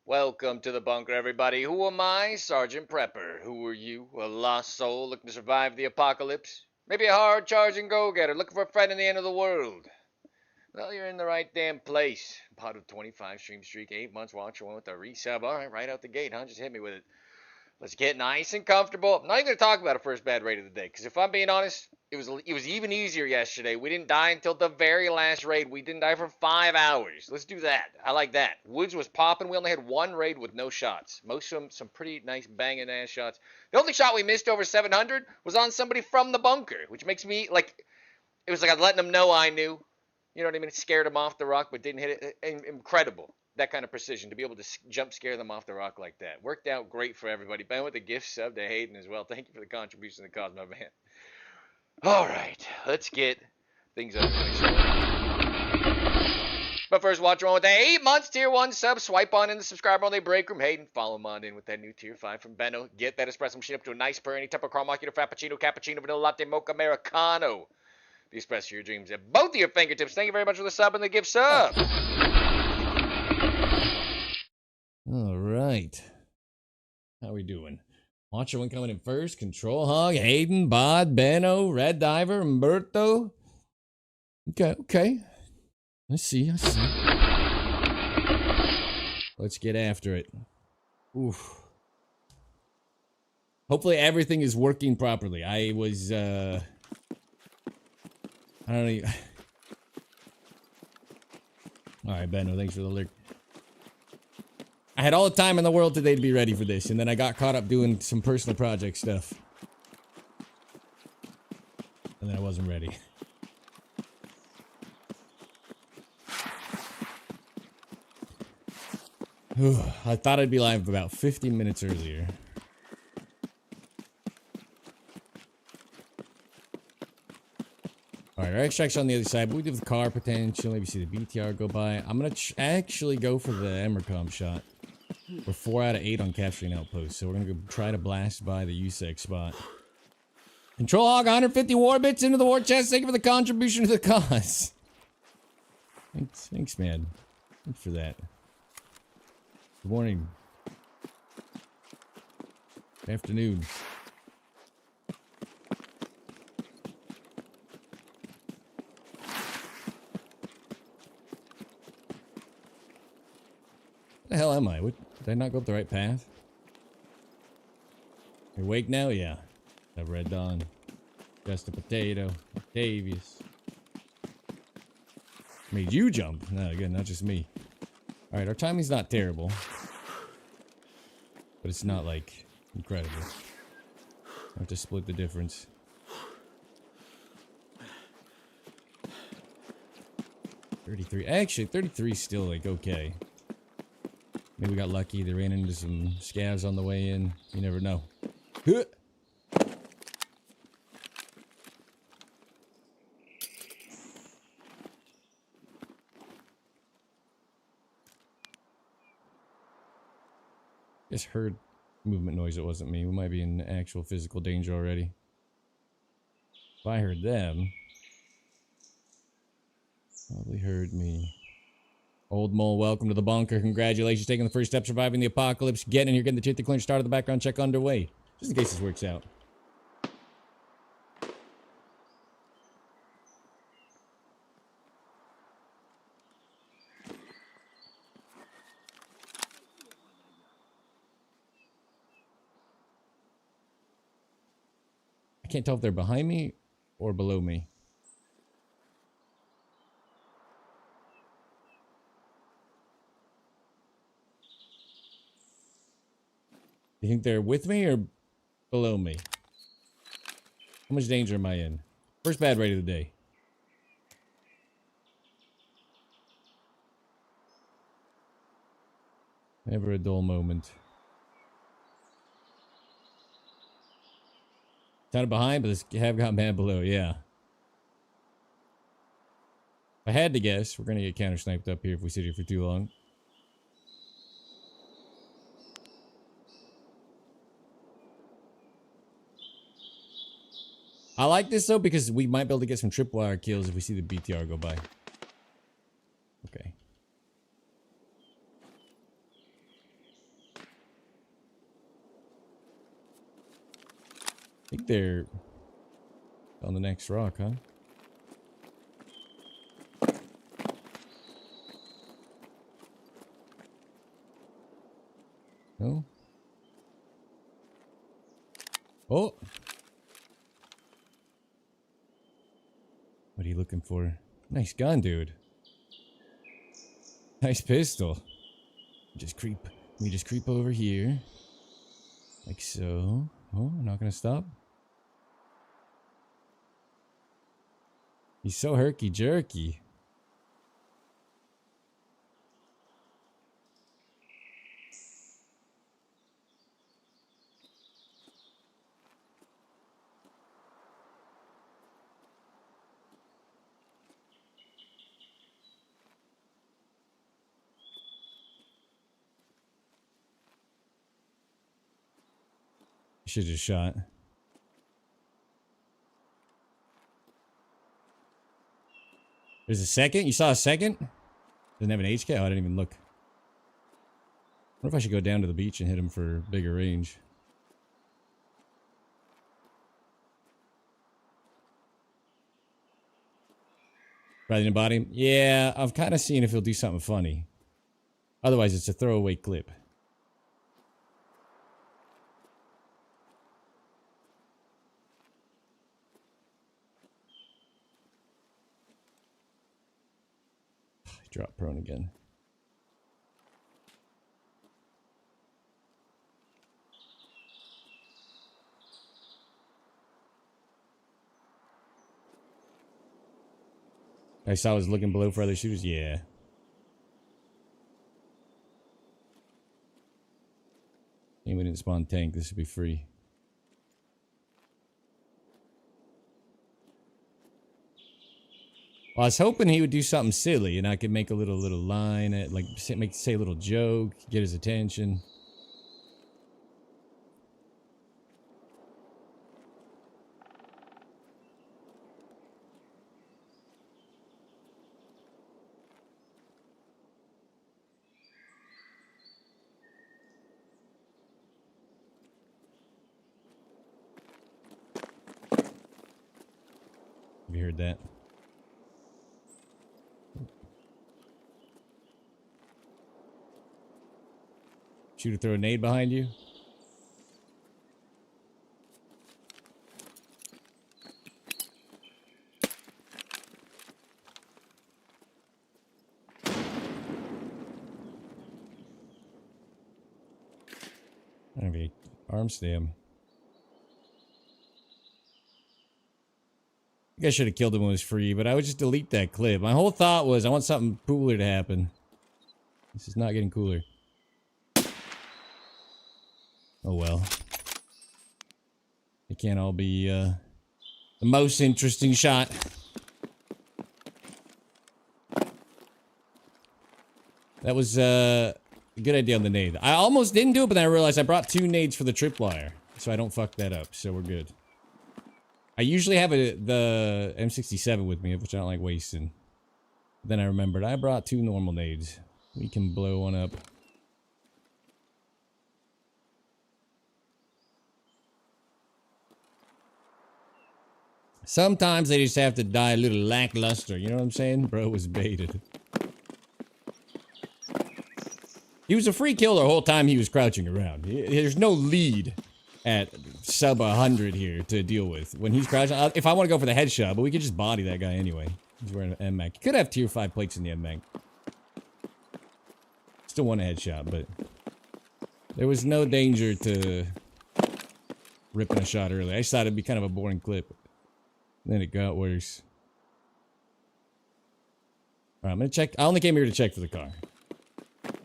Welcome to the bunker, everybody. Who am I? Sergeant Prepper. Who are you? A lost soul looking to survive the apocalypse? Maybe a hard-charging go-getter looking for a friend in the end of the world? Well, you're in the right damn place. Part of 25 stream streak, 8 months watch one with a resub. All right out the gate, huh? Just hit me with it. Let's get nice and comfortable. I'm not even going to talk about a first bad raid of the day, because if I'm being honest, it was even easier yesterday. We didn't die until the very last raid. We didn't die for 5 hours. Let's do that. I like that. Woods was popping. We only had one raid with no shots. Most of them, some pretty nice banging ass shots. The only shot we missed over 700 was on somebody from the bunker, which makes me, like, it was like I'm letting them know I knew. You know what I mean? It scared them off the rock, but didn't hit it. Incredible. That kind of precision, to be able to jump scare them off the rock like that. Worked out great for everybody. Ben with the gift sub to Hayden as well. Thank you for the contribution to the cause, my man. All right, let's get things underway. But first, watch on with the 8 months tier 1 sub. Swipe on in the subscriber only break room. Hayden, follow him on in with that new tier 5 from Benno. Get that espresso machine up to a nice purr. Any type of caramel macchiato, frappuccino, cappuccino, vanilla latte, mocha, americano. The espresso of your dreams at both of your fingertips. Thank you very much for the sub and the gift sub. All right. How we doing? Macho one coming in first. Control Hog, Hayden, Bod, Benno, Red Diver, Umberto. Okay. I see. Let's get after it. Oof. Hopefully everything is working properly. I was, I don't know. Alright, Benno, thanks for the lurk. I had all the time in the world today to be ready for this, and then I got caught up doing some personal project stuff. And then I wasn't ready. I thought I'd be live about 15 minutes earlier. Alright, our extract's on the other side, but we do have the car potential. Maybe see the BTR go by. I'm gonna actually go for the Emercom shot. We're 4 out of 8 on capturing outposts, so we're gonna go try to blast by the USEC spot. Control Hog, 150 war bits into the war chest. Thank you for the contribution to the cause. Thanks, man. Thanks for that. Good morning. Good afternoon. Where the hell am I? What, did I not go up the right path? You awake now? Yeah. That Red Dawn. Just a potato. Octavius. Made you jump. No, again, not just me. Alright, our timing's not terrible. But it's not, like, incredible. I have to split the difference. Actually, 33 is still, like, okay. Maybe we got lucky. They ran into some scavs on the way in. You never know. Huh. Just heard movement noise. It wasn't me. We might be in actual physical danger already. If I heard them, probably heard me. Old Mole, welcome to the bunker. Congratulations, taking the first step, surviving the apocalypse. Getting in here, getting the tier 3 clearance, start of the background check underway. Just in case this works out. I can't tell if they're behind me or below me. You think they're with me or below me? How much danger am I in? First bad raid of the day. Never a dull moment. Kind of behind, but they have got man below, yeah. If I had to guess, we're gonna get counter sniped up here if we sit here for too long. I like this though because we might be able to get some tripwire kills if we see the BTR go by. Okay. I think they're on the next rock, huh? No? Oh! What are you looking for? Nice gun, dude. Nice pistol. Just creep. Let me just creep over here. Like so. Oh, I'm not gonna stop. He's so herky-jerky. Should just shot. There's a second? You saw a second? Doesn't have an HK? Oh, I didn't even look. I wonder if I should go down to the beach and hit him for bigger range. Rather than body him? Yeah, I've kind of seen if he'll do something funny. Otherwise, it's a throwaway clip. Drop prone again. I saw I was looking below for other shooters. Yeah. Anyone didn't spawn tank. This should be free. Well, I was hoping he would do something silly and I could make a little line at, like, say a little joke, get his attention. Have you heard that? Shooter throw a nade behind you. I don't have any arm stem. I think I should have killed him when it was free, but I would just delete that clip. My whole thought was I want something cooler to happen. This is not getting cooler. Oh well. It can't all be the most interesting shot. That was a good idea on the nade. I almost didn't do it, but then I realized I brought 2 nades for the tripwire, so I don't fuck that up, so we're good. I usually have the M67 with me, which I don't like wasting. Then I remembered I brought 2 normal nades. We can blow one up. Sometimes they just have to die a little lackluster, you know what I'm saying? Bro was baited. He was a free kill the whole time he was crouching around. There's no lead at sub 100 here to deal with. When he's crouching, if I want to go for the headshot, but we could just body that guy anyway. He's wearing an MMAC. He could have tier 5 plates in the MMAC. Still want a headshot, but there was no danger to ripping a shot early. I just thought it'd be kind of a boring clip. Then it got worse. Alright, I'm gonna check. I only came here to check for the car.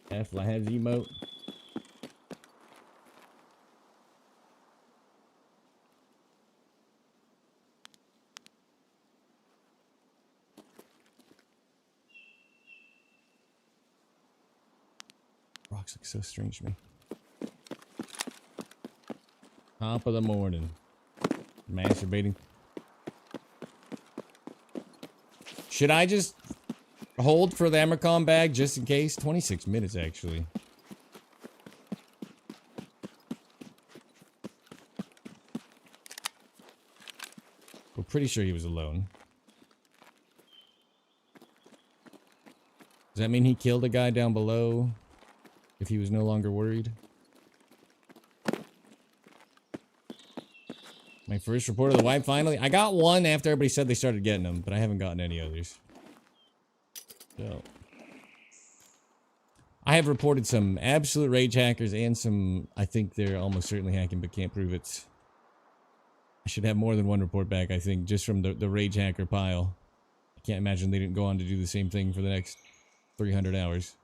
F has emote. Rocks look so strange to me. Top of the morning. Masturbating. Should I just hold for the Emercom bag just in case? 26 minutes, actually. Pretty sure he was alone. Does that mean he killed a guy down below if he was no longer worried? My first report of the wipe finally. I got one after everybody said they started getting them, but I haven't gotten any others. So I have reported some absolute rage hackers and some I think they're almost certainly hacking but can't prove it. I should have more than one report back, I think, just from the rage hacker pile. I can't imagine they didn't go on to do the same thing for the next 300 hours.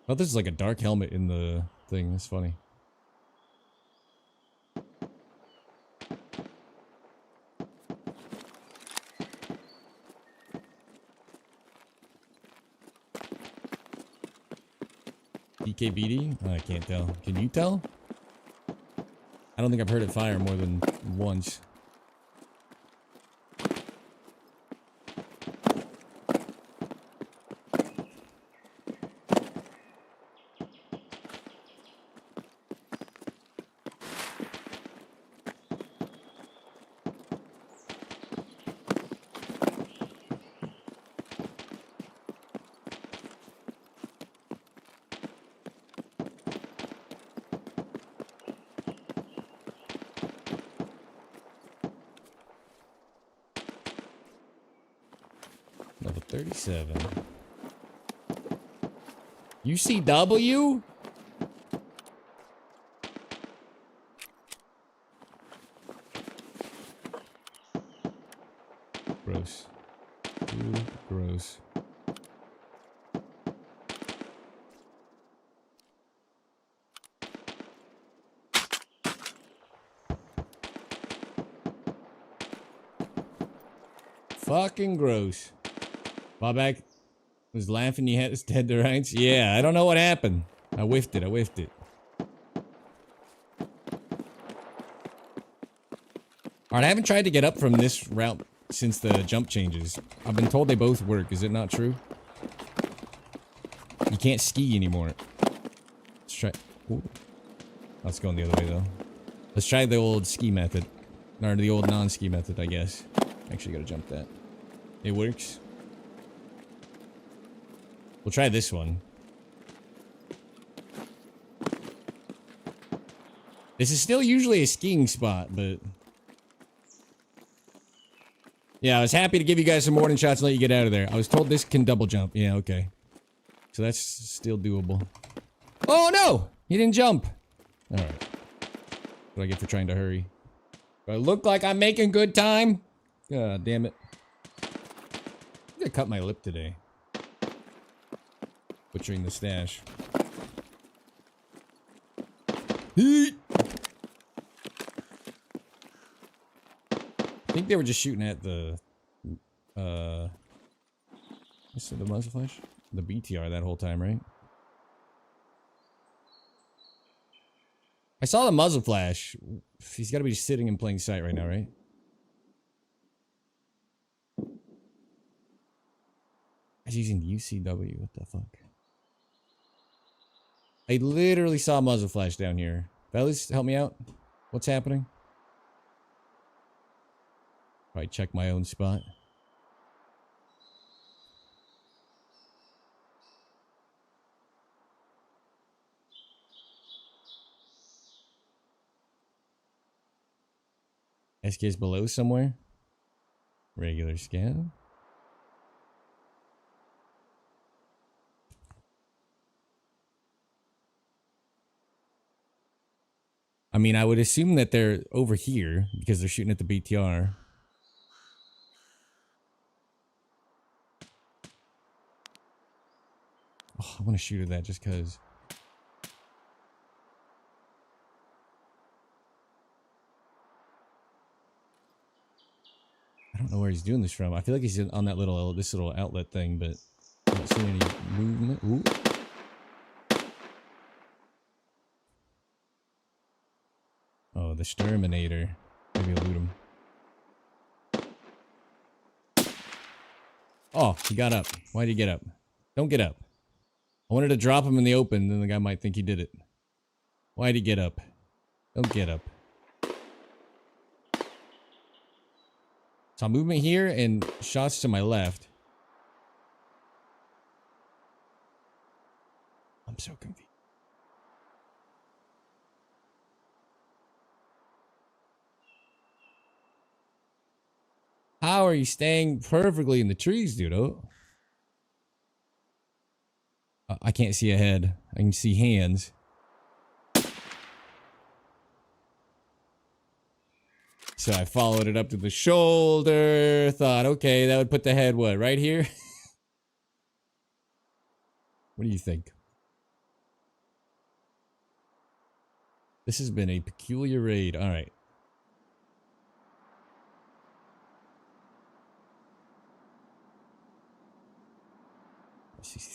Oh, this is like a dark helmet in the thing. That's funny. DKBD? Oh, I can't tell. Can you tell? I don't think I've heard it fire more than once. Level 37. UCW? Gross. Ooh, gross. Fucking gross. Bobak was laughing you had his head to rights. Yeah, I don't know what happened. I whiffed it. Alright, I haven't tried to get up from this route since the jump changes. I've been told they both work. Is it not true? You can't ski anymore. Let's try. Ooh. That's going the other way, though. Let's try the old ski method. Or the old non-ski method, I guess. Actually, gotta jump that. It works. We'll try this one. This is still usually a skiing spot, but... yeah, I was happy to give you guys some warning shots and let you get out of there. I was told this can double jump. Yeah, okay. So that's still doable. Oh, no! He didn't jump. Alright. What do I get for trying to hurry? Do I look like I'm making good time? God damn it. I'm gonna cut my lip today. Butchering the stash. Heat! I think they were just shooting at the, what's the muzzle flash? The BTR that whole time, right? I saw the muzzle flash. He's gotta be sitting in plain sight right now, right? He's using UCW, what the fuck? I literally saw a muzzle flash down here. Fellas, help me out. What's happening? Probably check my own spot. SK is below somewhere. Regular scan. I mean, I would assume that they're over here because they're shooting at the BTR. Oh, I want to shoot at that just because. I don't know where he's doing this from. I feel like he's on that little, this little outlet thing, but I don't see any movement. Ooh. Oh, the Exterminator. Maybe I'll loot him. Oh, he got up. Why'd he get up? Don't get up. I wanted to drop him in the open, then the guy might think he did it. Why'd he get up? Don't get up. So movement here and shots to my left. I'm so confused. How are you staying perfectly in the trees, dude? Oh. I can't see ahead. I can see hands. So I followed it up to the shoulder. Thought, okay, that would put the head, what, right here? What do you think? This has been a peculiar raid. All right.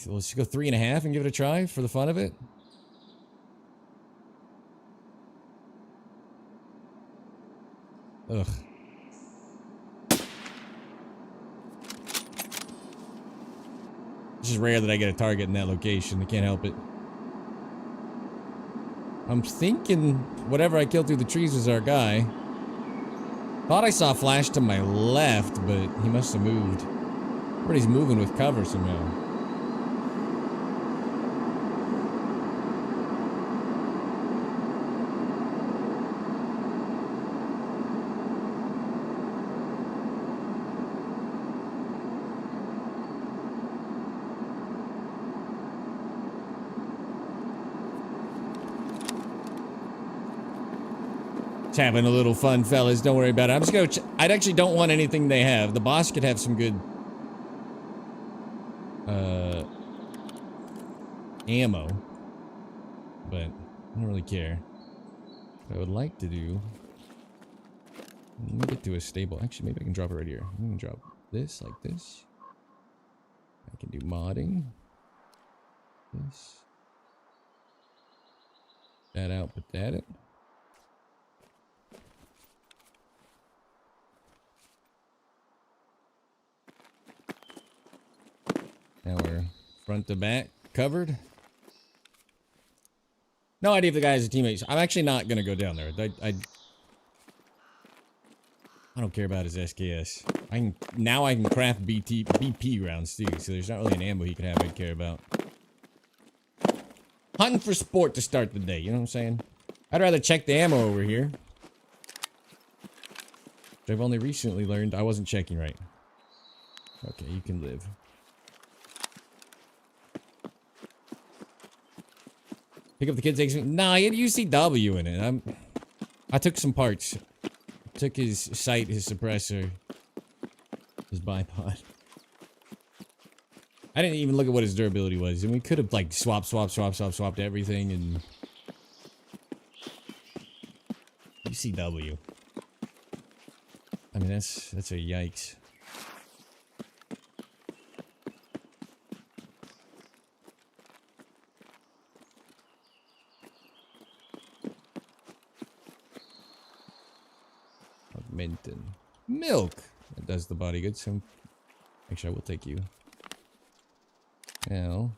Let's go 3.5 and give it a try for the fun of it. Ugh. This is rare that I get a target in that location. I can't help it. I'm thinking whatever I killed through the trees was our guy. Thought I saw a flash to my left, but he must have moved. But he's moving with cover somehow. It's having a little fun, fellas. Don't worry about it. I'm just gonna. I actually don't want anything they have. The boss could have some good ammo, but I don't really care. What I would like to do. Let me get to a stable. Actually, maybe I can drop it right here. I'm gonna drop this like this. I can do modding. This. That out. Put that in. Now we're front to back covered. No idea if the guy has a teammate. I'm actually not gonna go down there. I don't care about his SKS. Now I can craft BP rounds too. So there's not really an ammo he can have I'd care about. Hunting for sport to start the day. You know what I'm saying? I'd rather check the ammo over here. Which I've only recently learned I wasn't checking right. Okay, you can live. Pick up the kid's eggs. Nah, he had UCW in it. I took some parts. Took his sight, his suppressor, his bipod. I didn't even look at what his durability was, and we could have like swapped everything and UCW. I mean that's a yikes. Minton. Milk! That does the body good. So actually, I will take you. Now.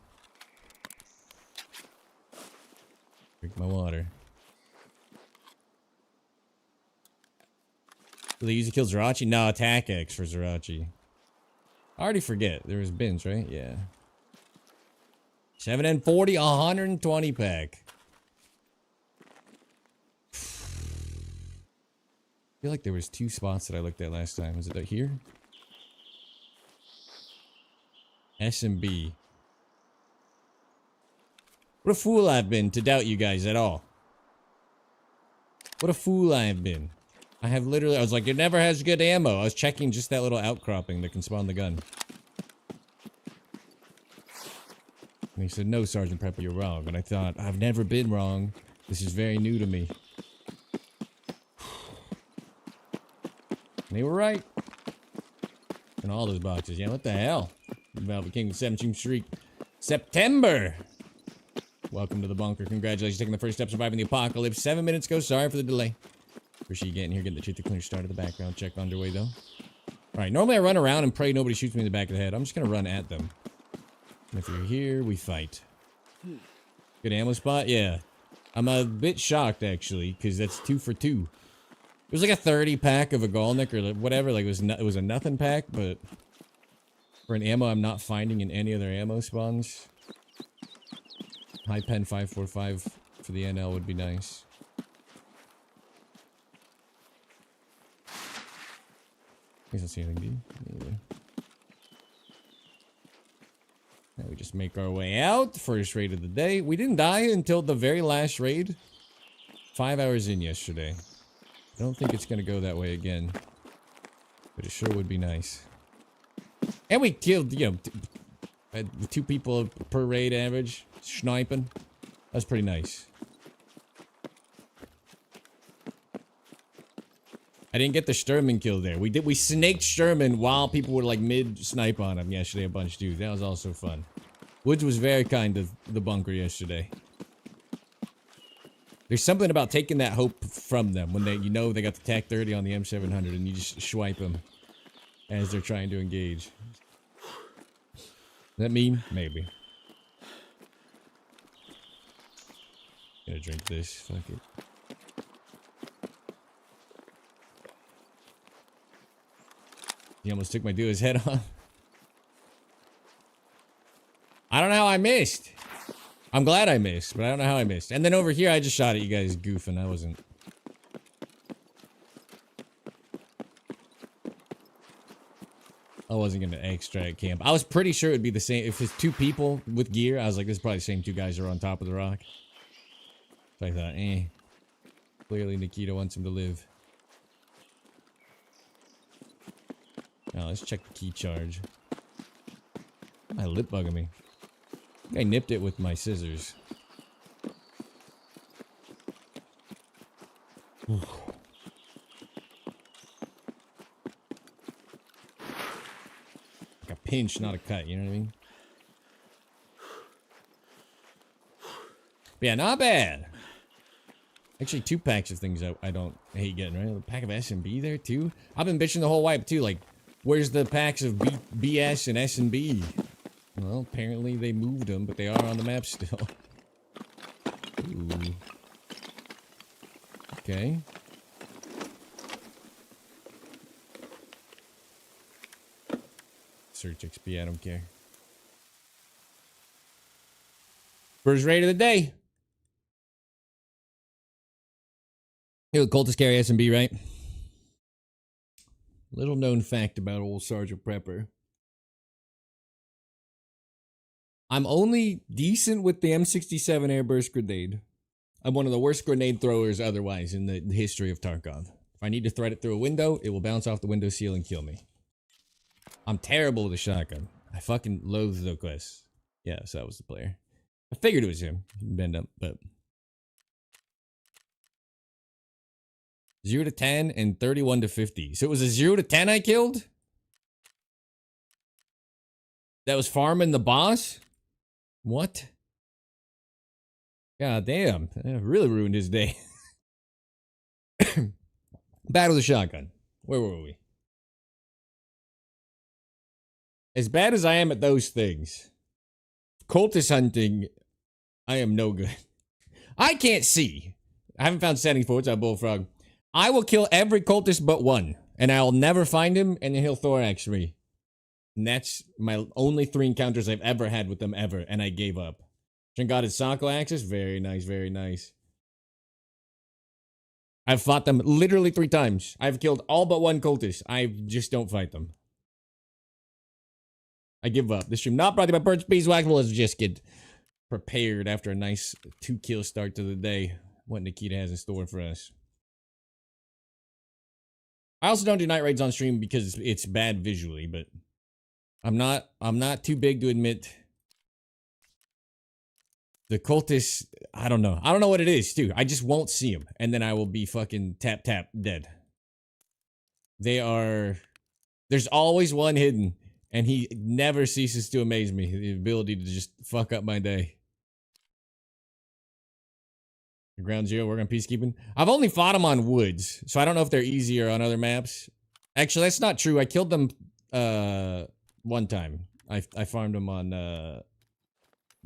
Drink my water. Do they usually kill Zerachi? No, attack X for Zerachi. I already forget. There was bins, right? Yeah. 7 and 40, 120 pack. I feel like there was 2 spots that I looked at last time. Was it here? S and B. What a fool I've been to doubt you guys at all. What a fool I have been. I have literally, I was like, it never has good ammo. I was checking just that little outcropping that can spawn the gun. And he said, no, Sergeant Prepper, you're wrong. And I thought, I've never been wrong. This is very new to me. They were right. In all those boxes. Yeah, what the hell? Velvet King with 17 streak. September! Welcome to the bunker. Congratulations taking the first step surviving the apocalypse. 7 minutes ago. Sorry for the delay. Appreciate you getting here, getting the truth to clear start of the background check underway though. Alright, normally I run around and pray nobody shoots me in the back of the head. I'm just gonna run at them. And if you're here, we fight. Good ammo spot? Yeah. I'm a bit shocked, actually, because that's 2 for 2. It was like a 30 pack of a Galnick or whatever. Like, it was a nothing pack, but for an ammo I'm not finding in any other ammo spawns. High pen 545 for the NL would be nice. I don't see anything, do you? Now we just make our way out. First raid of the day. We didn't die until the very last raid. 5 hours in yesterday. I don't think it's going to go that way again. But it sure would be nice. And we killed, you know, 2 people per raid average. Sniping. That's pretty nice. I didn't get the Sturman kill there. We snaked Sturman while people were like mid-snipe on him yesterday a bunch, dude. That was also fun. Woods was very kind to the bunker yesterday. There's something about taking that hope from them when they, you know, they got the TAC 30 on the M700 and you just swipe them as they're trying to engage. Does that mean? Maybe. Gonna drink this. Fuck it. He almost took my dude's head off. I don't know how I missed. I'm glad I missed, but I don't know how I missed. And then over here, I just shot at you guys goofing. I wasn't. I wasn't gonna extract camp. I was pretty sure it'd be the same. If it's 2 people with gear, I was like, this is probably the same 2 guys who are on top of the rock. So I thought, clearly Nikita wants him to live. Now let's check the key charge. My lip bugging me. I nipped it with my scissors. Like a pinch, not a cut, you know what I mean? But yeah, not bad. Actually, 2 packs of things I don't hate getting, right? A pack of S&B there, too? I've been bitching the whole wipe, too. Like, where's the packs of BS and S&B? Well, apparently they moved them, but they are on the map still. Ooh. Okay. Search XP, I don't care. First raid of the day. Hey, Cultist carry S&B, right? Little known fact about old Sergeant Prepper. I'm only decent with the M67 airburst grenade. I'm one of the worst grenade throwers otherwise in the history of Tarkov. If I need to thread it through a window, it will bounce off the window seal and kill me. I'm terrible with a shotgun. I fucking loathe the quest. Yeah, so that was the player. I figured it was him. Bend up, but... 0 to 10 and 31 to 50. So it was a 0 to 10 I killed? That was farming the boss? What? God damn. That really ruined his day. Bad with a shotgun. Where were we? As bad as I am at those things, cultist hunting, I am no good. I can't see. I haven't found settings for it, so bullfrog. I will kill every cultist but one, and I'll never find him, and then he'll thorax me. And that's my only 3 encounters I've ever had with them ever, and I gave up. Got his Sako axis, very nice, very nice. I've fought them literally 3 times. I've killed all but 1 cultist. I just don't fight them. I give up. This stream not brought to you by Birch Beeswax. Let's just get prepared after a nice 2-kill start to the day. What Nikita has in store for us. I also don't do night raids on stream because it's bad visually, but I'm not too big to admit the cultists. I don't know what it is too. I just won't see them, and then I will be fucking tap dead. There's always one hidden, and he never ceases to amaze me. The ability to just fuck up my day. Ground Zero, work on peacekeeping. I've only fought them on woods, so I don't know if they're easier on other maps. Actually, that's not true. I killed them one time. I farmed them on the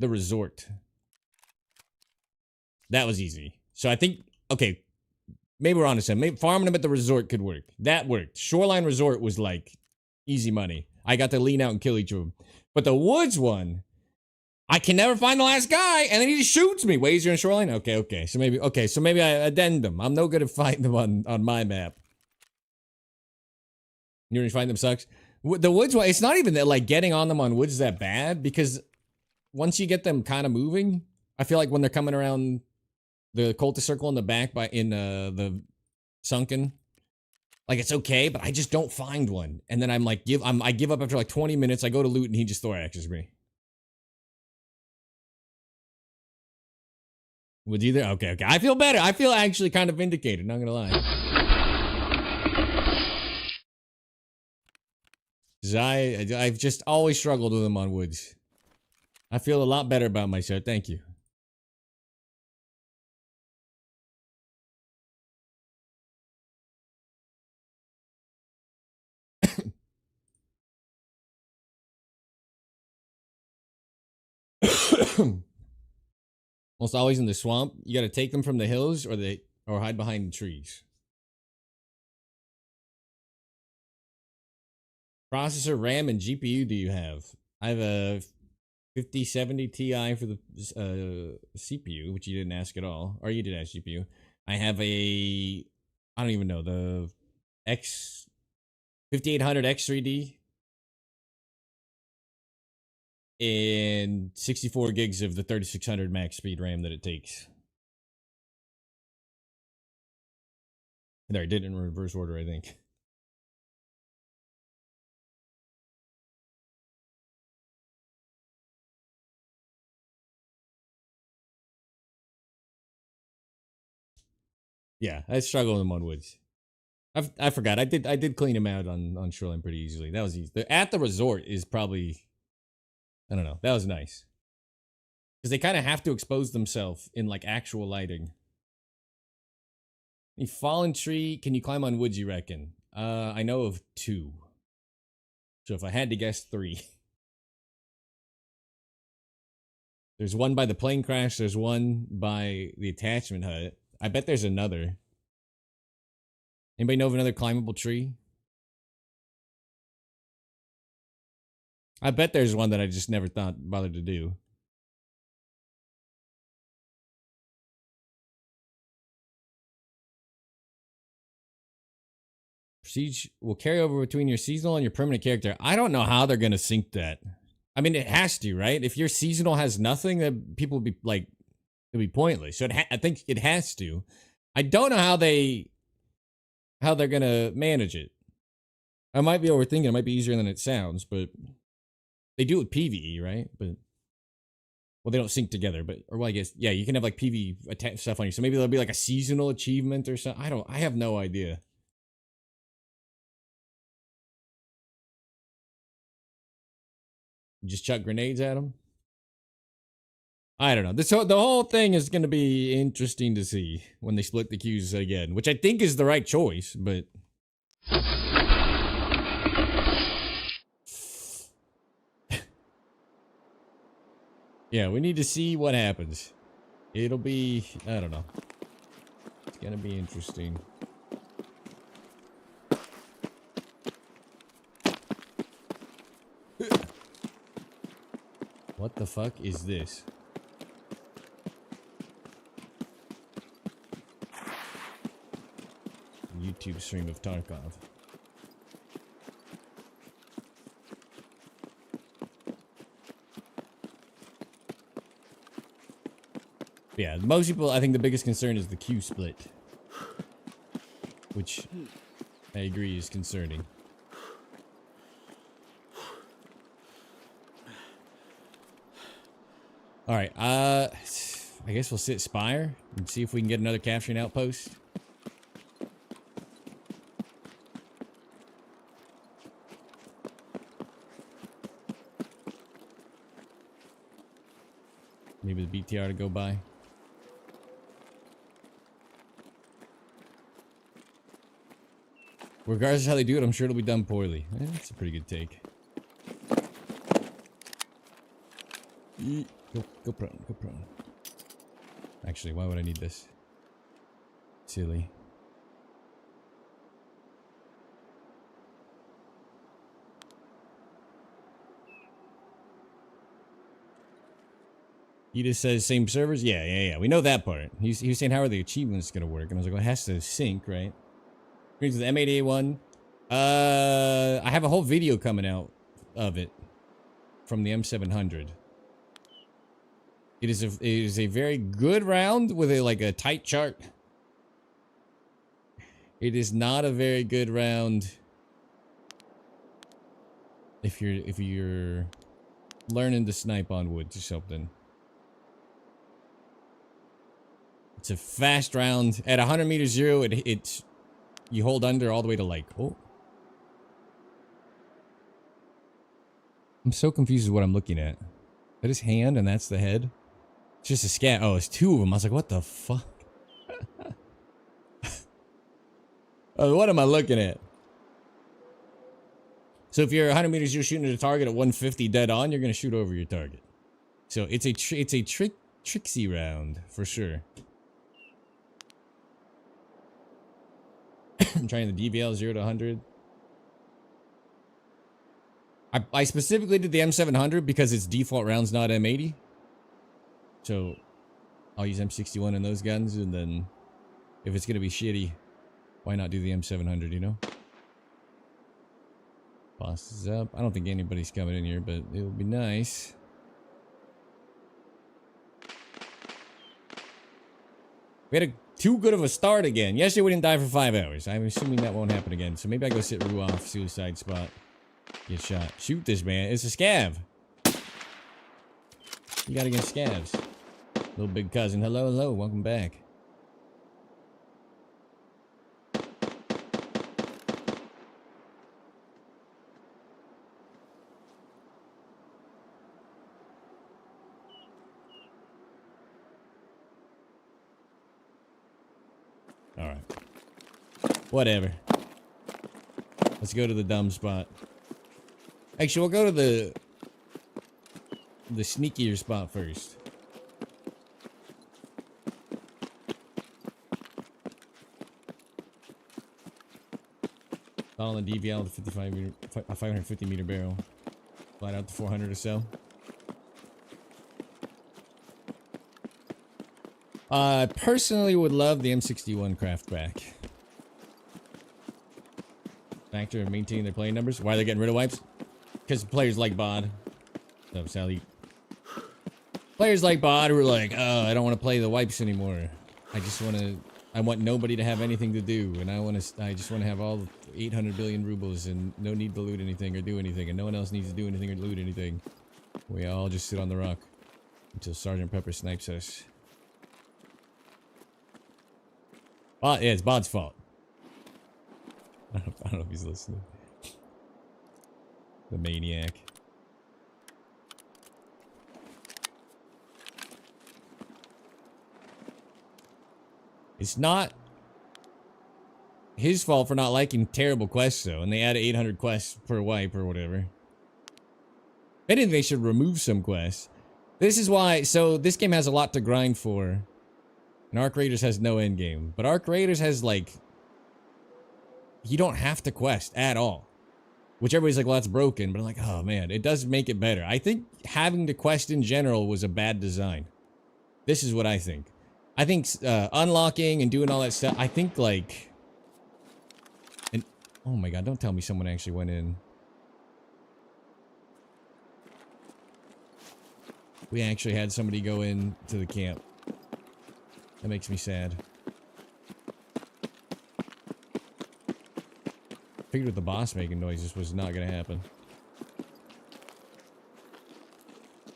resort. That was easy. So I think, okay, maybe we're on to something. Maybe farming them at the resort could work. That worked. Shoreline Resort was like easy money. I got to lean out and kill each of them. But the woods one, I can never find the last guy, and then he just shoots me. Wait, you're in Shoreline? Okay. So maybe I addendum. I'm no good at finding them on my map. You know, find them sucks. The woods one, it's not even that like getting on them on woods is that bad, because once you get them kind of moving, I feel like when they're coming around the cultist circle in the back in the sunken, like it's okay, but I just don't find one, and then I give up after like 20 minutes. I go to loot and he just thoraxes me. Would you there? Okay. I feel better. I feel actually kind of vindicated, not gonna lie. Cause I've just always struggled with them on woods. I feel a lot better about myself. Thank you. Almost always in the swamp. You gotta take them from the hills or hide behind the trees. Processor, RAM, and GPU do you have? I have a 5070 Ti for the CPU, which you didn't ask at all. Or you did ask GPU. I have I don't even know, the 5800 X3D. And 64 gigs of the 3600 max speed RAM that it takes. There, I did it in reverse order, I think. Yeah, I struggle with them on woods. I forgot. I did clean him out on Shoreline pretty easily. That was easy. At the resort is probably, I don't know. That was nice. Because they kind of have to expose themselves in like actual lighting. A fallen tree, can you climb on woods, you reckon? I know of 2. So if I had to guess 3. There's one by the plane crash, there's one by the attachment hut. I bet there's another. Anybody know of another climbable tree? I bet there's one that I just never bothered to do. Siege will carry over between your seasonal and your permanent character. I don't know how they're going to sync that. I mean, it has to, right? If your seasonal has nothing, then people would be like, it'd be pointless. So I think it has to. I don't know how they're going to manage it. I might be overthinking. It might be easier than it sounds, but they do it with PvE, right? But well, they don't sync together, or well, I guess, yeah, you can have like PvE stuff on you. So maybe there'll be like a seasonal achievement or something. I have no idea. You just chuck grenades at them? I don't know. The whole thing is going to be interesting to see when they split the queues again, which I think is the right choice, but yeah, we need to see what happens. It'll be, I don't know. It's going to be interesting. What the fuck is this? YouTube stream of Tarkov. Yeah, most people, I think the biggest concern is the queue split. Which I agree is concerning. Alright, I guess we'll sit Spire and see if we can get another capturing outpost. Maybe the BTR to go by. Regardless of how they do it, I'm sure it'll be done poorly. That's a pretty good take. Go prone, go prone. Actually, why would I need this? Silly. He just says same servers? Yeah. We know that part. He was saying, how are the achievements going to work? And I was like, well, it has to sync, right? Brings the M8A1. I have a whole video coming out of it from the M700. It is a very good round with a tight chart. It is not a very good round if you're learning to snipe on woods or something. It's a fast round. At 100 meters zero, it's you hold under all the way to like, oh. I'm so confused with what I'm looking at. That is hand and that's the head. It's just a scat. Oh, it's two of them. I was like, what the fuck? Oh, what am I looking at? So if you're 100 meters, you're shooting at a target at 150 dead on, you're gonna shoot over your target. So it's a tricksy round for sure. I'm trying the DVL 0 to 100. I specifically did the M700 because its default round's not M80. So I'll use M61 in those guns, and then if it's gonna be shitty, why not do the M700, you know? Boss is up. I don't think anybody's coming in here, but it would be nice. We had too good of a start again. Yesterday we didn't die for 5 hours. I'm assuming that won't happen again. So maybe I go sit Rue off, suicide spot. Get shot. Shoot this man. It's a scav. You gotta get scavs. Little big cousin. Hello. Welcome back. Alright. Whatever. Let's go to the dumb spot. Actually, we'll go to the sneakier spot first. Not on the DVL, the 550 meter barrel. Flat out to 400 or so. I personally would love the M61 craftback. Factor of maintaining their playing numbers. Why are they getting rid of wipes? Because players like BOD. What's up, Sally? Players like BOD who are like, oh, I don't want to play the wipes anymore. I want nobody to have anything to do, and I just want to have all 800 billion rubles and no need to loot anything or do anything, and no one else needs to do anything or loot anything. We all just sit on the rock until Sergeant Prepper snipes us. Yeah, it's BOD's fault. I don't know if he's listening. The maniac. It's not his fault for not liking terrible quests, though, and they added 800 quests per wipe or whatever. If anything, they should remove some quests. This is why, so this game has a lot to grind for, and Arc Raiders has no end game. But Arc Raiders has, like, you don't have to quest at all. Which everybody's like, well, that's broken. But I'm like, oh, man, it does make it better. I think having to quest in general was a bad design. This is what I think. I think unlocking and doing all that stuff, I think, like... And, oh, my God, don't tell me someone actually went in. We actually had somebody go in to the camp. That makes me sad. Figured with the boss making noise, this was not going to happen.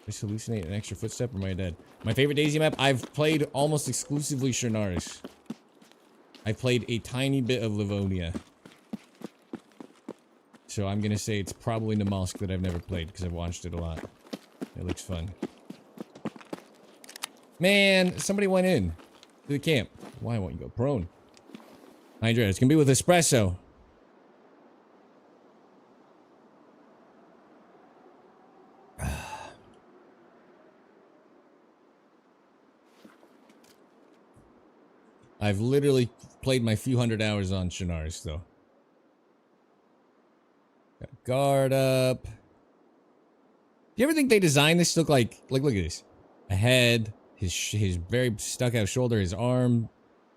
Just hallucinate an extra footstep, or am I dead? My favorite Daisy map? I've played almost exclusively Chernaris. I've played a tiny bit of Livonia. So I'm going to say it's probably Namalsk that I've never played, because I've watched it a lot. It looks fun. Man, somebody went in to the camp. Why won't you go prone? Hydra, it's going to be with espresso. I've literally played my few hundred hours on Shinar still. Got a guard up. Do you ever think they designed this to look like look at this? A head, his very stuck out shoulder, his arm,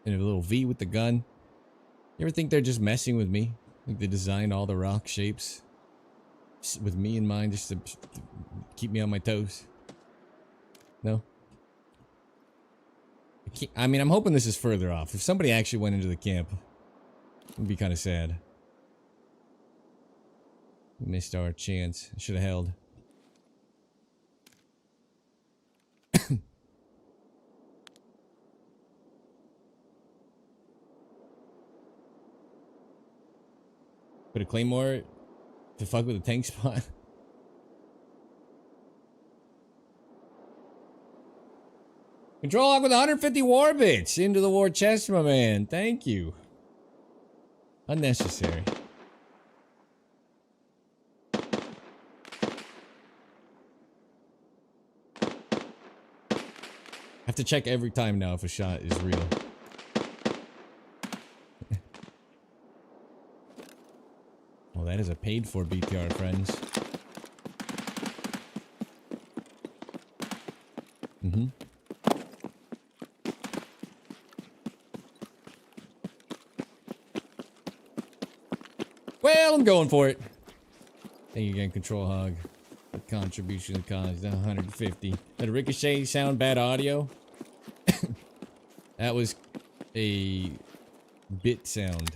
and a little V with the gun. You ever think they're just messing with me? Like they designed all the rock shapes with me in mind just to keep me on my toes? No? I mean, I'm hoping this is further off. If somebody actually went into the camp, it would be kind of sad. We missed our chance. Should have held. Put a claymore to fuck with a tank spot. Control lock with 150 war bits into the war chest, my man. Thank you. Unnecessary. Have to check every time now if a shot is real. Well, that is a paid for BTR, friends. Well, I'm going for it. Thank you again, Control Hog. The contribution to the cause, 150. Did a ricochet sound bad audio? That was a bit sound.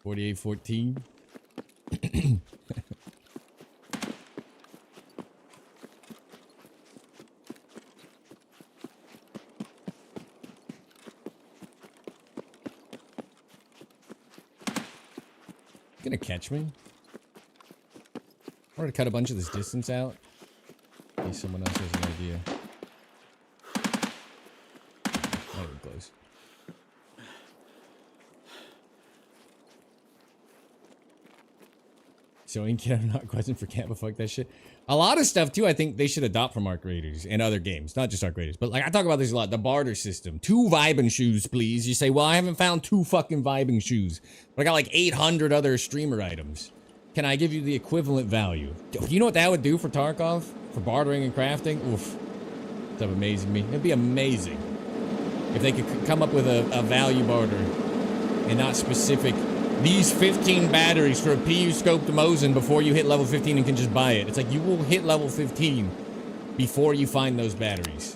$48.14. Gonna catch me? Or to cut a bunch of this distance out. In case someone else has an idea. Not even close. So Inkit, I'm not questioning for camp, but fuck that shit. A lot of stuff too, I think they should adopt from Arc Raiders and other games, not just Arc Raiders. But like I talk about this a lot, the barter system. 2 vibing shoes, please. You say, well, I haven't found 2 fucking vibing shoes, but I got like 800 other streamer items. Can I give you the equivalent value? Do you know what that would do for Tarkov? For bartering and crafting? Oof. That's amazing me. It'd be amazing if they could come up with a value barter and not specific. These 15 batteries for a PU scoped Mosin before you hit level 15 and can just buy it. It's like you will hit level 15 before you find those batteries.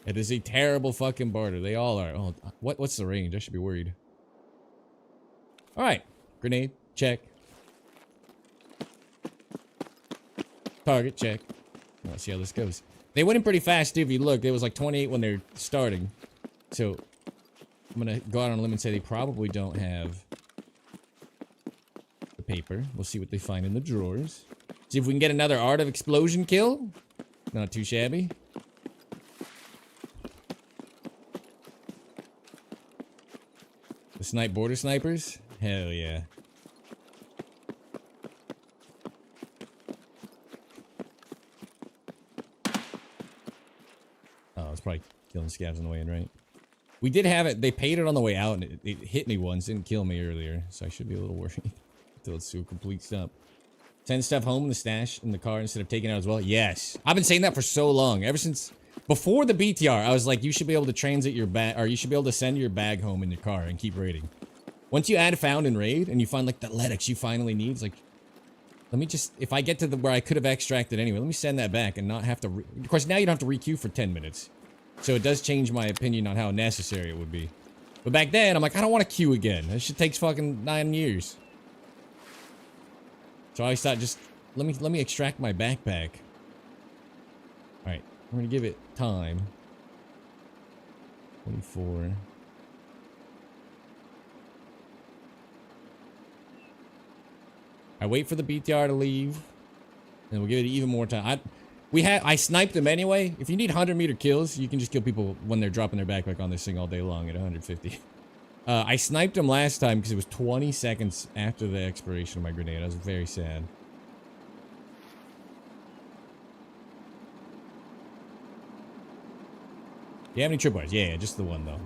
It is a terrible fucking barter. They all are. Oh, what's the range? I should be worried. Alright. Grenade. Check. Target. Check. Let's see how this goes. They went in pretty fast, too, if you look. It was like 28 when they're starting. So, I'm gonna go out on a limb and say they probably don't have the paper. We'll see what they find in the drawers. See if we can get another Art of Explosion kill. Not too shabby. The snipe border snipers? Hell yeah. Oh, it's probably killing scavs on the way in, right? We did have it. They paid it on the way out, and it hit me once. Didn't kill me earlier, so I should be a little worried until it's to a complete stop. Send stuff home in the stash in the car instead of taking it out as well. Yes, I've been saying that for so long. Ever since before the BTR, I was like, you should be able to transit your bag, or you should be able to send your bag home in your car and keep raiding. Once you add found in raid and you find like the Ledix you finally need, it's like, let me just, if I get to the where I could have extracted anyway, let me send that back and not have to. Of course, now you don't have to re-queue for 10 minutes. So it does change my opinion on how necessary it would be. But back then, I'm like, I don't want to queue again. This shit takes fucking 9 years. So I thought, just let me extract my backpack. All right, I'm gonna give it time. 24. I wait for the BTR to leave, and we'll give it even more time. I sniped them anyway. If you need 100-meter kills, you can just kill people when they're dropping their backpack on this thing all day long at 150. I sniped him last time because it was 20 seconds after the expiration of my grenade. I was very sad. Do you have any tripwires? Yeah, just the one though.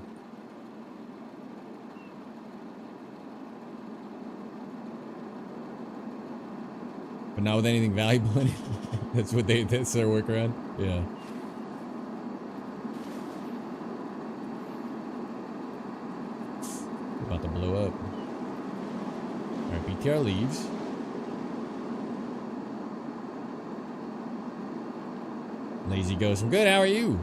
But not with anything valuable in it. That's their workaround. Yeah. About to blow up. Alright, BTR leaves. Lazy goes, I'm good, how are you?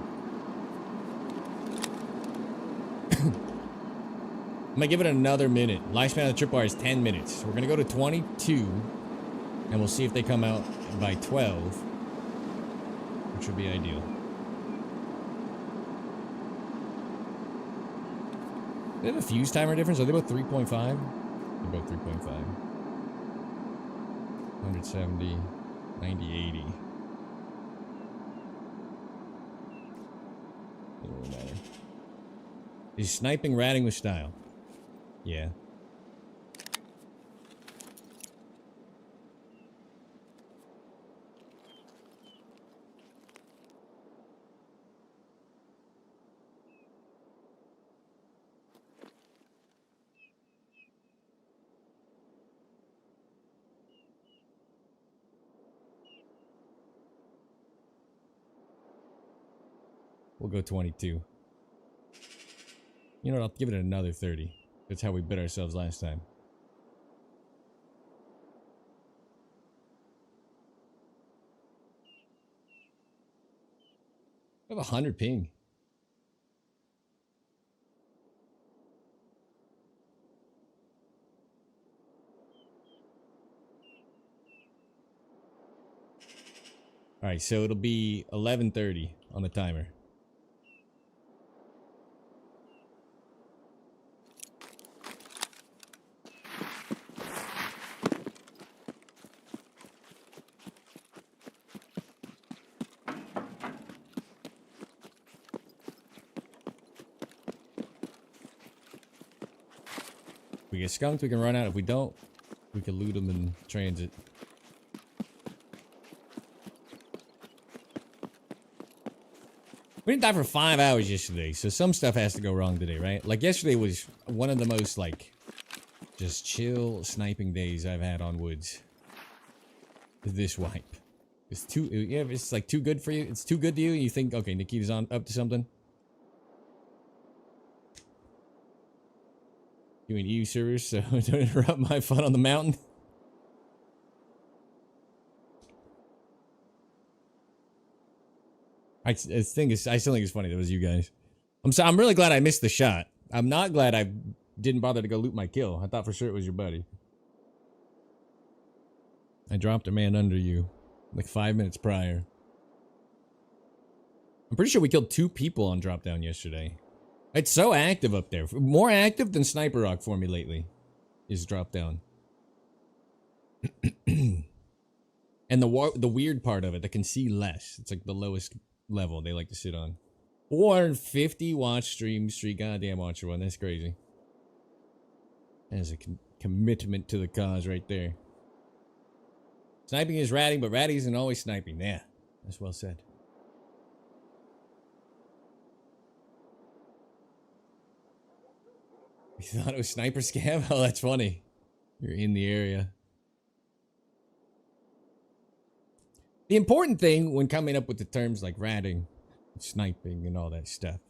I'm gonna give it another minute. Lifespan of the tripwire is 10 minutes. We're gonna go to 22, and we'll see if they come out by 12, which would be ideal. They have a fuse timer difference? Are they both 3.5? They're both 3.5. 170, 90, 80. Doesn't really matter. Is sniping ratting with style? Yeah. We'll go 22. You know what? I'll give it another 30. That's how we bit ourselves last time. I have 100 ping. Alright, so it'll be 11:30 on the timer. If we get skunked, we can run out. If we don't, we can loot them in transit. We didn't die for 5 hours yesterday, so some stuff has to go wrong today, right? Like, yesterday was one of the most, like, just chill sniping days I've had on woods. This wipe. It's too, yeah, it's like too good for you. It's too good to you. You think, okay, Nikita's up to something. Doing EU servers, so don't interrupt my fun on the mountain. I still think it's funny that was you guys. I'm really glad I missed the shot. I'm not glad I didn't bother to go loot my kill. I thought for sure it was your buddy. I dropped a man under you like 5 minutes prior. I'm pretty sure we killed 2 people on drop down yesterday. It's so active up there. More active than Sniper Rock for me lately is drop down. And the weird part of it, they can see less. It's like the lowest level they like to sit on. 450 watch stream streak. Goddamn watcher one. That's crazy. That's a commitment to the cause right there. Sniping is ratting, but ratting isn't always sniping. Yeah, that's well said. You thought it was sniper scam? Oh, that's funny. You're in the area. The important thing when coming up with the terms like ratting, sniping, and all that stuff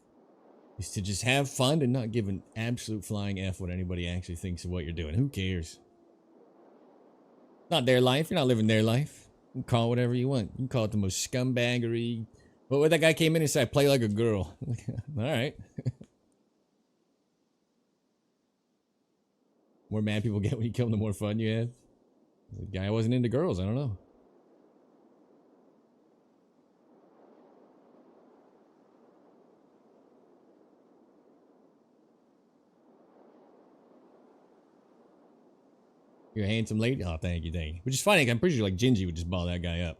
is to just have fun and not give an absolute flying F what anybody actually thinks of what you're doing. Who cares? Not their life. You're not living their life. You can call it whatever you want. You can call it the most scumbaggery. But when that guy came in and said, play like a girl. Alright. More mad people get when you kill them, the more fun you have. The guy wasn't into girls. I don't know. You're a handsome lady. Oh, thank you, thank you. Which is funny. I'm pretty sure like Gingy would just ball that guy up.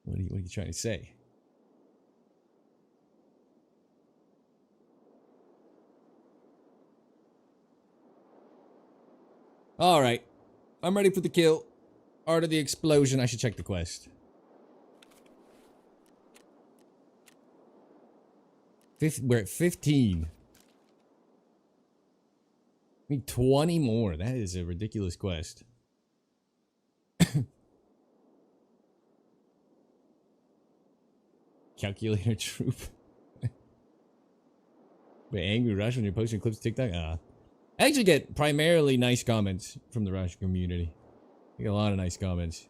What are you trying to say? All right. I'm ready for the kill. Art of the explosion. I should check the quest. We're at 15. I need 20 more. That is a ridiculous quest. Calculator troop. But angry Rush when you're posting clips to TikTok? I actually get primarily nice comments from the Rush community. I get a lot of nice comments.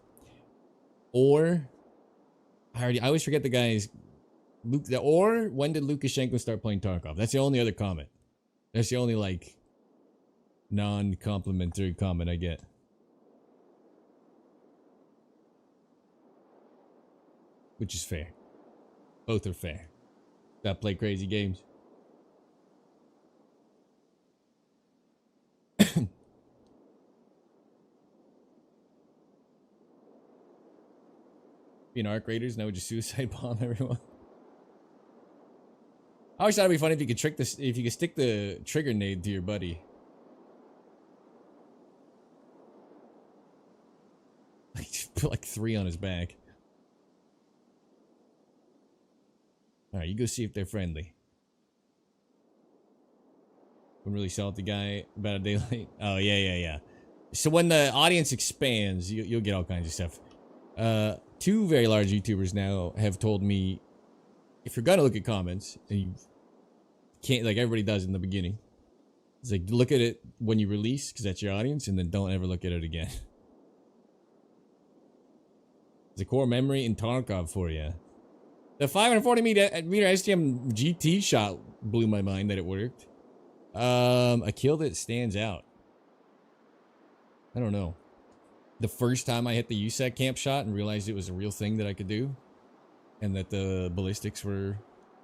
Or, I always forget the guy's... Or, when did Lukashenko start playing Tarkov? That's the only other comment. That's the only, like, non-complimentary comment I get. Which is fair. Both are fair. Stop play crazy games. Being arc raiders, now would just suicide bomb everyone. I always thought it'd be funny if you could trick this, if you could stick the trigger nade to your buddy. Like, just put like 3 on his back. Alright, you go see if they're friendly. One really salty guy about a day late. Oh, yeah. So when the audience expands, you'll get all kinds of stuff. 2 very large YouTubers now have told me, if you're gonna look at comments, and you can't, like everybody does in the beginning, it's like, look at it when you release, because that's your audience, and then don't ever look at it again. It's a core memory in Tarkov for you. The 540 meter STM GT shot blew my mind that it worked. A kill that stands out. I don't know. The first time I hit the USAC camp shot and realized it was a real thing that I could do, and that the ballistics were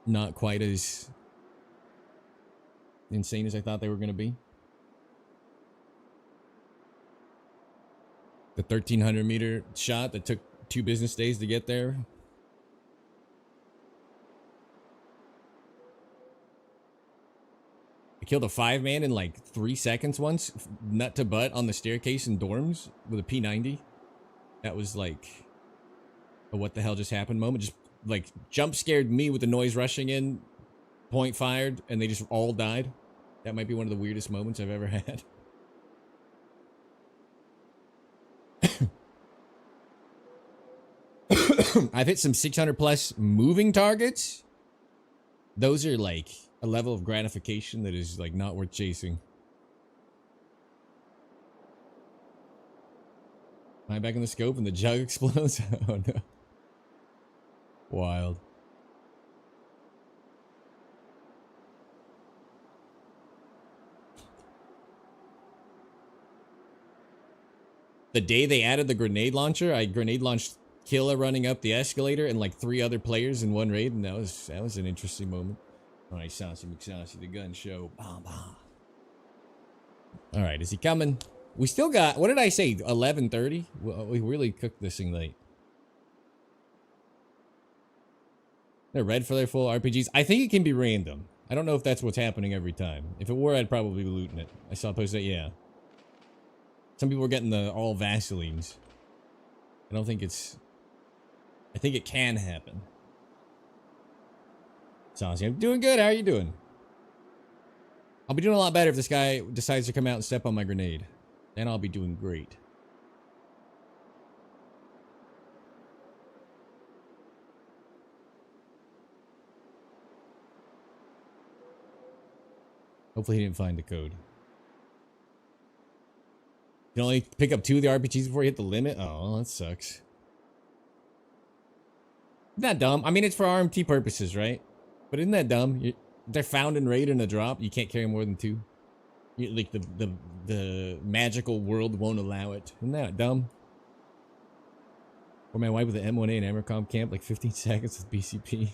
not quite as insane as I thought they were going to be. The 1300 meter shot that took 2 business days to get there. I killed a 5-man in like 3 seconds once, nut to butt on the staircase in dorms with a P90. That was like a what the hell just happened moment. Just like jump scared me with the noise rushing in, point fired, and they just all died. That might be one of the weirdest moments I've ever had. I've hit some 600 plus moving targets. Those are like a level of gratification that is like not worth chasing. Am I back in the scope and the jug explodes? Oh no. Wild. The day they added the grenade launcher, I grenade launched Killa running up the escalator and like 3 other players in one raid, and that was an interesting moment. Alright, Saucy McSaucy, the gun show. Bah, bah. Alright, is he coming? We still got, what did I say, 11:30? We really cooked this thing late. They're red for their full RPGs. I think it can be random. I don't know if that's what's happening every time. If it were, I'd probably be looting it. I saw a post that, yeah. Some people are getting the all Vaselines. I don't think it's... I think it can happen. Saucy, I'm doing good. How are you doing? I'll be doing a lot better if this guy decides to come out and step on my grenade. Then I'll be doing great. Hopefully he didn't find the code. You can only pick up 2 of the RPGs before you hit the limit? Oh, that sucks. Isn't that dumb? I mean, it's for RMT purposes, right? But isn't that dumb? They're found in raid in a drop. You can't carry more than 2. Like, the magical world won't allow it. Isn't that dumb? Or my wife with the M1A and Amercom camp, like 15 seconds with BCP.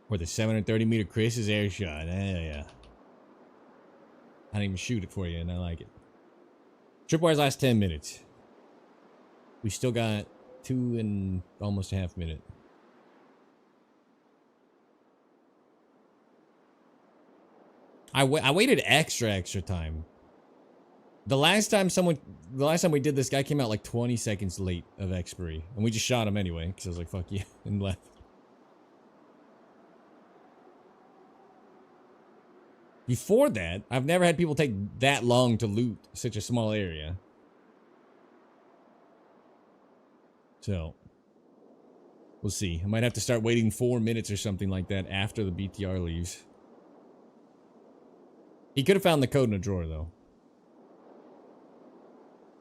Or the 730 meter Chris's air shot. Yeah. I didn't even shoot it for you, and I like it. Tripwire's last 10 minutes. We still got 2 and almost a half minute. I waited extra time. The last time we did this, guy came out like 20 seconds late of expiry. And we just shot him anyway, because I was like, fuck you, and left. Before that, I've never had people take that long to loot such a small area. So, we'll see. I might have to start waiting 4 minutes or something like that after the BTR leaves. He could have found the code in a drawer, though.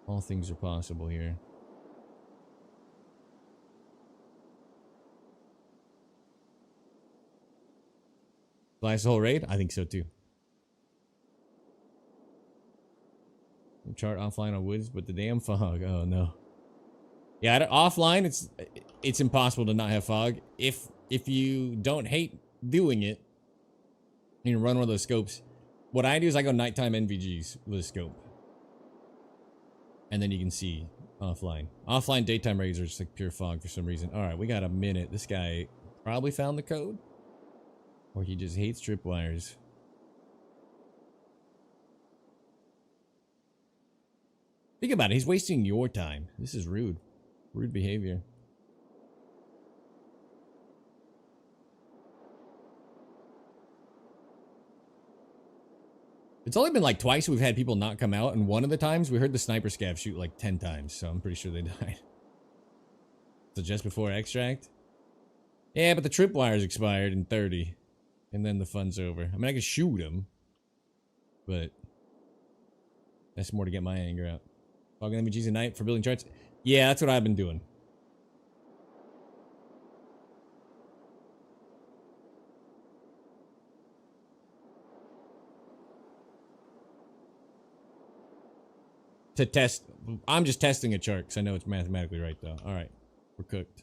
All things are possible here. Last the whole raid? I think so, too. Chart offline on woods, but the damn fog. Oh, no. Yeah, offline, it's impossible to not have fog. If you don't hate doing it, you can run one of those scopes. What I do is I go nighttime NVGs with a scope. And then you can see offline. Offline daytime raids are just like pure fog for some reason. Alright, we got a minute. This guy probably found the code. Or he just hates tripwires. Think about it. He's wasting your time. This is rude. Rude behavior. It's only been like twice we've had people not come out, and one of the times we heard the sniper scav shoot like 10 times, so I'm pretty sure they died. So just before extract? Yeah, but the tripwires expired in 30. And then the fun's over. I mean, I could shoot him. But that's more to get my anger out. Fogging MVGs at night for building charts? Yeah, that's what I've been doing. To test. I'm just testing a chart because I know it's mathematically right, though. Alright. We're cooked.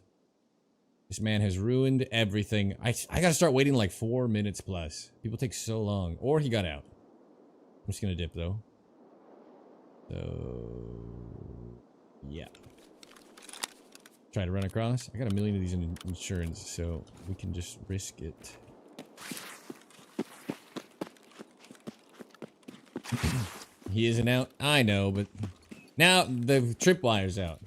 This man has ruined everything. I gotta start waiting like 4 minutes plus. People take so long. Or he got out. I'm just gonna dip, though. So... yeah. Try to run across. I got a million of these in insurance, so we can just risk it. He isn't out. I know, but now the tripwire's out.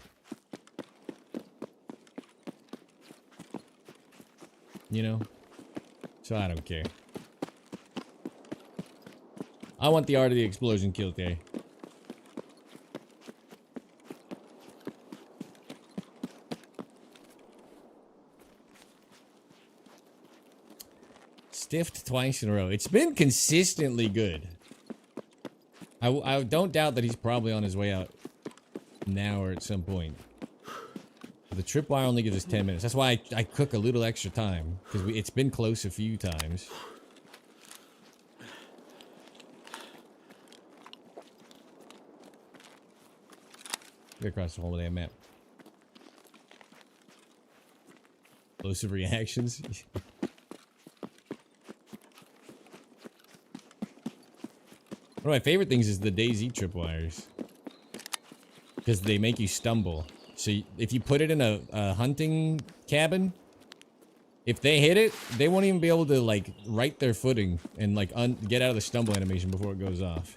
You know? So I don't care. I want the art of the explosion kill there. Stiffed twice in a row. It's been consistently good. I don't doubt that he's probably on his way out now or at some point. But the tripwire only gives us 10 minutes. That's why I cook a little extra time. Because it's been close a few times. Get across the whole damn map. Explosive reactions. One of my favorite things is the DayZ tripwires. Because they make you stumble. So if you put it in a hunting cabin, if they hit it, they won't even be able to like right their footing and like get out of the stumble animation before it goes off.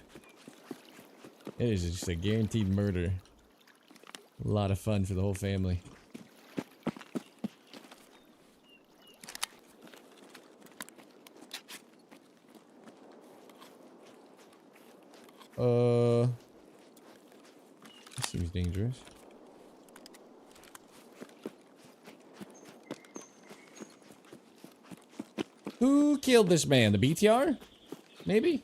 It is just a guaranteed murder. A lot of fun for the whole family. This seems dangerous. Who killed this man? The BTR? Maybe?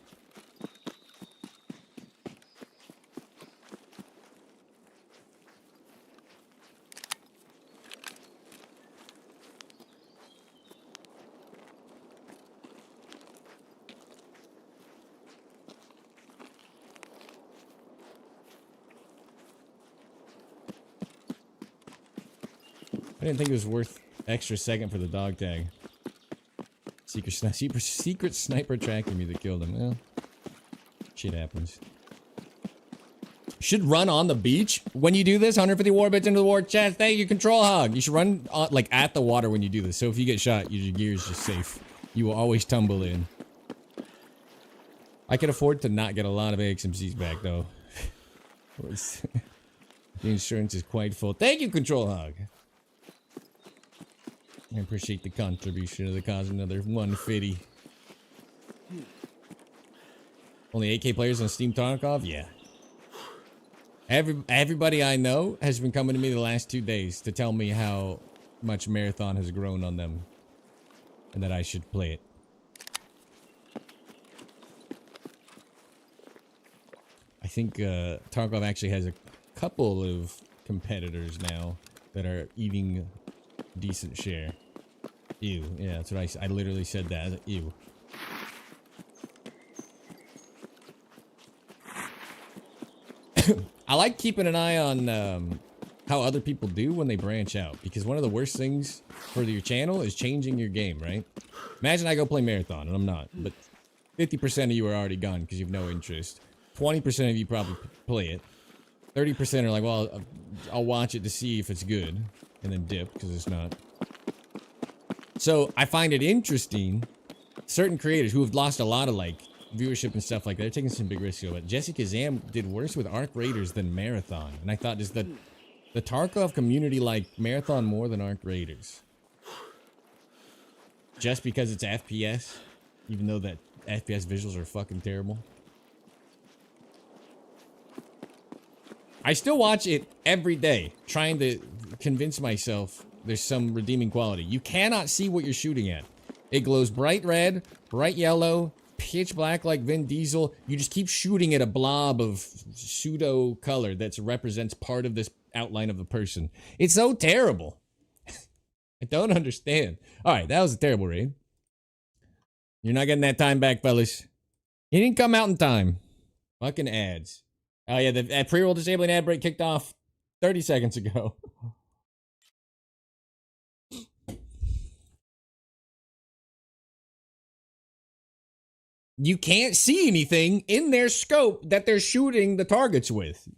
I didn't think it was worth extra second for the dog tag. Secret sniper tracking me that killed him. Well, shit happens. Should run on the beach when you do this. 150 warbits into the war chest. Thank you, Control Hog. You should run like at the water when you do this. So if you get shot, your gear's just safe. You will always tumble in. I can afford to not get a lot of AXMCs back, though. The insurance is quite full. Thank you, Control Hog. I appreciate the contribution to the cause. Another 150. Only 8K players on Steam Tarkov? Yeah. Everybody I know has been coming to me the last 2 days to tell me how much Marathon has grown on them. And that I should play it. I think Tarkov actually has a couple of competitors now that are eating decent share. Ew. Yeah, that's what I literally said that. I was like, ew. I like keeping an eye on how other people do when they branch out, because one of the worst things for your channel is changing your game, right? Imagine I go play Marathon, and I'm not, but 50% of you are already gone because you have no interest. 20% of you probably play it. 30% are like, well, I'll watch it to see if it's good, and then dip, because it's not. So, I find it interesting, certain creators who have lost a lot of, like, viewership and stuff like that, they're taking some big risks here, but Jesse Kazam did worse with Arc Raiders than Marathon, and I thought, does the Tarkov community like Marathon more than Arc Raiders? Just because it's FPS? Even though that FPS visuals are fucking terrible? I still watch it every day, trying to convince myself there's some redeeming quality. You cannot see what you're shooting at. It glows bright red, bright yellow, pitch black like Vin Diesel. You just keep shooting at a blob of pseudo color that represents part of this outline of the person. It's so terrible. I don't understand. All right, that was a terrible raid. You're not getting that time back, fellas. He didn't come out in time. Fucking ads. Oh yeah, the pre-roll disabling ad break kicked off 30 seconds ago. You can't see anything in their scope that they're shooting the targets with.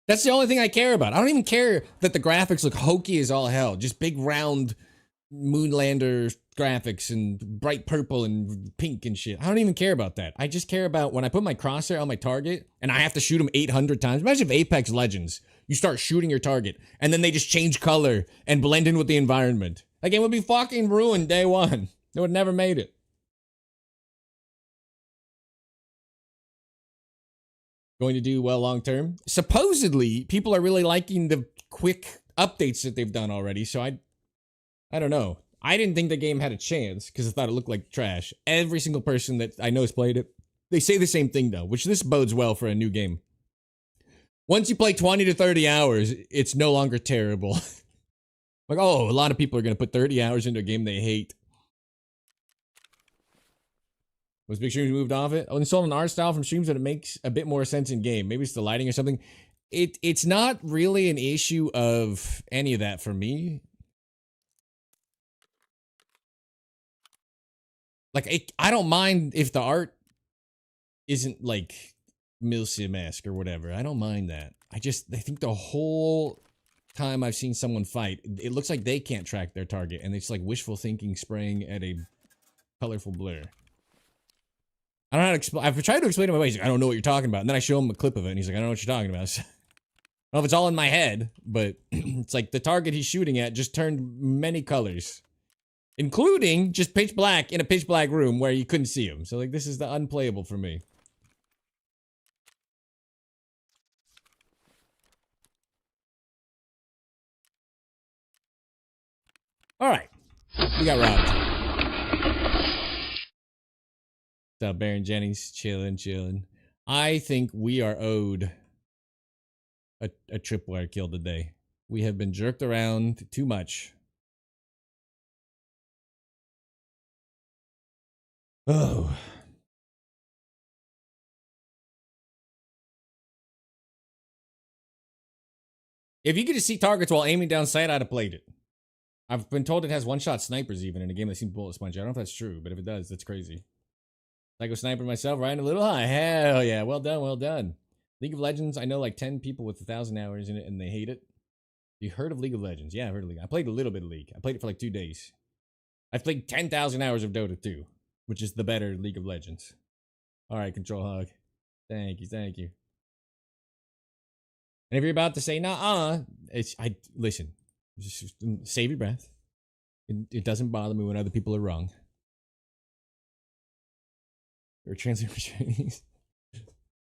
That's the only thing I care about. I don't even care that the graphics look hokey as all hell. Just big round Moonlander graphics and bright purple and pink and shit. I don't even care about that. I just care about when I put my crosshair on my target and I have to shoot him 800 times. Imagine if Apex Legends, you start shooting your target and then they just change color and blend in with the environment. That game would be fucking ruined day one. They would never made it. Going to do well long term. Supposedly, people are really liking the quick updates that they've done already, so I don't know. I didn't think the game had a chance because I thought it looked like trash. Every single person that I know has played it, they say the same thing though, which this bodes well for a new game. Once you play 20 to 30 hours, it's no longer terrible. Like, oh, a lot of people are going to put 30 hours into a game they hate. Was Big Streams moved off it? Oh, installed an art style from streams that it makes a bit more sense in game. Maybe it's the lighting or something. It's not really an issue of any of that for me. Like, I don't mind if the art isn't like Milsim-esque or whatever. I don't mind that. I think the whole time I've seen someone fight, it looks like they can't track their target, and it's like wishful thinking spraying at a colorful blur. I don't know how to explain. I've tried to explain to my buddy. He's like, I don't know what you're talking about. And then I show him a clip of it, and he's like, I don't know what you're talking about. So, I don't know if it's all in my head, but it's like the target he's shooting at just turned many colors, including just pitch black in a pitch black room where you couldn't see him. So, like, this is the unplayable for me. All right, we got robbed. What's up, Baron Jennings? Chilling. I think we are owed a tripwire kill today. We have been jerked around too much. Oh. If you could just see targets while aiming down sight, I'd have played it. I've been told it has one-shot snipers even in a game that seems bullet sponge. I don't know if that's true, but if it does, that's crazy. Psycho sniper myself, riding a little high. Hell yeah, well done. League of Legends, I know like 10 people with 1,000 hours in it and they hate it. You heard of League of Legends? Yeah, I've heard of League. I played a little bit of League. I played it for like 2 days. I've played 10,000 hours of Dota 2, which is the better League of Legends. All right, Control Hog. Thank you, thank you. And if you're about to say nah, listen. Just save your breath. It doesn't bother me when other people are wrong. Or translating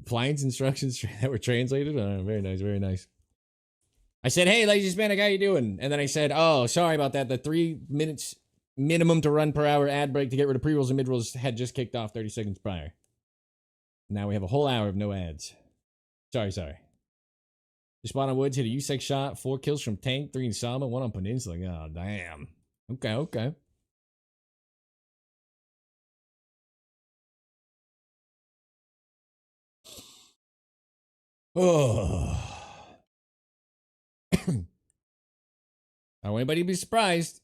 appliance instructions that were translated. Very nice, very nice. I said, "Hey, Lazy Hispanic, how you doing?" And then I said, "Oh, sorry about that. The 3 minutes minimum to run per hour ad break to get rid of pre-rolls and mid-rolls had just kicked off 30 seconds prior. Now we have a whole hour of no ads. Sorry. Just spawned on Woods, hit a USEC shot, 4 kills from Tank, 3 in Sama, 1 on Peninsula. Oh, damn. Okay. Oh. I don't want anybody to be surprised.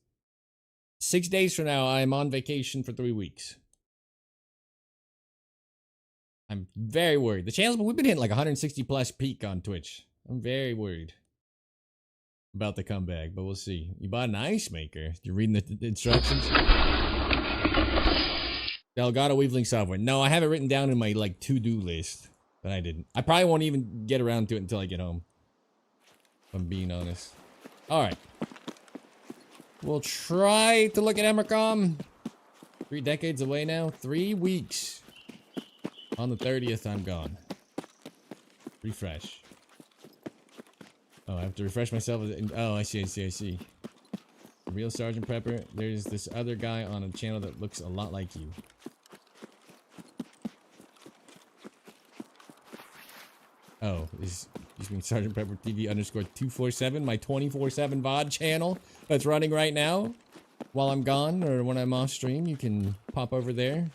6 days from now, I'm on vacation for 3 weeks. I'm very worried. The channel's, we've been hitting like 160 plus peak on Twitch. I'm very worried about the comeback, but we'll see. You bought an ice maker. You're reading the instructions. Delgado Weaveling software. No, I have it written down in my like to-do list, but I didn't. I probably won't even get around to it until I get home, if I'm being honest. All right. We'll try to look at Emercom. 3 decades away now. 3 weeks. On the 30th, I'm gone. Refresh. Oh, I have to refresh myself. Oh, I see. The real Sergeant Prepper. There's this other guy on a channel that looks a lot like you. Oh, you mean Sergeant Prepper TV _ 247, my 24/7 VOD channel that's running right now while I'm gone or when I'm off stream. You can pop over there.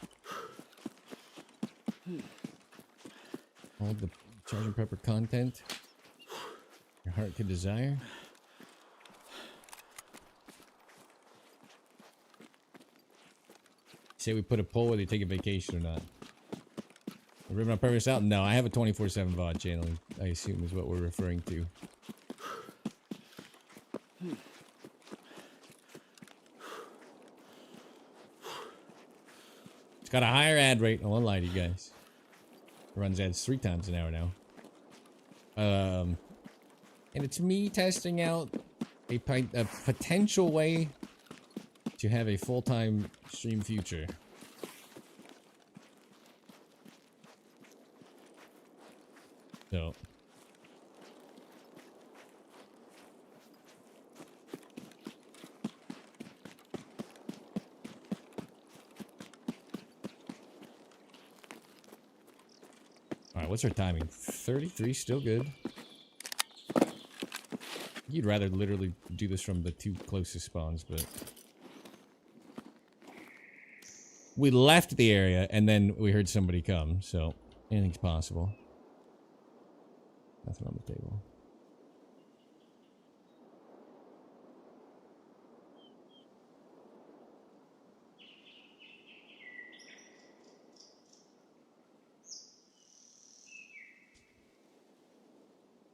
All the Sergeant Prepper content your heart could desire. Say we put a poll whether you take a vacation or not. Ripping on purpose out? No, I have a 24/7 VOD channel, I assume is what we're referring to. It's got a higher ad rate, I won't lie to you guys. It runs ads 3 times an hour now. And it's me testing out a potential way to have a full-time stream future. So. Alright, what's our timing? 33, still good. You'd rather literally do this from the 2 closest spawns, but... We left the area, and then we heard somebody come, so anything's possible. Nothing on the table.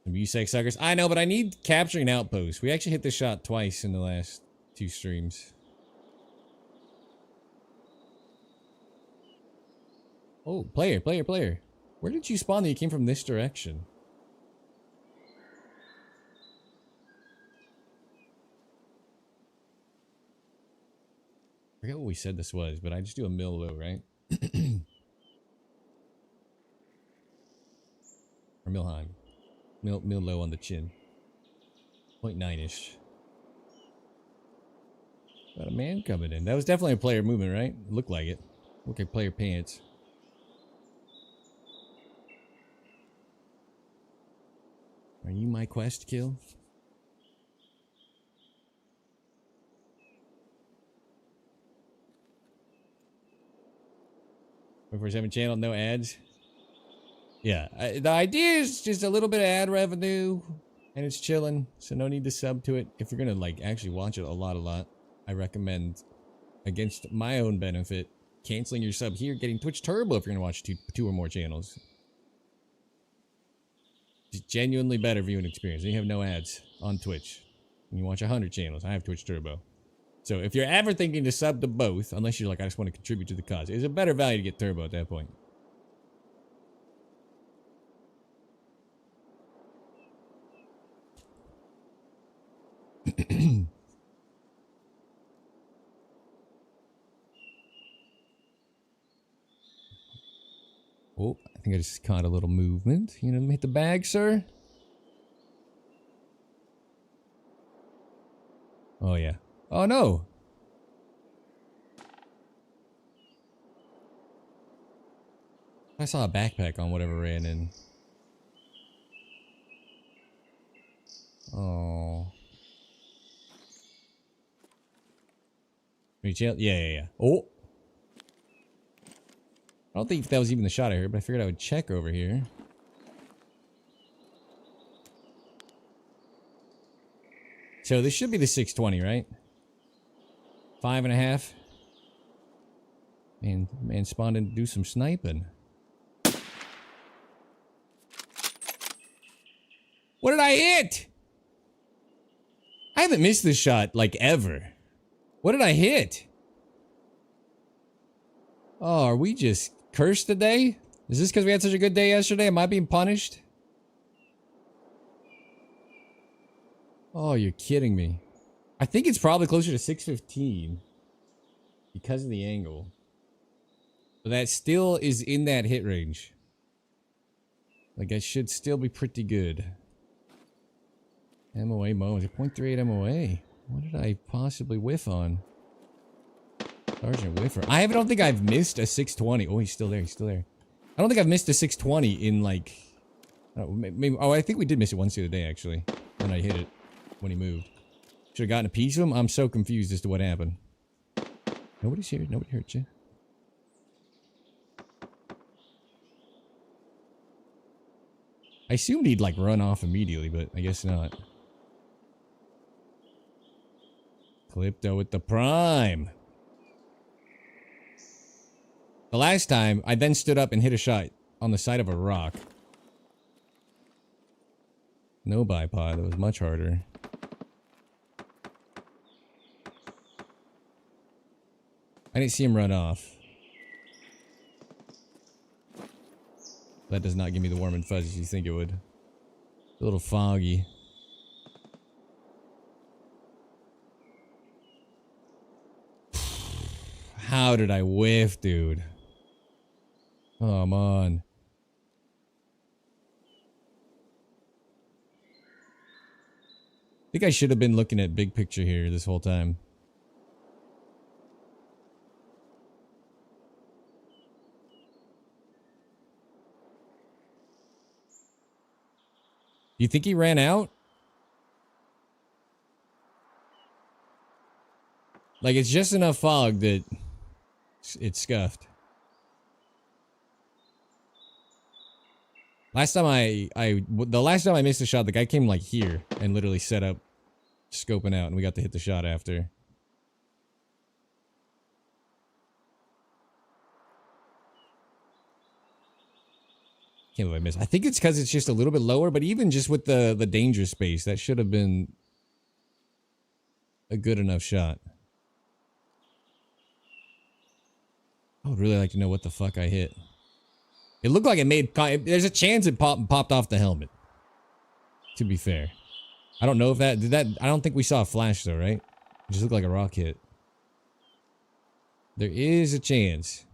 Some USEC suckers. I know, but I need capturing outposts. We actually hit this shot twice in the last 2 streams. Oh, player. Where did you spawn that you came from this direction? I forget what we said this was, but I just do a mill low, right? Or mill high. Mill low on the chin. 0.9-ish. Got a man coming in. That was definitely a player movement, right? It looked like it. Looked like player pants. Are you my quest kill? 24/7 channel, no ads. Yeah, the idea is just a little bit of ad revenue, and it's chilling, so no need to sub to it. If you're gonna like actually watch it a lot, I recommend, against my own benefit, canceling your sub here, getting Twitch Turbo if you're gonna watch two or more channels. It's genuinely better viewing experience. You have no ads on Twitch. And you watch 100 channels. I have Twitch Turbo. So if you're ever thinking to sub to both, unless you're like, I just want to contribute to the cause, it's a better value to get Turbo at that point. Oh, I think I just caught a little movement. You know, hit the bag, sir. Oh, yeah. Oh, no. I saw a backpack on whatever ran in. Oh. Yeah, yeah, yeah. Oh. I don't think that was even the shot I heard, but I figured I would check over here. So this should be the 620, right? 5.5. Man spawned in to do some sniping. What did I hit? I haven't missed this shot, like, ever. What did I hit? Oh, are we just cursed today? Is this because we had such a good day yesterday? Am I being punished? Oh, you're kidding me. I think it's probably closer to 615 because of the angle. But that still is in that hit range. Like, I should still be pretty good. MOA moments. 0.38 MOA. What did I possibly whiff on? Sergeant Whiffer. I don't think I've missed a 620. Oh, he's still there. He's still there. I don't think I've missed a 620 in like... maybe, oh, I think we did miss it once the other day, actually. And I hit it when he moved. Should have gotten a piece of him? I'm so confused as to what happened. Nobody's here. Nobody hurt you. I assumed he'd like run off immediately, but I guess not. Clipto with the prime. The last time, I then stood up and hit a shot on the side of a rock. No bipod. That was much harder. I didn't see him run off. That does not give me the warm and fuzzies you think it would. A little foggy. How did I whiff, dude? Come on. I think I should have been looking at big picture here this whole time. You think he ran out? Like, it's just enough fog that it's scuffed. Last time the last time I missed a shot, the guy came like here and literally set up scoping out and we got to hit the shot after. Can't believe I missed. I think it's because it's just a little bit lower, but even just with the danger space, that should have been a good enough shot. I would really like to know what the fuck I hit. It looked like it made... There's a chance it popped off the helmet. To be fair. I don't know if that... Did that... I don't think we saw a flash though, right? It just looked like a rock hit. There is a chance.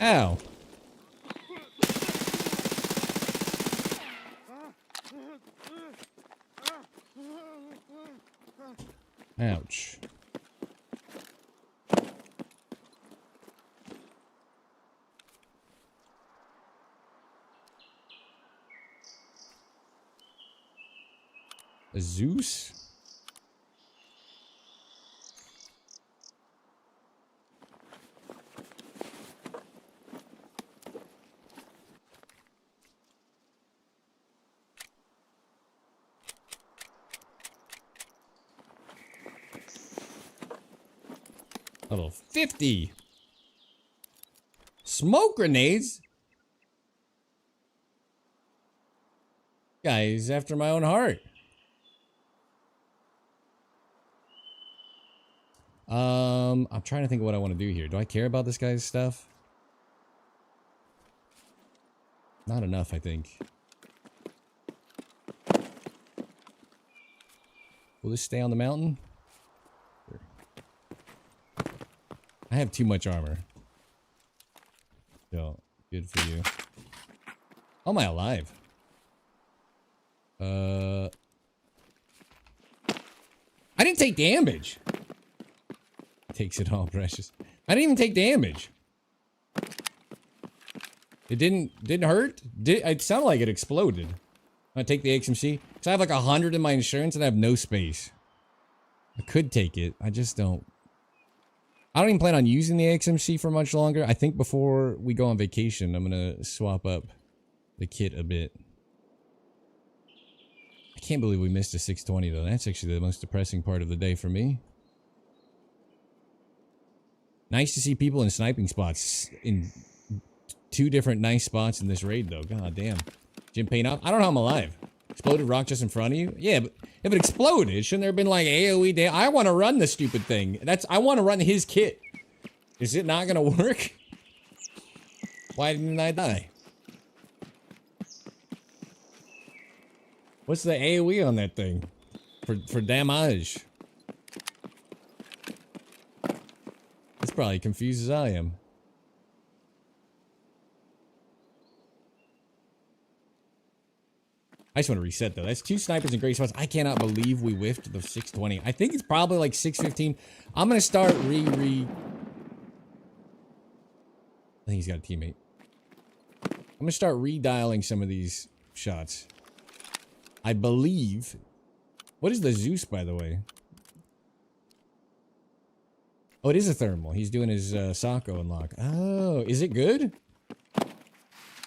Ow. Ouch. A Zeus? Level 50. Smoke grenades? Guys, after my own heart. I'm trying to think of what I want to do here. Do I care about this guy's stuff? Not enough, I think. Will this stay on the mountain? Sure. I have too much armor. So, good for you. How am I alive? I didn't take damage. Takes it all, precious. I didn't even take damage. It didn't hurt? It sounded like it exploded. I take the XMC. Because I have like 100 in my insurance and I have no space. I could take it. I just don't. I don't even plan on using the XMC for much longer. I think before we go on vacation, I'm going to swap up the kit a bit. I can't believe we missed a 620 though. That's actually the most depressing part of the day for me. Nice to see people in sniping spots. In 2 different nice spots in this raid though. God damn. Jim Payne out. I don't know how I'm alive. Exploded rock just in front of you? Yeah, but if it exploded, shouldn't there have been like AoE day? I want to run the stupid thing. I want to run his kit. Is it not gonna work? Why didn't I die? What's the AoE on that thing? For damage? It's probably confused as I am. I just want to reset though. That's 2 snipers in great spots. I cannot believe we whiffed the 620. I think it's probably like 615. I'm gonna start I think he's got a teammate. I'm gonna start redialing some of these shots. I believe. What is the Zeus, by the way? Oh, it is a thermal. He's doing his Sako unlock. Oh, is it good?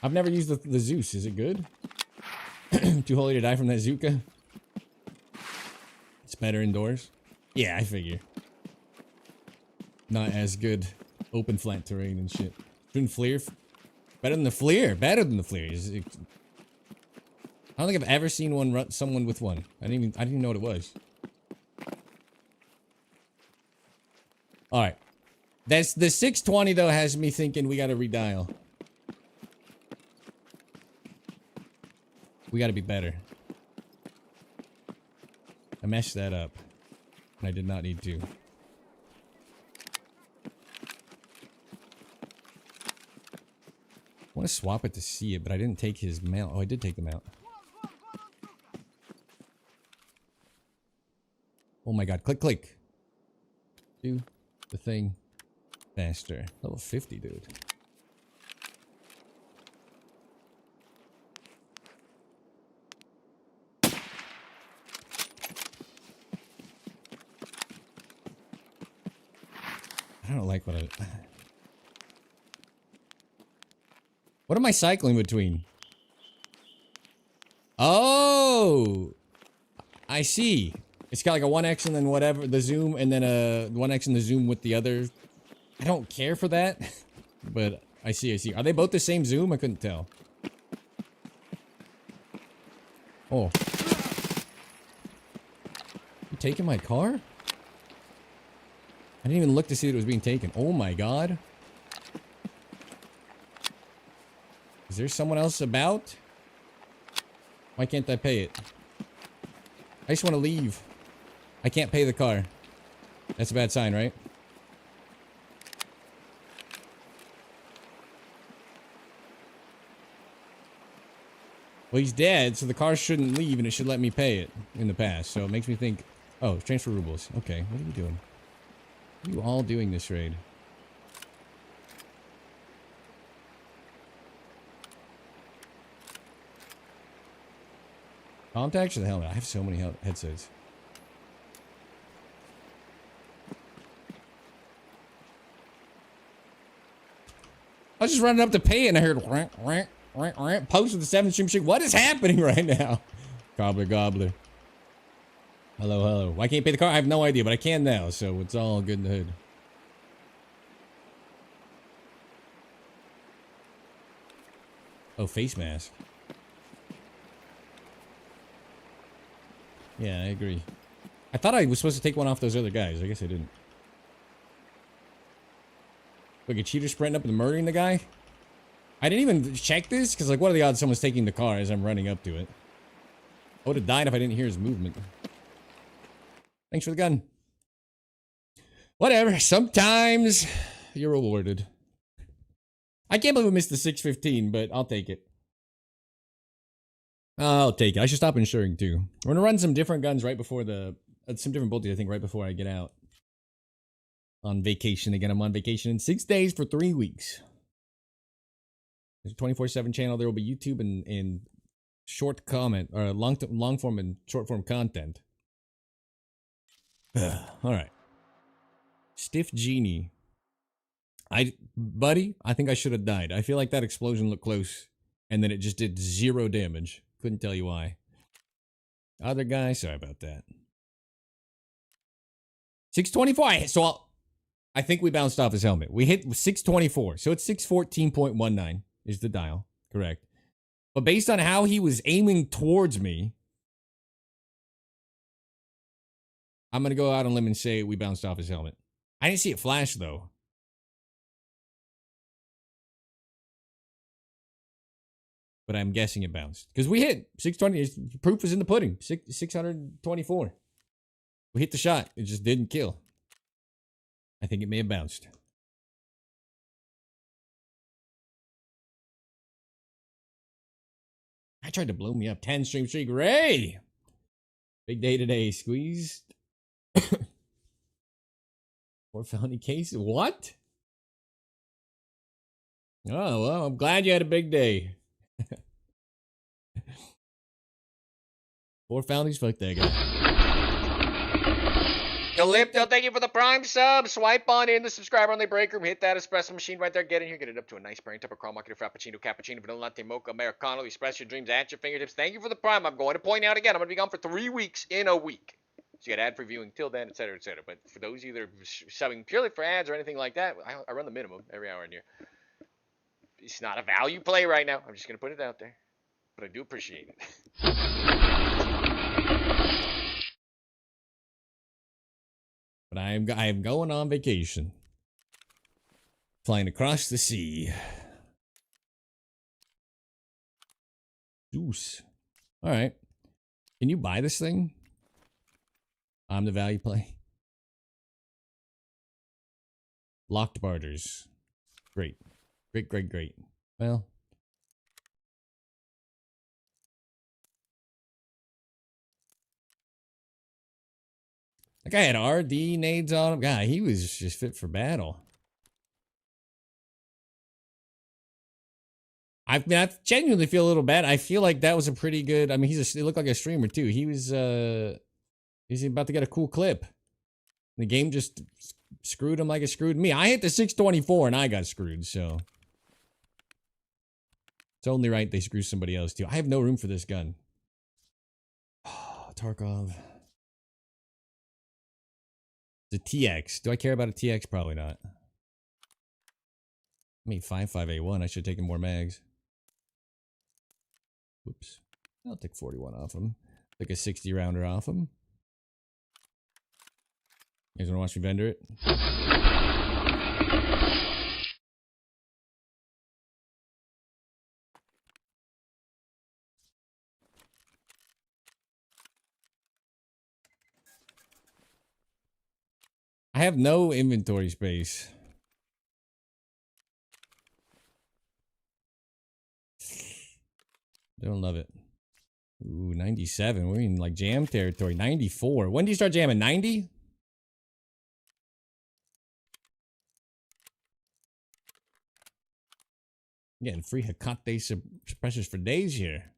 I've never used the Zeus. Is it good? Too holy to die from that Zuka? It's better indoors? Yeah, I figure. Not as good. Open flat terrain and shit. Shouldn't Fleer? Better than the Fleer. Better than the Fleer. I don't think I've ever seen someone with one. I didn't even know what it was. Alright. That's the 620 though has me thinking we gotta redial. We gotta be better. I messed that up. And I did not need to. I want to swap it to see it, but I didn't take his mount. Oh, I did take the mount. Oh my god, click. Do the thing faster. Level 50, dude. I don't like what What am I cycling between? Oh! I see. It's got like a 1x and then whatever, the zoom, and then a 1x and the zoom with the other. I don't care for that, but I see. Are they both the same zoom? I couldn't tell. Oh. You taking my car? I didn't even look to see that it was being taken. Oh my god. Is there someone else about? Why can't I pay it? I just want to leave. I can't pay the car. That's a bad sign, right? Well, he's dead, so the car shouldn't leave and it should let me pay it in the past. So it makes me think, oh, transfer rubles. Okay, what are we doing? What are you all doing this raid? Contacts or the helmet? I have so many headsets. I was just running up to pay and I heard post with the 7 stream shit. What is happening right now? Gobbler. Hello. Why can't you pay the car? I have no idea, but I can now, so it's all good in the hood. Oh, face mask. Yeah, I agree. I thought I was supposed to take one off those other guys. I guess I didn't. Like a cheater sprinting up and murdering the guy? I didn't even check this, because, like, what are the odds someone's taking the car as I'm running up to it? I would have died if I didn't hear his movement. Thanks for the gun. Whatever. Sometimes you're rewarded. I can't believe we missed the 615, but I'll take it. I'll take it. I should stop insuring, too. We're gonna run some different guns right before the... some different bolties, I think, right before I get out. On vacation again. I'm on vacation in 6 days for 3 weeks. There's a 24/7 channel. There will be YouTube and short comment, or long form and short form content. Alright. Stiff Genie. Buddy, I think I should have died. I feel like that explosion looked close, and then it just did 0 damage. Couldn't tell you why. Other guy, sorry about that. 624. So I think we bounced off his helmet. We hit 624, so it's 614.19 is the dial, correct? But based on how he was aiming towards me, I'm gonna go out on a limb and say we bounced off his helmet. I didn't see it flash though. But I'm guessing it bounced. Because we hit 620. Proof is in the pudding. 624. We hit the shot. It just didn't kill. I think it may have bounced. I tried to blow me up. 10 stream streak. Ray! Big day today. Squeezed. 4 felony cases. What? Oh, well, I'm glad you had a big day. 4 felonies, fuck that guy. Calypto, thank you for the prime sub. Swipe on in the subscriber only break room. Hit that espresso machine right there. Get in here. Get it up to a nice brand type of caramel macchiato, frappuccino, cappuccino, vanilla latte, mocha, americano. Express your dreams at your fingertips. Thank you for the prime. I'm going to point out again, I'm going to be gone for 3 weeks in a week. So you got ad previewing till then, etc., etc. But for those of you that are subbing purely for ads or anything like that, I run the minimum every hour in here. It's not a value play right now. I'm just going to put it out there. But I do appreciate it. But I am going on vacation. Flying across the sea. Juice. Alright. Can you buy this thing? I'm the value play. Locked barters. Great. Great, great, great. Well. That guy had RD nades on him. God, he was just fit for battle. I mean, I genuinely feel a little bad. I feel like that was a pretty good... I mean, he looked like a streamer, too. He was, he's about to get a cool clip. The game just screwed him like it screwed me. I hit the 624 and I got screwed, so... It's only right they screw somebody else, too. I have no room for this gun. Oh, Tarkov. The TX. Do I care about a TX? Probably not. I mean, 5.5A1. I should have taken more mags. Whoops. I'll take 41 off him. Take a 60 rounder off him. You guys want to watch me vendor it? I have no inventory space. Don't love it. Ooh, 97. We're in like jam territory. 94. When do you start jamming? 90? Getting free Hecate suppressors for days here.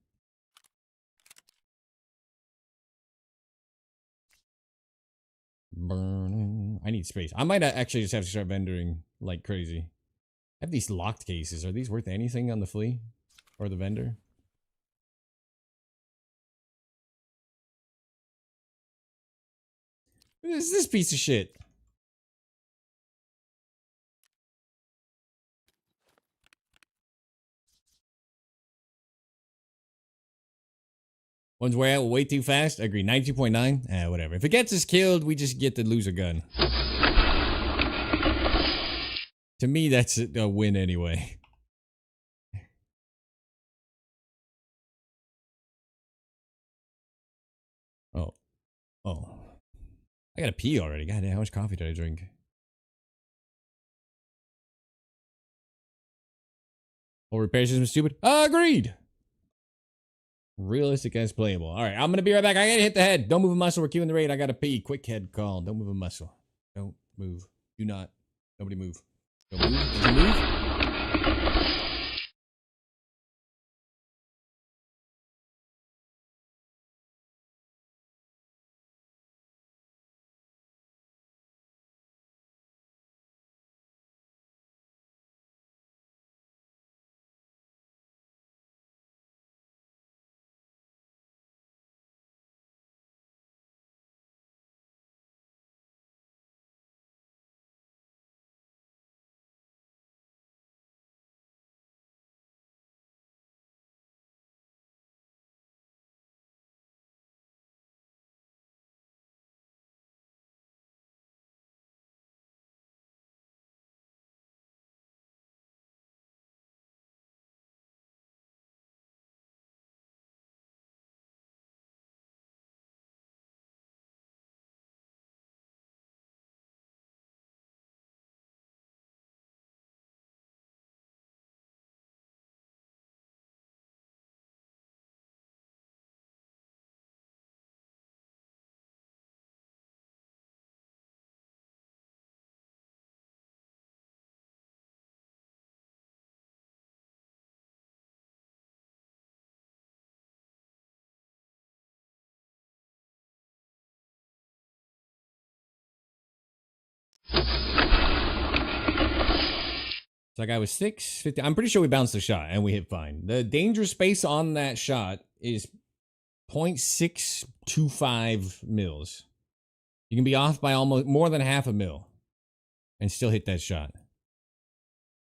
Burning. I need space. I might actually just have to start vendoring like crazy. I have these locked cases. Are these worth anything on the flea? Or the vendor? What is this piece of shit? One's way too fast. I agree. 92.9. Whatever. If it gets us killed, we just get to lose a gun. To me, that's a win anyway. Oh. I gotta pee already. God damn, how much coffee did I drink? Or repair system stupid? Agreed! Realistic as playable. Alright, I'm gonna be right back. I gotta hit the head. Don't move a muscle. We're queuing the raid. I gotta pee. Quick head call. Don't move a muscle. Don't move. Do not. Nobody move. Don't move. Did you move? It's like I was 650. I'm pretty sure we bounced the shot and we hit fine. The danger space on that shot is 0.625 mils. You can be off by almost more than half a mil and still hit that shot.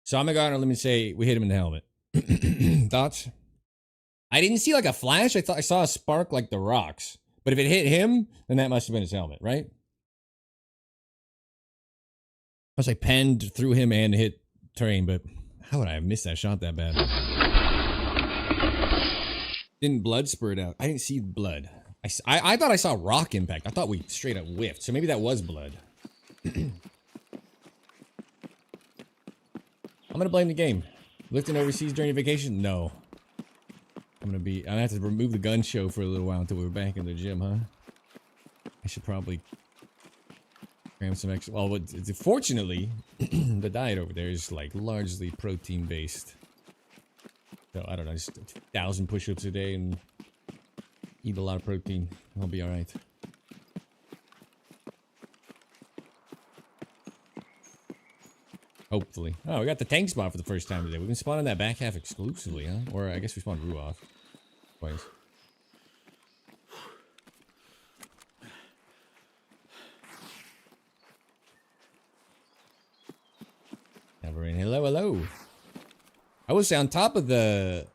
So I'm gonna go out and let me say we hit him in the helmet. Thoughts? I didn't see like a flash. I thought I saw a spark like the rocks. But if it hit him, then that must have been his helmet, right? I was like penned through him and hit terrain, but how would I have missed that shot that bad? Didn't blood spurt out? I didn't see blood. I thought I saw rock impact. I thought we straight up whiffed. So maybe that was blood. I'm gonna blame the game. Lifting overseas during vacation? No. I'm gonna have to remove the gun show for a little while until we're back in the gym, huh? I should probably cram some extra. Well, fortunately, the diet over there is like largely protein based. So I don't know, just 1,000 push-ups a day and eat a lot of protein. I'll be all right. Hopefully. Oh, we got the tank spot for the first time today. We've been spawning that back half exclusively, huh? Or I guess we spawned Rue off twice. Hello, hello. I would say on top of the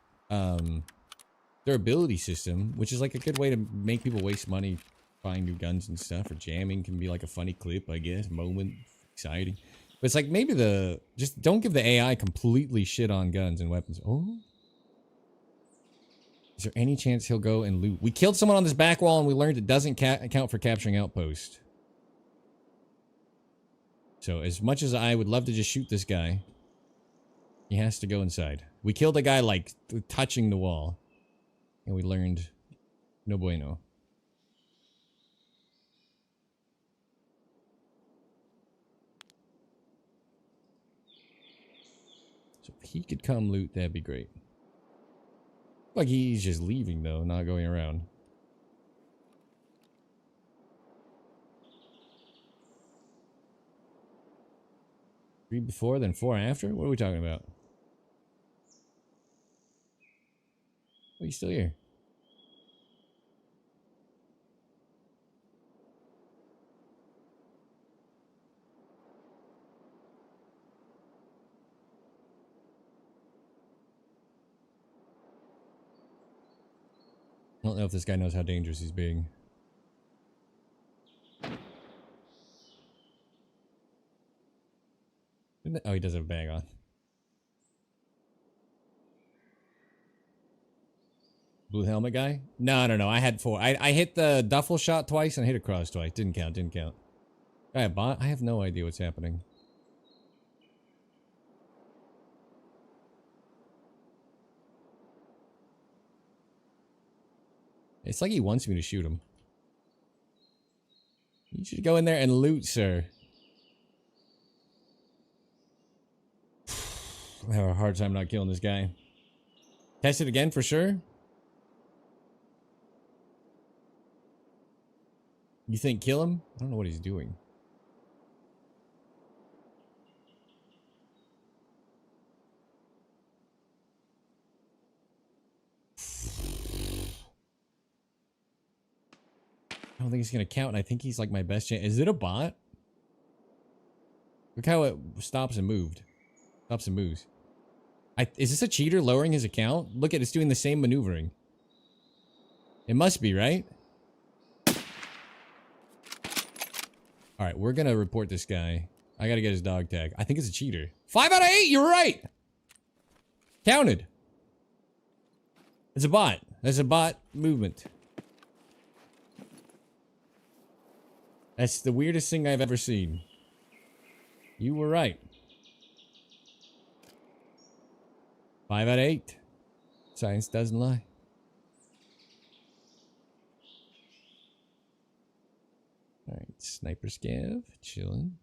durability system, which is like a good way to make people waste money buying new guns and stuff, or jamming can be like a funny clip, I guess, moment, exciting. But it's like maybe just don't give the AI completely shit on guns and weapons. Oh. Is there any chance he'll go and loot? We killed someone on this back wall and we learned it doesn't count for capturing outpost. So as much as I would love to just shoot this guy, he has to go inside. We killed a guy like touching the wall. And we learned no bueno. So if he could come loot, that'd be great. Like he's just leaving though, not going around. 3 before, then 4 after? What are we talking about? Oh, he's still here. I don't know if this guy knows how dangerous he's being. Oh, he does have a bag on. Blue helmet guy? No, no, no. I had 4. I hit the duffel shot twice and hit a cross twice. Didn't count. Didn't count. Guy a bot? I have no idea what's happening. It's like he wants me to shoot him. You should go in there and loot, sir. I have a hard time not killing this guy. Test it again for sure? You think kill him? I don't know what he's doing. I don't think he's gonna count, and I think he's like my best chance. Is it a bot? Look how it stops and moved. Stops and moves. Is this a cheater lowering his account? Look at it's doing the same maneuvering. It must be, right? Alright, we're gonna report this guy. I gotta get his dog tag. I think it's a cheater. 5 out of 8, you're right! Counted. It's a bot. That's a bot movement. That's the weirdest thing I've ever seen. You were right. 5 out of 8. Science doesn't lie. Alright, sniper scav, chilling.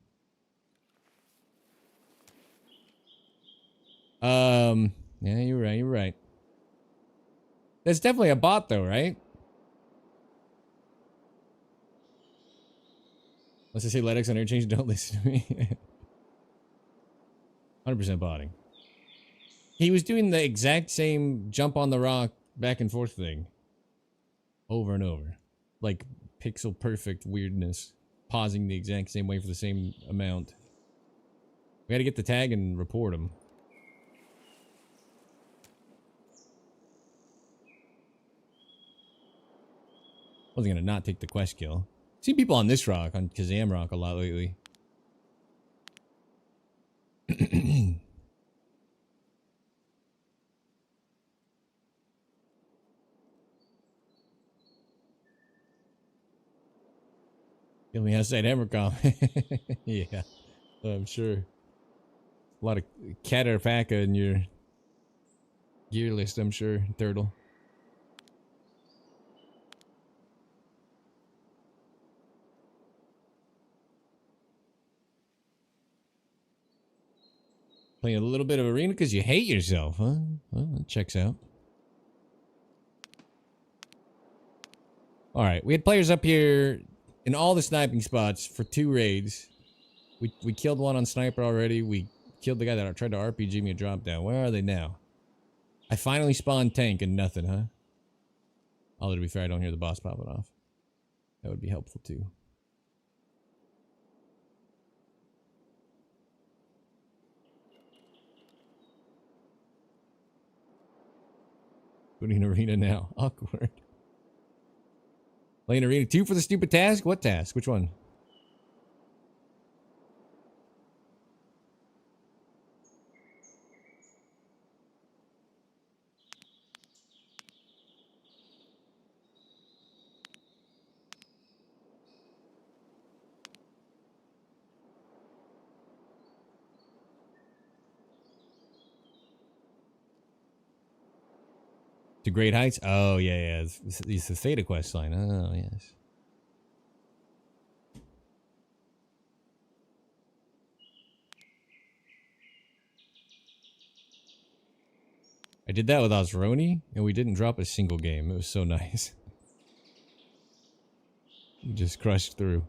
Yeah, you're right, you're right. That's definitely a bot though, right? Let's just say let X on interchange, don't listen to me. 100% botting. He was doing the exact same jump on the rock back and forth thing. Over and over. Like pixel perfect weirdness. Pausing the exact same way for the same amount. We gotta get the tag and report him. Wasn't gonna not take the quest kill. Seen people on this rock, on Kazam Rock a lot lately. Kill me outside Hammercom. Yeah, I'm sure. A lot of Caterpaka in your gear list, I'm sure. Turtle. Playing a little bit of arena because you hate yourself, huh? Well, that checks out. Alright, we had players up here in all the sniping spots for 2 raids. We killed one on sniper already. We killed the guy that tried to RPG me a drop down. Where are they now? I finally spawned tank and nothing, huh? Although to be fair, I don't hear the boss popping off. That would be helpful too. Putting arena now. Awkward. Playing arena 2 for the stupid task? What task? Which one? To Great Heights? Oh, yeah, yeah. It's the Theta quest line. Oh, yes. I did that with Osroni, and we didn't drop a single game. It was so nice. We just crushed through.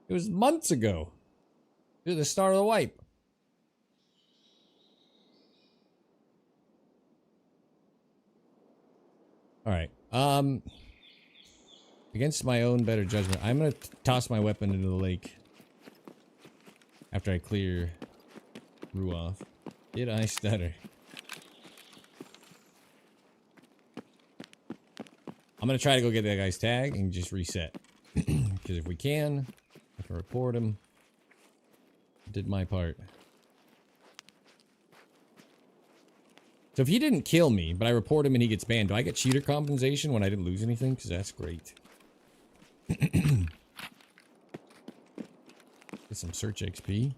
It was months ago. It was the start of the wipe. Alright. Against my own better judgment, I'm gonna toss my weapon into the lake. After I clear Rue off. Did I stutter? I'm gonna try to go get that guy's tag and just reset. because if we can, I can report him. Did my part. So if he didn't kill me, but I report him and he gets banned, do I get cheater compensation when I didn't lose anything? Because that's great. Get some search XP.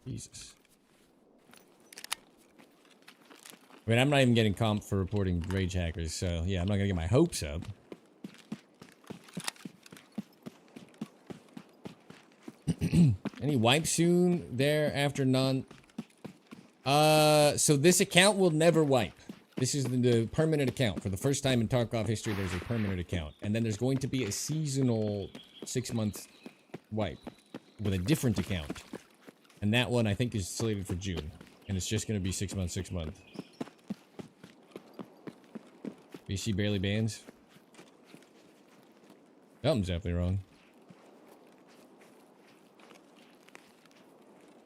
Jesus. I mean, I'm not even getting comp for reporting rage hackers, so yeah, I'm not gonna get my hopes up. Any wipe soon there after none? So this account will never wipe. This is the permanent account. For the first time in Tarkov history, there's a permanent account. And then there's going to be a seasonal 6-month wipe with a different account. And that one, I think, is slated for June. And it's just going to be 6 months, 6 months. BC barely bans. Something's definitely wrong.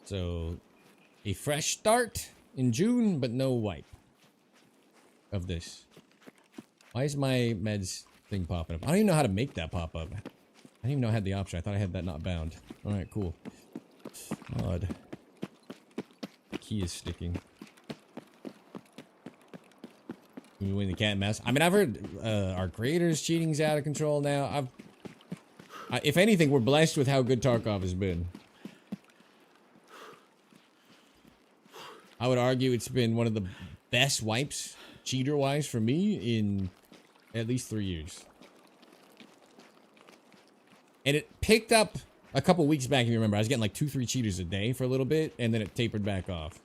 So, a fresh start in June, but no wipe of this. Why is my meds thing popping up? I don't even know how to make that pop up. I didn't even know I had the option. I thought I had that not bound. Alright, cool. Odd. The key is sticking. Can we win the cat and mouse? I mean, I've heard our creators cheating's out of control now. If anything, we're blessed with how good Tarkov has been. I would argue it's been one of the best wipes, cheater-wise, for me in at least 3 years. And it picked up a couple weeks back, if you remember. I was getting like 2-3 cheaters a day for a little bit, and then it tapered back off.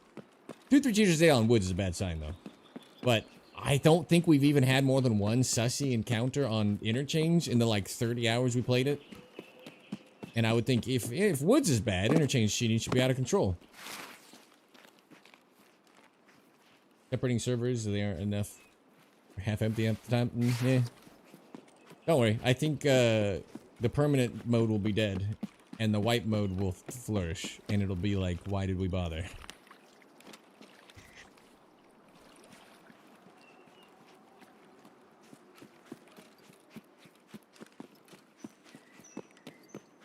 2-3 cheaters a day on woods is a bad sign, though. But I don't think we've even had more than one sussy encounter on interchange in the like 30 hours we played it. And I would think if woods is bad, interchange cheating should be out of control. Separating servers, they aren't enough. They're half empty at the time. Yeah. Don't worry. I think the permanent mode will be dead, and the wipe mode will flourish, and it'll be like, why did we bother?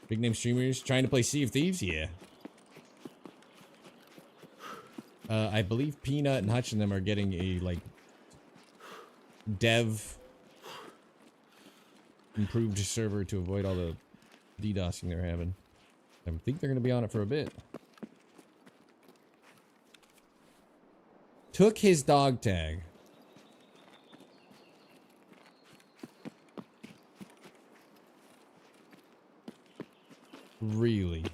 Big name streamers trying to play Sea of Thieves? Yeah. I believe Peanut and Hutch and them are getting a, like, dev improved server to avoid all the DDoSing they're having. I think they're going to be on it for a bit. Took his dog tag. Really?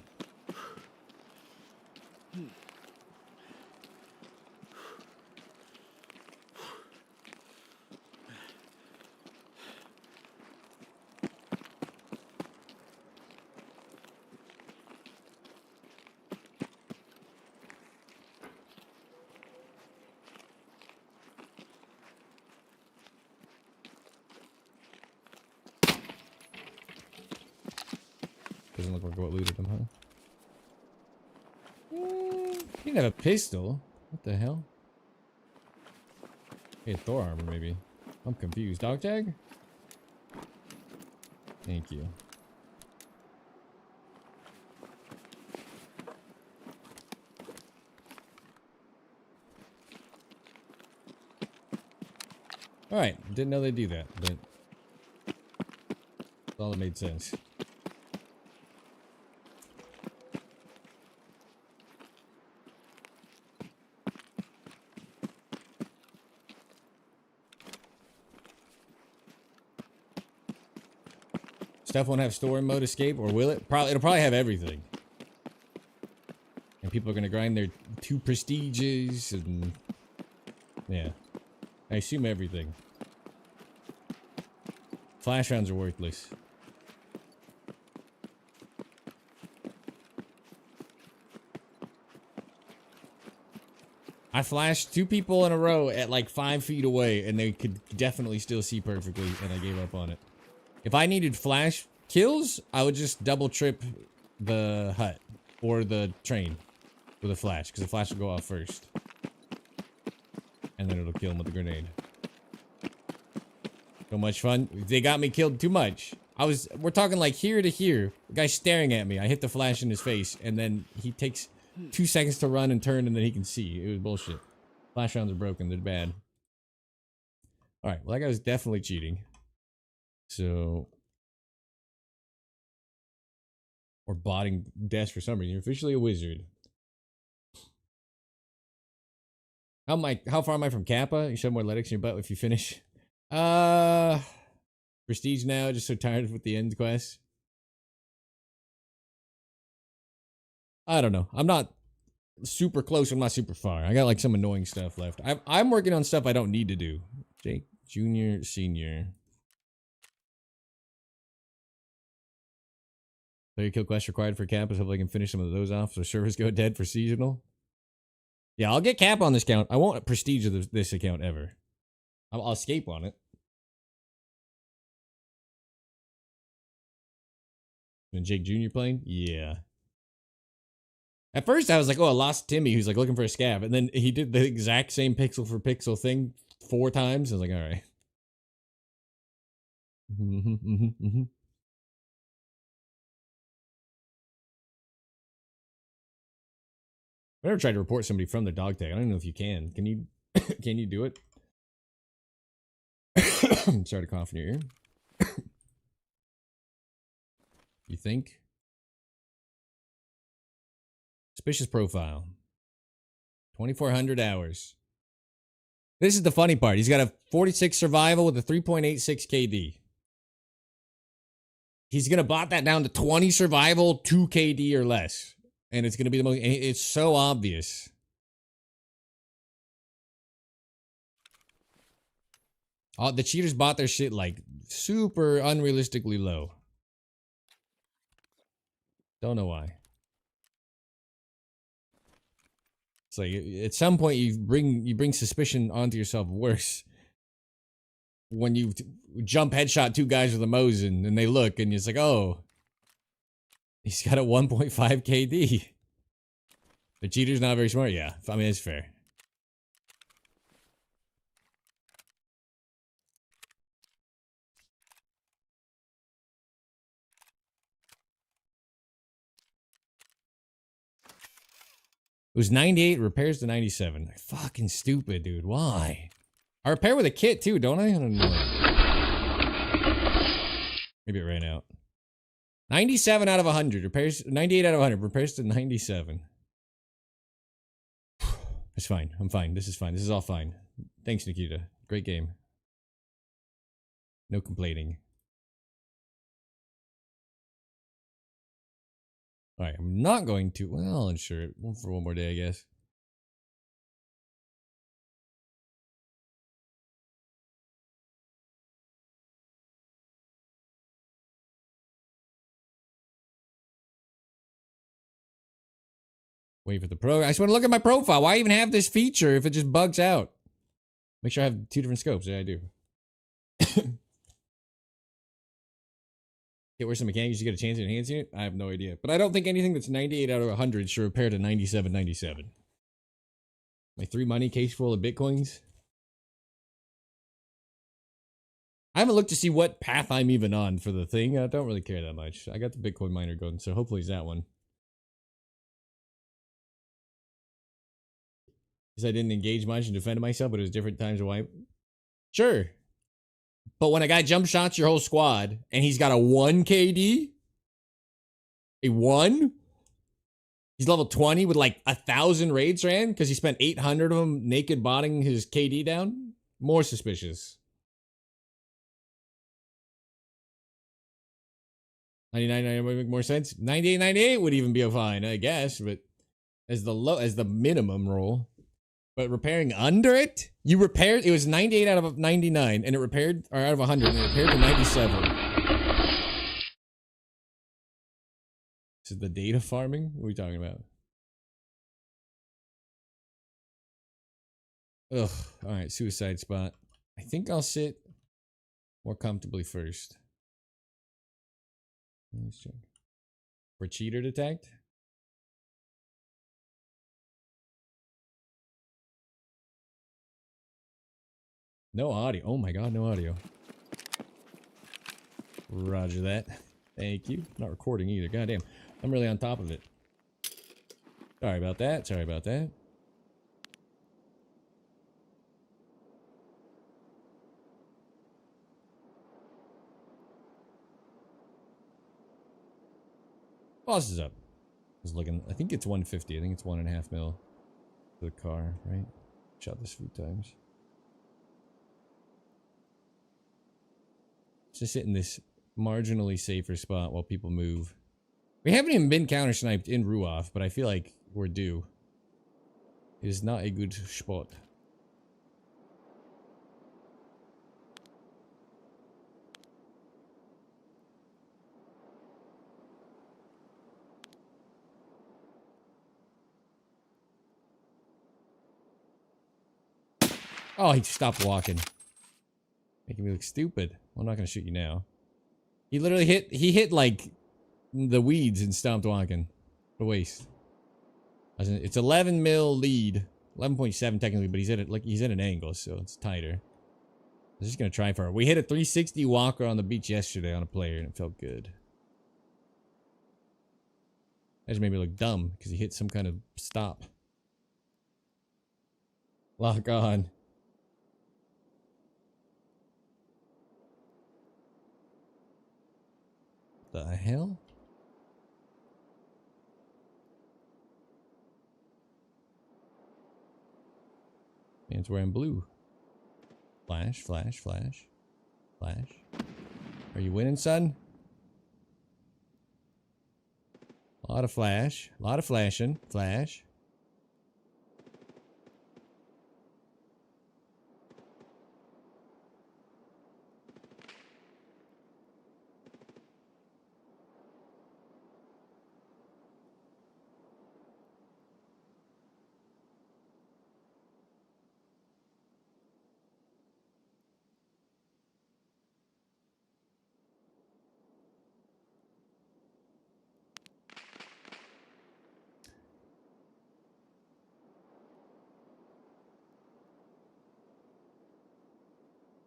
Doesn't look like what looted him, huh? He didn't have a pistol. What the hell? He had Thor armor, maybe. I'm confused. Dog tag? Thank you. Alright, didn't know they do that, but all that made sense. Stuff won't have story mode escape, or will it? It'll probably have everything. And people are gonna grind their 2 prestiges and yeah. I assume everything. Flash rounds are worthless. I flashed 2 people in a row at like 5 feet away, and they could definitely still see perfectly, and I gave up on it. If I needed flash kills, I would just double trip the hut or the train. with a flash, because the flash will go off first. And then it'll kill him with the grenade. So much fun. They got me killed too much. We're talking like here to here. The guy's staring at me. I hit the flash in his face, and then he takes 2 seconds to run and turn, and then he can see. It was bullshit. Flash rounds are broken. They're bad. Alright, well that guy was definitely cheating. So... Or botting deaths for some reason. You're officially a wizard. How far am I from Kappa? You shove more athletics in your butt if you finish. Prestige now, just so tired with the end quest. I don't know. I'm not super close. I'm not super far. I got like some annoying stuff left. I'm working on stuff I don't need to do. Jake, Junior, Senior. Player kill quest required for Kappa. Hopefully I can finish some of those off so servers go dead for seasonal. Yeah, I'll get Kappa on this account. I won't prestige this account ever. I'll escape on it. And Jake Jr. playing? Yeah. At first I was like, oh, I lost Timmy who's like looking for a scav. And then he did the exact same pixel for pixel thing 4 times. I was like, alright. I never tried to report somebody from their dog tag. I don't know if you can. Can you can you do it? Sorry to cough in your ear. You think? Suspicious profile. 2,400 hours. This is the funny part. He's got a 46 survival with a 3.86 KD. He's going to bot that down to 20 survival, 2 KD or less. And it's going to be the most... It's so obvious. The cheaters bought their shit like super unrealistically low. Don't know why. It's like at some point you bring suspicion onto yourself worse when you jump headshot 2 guys with a Mosin and they look and it's like, oh, he's got a 1.5 KD. The cheater's not very smart. Yeah, I mean it's fair. It was 98, repairs to 97. Fucking stupid, dude. Why? I repair with a kit too, don't I? I don't know. Maybe it ran out. 97 out of 100. Repairs 98 out of 100. Repairs to 97. It's fine. I'm fine. This is fine. This is all fine. Thanks, Nikita. Great game. No complaining. Alright, I'm not going to... Well, I'll insure it for one more day, I guess. Wait for the program. I just want to look at my profile. Why even have this feature if it just bugs out? Make sure I have 2 different scopes. Yeah, I do. Okay, where's the mechanics? You get a chance to enhance it? I have no idea. But I don't think anything that's 98 out of 100 should repair to 97, 97. My 3 money case full of bitcoins. I haven't looked to see what path I'm even on for the thing. I don't really care that much. I got the Bitcoin miner going, so hopefully it's that one. Because I didn't engage much and defended myself, but it was different times of wipe. Sure. But when a guy jump shots your whole squad and he's got a 1 KD, a 1, he's level 20 with like 1,000 raids ran because he spent 800 of them naked botting his KD down. More suspicious. 99 would make more sense. 98, 98 would even be fine, I guess, but as the minimum roll. But repairing under it? You repaired, it was 98 out of 99, and it repaired, or out of 100, and it repaired to 97. This is the data farming? What are we talking about? Ugh, alright, suicide spot. I think I'll sit more comfortably first. Let's check. For cheater detect? No audio. Oh my god, no audio. Roger that. Thank you. Not recording either. Goddamn. I'm really on top of it. Sorry about that. Sorry about that. Boss is up. I was looking. I think it's 150. I think it's 1.5 mil for the car, right? Shot this a few times. Just sit in this marginally safer spot while people move. We haven't even been counter sniped in Ruoff, but I feel like we're due. It is not a good spot. Oh, he stopped walking. Making me look stupid. Well, I'm not gonna shoot you now. He literally hit like the weeds and stopped walking. The waist. It's 11 mil lead. 11.7 technically, but he's at an angle, so it's tighter. I was just gonna try for it. We hit a 360 walker on the beach yesterday on a player, and it felt good. That just made me look dumb because he hit some kind of stop. Lock on. The hell? Man's wearing blue. Flash, flash, flash. Flash. Are you winning, son? A lot of flash. A lot of flashing. Flash.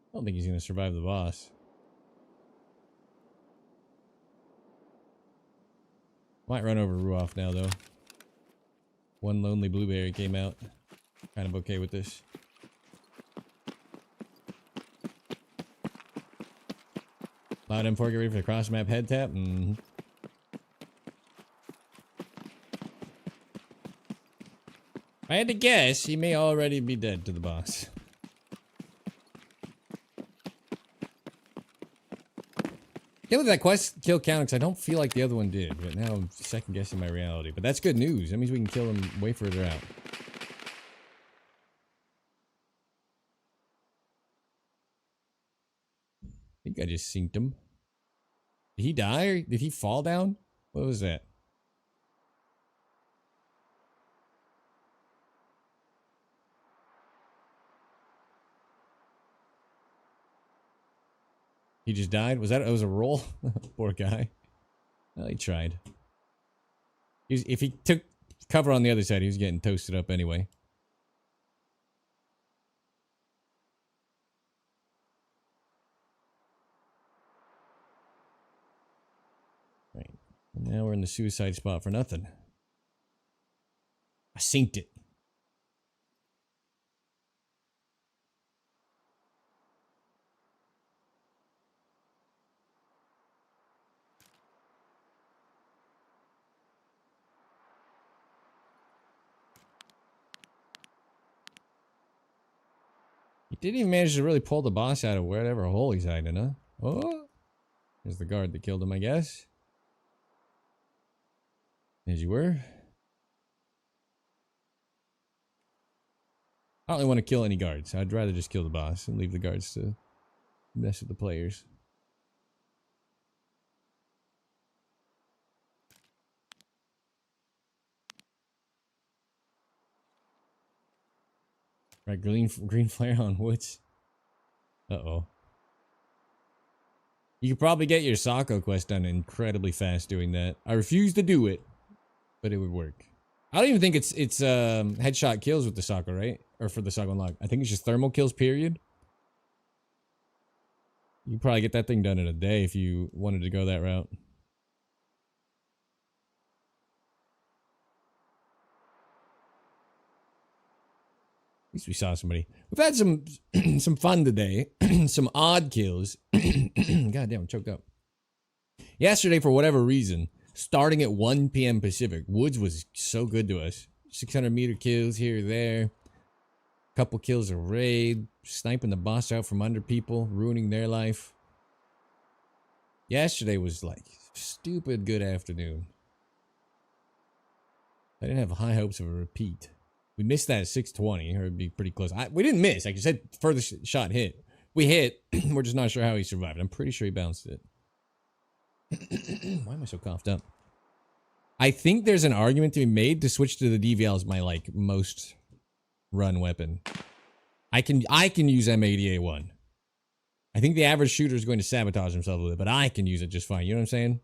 I don't think he's going to survive the boss. Might run over Ruoff now, though. One lonely blueberry came out. Kind of okay with this. Loud M4, get ready for the cross map head tap. If I had to guess, he may already be dead to the boss. Can't look at that quest kill count because I don't feel like the other one did, but now I'm second guessing my reality. But that's good news. That means we can kill him way further out. I think I just synced him. Did he die or did he fall down? What was that? He just died? Was that it was a roll? Poor guy. Well, he tried. If he took cover on the other side, he was getting toasted up anyway. Right. And now we're in the suicide spot for nothing. I synced it. He didn't even manage to really pull the boss out of whatever hole he's hiding, huh? Oh! There's the guard that killed him, I guess. As you were. I don't really want to kill any guards. I'd rather just kill the boss and leave the guards to mess with the players. Right, green flare on woods. Uh-oh. You could probably get your Sako quest done incredibly fast doing that. I refuse to do it, but it would work. I don't even think it's headshot kills with the Sako, right? Or for the Sako unlock. I think it's just thermal kills, period. You probably get that thing done in a day if you wanted to go that route. At least we saw somebody. We've had some some fun today. Some odd kills. God damn, I'm choked up. Yesterday, for whatever reason, starting at 1 p.m. Pacific, Woods was so good to us. 600-meter kills here or there. Couple kills a raid. Sniping the boss out from under people. Ruining their life. Yesterday was like stupid good afternoon. I didn't have high hopes of a repeat. We missed that at 620, or it'd be pretty close. We didn't miss. Like I said, further shot hit. We hit. We're just not sure how he survived. I'm pretty sure he bounced it. Why am I so coughed up? I think there's an argument to be made to switch to the DVL as my like most run weapon. I can use M80A1. I think the average shooter is going to sabotage himself with it, but I can use it just fine. You know what I'm saying?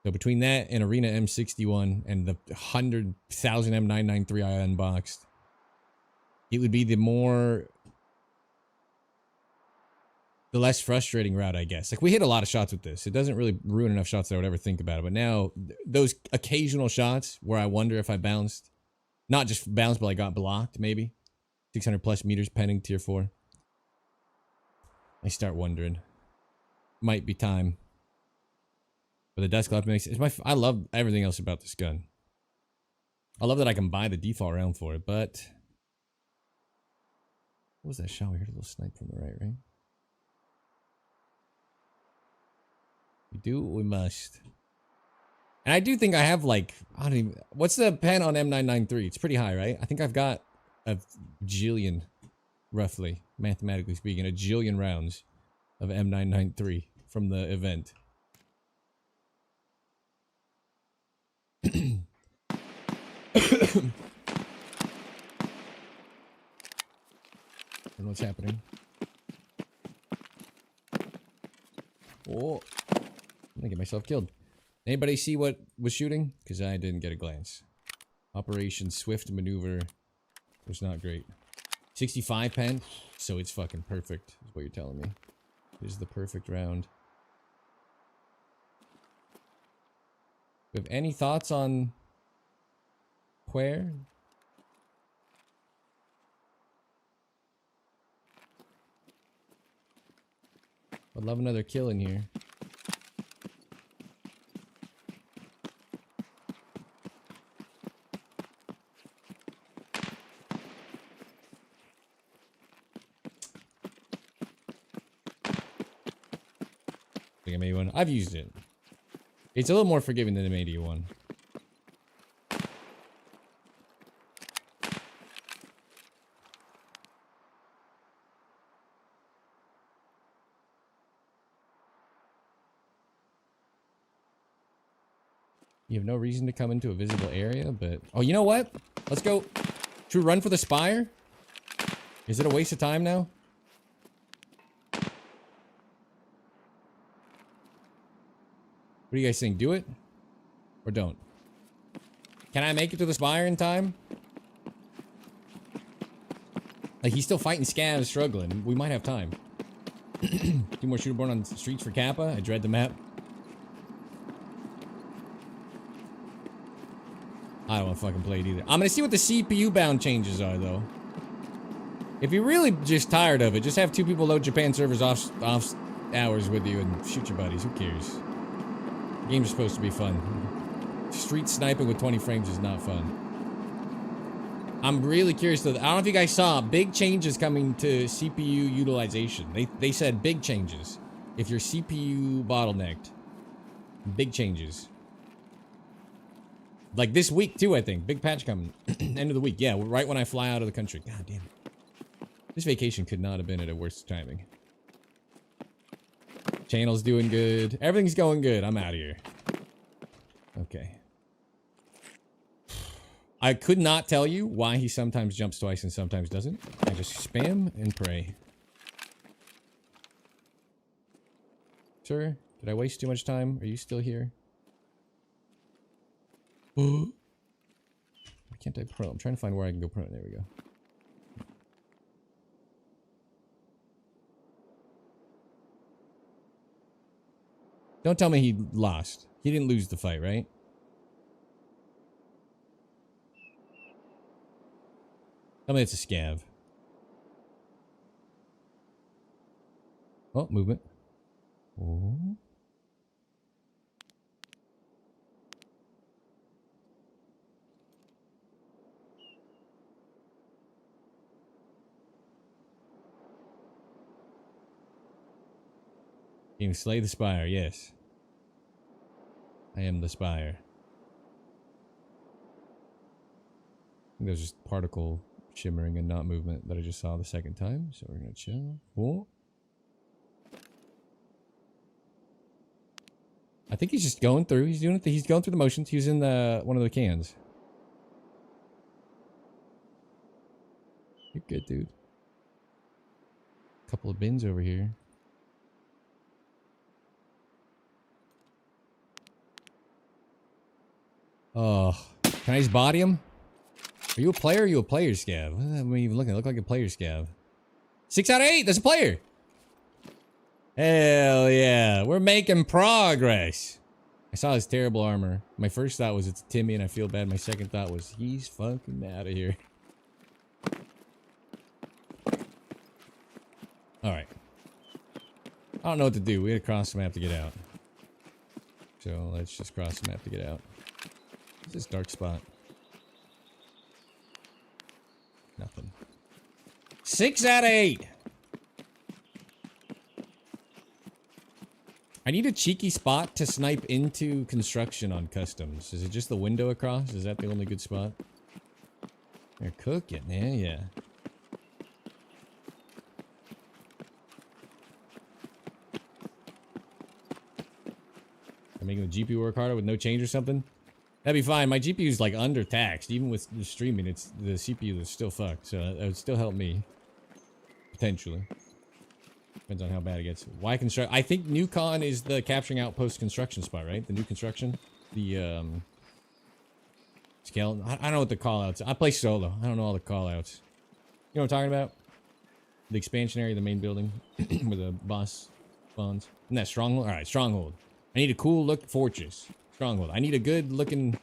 So between that and Arena M61 and the 100,000 M993 I unboxed, it would be the less frustrating route, I guess. Like, we hit a lot of shots with this. It doesn't really ruin enough shots that I would ever think about it. But now, those occasional shots where I wonder if I bounced, not just bounced, but I got blocked, maybe. 600 plus meters pending tier 4. I start wondering. Might be time. But the desk cloth makes it. I love everything else about this gun. I love that I can buy the default round for it, but what was that shot? We heard a little snipe from the right? We do what we must. And I do think I have like, I don't even, what's the pen on M993? It's pretty high, right? I think I've got a jillion, roughly, mathematically speaking, a jillion rounds of M993 from the event. What's happening? Oh, I'm gonna get myself killed. Anybody see what was shooting? Because I didn't get a glance. Operation Swift Maneuver was not great. 65 pen, so it's fucking perfect, is what you're telling me. This is the perfect round. Do you have any thoughts on where? I'd love another kill in here. I think I made one. I've used it. It's a little more forgiving than the Media one. You have no reason to come into a visible area, but... Oh, you know what? Let's go. Should we run for the spire? Is it a waste of time now? What do you guys think? Do it? Or don't? Can I make it to the spire in time? Like, he's still fighting scavs, struggling. We might have time. 2 more shooter born on streets for Kappa. I dread the map. I don't want to fucking play it either. I'm gonna see what the CPU bound changes are, though. If you're really just tired of it, just have 2 people load Japan servers off hours with you and shoot your buddies. Who cares? The game's supposed to be fun. Street sniping with 20 frames is not fun. I'm really curious, though. I don't know if you guys saw big changes coming to CPU utilization. They said big changes. If you're CPU bottlenecked, big changes. Like this week, too, I think. Big patch coming. End of the week. Yeah, right when I fly out of the country. God damn it. This vacation could not have been at a worse timing. Channel's doing good. Everything's going good. I'm out of here. Okay. I could not tell you why he sometimes jumps twice and sometimes doesn't. I just spam and pray. Sir, did I waste too much time? Are you still here? Why can't I pro? I'm trying to find where I can go pro. There we go. Don't tell me he lost. He didn't lose the fight, right? Tell me it's a scav. Oh, movement. Oh. You can slay the spire, yes. I am the spire. I think there's just particle shimmering and not movement that I just saw the second time, so we're gonna chill. Oh. I think he's just going through. He's doing it. He's going through the motions. He was in the one of the cans. You're good, dude. Couple of bins over here. Oh, can I just body him? Are you a player or are you a player scav? What am I even looking? I look like a player scav. 6 out of 8. That's a player. Hell yeah. We're making progress. I saw his terrible armor. My first thought was it's Timmy and I feel bad. My second thought was he's fucking out of here. Alright. I don't know what to do. We gotta cross the map to get out. So let's just cross the map to get out. What's this dark spot? Nothing. 6 out of 8. I need a cheeky spot to snipe into construction on customs. Is it just the window across? Is that the only good spot? They're cooking. Yeah. I'm making the GPU work harder with no change or something? That'd be fine. My GPU's like undertaxed. Even with the streaming, it's the CPU is still fucked. So that would still help me. Potentially. Depends on how bad it gets. Why construct? I think new con is the capturing outpost construction spot, right? The new construction? The, skeleton. I don't know what the callouts. I play solo. I don't know all the callouts. You know what I'm talking about? The expansion area, the main building, where the boss spawns. Isn't that Stronghold? Alright, Stronghold. I need a cool look fortress. Stronghold. I need a good looking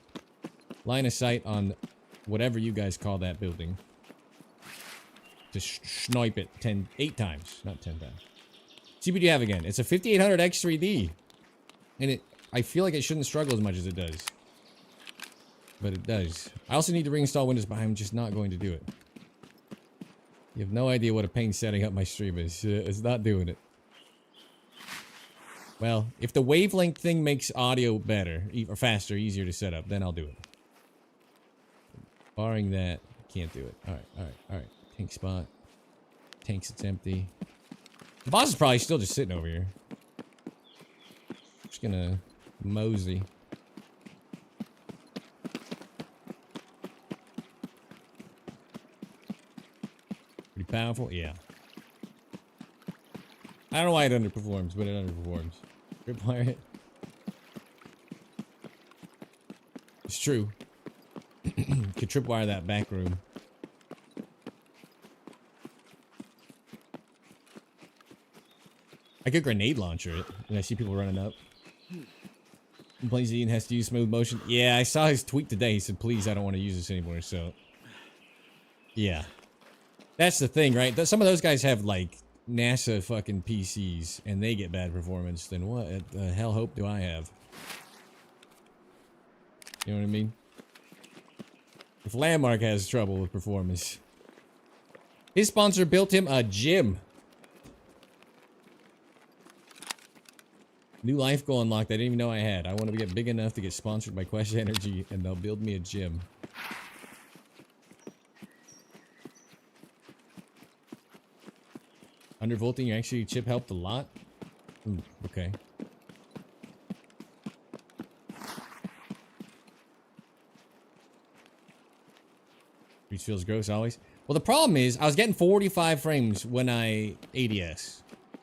line of sight on whatever you guys call that building. To snipe it 8 times, not 10 times. See what you have again. It's a 5800 X3D. And I feel like it shouldn't struggle as much as it does. But it does. I also need to reinstall Windows, but I'm just not going to do it. You have no idea what a pain setting up my stream is. It's not doing it. Well, if the wavelength thing makes audio better, or faster, easier to set up, then I'll do it. Barring that, I can't do it. Alright. Tank spot. Tanks, it's empty. The boss is probably still just sitting over here. Just gonna mosey. Pretty powerful? Yeah. I don't know why it underperforms, but it underperforms. Tripwire it. It's true. Could tripwire that back room. I could grenade launcher it, and I see people running up. Complains Ian has to use smooth motion. Yeah, I saw his tweet today. He said, please, I don't want to use this anymore, so... Yeah. That's the thing, right? Some of those guys have, like, NASA fucking PCs, and they get bad performance. Then what the hell hope do I have? You know what I mean? If Landmark has trouble with performance. His sponsor built him a gym. New life goal unlocked I didn't even know I had. I want to get big enough to get sponsored by Quest Energy, and they'll build me a gym. Undervolting your actually chip helped a lot? Ooh, okay. Reach feels gross always. Well, the problem is, I was getting 45 frames when I ADS.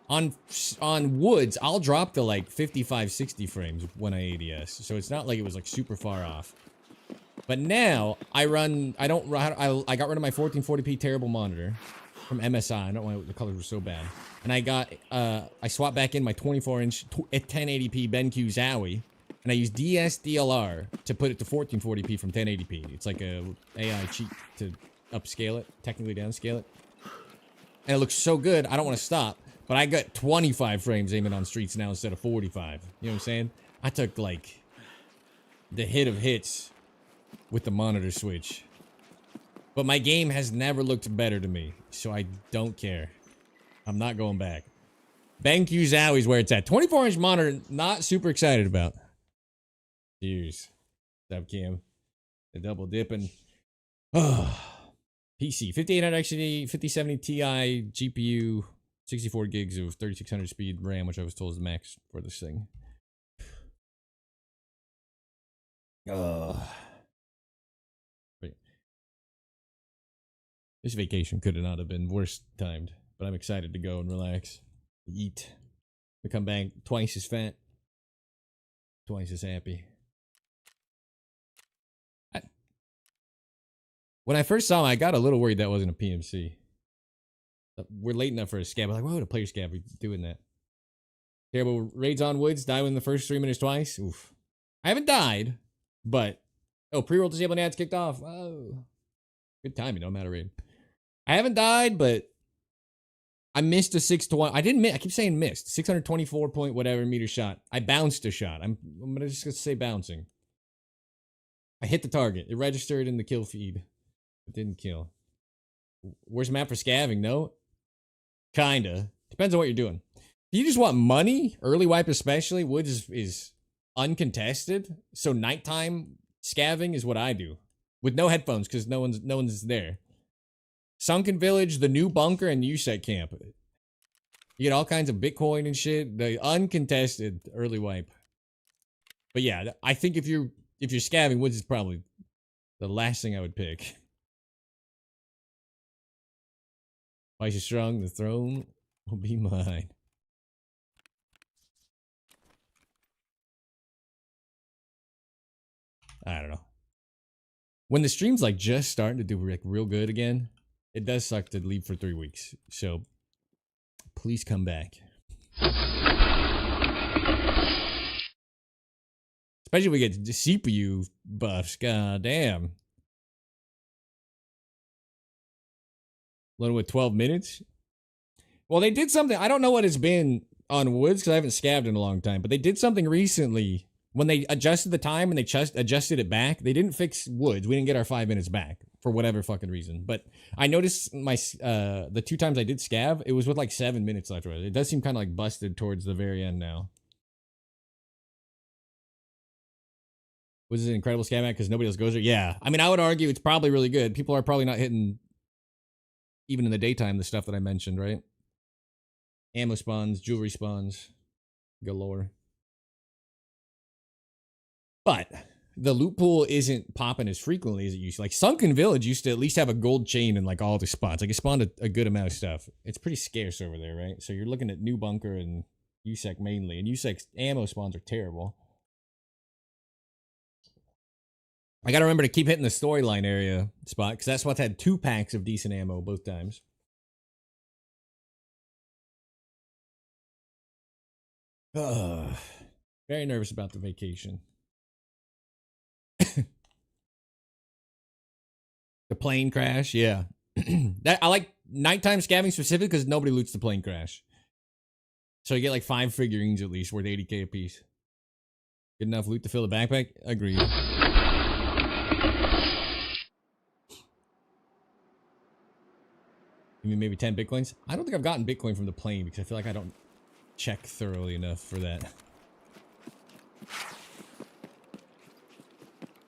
On woods, I'll drop to like 55, 60 frames when I ADS. So it's not like it was like super far off. But now, I got rid of my 1440p terrible monitor. from MSI. I don't know why the colors were so bad. And I got, I swapped back in my 24-inch at 1080p BenQ Zowie, and I used DSDLR to put it to 1440p from 1080p. It's like a AI cheat to upscale it, technically downscale it. And it looks so good, I don't want to stop. But I got 25 frames aiming on streets now instead of 45. You know what I'm saying? I took, like, the hit of hits with the monitor switch. But my game has never looked better to me, so I don't care. I'm not going back. BenQ Zowie is where it's at. 24-inch monitor, not super excited about. Cheers. What's up, Cam? The double dipping. Oh. PC, 5800 XD, 5070 Ti, GPU, 64 gigs of 3600 speed RAM, which I was told is the max for this thing. This vacation could not have been worse timed, but I'm excited to go and relax, eat, to come back twice as fat, twice as happy. When I first saw him, I got a little worried that wasn't a PMC. We're late enough for a scab. I'm like, why would a player scab be doing that? Terrible raids on woods, die within the first 3 minutes twice. Oof. I haven't died, but oh, pre-roll disabling ads kicked off. Oh, good timing. I'm out of raid. I haven't died, but I missed a 620. I didn't miss. I keep saying missed. 624 point whatever meter shot. I bounced a shot. I'm just gonna say bouncing. I hit the target. It registered in the kill feed. It didn't kill. Where's the map for scavving? No? Kinda. Depends on what you're doing. If you just want money, early wipe especially, woods is uncontested. So nighttime scavving is what I do. With no headphones, because no one's there. Sunken Village, the new bunker, and USEC camp. You get all kinds of Bitcoin and shit. The uncontested early wipe. But yeah, I think if you're scavving, woods is probably the last thing I would pick. Twice as strong, the throne will be mine. I don't know. When the stream's like just starting to do like real good again, it does suck to leave for 3 weeks. So please come back. Especially if we get the CPU buffs. God damn. Loaded with 12 minutes. Well, they did something. I don't know what it's been on woods because I haven't scabbed in a long time. But they did something recently when they adjusted the time and they adjusted it back. They didn't fix woods. We didn't get our 5 minutes back for whatever fucking reason. But I noticed my the 2 times I did scab, it was with like 7 minutes left. It does seem kind of like busted towards the very end now. Was it an incredible scab map because nobody else goes there? Yeah. I mean, I would argue it's probably really good. People are probably not hitting, even in the daytime, the stuff that I mentioned, right? Ammo spawns, jewelry spawns, galore. But the loot pool isn't popping as frequently as it used to. Like, Sunken Village used to at least have a gold chain in, like, all the spots. Like, it spawned a good amount of stuff. It's pretty scarce over there, right? So you're looking at New Bunker and USEC mainly. And USEC's ammo spawns are terrible. I gotta remember to keep hitting the storyline area spot, because that spot's had 2 packs of decent ammo both times. Very nervous about the vacation. The plane crash, yeah. That I like nighttime scabbing specifically because nobody loots the plane crash. So you get like 5 figurines at least worth 80k a piece. Good enough loot to fill the backpack? Agreed. You mean maybe 10 bitcoins? I don't think I've gotten Bitcoin from the plane because I feel like I don't check thoroughly enough for that.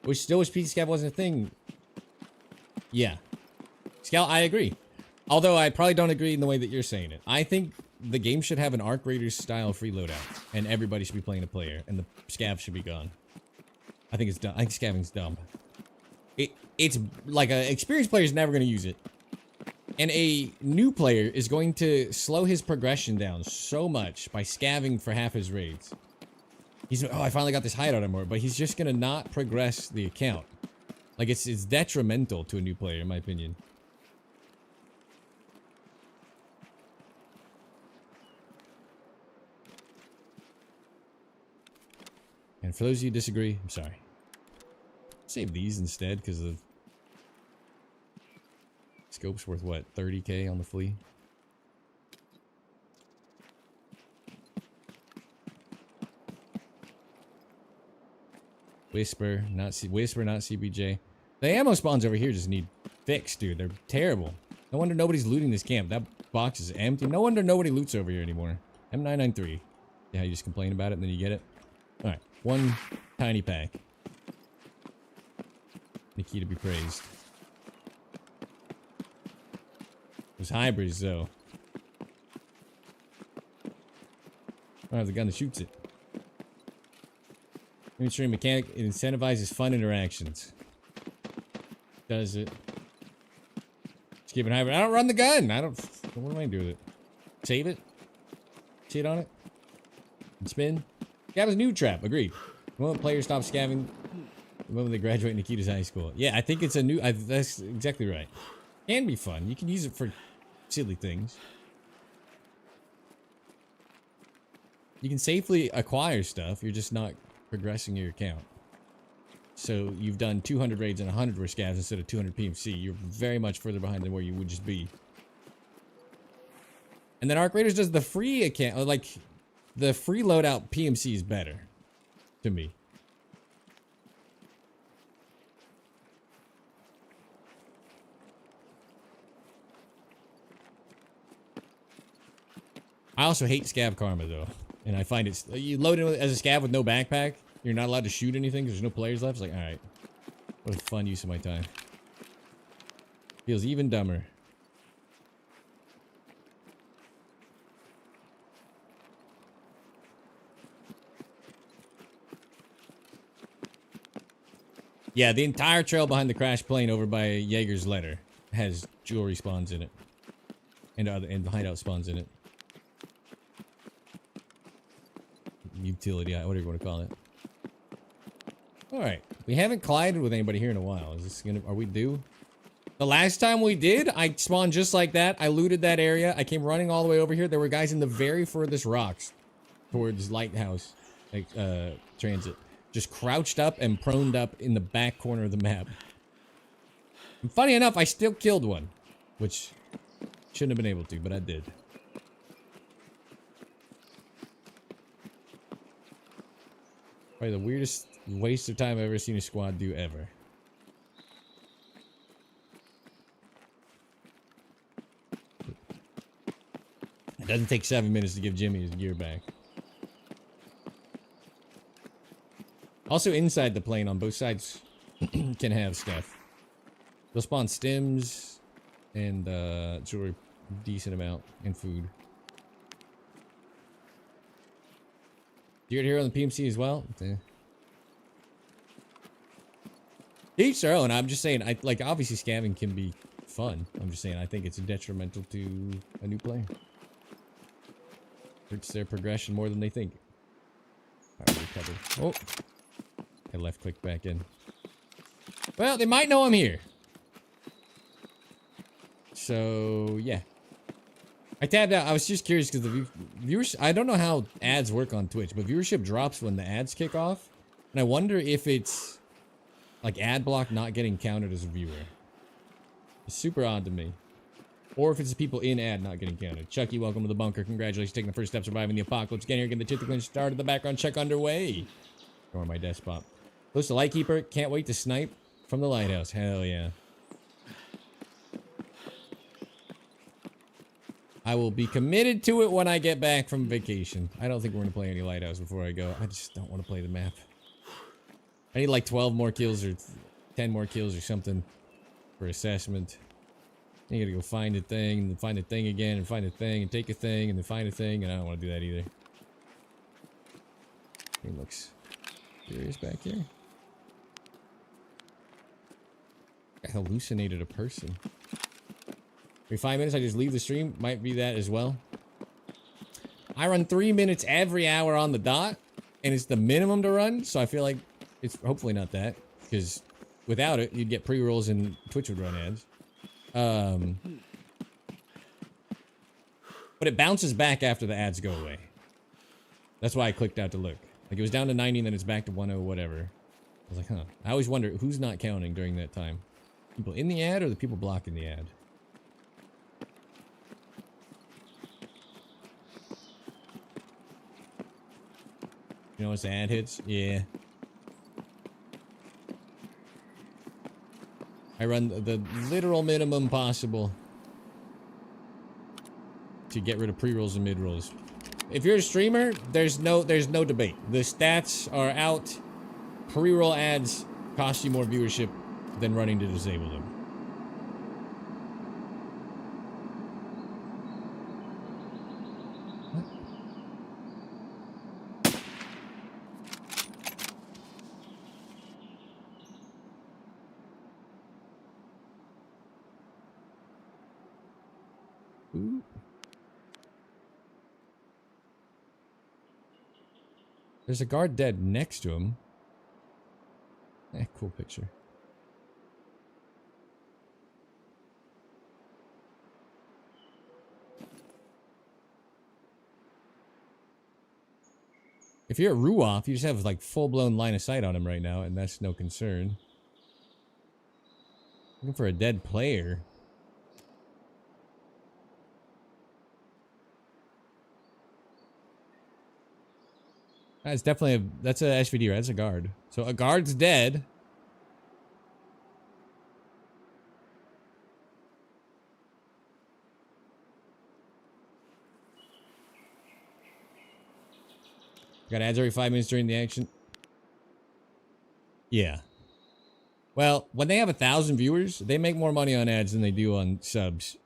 Which still wish PC Scav wasn't a thing. Yeah. Scout, I agree. Although I probably don't agree in the way that you're saying it. I think the game should have an Arc Raiders style free loadout. And everybody should be playing a player. And the scav should be gone. I think it's dumb. I think scabbing's dumb. It's like an experienced player is never going to use it. And a new player is going to slow his progression down so much by scabbing for half his raids. He's, oh, I finally got this hideout armor, but he's just gonna not progress the account. Like, it's detrimental to a new player, in my opinion. And for those of you who disagree, I'm sorry. Save these instead because the scope's worth what, 30k on the flea? Whisper, not CBJ. The ammo spawns over here just need fixed, dude. They're terrible. No wonder nobody's looting this camp. That box is empty. No wonder nobody loots over here anymore. M993. Yeah, you just complain about it and then you get it. Alright, one tiny pack. Nikki to be praised. Those hybrids, though. I have the gun that shoots it. Mainstream mechanic, it incentivizes fun interactions. Does it? Just keep it hybrid. I don't run the gun. I don't. What do I do with it? Save it? Shit on it? And spin? Scav's new trap. Agreed. The moment players stop scavving, the moment they graduate Nikita's high school. Yeah, I think it's a new. That's exactly right. Can be fun. You can use it for silly things. You can safely acquire stuff. You're just not progressing your account. So you've done 200 raids and 100 were scavs instead of 200 PMC. You're very much further behind than where you would just be. And then Arc Raiders does the free account, like the free loadout PMC is better to me. I also hate scav karma though. And I find it's, you load it as a scav with no backpack, you're not allowed to shoot anything because there's no players left. It's like, alright. What a fun use of my time. Feels even dumber. Yeah, the entire trail behind the crash plane over by Jaeger's letter has jewelry spawns in it. And hideout spawns in it. Utility, whatever you want to call it. Alright. We haven't collided with anybody here in a while. Is this gonna, are we due? The last time we did, I spawned just like that. I looted that area. I came running all the way over here. There were guys in the very furthest rocks towards Lighthouse Transit. Just crouched up and proned up in the back corner of the map. And funny enough, I still killed one. Which, shouldn't have been able to, but I did. Probably the weirdest waste of time I've ever seen a squad do ever. It doesn't take 7 minutes to give Jimmy his gear back. Also inside the plane on both sides can have stuff. They'll spawn stims and jewelry, decent amount, and food. You're here on the PMC as well? Yeah. Each their own. I'm just saying, like, obviously scamming can be fun. I'm just saying, I think it's detrimental to a new player. Hurts their progression more than they think. Alright, recovered. Oh. I left click back in. Well, they might know I'm here. So, yeah. I tabbed out. I was just curious because the viewers, I don't know how ads work on Twitch, but viewership drops when the ads kick off. And I wonder if it's like ad block not getting counted as a viewer. It's super odd to me. Or if it's the people in ad not getting counted. Chucky, welcome to the bunker. Congratulations, taking the first step surviving the apocalypse. Getting here, getting the tooth cleanse started. The background check underway. Or my desktop. Close to Lightkeeper. Can't wait to snipe from the lighthouse. Hell yeah. I will be committed to it when I get back from vacation. I don't think we're going to play any lighthouse before I go. I just don't want to play the map. I need like 12 more kills or 10 more kills or something for assessment. You gotta go find a thing, and then find a thing again, and find a thing, and take a thing, and then find a thing, and I don't want to do that either. He looks serious back here. I hallucinated a person. Every 5 minutes I just leave the stream. Might be that as well. I run 3 minutes every hour on the dot, and it's the minimum to run, so I feel like it's hopefully not that, because without it, you'd get pre-rolls and Twitch would run ads. But it bounces back after the ads go away. That's why I clicked out to look. Like it was down to 90 and then it's back to 10 whatever. I was like, huh. I always wonder who's not counting during that time. People in the ad or the people blocking the ad? You know, once the ad hits? Yeah. I run the literal minimum possible to get rid of pre-rolls and mid-rolls. If you're a streamer, there's no debate. The stats are out. Pre-roll ads cost you more viewership than running to disable them. Ooh. There's a guard dead next to him. Cool picture. If you're at Ruoff, you just have like full-blown line of sight on him right now, and that's no concern. Looking for a dead player. That's definitely that's a SVD, right? That's a guard. So a guard's dead. Got ads every 5 minutes during the action. Yeah. Well, when they have 1,000 viewers, they make more money on ads than they do on subs,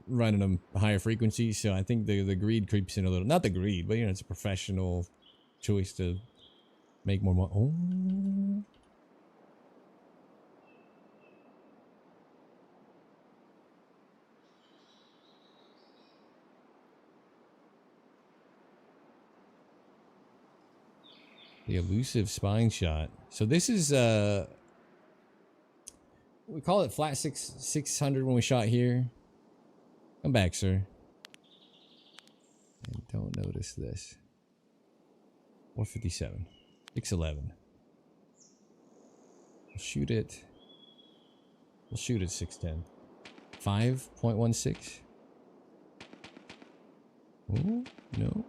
running them higher frequency. So I think the greed creeps in a little. Not the greed, but you know, it's a professional choice to make more money. Oh. The elusive spine shot. So this is we call it flat 600 when we shot here. Come back, sir. And don't notice this. 457. 611. We'll shoot it. We'll shoot at 610. 5.16. Oh, no.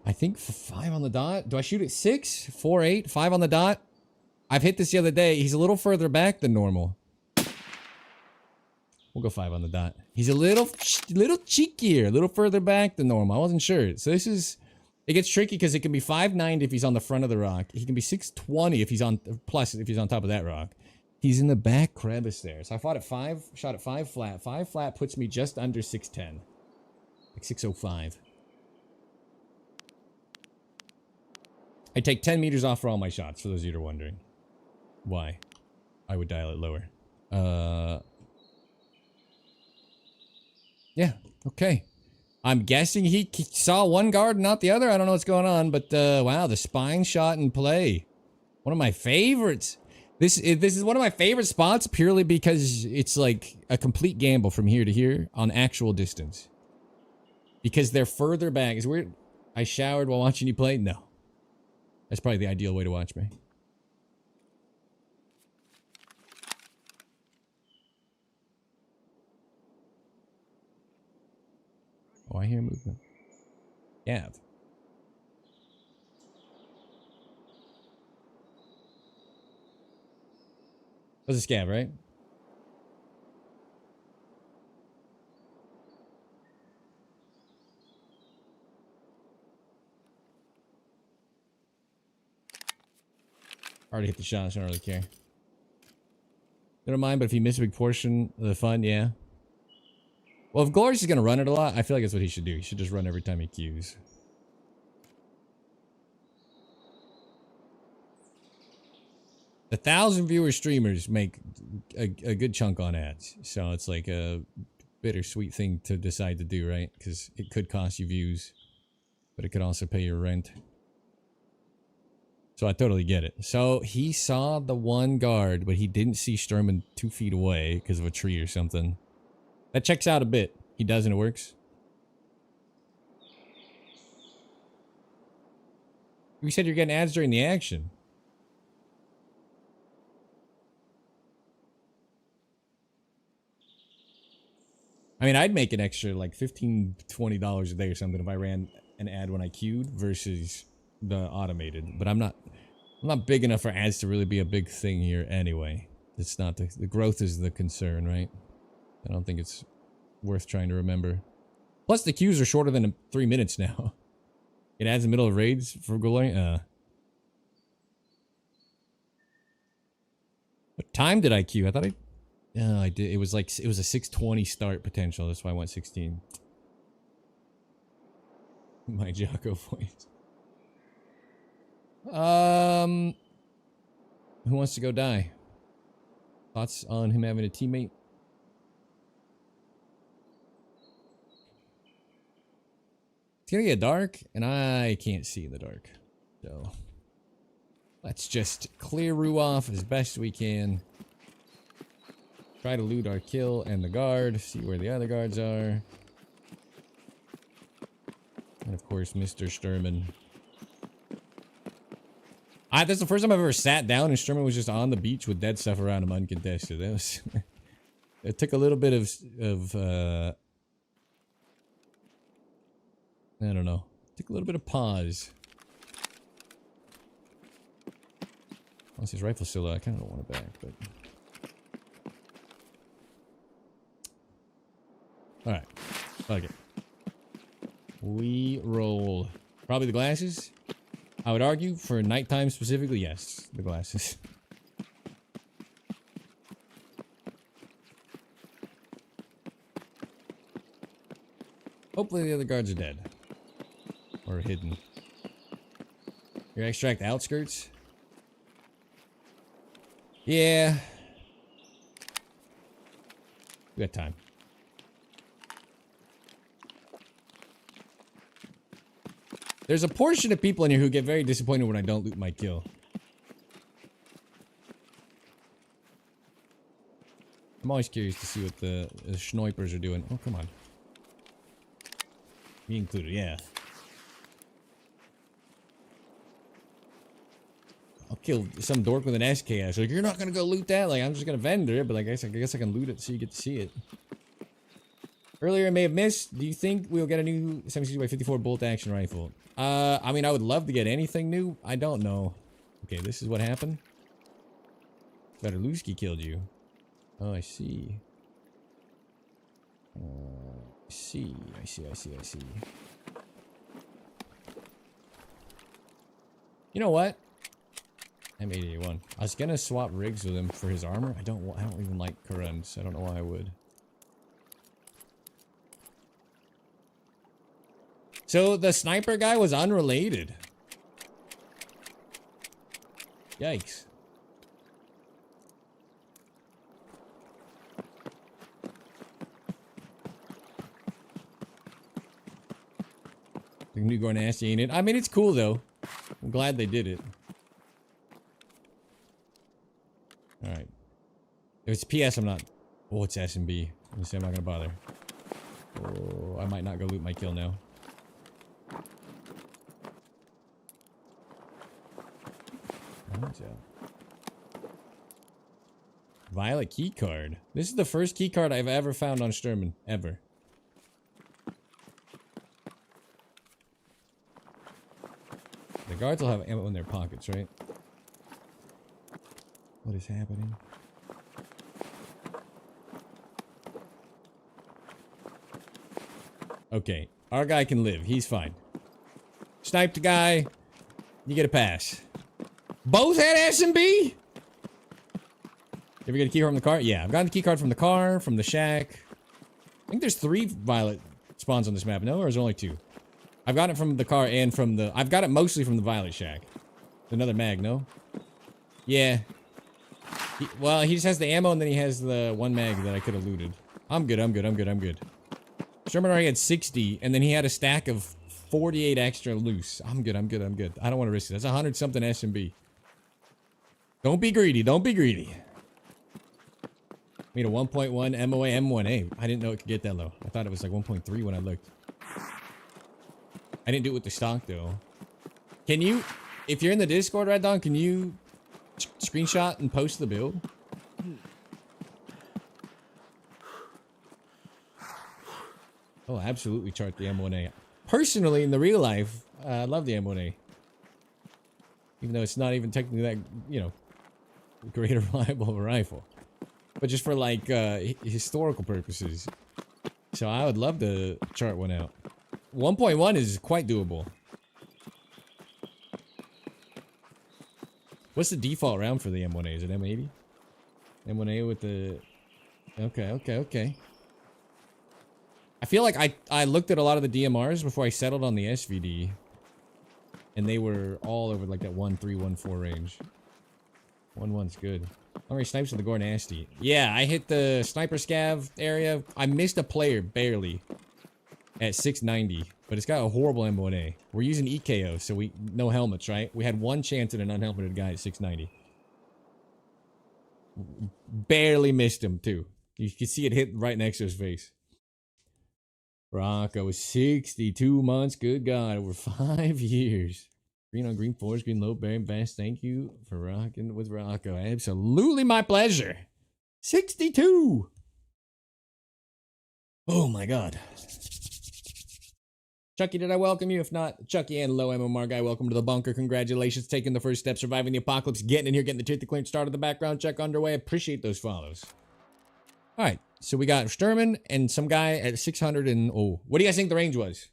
I think 5 on the dot. Do I shoot at 6? 4, 8, 5 on the dot? I've hit this the other day. He's a little further back than normal. We'll go 5 on the dot. He's a little cheekier, a little further back than normal. I wasn't sure. So this is, it gets tricky because it can be 590 if he's on the front of the rock. He can be 620 if he's on, plus if he's on top of that rock. He's in the back crevice there. So I fought at 5, shot at 5 flat. 5 flat puts me just under 610. Like 605. I take 10 meters off for all my shots, for those of you who are wondering. Why? I would dial it lower. Yeah, okay. I'm guessing he saw one guard and not the other. I don't know what's going on, but wow, the spine shot in play. One of my favorites. This is one of my favorite spots purely because it's like a complete gamble from here to here on actual distance. Because they're further back. Is weird. I showered while watching you play? No. That's probably the ideal way to watch me. Oh, I hear movement. Gav. That's a scav, right? Already hit the shots, I don't really care. They don't mind, but if he missed a big portion of the fun, yeah. Well, if Glorious is going to run it a lot, I feel like that's what he should do. He should just run every time he queues. The 1,000 viewer streamers make a good chunk on ads. So it's like a bittersweet thing to decide to do, right? Because it could cost you views, but it could also pay your rent. So I totally get it. So he saw the one guard, but he didn't see Sturman 2 feet away because of a tree or something. That checks out a bit. He does and it works. You said you're getting ads during the action. I mean, I'd make an extra like $15, $20 a day or something if I ran an ad when I queued versus the automated. But I'm not big enough for ads to really be a big thing here anyway. It's not the growth is the concern, right? I don't think it's worth trying to remember. Plus, the queues are shorter than 3 minutes now. It adds in the middle of raids for Glory. What time did I queue? I thought I did. It was a 6:20 start potential. That's why I went 16. My Jocko voice. Who wants to go die? Thoughts on him having a teammate? It's gonna get dark, and I can't see in the dark. So let's just clear Rue off as best we can. Try to loot our kill and the guard. See where the other guards are. And of course, Mr. Sturman. That's the first time I've ever sat down and Sturman was just on the beach with dead stuff around him uncontested. That was... It took a little bit of I don't know. Took a little bit of pause. Once his rifle's still out, I kind of don't want it back, but... Alright. Fuck it. We roll. Probably the glasses? I would argue, for nighttime specifically, yes. The glasses. Hopefully the other guards are dead. Or hidden. Your extract outskirts? Yeah. We got time. There's a portion of people in here who get very disappointed when I don't loot my kill. I'm always curious to see what the snipers are doing. Oh, come on. Me included, yeah. I'll kill some dork with an SKS. Like, you're not gonna go loot that? Like, I'm just gonna vendor it, but like, I guess I can loot it so you get to see it. Earlier I may have missed. Do you think we'll get a new 7.62x54 bolt action rifle? I mean, I would love to get anything new. I don't know. Okay, this is what happened. Veterlewski killed you. Oh, I see. I see. You know what? M881. I was gonna swap rigs with him for his armor. I don't even like Karuns. I don't know why I would. So the sniper guy was unrelated. Yikes. The new going nasty, ain't it? I mean, it's cool though. I'm glad they did it. Alright. If it's PS, I'm not... Oh, it's S&B. I'm not gonna bother. Oh, I might not go loot my kill now. Violet key card. This is the first key card I've ever found on Sturman. Ever. The guards will have ammo in their pockets, right? What is happening? Okay. Our guy can live. He's fine. Sniped the guy. You get a pass. Both had S&B? You ever get a key card from the car? Yeah, I've gotten the key card from the car, from the shack. I think there's 3 violet spawns on this map. No, or is there only 2? I've got it from the car and from the... I've got it mostly from the violet shack. Another mag, no? Yeah. Well, he just has the ammo and then he has the 1 mag that I could have looted. I'm good. Sherman already had 60 and then he had a stack of 48 extra loose. I'm good. I don't want to risk it. That's 100 something S&B. Don't be greedy. Made a 1.1 MOA M1A. I didn't know it could get that low. I thought it was like 1.3 when I looked. I didn't do it with the stock though. Can you... If you're in the Discord, Red Dawn, can you screenshot and post the build? Oh, absolutely chart the M1A. Personally, in the real life, I love the M1A. Even though it's not even technically that, you know, great or reliable of a rifle. But just for, like, historical purposes. So I would love to chart one out. 1.1 is quite doable. What's the default round for the M1A? Is it M80? M1A with the... Okay. I feel like I looked at a lot of the DMRs before I settled on the SVD. And they were all over like that 1.3, 1.4 range. 1.1's good. Alright, snipes with the gore nasty. Yeah, I hit the sniper scav area. I missed a player barely at 690, but it's got a horrible M1A. We're using EKO, so we no helmets, right? We had one chance at an unhelmeted guy at 690. Barely missed him too. You can see it hit right next to his face. Rocco was 62 months. Good God, over 5 years. Green on green forest, green low, very best. Thank you for rocking with Rocco. Absolutely my pleasure. 62. Oh my God. Chucky, did I welcome you? If not, Chucky and Low MMR guy, welcome to the bunker. Congratulations, taking the first step, surviving the apocalypse, getting in here, getting the tooth to clean, started the background check underway. Appreciate those follows. All right, so we got Sturman and some guy at 600 and... Oh, what do you guys think the range was?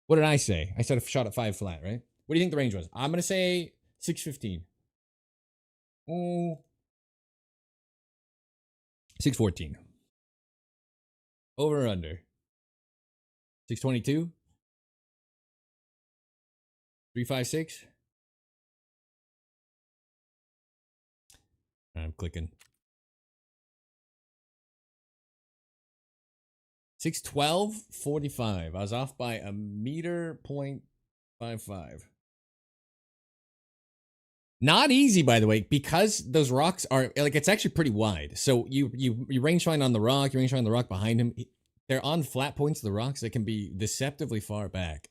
What did I say? I said a shot at 5 flat, right? What do you think the range was? I'm going to say 615. 614. Over or under? 622? 356? I'm clicking. 612.45. I was off by a meter .55. Not easy, by the way, because those rocks are like, it's actually pretty wide. So you range find on the rock, you range find on the rock behind him. They're on flat points of the rocks that can be deceptively far back.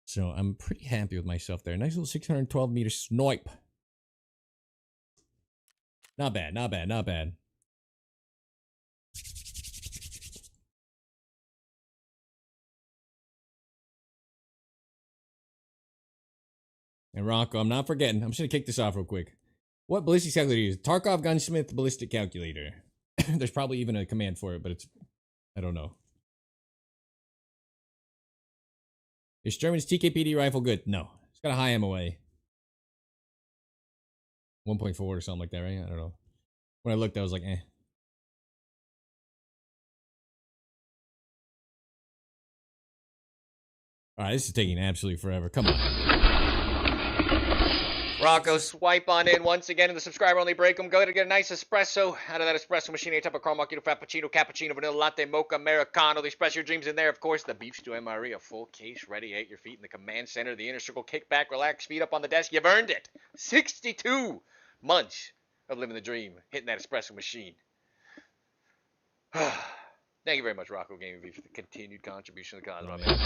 So I'm pretty happy with myself there. Nice little 612 meter snipe. Not bad, not bad, not bad. And Rocco, I'm not forgetting. I'm just gonna kick this off real quick. What ballistic calculator is? Tarkov Gunsmith ballistic calculator. There's probably even a command for it, but it's... I don't know. Is German's TKPD rifle good? No. It's got a high MOA. 1.4 or something like that, right? I don't know. When I looked, I was like, eh. Alright, this is taking absolutely forever. Come on. Rocco, swipe on in once again in the subscriber-only break room. Go to get a nice espresso out of that espresso machine. A type of caramel, macchiato, frappuccino, cappuccino, vanilla, latte, mocha, americano. The express your dreams in there. Of course, the beef stew MRE, a full case ready at your feet in the command center. The inner circle, kick back, relax, feet up on the desk. You've earned it. 62 months of living the dream, hitting that espresso machine. Thank you very much, Rocco Gaming V, for the continued contribution to the cause, my man.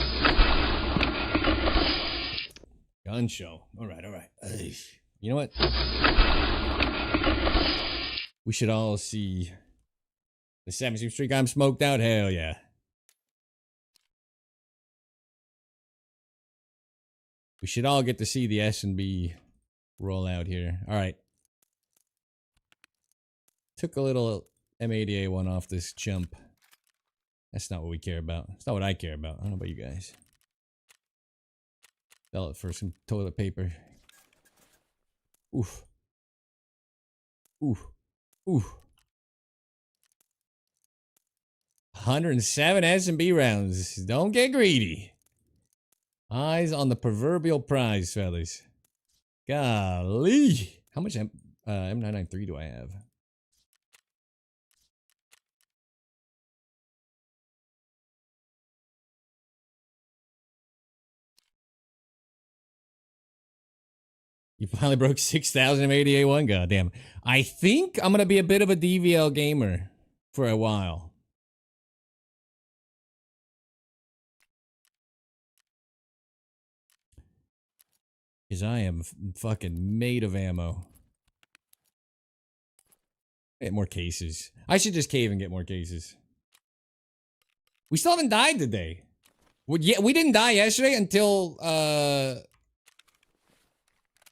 Gun show. All right, all right. You know what? We should all see the 7th streak. I'm smoked out. Hell yeah. We should all get to see the S&B roll out here. All right. Took a little M80A1 off this chump. That's not what we care about. It's not what I care about. I don't know about you guys. Sell it for some toilet paper. Oof. Oof. Oof. 107 S&B rounds. Don't get greedy. Eyes on the proverbial prize, fellas. Golly. How much M993 do I have? You finally broke 6,000 M80A1? Goddamn. I think I'm going to be a bit of a DVL gamer for a while. Because I am fucking made of ammo. Get more cases. I should just cave and get more cases. We still haven't died today. Yeah, we didn't die yesterday until the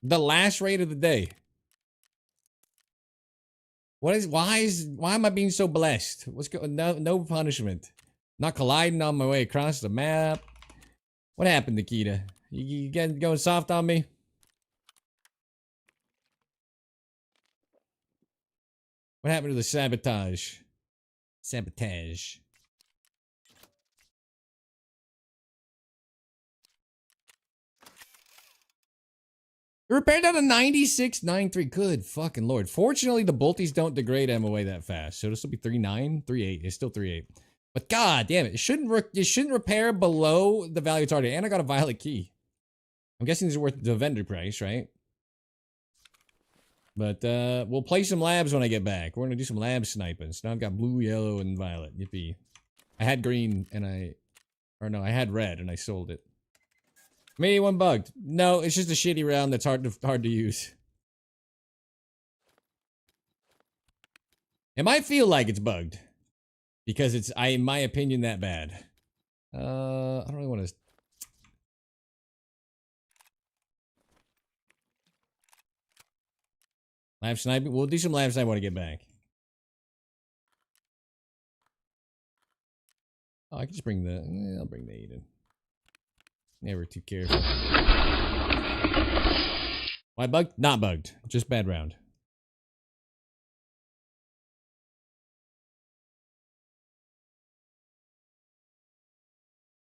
last raid of the day. Why am I being so blessed? What's going? No punishment. Not colliding on my way across the map. What happened, Nikita? You going soft on me? What happened to the sabotage? Sabotage. It repaired down to 96.93. Good fucking lord. Fortunately, the bolties don't degrade MOA that fast. So this will be 3.9, 3.8. It's still 3.8. But god damn it. It shouldn't repair below the value it's already. And I got a violet key. I'm guessing these are worth the vendor price, right? But we'll play some labs when I get back. We're gonna do some lab sniping. So now I've got blue, yellow, and violet. Yippee. I had green and I had red and I sold it. Maybe one bugged. No, it's just a shitty round that's hard to use. It might feel like it's bugged. Because it's, in my opinion, that bad. I don't really want to... Lab sniping? We'll do some lab sniping when I get back. Oh, I can just bring the... I'll bring the 8 in. Never too careful. Why bugged? Not bugged. Just bad round.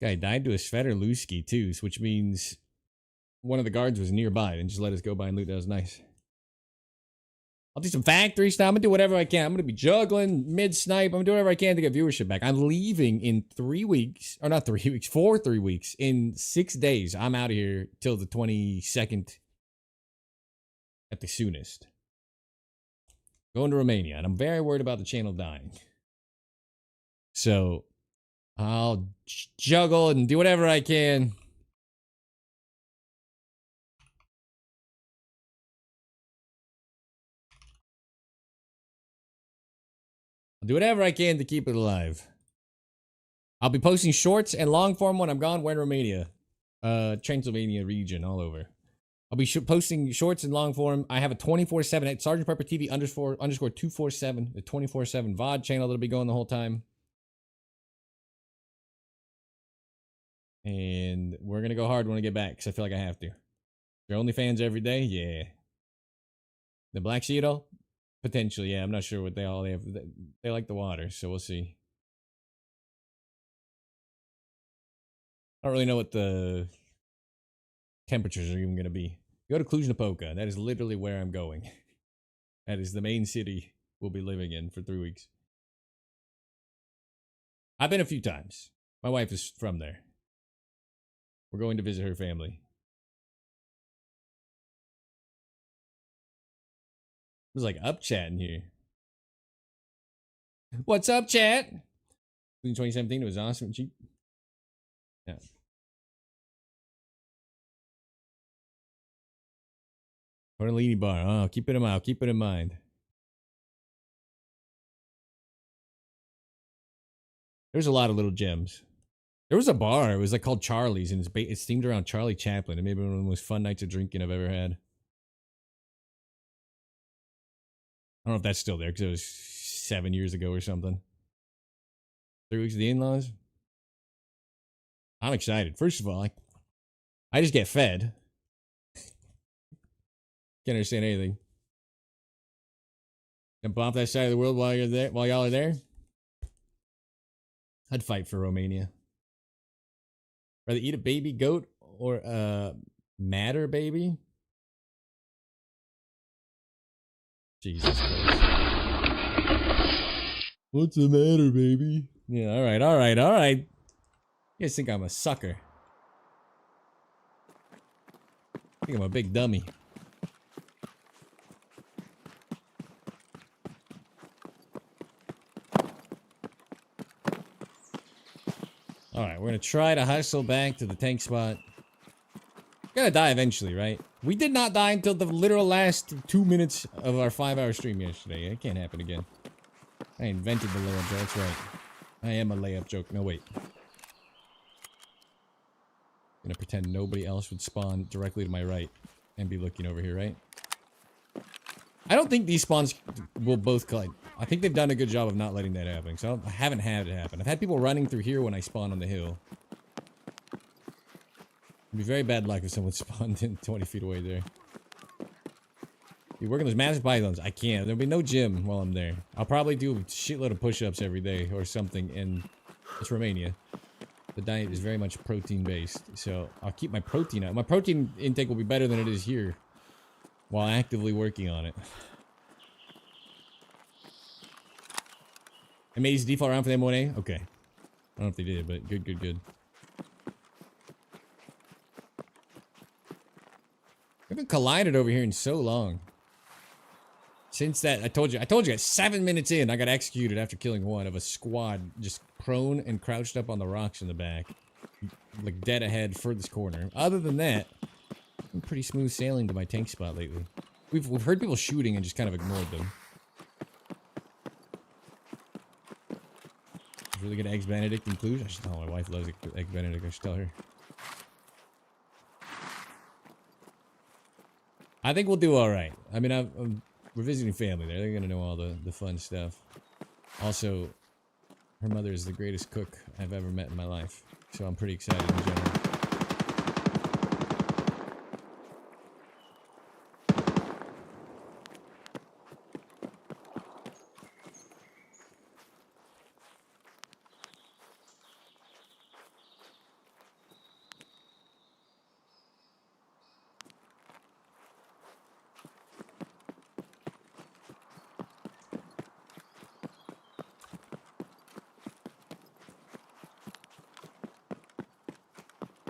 Guy died to a Svetolusky too, which means one of the guards was nearby and just let us go by and loot. That was nice. I'll do some factory stuff. I'm gonna do whatever I can. I'm gonna be juggling, mid-snipe. I'm gonna do whatever I can to get viewership back. I'm leaving in 3 weeks. Or not 3 weeks, for 3 weeks. In 6 days. I'm out of here till the 22nd at the soonest. Going to Romania. And I'm very worried about the channel dying. So, I'll juggle and do whatever I can. I'll do whatever I can to keep it alive. I'll be posting shorts and long form when I'm gone. We're in Romania. Transylvania region, all over. I'll be posting shorts and long form. I have a 24/7 at SgtPrepperTV __ 247, the 24/7 VOD channel that'll be going the whole time. And we're gonna go hard when I get back, because I feel like I have to. Your OnlyFans every day? Yeah. The Black Sea at all? Potentially, yeah. I'm not sure what they have. They like the water, so we'll see. I don't really know what the temperatures are even going to be. Go to Cluj-Napoca. That is literally where I'm going. That is the main city we'll be living in for 3 weeks. I've been a few times. My wife is from there. We're going to visit her family. It was like up chatting here. What's up, chat? In 2017, it was awesome and cheap. Yeah. Tortellini bar. Oh, keep it in mind. I'll keep it in mind. There's a lot of little gems. There was a bar. It was like called Charlie's, and it's themed around Charlie Chaplin. It may be one of the most fun nights of drinking I've ever had. I don't know if that's still there because it was 7 years ago or something. 3 weeks of the in-laws. I'm excited. First of all, I just get fed. Can't understand anything. Jump off that side of the world while you're there, while y'all are there. I'd fight for Romania. Rather eat a baby goat or a madder baby? Jesus Christ. What's the matter, baby? Yeah, alright. You guys think I'm a sucker. I think I'm a big dummy. Alright, we're gonna try to hustle back to the tank spot. Gotta die eventually, right? We did not die until the literal last 2 minutes of our 5-hour stream yesterday. It can't happen again. I invented the layup joke. That's right. I am a layup joke. No, wait. I'm gonna pretend nobody else would spawn directly to my right and be looking over here, right? I don't think these spawns will both collide. I think they've done a good job of not letting that happen. So I haven't had it happen. I've had people running through here when I spawn on the hill. It'd be very bad luck if someone spawned in 20 feet away there. You work on those massive pythons. I can't. There'll be no gym while I'm there. I'll probably do a shitload of push-ups every day or something in... It's Romania. The diet is very much protein-based. So I'll keep my protein out. My protein intake will be better than it is here. While actively working on it. I made his default round for the M1A? Okay. I don't know if they did, but good, good, good. I haven't collided over here in so long. Since that, I told you, at 7 minutes in, I got executed after killing one of a squad, just prone and crouched up on the rocks in the back. Like dead ahead, furthest corner. Other than that, I'm pretty smooth sailing to my tank spot lately. We've heard people shooting and just kind of ignored them. Really good Eggs Benedict in Cluj. I should tell my wife loves Eggs Benedict. I should tell her. I think we'll do all right. I mean, we're visiting family there. They're gonna know all the fun stuff. Also, her mother is the greatest cook I've ever met in my life, so I'm pretty excited in general.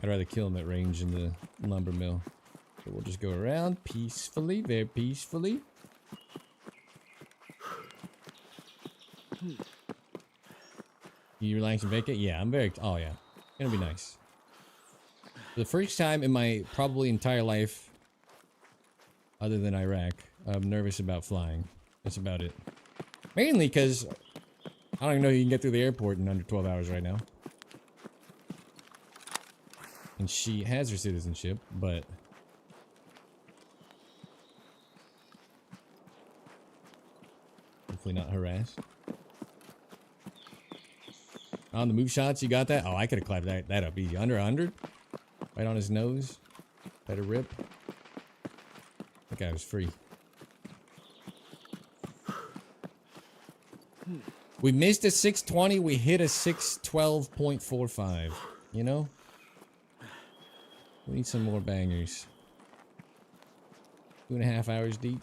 I'd rather kill him at range in the lumber mill. So we'll just go around peacefully, very peacefully. You relax and vacate? Yeah, I'm very... Oh, yeah. It's gonna be nice. For the first time in my probably entire life, other than Iraq, I'm nervous about flying. That's about it. Mainly because I don't even know you can get through the airport in under 12 hours right now. And she has her citizenship, but... hopefully not harassed. On the move shots, you got that? Oh, I could have clapped that up easy. Under 100? Right on his nose. Better rip. That guy was free. We missed a 620. We hit a 612.45. You know? We need some more bangers. 2.5 hours deep.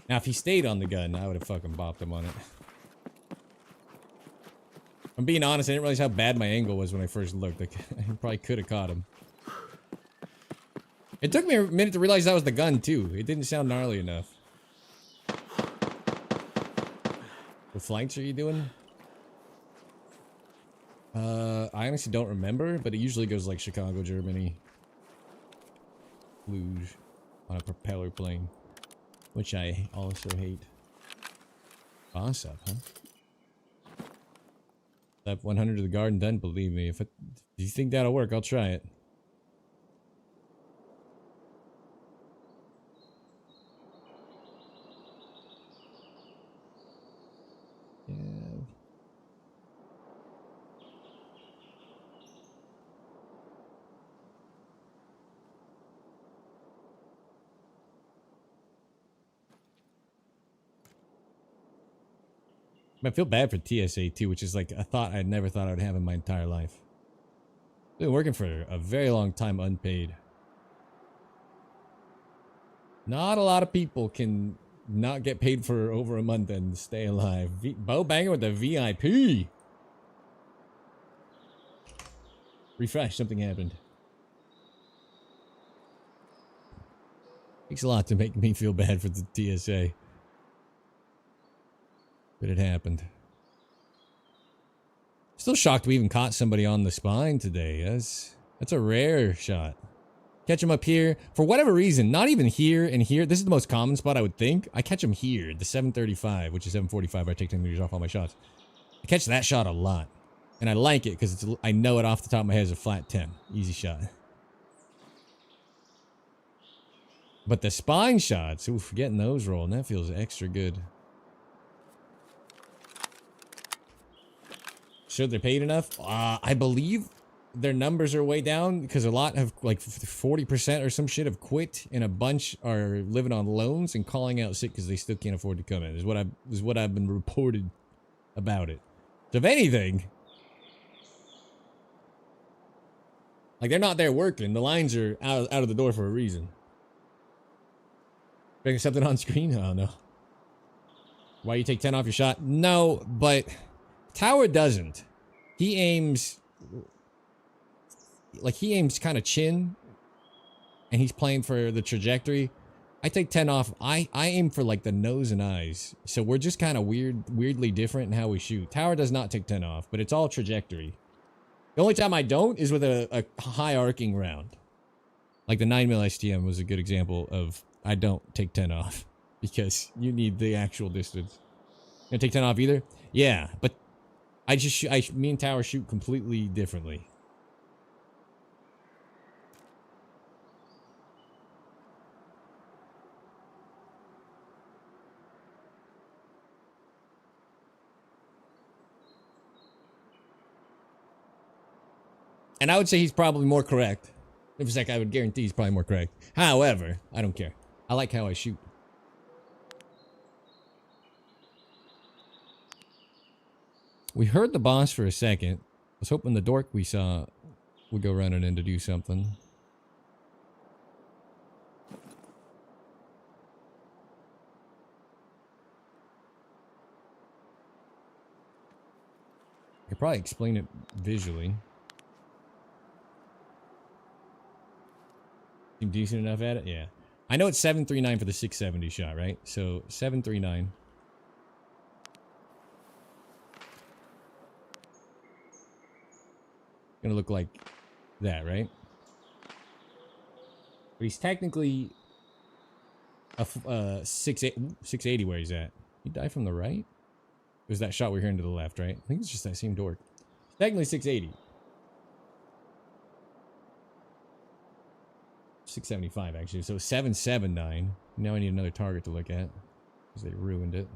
Now, if he stayed on the gun, I would have fucking bopped him on it. I'm being honest, I didn't realize how bad my angle was when I first looked. Like, I probably could have caught him. It took me a minute to realize that was the gun, too. It didn't sound gnarly enough. What flights are you doing? I honestly don't remember, but it usually goes like Chicago, Germany. Cluj. On a propeller plane. Which I also hate. Boss up, huh? Lap 100 of the garden done, believe me. If you think that'll work, I'll try it. Yeah. I feel bad for TSA too, which is like a thought I never thought I would have in my entire life. Been working for a very long time unpaid. Not a lot of people can not get paid for over a month and stay alive. Bow banger with the VIP. Refresh, something happened. Takes a lot to make me feel bad for the TSA. But it happened. Still shocked we even caught somebody on the spine today. That's a rare shot. Catch them up here. For whatever reason, not even here and here. This is the most common spot I would think. I catch them here, the 735, which is 745. I take 10 meters off all my shots. I catch that shot a lot. And I like it because I know it off the top of my head is a flat 10. Easy shot. But the spine shots, oof, getting those rolling, that feels extra good. Sure they're paid enough? I believe their numbers are way down because a lot have like 40% or some shit have quit, and a bunch are living on loans and calling out sick because they still can't afford to come in. Is what I've been reported about it. So if anything, like they're not there working. The lines are out of the door for a reason. Bringing something on screen? Oh no. Why you take 10 off your shot? No, but Tower doesn't. He aims kind of chin, and he's playing for the trajectory. I take 10 off. I aim for like the nose and eyes. So we're just kind of weirdly different in how we shoot. Tower does not take 10 off, but it's all trajectory. The only time I don't is with a high arcing round. Like the 9mm STM was a good example of I don't take 10 off because you need the actual distance. You gonna take 10 off either? Yeah, but I just shoot, me and Tower shoot completely differently. And I would say he's probably more correct. If it's like I would guarantee he's probably more correct. However, I don't care. I like how I shoot. We heard the boss for a second. I was hoping the dork we saw would go running in to do something. I could probably explain it visually. Seem decent enough at it? Yeah. I know it's 739 for the 670 shot, right? So 739. Gonna look like that, right? But he's technically a 680 where he's at. He died from the right? It was that shot we were hearing to the left, right? I think it's just that same dork. Technically 680. 675 actually. So 779. Now I need another target to look at because they ruined it.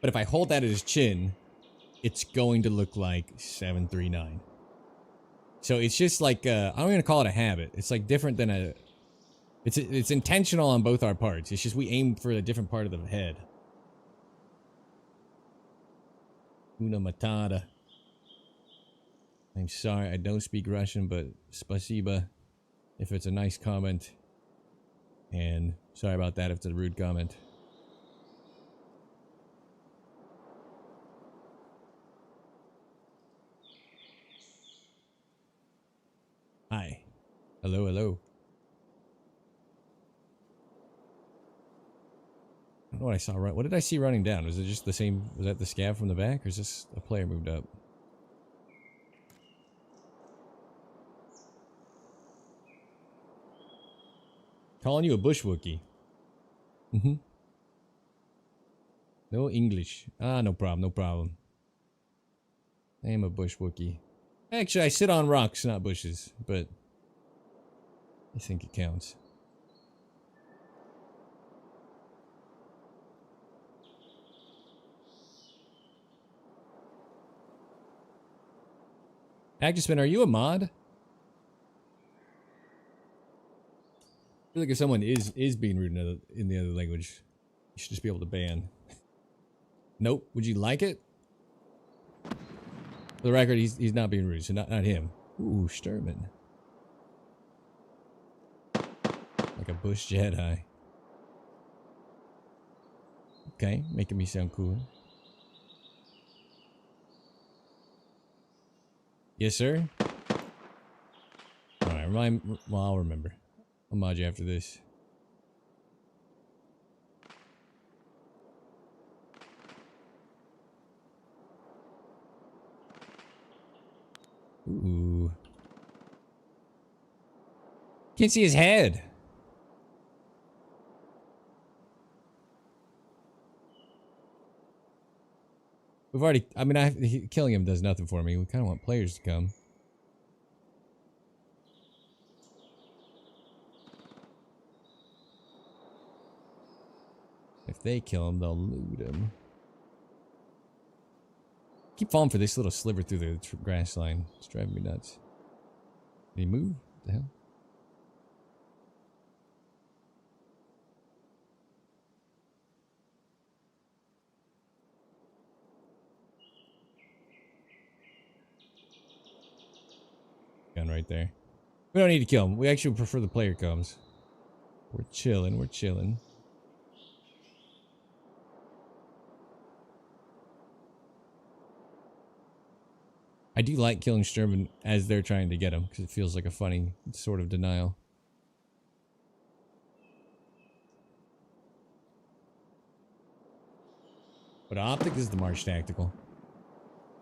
But if I hold that at his chin, it's going to look like 739. So it's just like I'm gonna call it a habit. It's like different than a. It's intentional on both our parts. It's just we aim for a different part of the head. Una matata. I'm sorry, I don't speak Russian, but spasiba if it's a nice comment. And sorry about that if it's a rude comment. Hi. Hello, hello. I don't know what I saw. What did I see running down? Was it just the same? Was that the scav from the back, or is this a player moved up? Calling you a bush Wookie. Mm-hmm. No English. Ah, no problem, no problem. I am a bush Wookie. Actually, I sit on rocks, not bushes, but I think it counts. Actispin, are you a mod? I feel like if someone is being rude in the other language, you should just be able to ban. Nope. Would you like it? For the record, he's not being rude, so not him. Ooh, Sturman. Like a bush Jedi. Okay, making me sound cool. Yes, sir? Alright, well, I'll remember. I'll mod you after this. Ooh. Can't see his head. We've already, I mean, killing him does nothing for me. We kind of want players to come. If they kill him, they'll loot him. Keep falling for this little sliver through the grass line. It's driving me nuts. Did he move? What the hell? Gun right there. We don't need to kill him. We actually prefer the player comes. We're chilling. We're chilling. I do like killing Sturman as they're trying to get him because it feels like a funny sort of denial. But Optic is the March Tactical.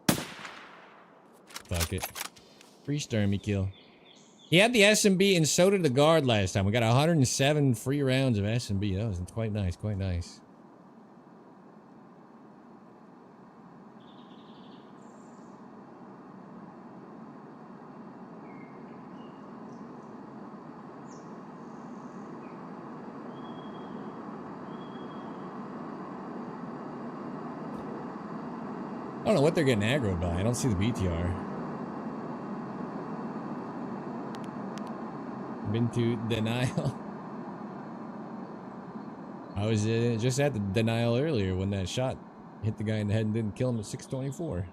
Fuck it. Free Sturmy kill. He had the SMB and so did the guard last time. We got 107 free rounds of SMB. That was quite nice, quite nice. I don't know what they're getting aggroed by. I don't see the BTR. Been to denial. I was just at the denial earlier when that shot hit the guy in the head and didn't kill him at 624.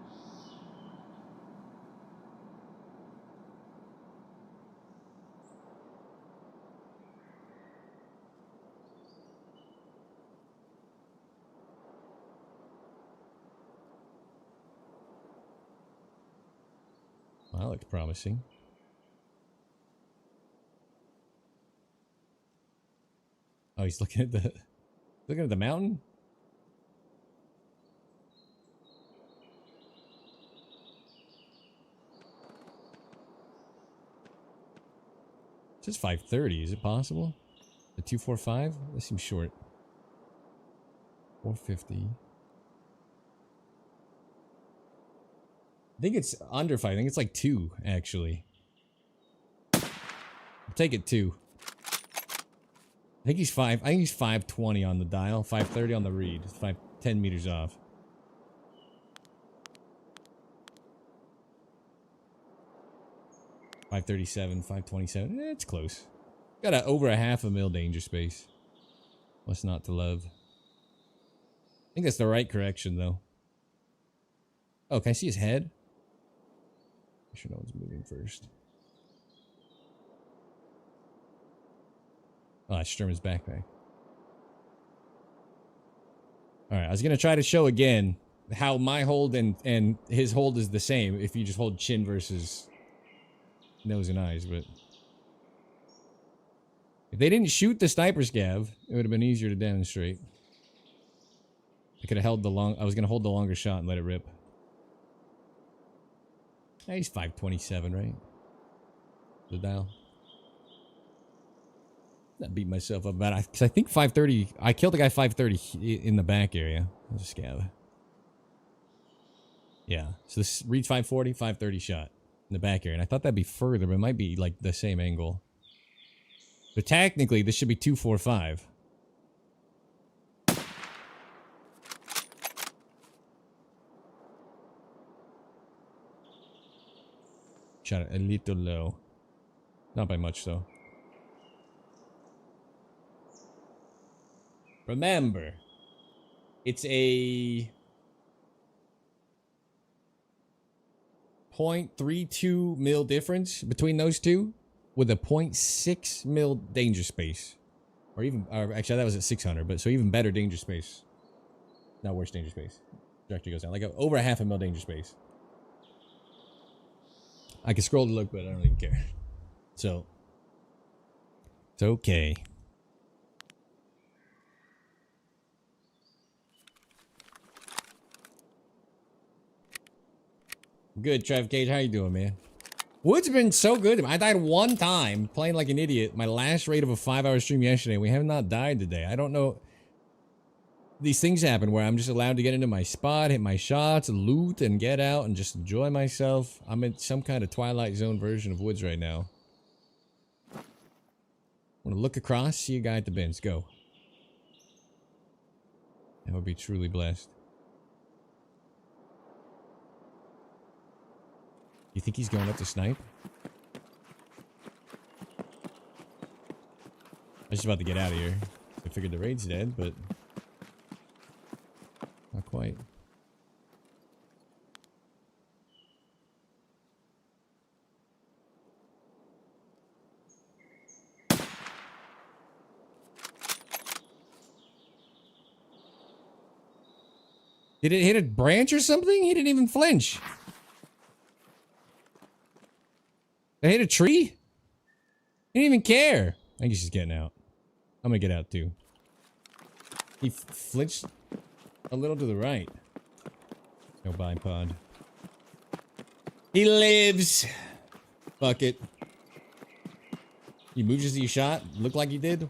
Well, that looks promising. Oh, he's looking at the mountain? It says 530. Is it possible? The 245? That seems short. 450. I think it's under 5. I think it's like 2, actually. I'll take it 2. I think he's 5. I think he's 520 on the dial, 530 on the read. It's 10 meters off. .537, 527. It's close. Got over a half a mil danger space. What's not to love? I think that's the right correction, though. Oh, can I see his head? Make sure no one's moving first. Oh, that's Sturman's backpack. Alright, I was gonna try to show again how my hold and his hold is the same if you just hold chin versus nose and eyes, but if they didn't shoot the sniper scav, it would have been easier to demonstrate. I could have held I was gonna hold the longer shot and let it rip. Yeah, he's 527, right? The dial. I beat myself up about it because I think 530. I killed a guy 530 in the back area. That was a scav. Yeah, so this reads 540, 530 shot in the back area, and I thought that'd be further, but it might be like the same angle. But technically, this should be 245. Shot it a little low, not by much though. Remember, it's a 0.32 mil difference between those two with a 0.6 mil danger space. Or even, actually that was at 600, but so even better danger space. Not worse danger space. Trajectory goes down. Like over a half a mil danger space. I can scroll to look, but I don't even care. So, it's okay. Good, Trav Cage. How you doing, man? Wood's been so good. I died one time playing like an idiot. My last raid of a 5-hour stream yesterday. We have not died today. I don't know. These things happen where I'm just allowed to get into my spot, hit my shots, loot, and get out and just enjoy myself. I'm in some kind of Twilight Zone version of Woods right now. I want to look across, see a guy at the bins. Go. That would be truly blessed. You think he's going up to snipe? I was just about to get out of here. I figured the raid's dead, but not quite. Did it hit a branch or something? He didn't even flinch. Did it hit a tree? He didn't even care. I think he's just getting out. I'm gonna get out too. He flinched a little to the right. No bipod. He lives. Fuck it. He moves as he shot. Looked like he did.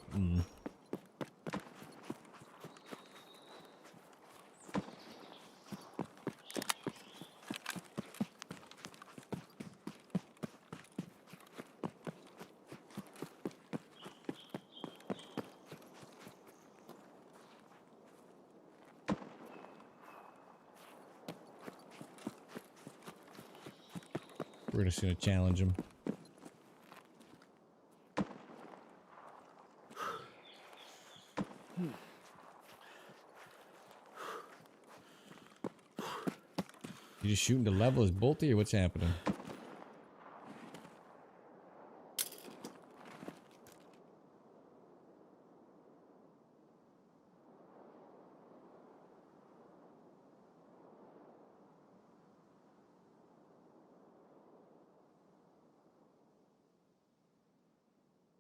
We're just gonna challenge him. You just shooting to level his bolty or what's happening?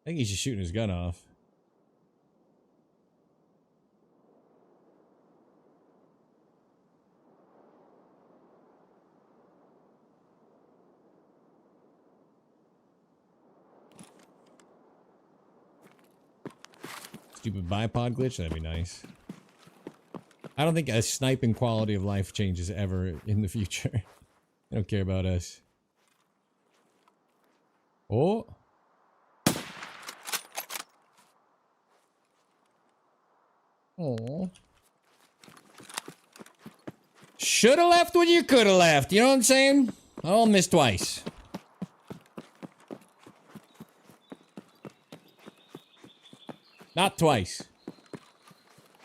I think he's just shooting his gun off. Stupid bipod glitch, that'd be nice. I don't think a sniping quality of life changes ever in the future. They don't care about us. Oh. Oh. Shoulda left when you coulda left. You know what I'm saying? I'll miss twice. Not twice.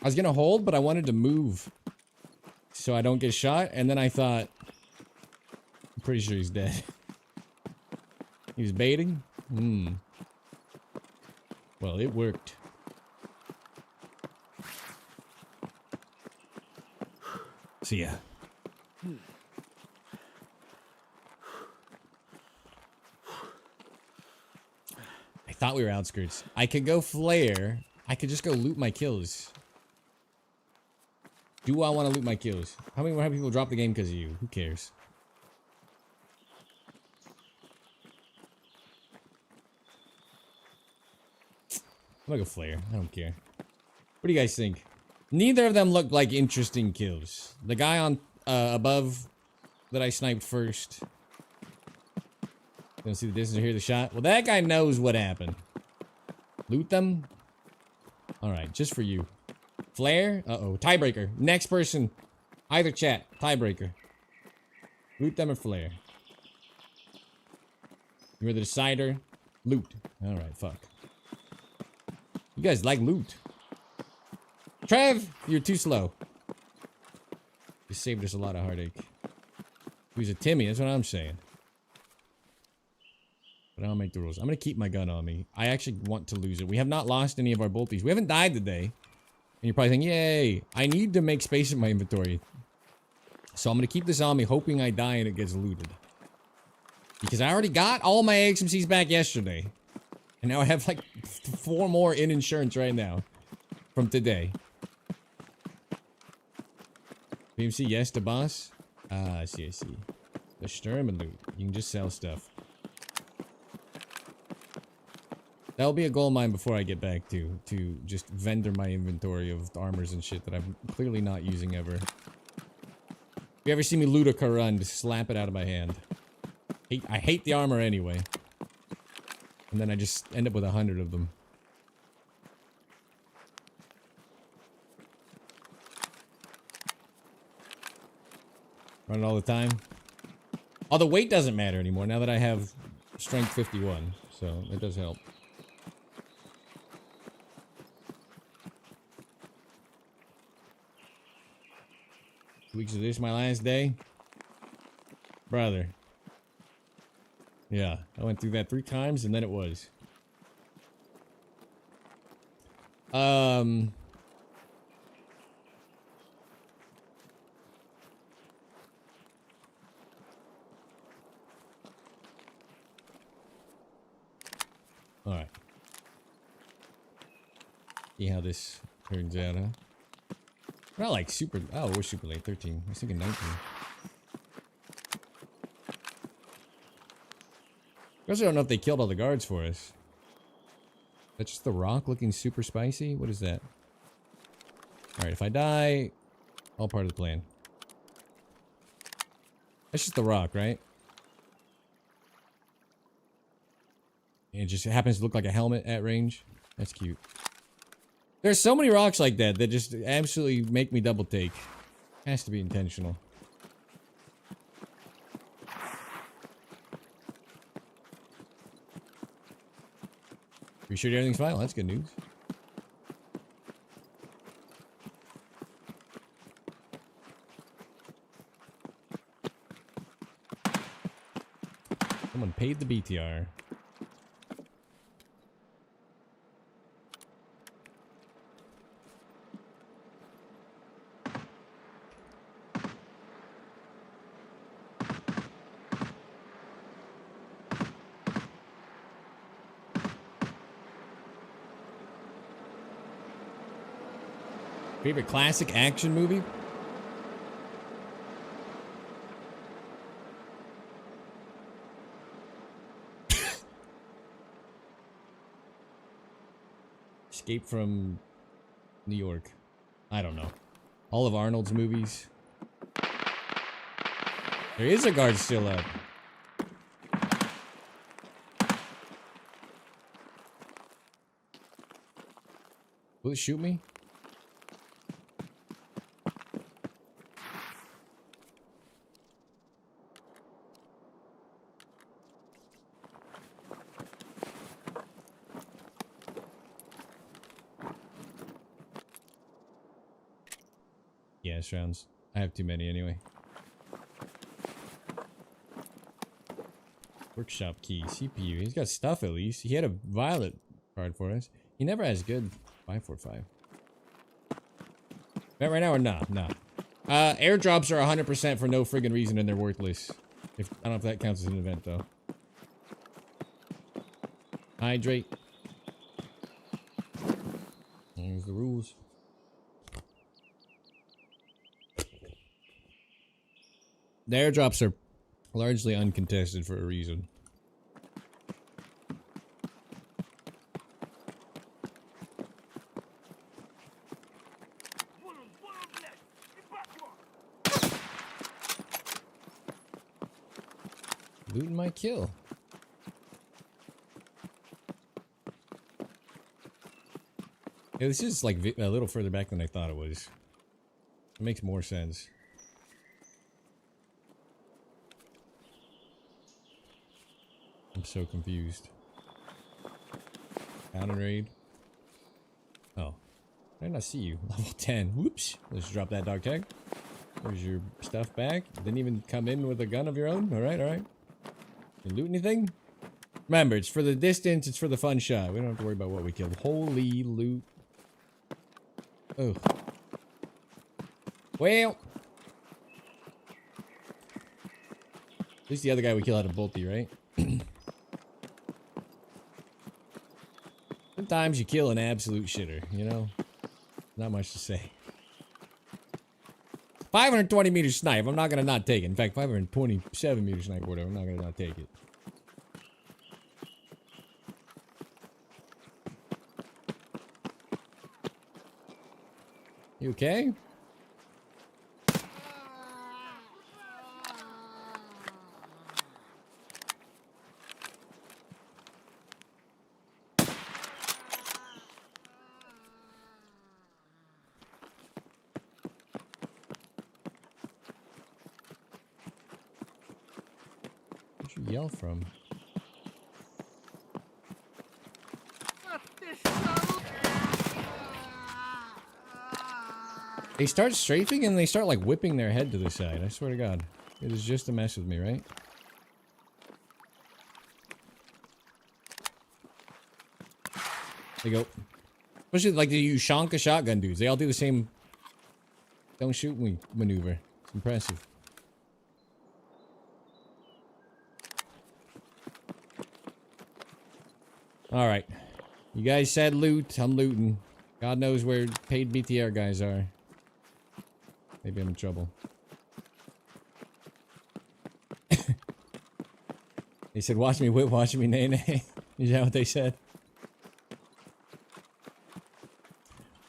I was gonna hold, but I wanted to move so I don't get shot, and then I thought, I'm pretty sure he's dead. He was baiting? Well, it worked. See ya. I thought we were outskirts. I could go flare. I could just go loot my kills. Do I want to loot my kills? How many more people drop the game because of you? Who cares? I'm gonna go flare. I don't care. What do you guys think? Neither of them look like interesting kills. The guy on above that I sniped first. Gonna see the distance or hear the shot? Well, that guy knows what happened. Loot them? Alright, just for you. Flare? Uh-oh. Tiebreaker. Next person. Either chat. Tiebreaker. Loot them or flare. You're the decider. Loot. Alright, fuck. You guys like loot. Trev, you're too slow. You saved us a lot of heartache. He was a Timmy, that's what I'm saying. But I'll make the rules. I'm gonna keep my gun on me. I actually want to lose it. We have not lost any of our bolties. We haven't died today. And you're probably thinking, yay. I need to make space in my inventory. So I'm gonna keep this on me, hoping I die and it gets looted. Because I already got all my XMCs back yesterday. And now I have like 4 more in insurance right now. From today. BMC, yes to boss? Ah, I see, I see. The Sturm and loot. You can just sell stuff. That'll be a goal of mine before I get back to just vendor my inventory of armors and shit that I'm clearly not using ever. If you ever see me loot a Karun, just slap it out of my hand. I hate the armor anyway. And then I just end up with 100 of them. Run it all the time. Oh, the weight doesn't matter anymore now that I have strength 51, so it does help. Weeks of this, my last day? Brother. Yeah, I went through that 3 times and then it was. Alright. See how this turns out, huh? Not like super. Oh, we're super late. 13. I was thinking 19. I also don't know if they killed all the guards for us. That's just the rock looking super spicy? What is that? Alright, if I die, all part of the plan. That's just the rock, right? And it just happens to look like a helmet at range. That's cute. There's so many rocks like that that just absolutely make me double take. Has to be intentional. You sure everything's fine? Well, that's good news. Someone paid the BTR. Favorite classic action movie? Escape from New York. I don't know. All of Arnold's movies. There is a guard still up. Will it shoot me? Yes, rounds. I have too many anyway. Workshop key, CPU. He's got stuff at least. He had a violet card for us. He never has good 545. Bet right now or nah? Nah. Airdrops are 100% for no friggin' reason and they're worthless. I don't know if that counts as an event though. Hydrate. There's the rules. The airdrops are largely uncontested for a reason. Looting my kill. Yeah, this is like a little further back than I thought it was. It makes more sense. I'm so confused. Down and raid. Oh. I did not see you. Level 10. Whoops. Let's drop that dog tag. There's your stuff back. Didn't even come in with a gun of your own. Alright, alright. You loot anything? Remember, it's for the distance, it's for the fun shot. We don't have to worry about what we killed. Holy loot. Oh. Well. At least the other guy we killed had a bolty, right? Sometimes you kill an absolute shitter, you know? Not much to say. 520 meter snipe, I'm not gonna not take it. In fact, 527 meter snipe, whatever, I'm not gonna not take it. You okay? Where'd you yell from? They start strafing and they start like whipping their head to the side. I swear to God. It is just to mess with me, right? There you go. Especially like the Ushanka shotgun dudes. They all do the same don't shoot me maneuver. It's impressive. Alright. You guys said loot. I'm looting. God knows where paid BTR guys are. Maybe I'm in trouble. They said, watch me whip, watch me nay nay. Is that what they said?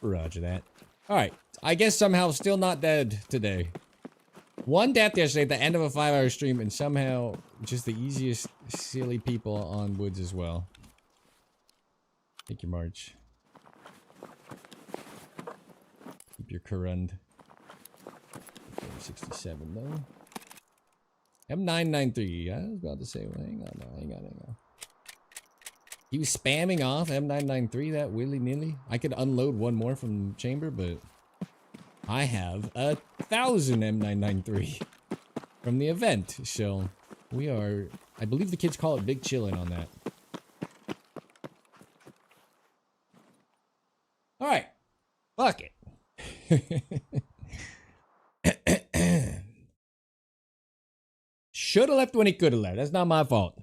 Roger that. Alright. I guess somehow still not dead today. One death yesterday at the end of a 5-hour stream, and somehow just the easiest silly people on woods as well. Take your march. Keep your current. 67 though. M993. I was about to say, well, hang on. He was spamming off M993 that willy-nilly. I could unload one more from chamber, but I have 1,000 M993 from the event. So we are, I believe the kids call it big chillin' on that. All right, fuck it. Should have left when he could have left. That's not my fault.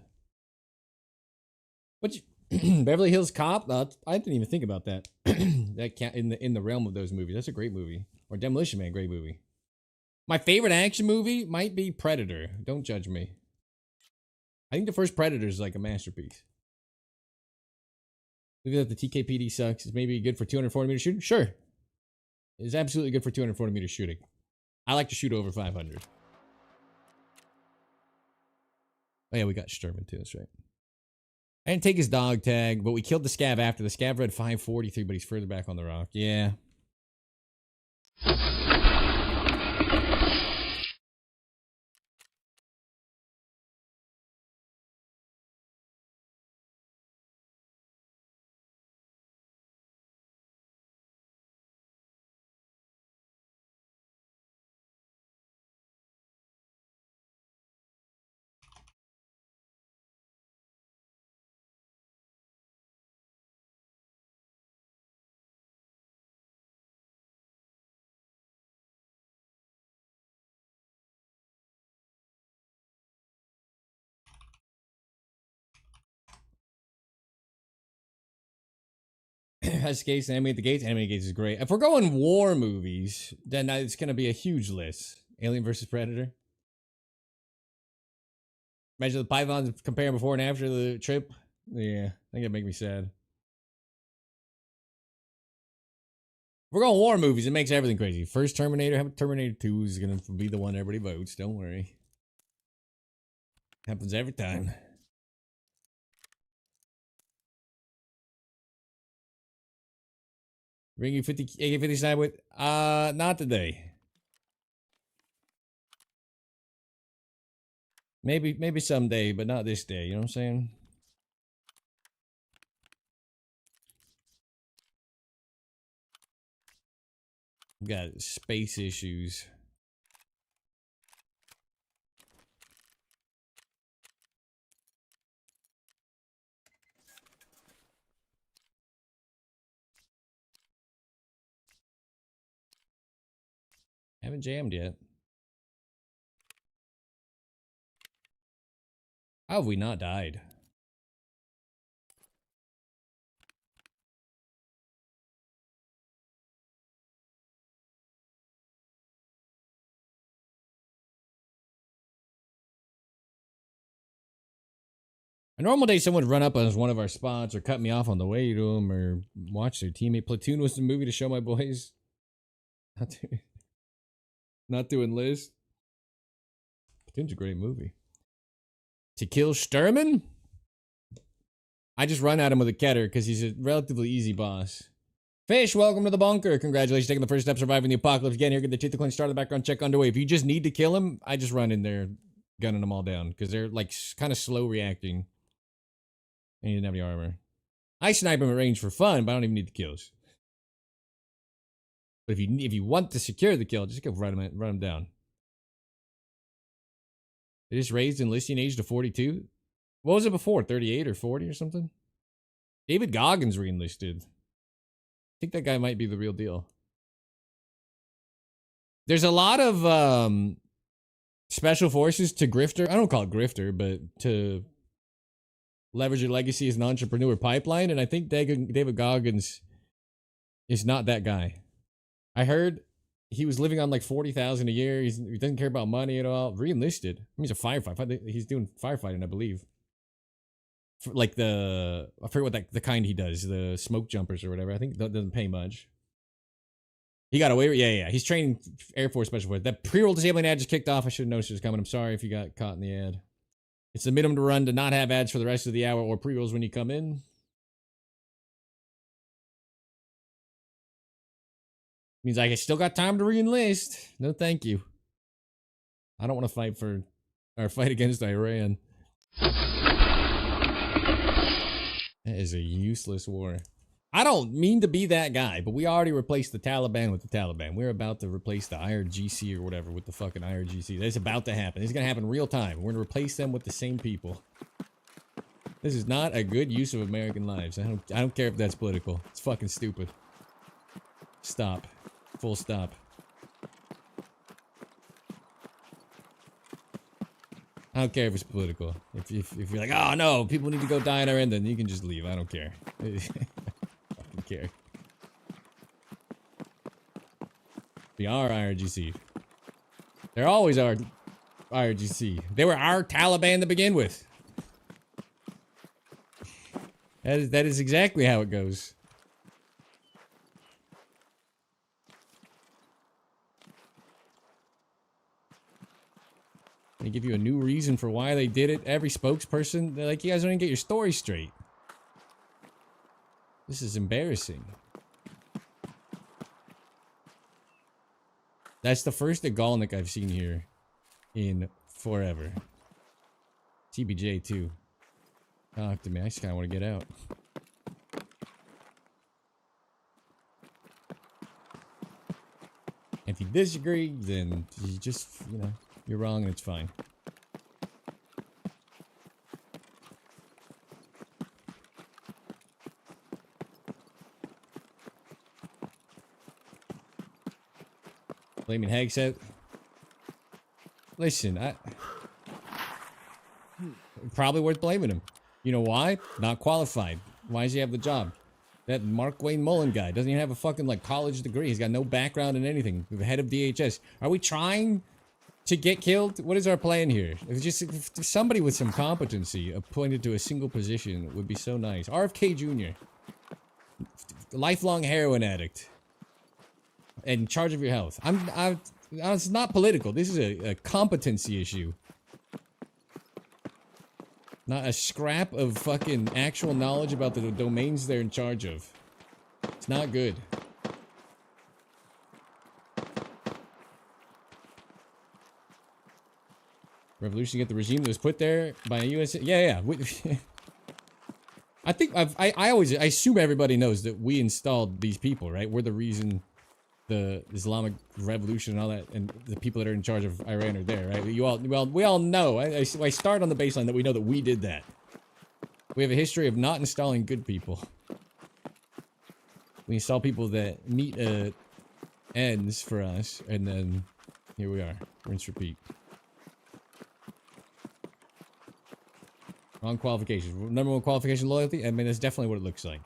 But Beverly Hills Cop? I didn't even think about that. That can't in the realm of those movies. That's a great movie. Or Demolition Man, great movie. My favorite action movie might be Predator. Don't judge me. I think the first Predator is like a masterpiece. Maybe that the TKPD sucks. It's maybe good for 240 meter shooting. Sure, it's absolutely good for 240 meter shooting. I like to shoot over 500. Oh yeah, we got Sturman too. That's right. I didn't take his dog tag, but we killed the scav after. The scav read 543, but he's further back on the rock. Yeah. Has case Enemy at the Gates. Enemy at the Gates is great. If we're going war movies, then it's going to be a huge list. Alien versus Predator. Imagine the pythons comparing before and after the trip. Yeah, I think it'd make me sad. If we're going war movies, it makes everything crazy. First Terminator, Terminator 2 is going to be the one everybody votes. Don't worry. Happens every time. Bring you 50 AK-57 with? Not today. Maybe someday, but not this day. You know what I'm saying? Got space issues. Haven't jammed yet. How have we not died? A normal day, someone would run up on one of our spots or cut me off on the way to them or watch their teammate. Platoon was the movie to show my boys. Not to enlist. Platoon's a great movie. To kill Sturman? I just run at him with a Keter because he's a relatively easy boss. Fish, welcome to the bunker. Congratulations, taking the first step, surviving the apocalypse. Again, here, get the teeth to clean, start the background check underway. If you just need to kill him, I just run in there, gunning them all down because they're like kind of slow reacting. And he didn't have any armor. I snipe him at range for fun, but I don't even need the kills. But if you want to secure the kill, just go run him down. They just raised enlisting age to 42. What was it before? 38 or 40 or something? David Goggins re-enlisted. I think that guy might be the real deal. There's a lot of special forces to grifter. I don't call it grifter, but to leverage your legacy as an entrepreneur pipeline. And I think David Goggins is not that guy. I heard he was living on like $40,000 a year. He doesn't care about money at all. Re-enlisted. He's a firefighter. He's doing firefighting, I believe. For like I forget what the kind he does, the smoke jumpers or whatever. I think that doesn't pay much. He got away with, yeah. He's training Air Force Special Forces. That pre-roll disabling ad just kicked off. I should have noticed it was coming. I'm sorry if you got caught in the ad. It's the minimum to run to not have ads for the rest of the hour or pre-rolls when you come in. Means like I still got time to re-enlist. No, thank you. I don't want to fight against Iran. That is a useless war. I don't mean to be that guy, but we already replaced the Taliban with the Taliban. We're about to replace the IRGC or whatever with the fucking IRGC. That's about to happen. It's going to happen real time. We're going to replace them with the same people. This is not a good use of American lives. I don't care if that's political. It's fucking stupid. Stop. Full stop. I don't care if it's political. If you're like, oh no, people need to go die in our end, then you can just leave. I don't care. I fucking care. We are IRGC. They're always our IRGC. They were our Taliban to begin with. That is exactly how it goes. They give you a new reason for why they did it. Every spokesperson, they're like, you guys don't even get your story straight. This is embarrassing. That's the first Agolnik I've seen here in forever. TBJ too. Talk to me. I just kind of want to get out. If you disagree, then you just, you're wrong and it's fine. Blaming Hagset. Listen, probably worth blaming him. You know why? Not qualified. Why does he have the job? That Mark Wayne Mullen guy doesn't even have a fucking college degree. He's got no background in anything. The head of DHS. Are we trying to get killed? What is our plan here? If somebody with some competency appointed to a single position would be so nice. RFK Jr. Lifelong heroin addict. In charge of your health. It's not political. This is a competency issue. Not a scrap of fucking actual knowledge about the domains they're in charge of. It's not good. Revolution to get the regime that was put there by a US. Yeah. I think I assume everybody knows that we installed these people, right? We're the reason the Islamic Revolution and all that, and the people that are in charge of Iran are there, right? We all know. I start on the baseline that we know that we did that. We have a history of not installing good people. We install people that meet ends for us, and then here we are. Rinse, repeat. Wrong qualifications. Number one qualification, loyalty. I mean, that's definitely what it looks like.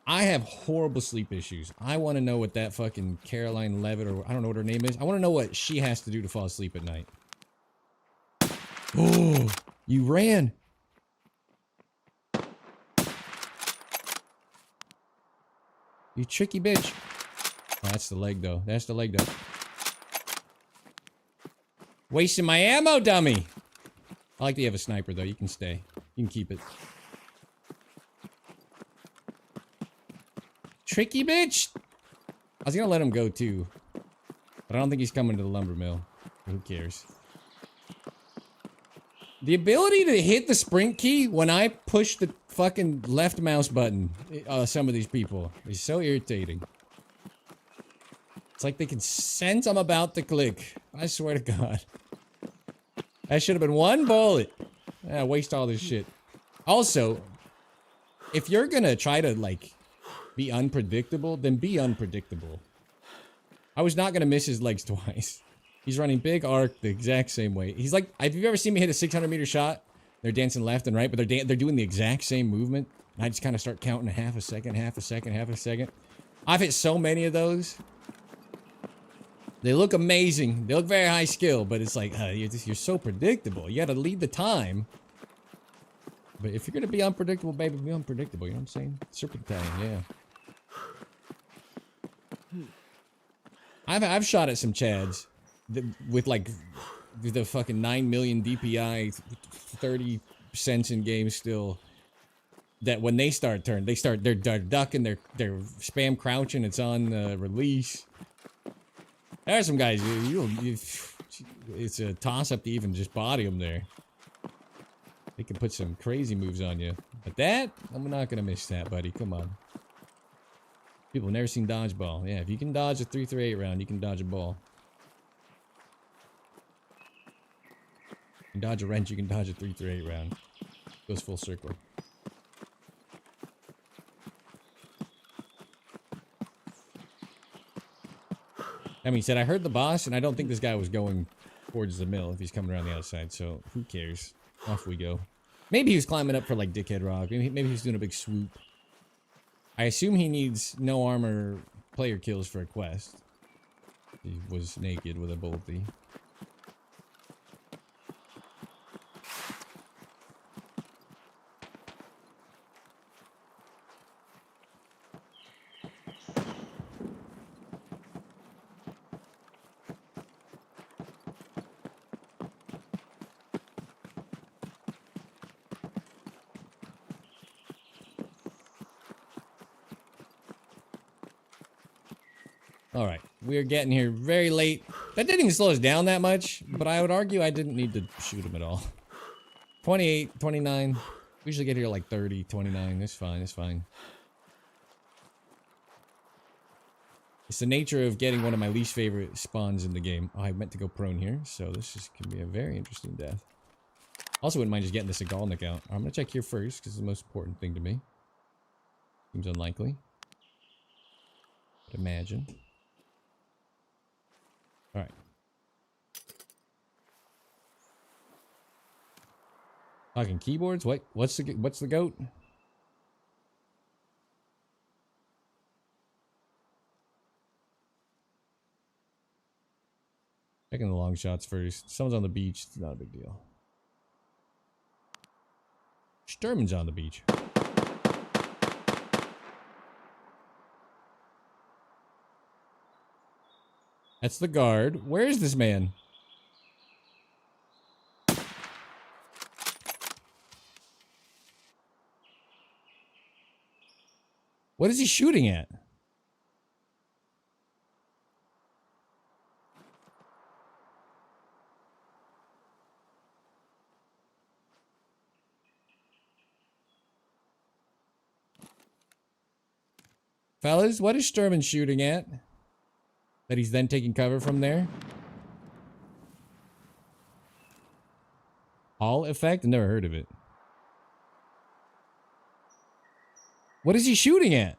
I have horrible sleep issues. I want to know what that fucking Caroline Levitt, or I don't know what her name is. I want to know what she has to do to fall asleep at night. Oh, you ran. You tricky bitch. Oh, that's the leg, though. That's the leg, though. Wasting my ammo, dummy! I like that you have a sniper, though. You can stay. You can keep it. Tricky bitch! I was gonna let him go, too. But I don't think he's coming to the lumber mill. Who cares? The ability to hit the sprint key when I push the fucking left mouse button, some of these people, is so irritating. It's like they can sense I'm about to click. I swear to God. That should have been one bullet. Yeah, waste all this shit. Also, if you're gonna try to, like, be unpredictable, then be unpredictable. I was not gonna miss his legs twice. He's running big arc the exact same way. He's like, have you ever seen me hit a 600-meter shot? They're dancing left and right, but they're doing the exact same movement. And I just kind of start counting a half a second, half a second, half a second. I've hit so many of those. They look amazing. They look very high skill, but it's like, you're so predictable. You gotta lead the time. But if you're gonna be unpredictable, baby, be unpredictable. You know what I'm saying? Serpentine, yeah. I've shot at some Chads with like the fucking 9 million DPI, 30 cents in game still. That when they start turn, they're ducking, they're spam crouching. It's on release. There are some guys. It's a toss up to even just body them there. They can put some crazy moves on you, but that I'm not gonna miss that, buddy. Come on. People have never seen dodgeball. Yeah, if you can dodge a 338 round, you can dodge a ball. You can dodge a wrench, you can dodge a 338 round. Goes full circle. I mean, he said, I heard the boss, and I don't think this guy was going towards the mill if he's coming around the outside, so who cares? Off we go. Maybe he was climbing up for, like, Dickhead Rock. Maybe he's doing a big swoop. I assume he needs no armor player kills for a quest. He was naked with a bolty. Alright, we are getting here very late. That didn't even slow us down that much, but I would argue I didn't need to shoot him at all. 28, 29. We usually get here like 30, 29. That's fine, that's fine. It's the nature of getting one of my least favorite spawns in the game. Oh, I meant to go prone here, so this is can be a very interesting death. Also wouldn't mind just getting the Sigalnik out. I'm gonna check here first, because it's the most important thing to me. Seems unlikely. But imagine. Alright. Talking keyboards? What? What's the goat? Checking the long shots first. Someone's on the beach. It's not a big deal. Sturman's on the beach. That's the guard. Where is this man? What is he shooting at? Fellas, what is Sturman shooting at? That he's then taking cover from there? Hall effect? I've never heard of it. What is he shooting at?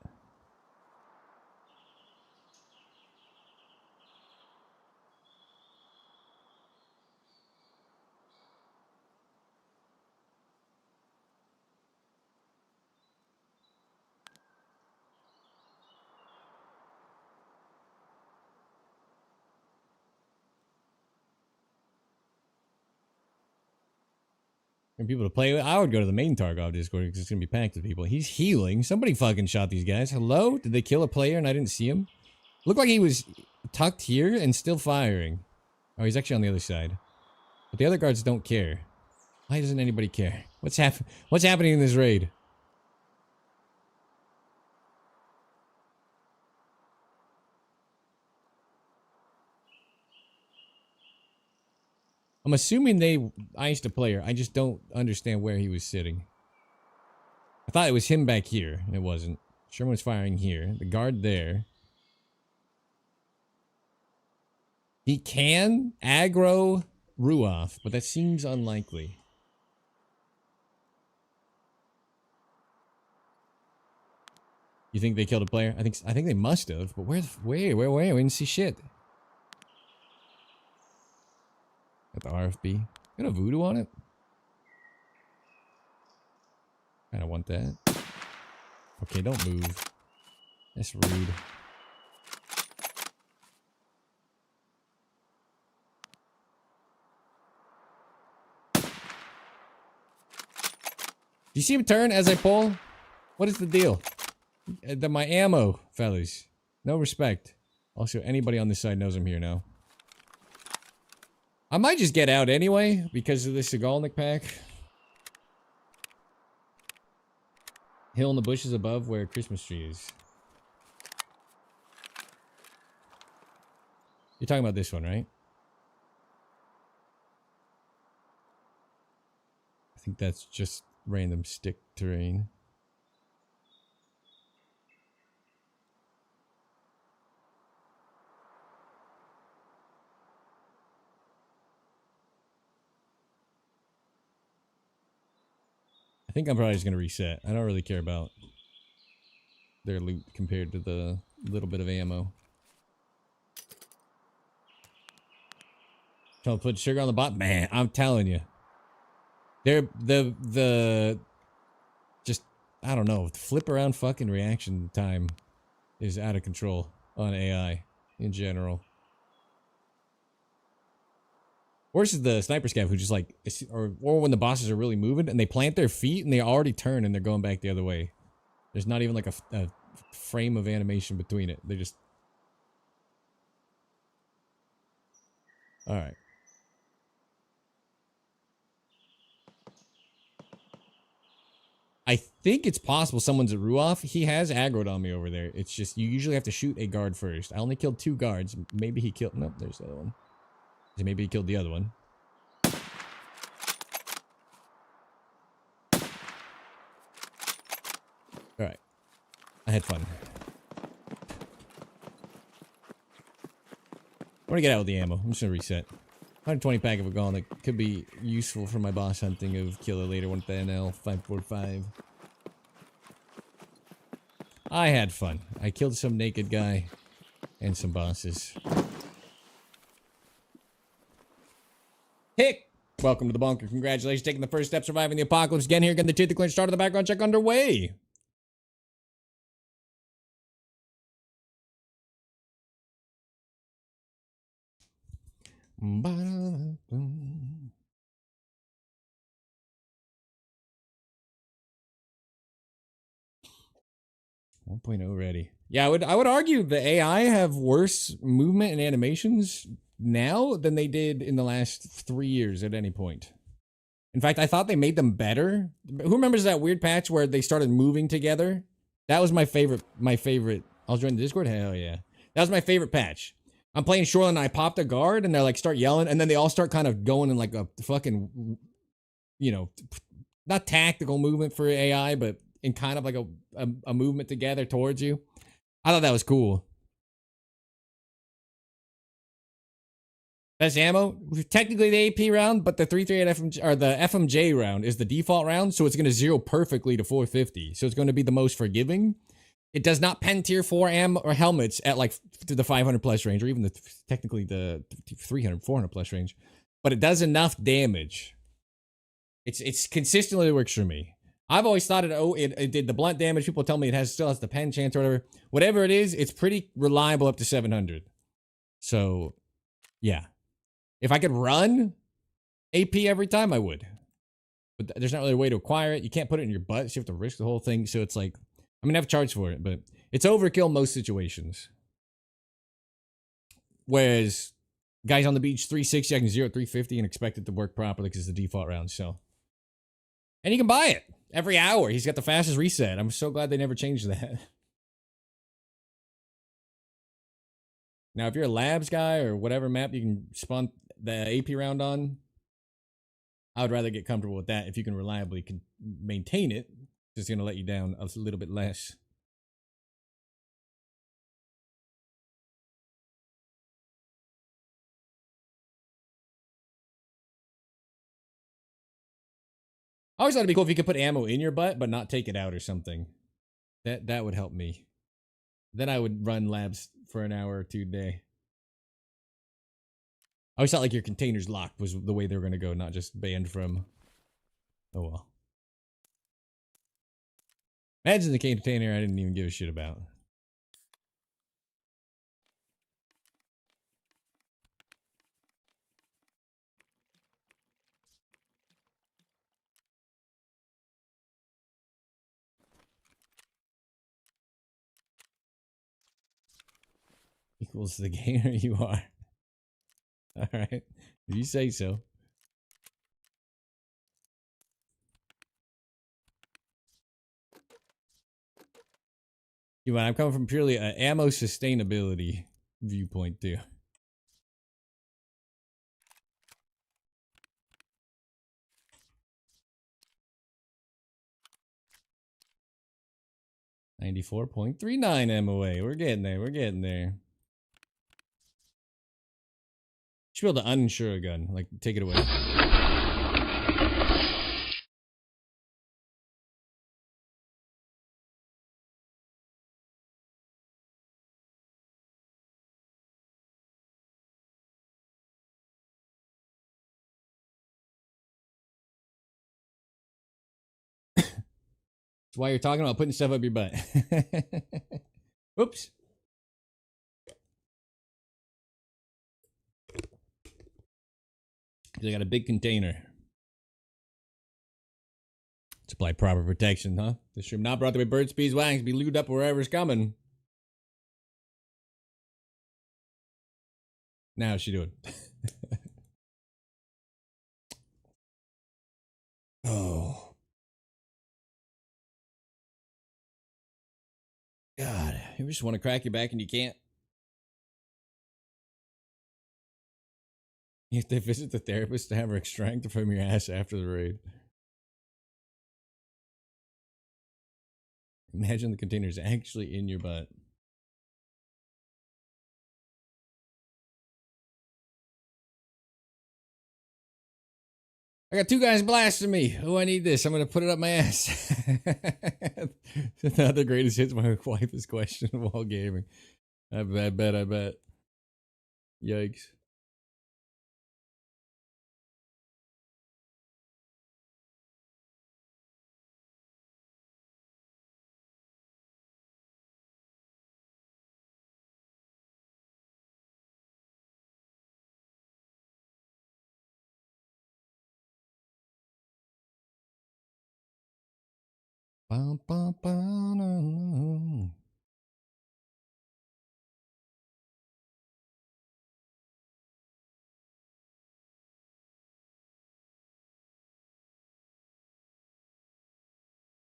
And people to play with. I would go to the main Tarkov Discord because it's gonna be packed with people. He's healing. Somebody fucking shot these guys. Hello? Did they kill a player and I didn't see him? Looked like he was tucked here and still firing. Oh, he's actually on the other side. But the other guards don't care. Why doesn't anybody care? What's happening in this raid? I'm assuming they iced a player. I just don't understand where he was sitting. I thought it was him back here, and it wasn't. Sherman was firing here. The guard there. He can aggro Ruoff, but that seems unlikely. You think they killed a player? I think they must have, but where? We didn't see shit. Got the RFB. Got a voodoo on it? Kinda want that. Okay, don't move. That's rude. Do you see him turn as I pull? What is the deal? My ammo, fellas. No respect. Also, anybody on this side knows I'm here now. I might just get out anyway, because of this Sigalnik pack. Hill in the bushes above where Christmas tree is. You're talking about this one, right? I think that's just random stick terrain. I think I'm probably just going to reset. I don't really care about their loot compared to the little bit of ammo. Trying to put sugar on the bottom? Man, I'm telling you. They're just, I don't know, flip around fucking reaction time is out of control on AI in general. Worse is the sniper scav who just like, or when the bosses are really moving and they plant their feet and they already turn and they're going back the other way. There's not even like a frame of animation between it. They just... Alright. I think it's possible someone's at Ruoff. He has aggroed on me over there. It's just, you usually have to shoot a guard first. I only killed 2 guards. Maybe he killed... Nope, there's the other one. Maybe he killed the other one. Alright. I had fun. I want to get out with the ammo. I'm just going to reset. 120 pack of a gun that could be useful for my boss hunting of Killa later with the NL 545. I had fun. I killed some naked guy and some bosses. Hick! Welcome to the bunker. Congratulations, taking the first step, surviving the apocalypse. Again here, getting the tooth clean, start of the background check underway. One point oh ready. Yeah, I would argue the AI have worse movement and animations now than they did in the last 3 years at any point. In fact, I thought they made them better. Who remembers that weird patch where they started moving together? That was my favorite. I'll join the Discord? Hell yeah. That was my favorite patch. I'm playing Shoreline and I popped a guard and they're like start yelling and then they all start kind of going in like a fucking, you know, not tactical movement for AI, but in kind of like a movement together towards you. I thought that was cool. Best ammo? Technically the AP round, but the 338 FMJ, or the FMJ round is the default round, so it's going to zero perfectly to 450. So it's going to be the most forgiving. It does not pen tier 4 ammo or helmets at like to the 500 plus range, or even technically the 300, 400 plus range. But it does enough damage. It's consistently works for me. I've always thought it did the blunt damage. People tell me it still has the pen chance or whatever. Whatever it is, it's pretty reliable up to 700. So, yeah. If I could run AP every time, I would. but there's not really a way to acquire it. You can't put it in your butt, so you have to risk the whole thing. So it's like, I mean, I have to charge for it, but it's overkill most situations. Whereas guys on the beach, 360, I can 0 at 350 and expect it to work properly because it's the default round. So, and you can buy it every hour. He's got the fastest reset. I'm so glad they never changed that. Now, if you're a labs guy or whatever map you can spawn the AP round on, I would rather get comfortable with that if you can reliably maintain it. It's going to let you down a little bit less. I always thought it'd be cool if you could put ammo in your butt, but not take it out or something. That would help me. Then I would run labs for an hour or 2 a day. I always thought like your containers locked was the way they were going to go, not just banned from. Oh well. Imagine the container I didn't even give a shit about. Equals the gainer you are. Alright. If you say so. I'm coming from purely an ammo sustainability viewpoint too. $94.39 MOA. We're getting there. We're getting there. Should be able to uninsure a gun. Like, take it away. That's why you're talking about putting stuff up your butt. Oops. They got a big container. Supply proper protection, huh? This shrimp not brought to by bird speeds wangs be lubed up wherever's coming. Now how's she doing? Oh. God, you just want to crack your back and you can't. You have to visit the therapist to have her extract from your ass after the raid. Imagine the container's actually in your butt. I got 2 guys blasting me. Oh, I need this. I'm going to put it up my ass. The other greatest hits my wife is questionable gaming. I bet. Yikes. Bum, bum, bum, no.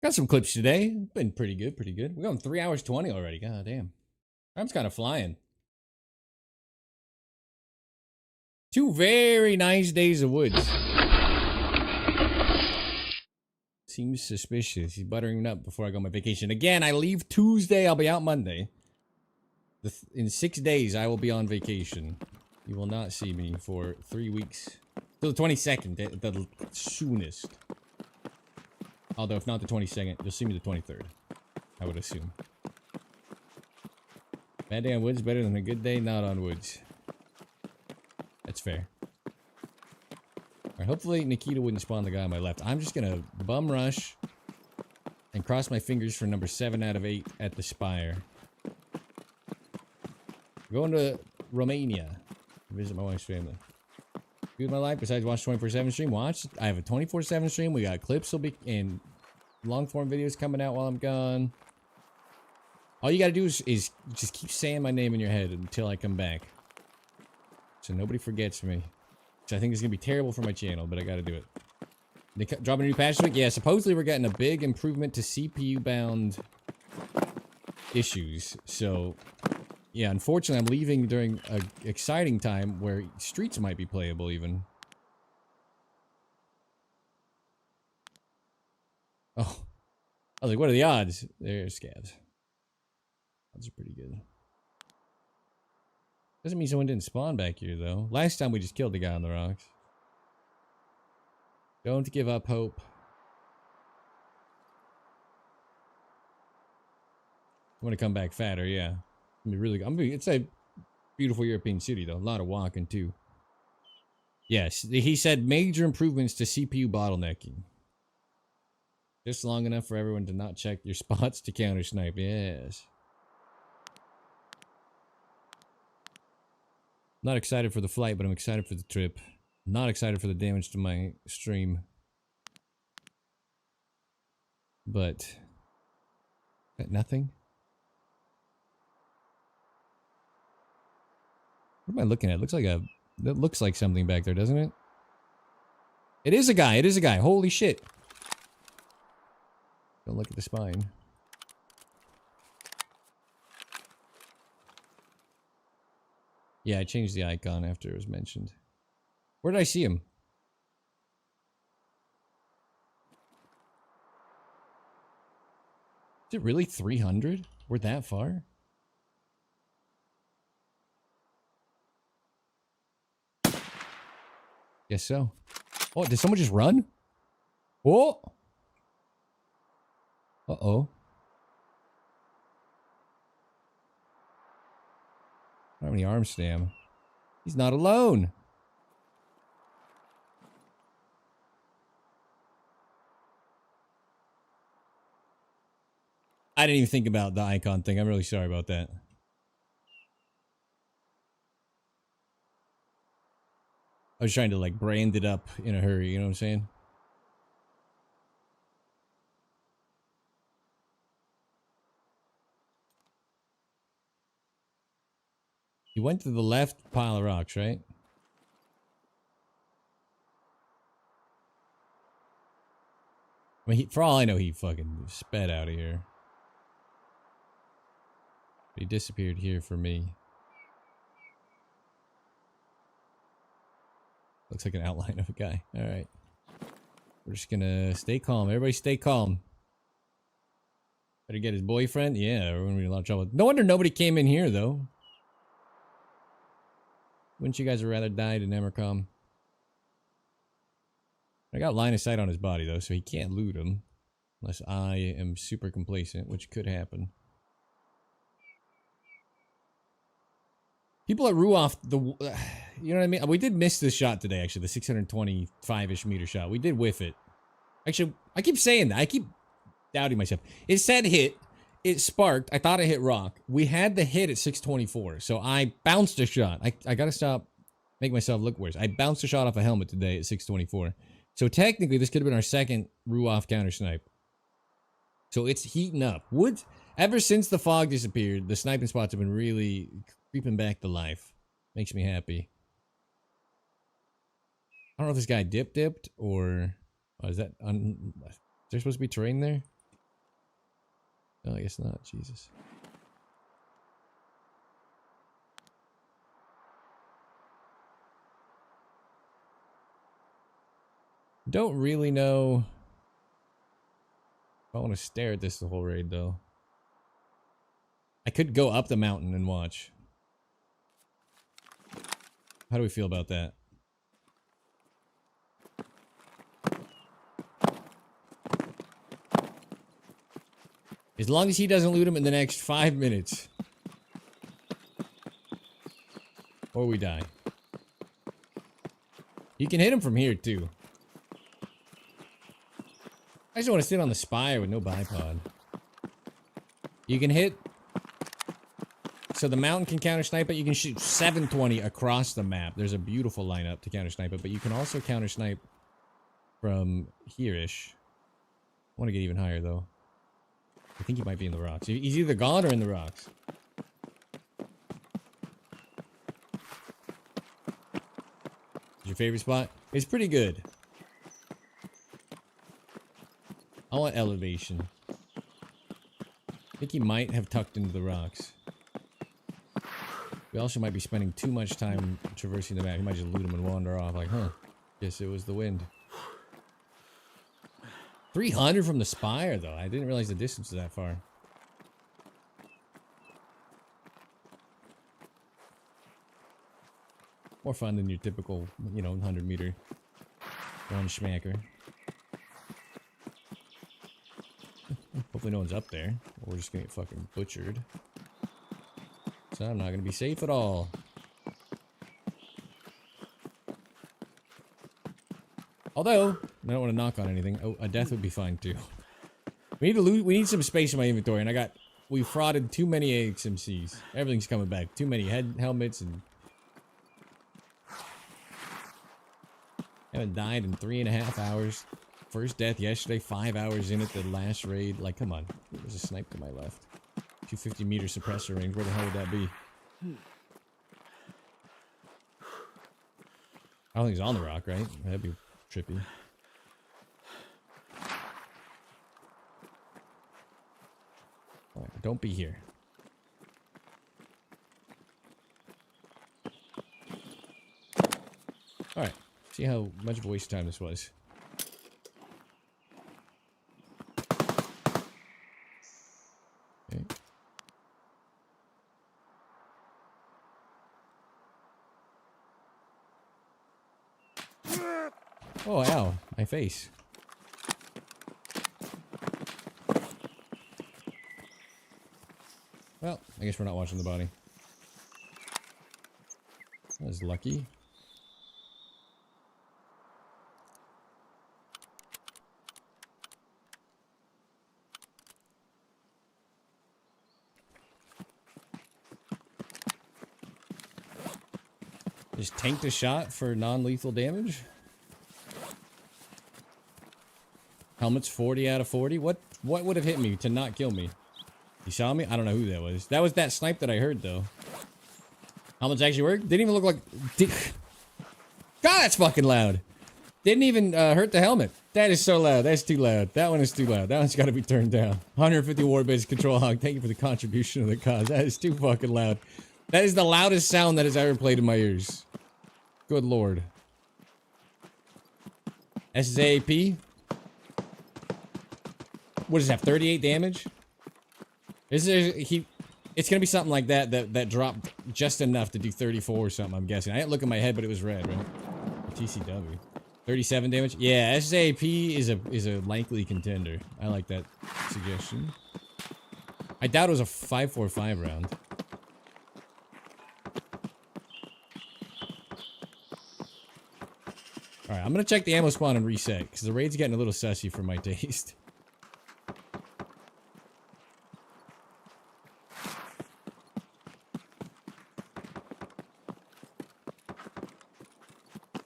Got some clips today. Been pretty good. We're going 3 hours 20 already. God damn. Time's kind of flying. 2 very nice days of woods. Seems suspicious. He's buttering it up before I go on my vacation. Again, I leave Tuesday. I'll be out Monday. In 6 days, I will be on vacation. You will not see me for 3 weeks. Till the 22nd, the soonest. Although, if not the 22nd, you'll see me the 23rd. I would assume. Bad day on woods better than a good day not on woods. That's fair. Alright, hopefully Nikita wouldn't spawn the guy on my left. I'm just gonna bum rush and cross my fingers for number 7 out of 8 at the Spire. Going to Romania to visit my wife's family. do with my life besides watch 24/7 stream? Watch. I have a 24/7 stream. We got clips will be in long form videos coming out while I'm gone. All you gotta do is just keep saying my name in your head until I come back, so nobody forgets me. Which I think is gonna be terrible for my channel, but I gotta do it. They dropping a new patch this week? Yeah, supposedly we're getting a big improvement to CPU bound issues. So, yeah, unfortunately, I'm leaving during an exciting time where streets might be playable even. Oh, I was like, what are the odds? There's scabs. Odds are pretty good. Doesn't mean someone didn't spawn back here, though. Last time we just killed the guy on the rocks. Don't give up hope. I'm gonna come back fatter, yeah. It's really good. It's a beautiful European city, though. A lot of walking, too. Yes, he said major improvements to CPU bottlenecking. Just long enough for everyone to not check your spots to counter snipe. Yes. Not excited for the flight, but I'm excited for the trip. Not excited for the damage to my stream. But... nothing? What am I looking at? It looks like a... That looks like something back there, doesn't it? It is a guy! It is a guy! Holy shit! Don't look at the spine. Yeah, I changed the icon after it was mentioned. Where did I see him? Is it really 300? We're that far? Guess so. Oh, did someone just run? Oh! Uh-oh. I don't have any arm stam. He's not alone. I didn't even think about the icon thing. I'm really sorry about that. I was trying to like brand it up in a hurry, you know what I'm saying? He went to the left pile of rocks, right? I mean, for all I know, he fucking sped out of here. He disappeared here for me. Looks like an outline of a guy. Alright. We're just gonna stay calm. Everybody stay calm. Better get his boyfriend? Yeah, we're gonna be in a lot of trouble. No wonder nobody came in here, though. Wouldn't you guys have rather died in Emercom? I got line of sight on his body, though, so he can't loot him. Unless I am super complacent, which could happen. People at Ruoff, you know what I mean? We did miss this shot today, actually, the 625-ish meter shot. We did whiff it. Actually, I keep saying that. I keep doubting myself. It said hit. It sparked. I thought it hit rock. We had the hit at 624, so I bounced a shot. I gotta stop, make myself look worse. I bounced a shot off a helmet today at 624. So technically, this could have been our second Ruoff counter snipe. So it's heating up. Ever since the fog disappeared, the sniping spots have been really creeping back to life. Makes me happy. I don't know if this guy dipped or... Oh, is that... Is there supposed to be terrain there? No, I guess not. Jesus. Don't really know... I want to stare at this the whole raid, though. I could go up the mountain and watch. How do we feel about that? As long as he doesn't loot him in the next 5 minutes. Or we die. You can hit him from here, too. I just want to sit on the spire with no bipod. You can hit So the mountain can counter snipe it. You can shoot 720 across the map. There's a beautiful lineup to counter snipe it, but you can also counter snipe from here-ish. I want to get even higher though. I think he might be in the rocks. He's either gone or in the rocks. Your favorite spot? It's pretty good. I want elevation. I think he might have tucked into the rocks. We also might be spending too much time traversing the map. He might just loot him and wander off like, huh, guess it was the wind. 300 from the spire, though. I didn't realize the distance was that far. More fun than your typical, you know, 100-meter one schmacker. Hopefully no one's up there. Or we're just gonna get fucking butchered. So I'm not gonna be safe at all. Although, I don't want to knock on anything. Oh, a death would be fine too. We need to loot. We need some space in my inventory, and we frauded too many AXMCs. Everything's coming back. Too many helmets and haven't died in 3.5 hours. First death yesterday, 5 hours in at the last raid. Like, come on. There's a snipe to my left. 250-meter suppressor range. Where the hell would that be? I don't think he's on the rock, right? That'd be trippy. Alright, don't be here. Alright, see how much of a waste of time this was. Okay. Oh, ow. My face. Well, I guess we're not watching the body. That was lucky. Just tanked a shot for non-lethal damage. Helmet's 40 out of 40. What would have hit me to not kill me? You saw me? I don't know who that was. That was that snipe that I heard, though. Helmets actually worked? Didn't even look like... God, that's fucking loud. Didn't even hurt the helmet. That is so loud. That's too loud. That one is too loud. That one's got to be turned down. 150 Warbase Control Hog. Thank you for the contribution of the cause. That is too fucking loud. That is the loudest sound that has ever played in my ears. Good lord. SgtP. What does it have? 38 damage? Is there, it's gonna be something like that dropped just enough to do 34 or something, I'm guessing. I didn't look at my head, but it was red, right? TCW. 37 damage? Yeah, SgtP is a likely contender. I like that suggestion. I doubt it was a 5.45 round. Alright, I'm gonna check the ammo spawn and reset, because the raid's getting a little sussy for my taste.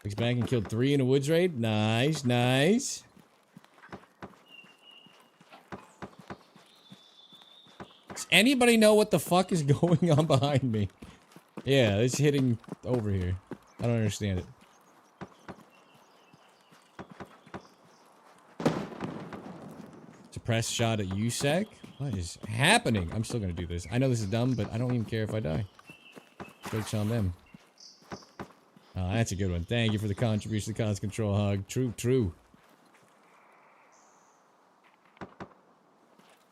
He's back and killed 3 in a woods raid. Nice, nice. Does anybody know what the fuck is going on behind me? Yeah, it's hitting over here. I don't understand it. Suppressed shot at USEC? What is happening? I'm still gonna do this. I know this is dumb, but I don't even care if I die. Jokes on them. Oh, that's a good one. Thank you for the contribution to the cause control hog. True, true.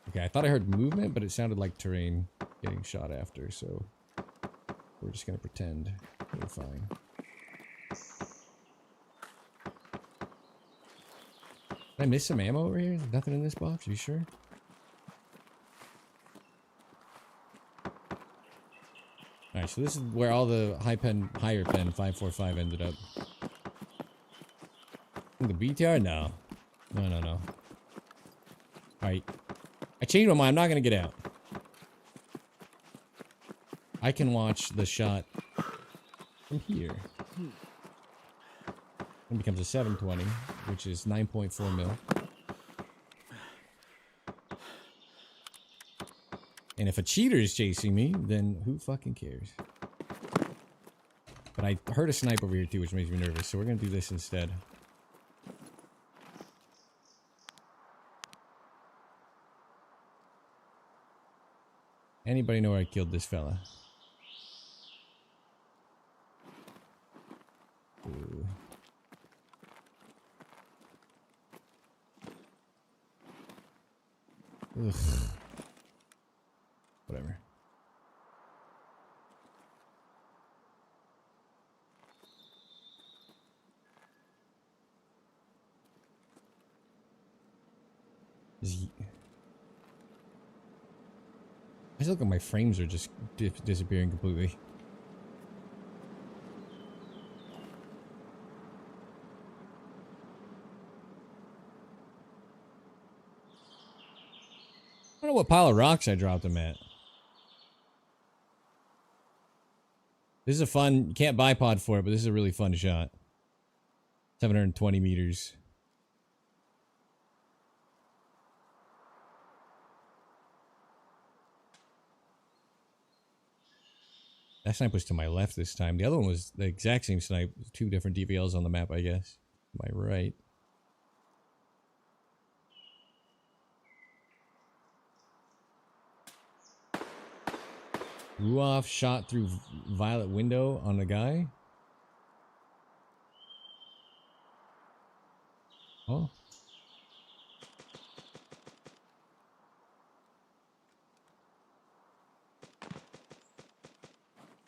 Okay, I thought I heard movement, but it sounded like terrain getting shot after, so we're just gonna pretend we're fine. Did I miss some ammo over here? There's nothing in this box? Are you sure? Alright, so this is where all the higher pen 545 ended up. The BTR? No. No. Alright. I changed my mind. I'm not gonna get out. I can watch the shot from here. It becomes a 720, which is 9.4 mil. And if a cheater is chasing me, then who fucking cares? But I heard a snipe over here too, which makes me nervous. So we're gonna do this instead. Anybody know where I killed this fella? Ooh. Ugh. Whatever. I just look like my frames are just disappearing completely. I don't know what pile of rocks I dropped him at. This is a fun, you can't buy pod for it, but this is a really fun shot. 720 meters. That snipe was to my left this time. The other one was the exact same snipe. Two different DVLs on the map, I guess. My right. Ruoff shot through violet window on the guy. Oh.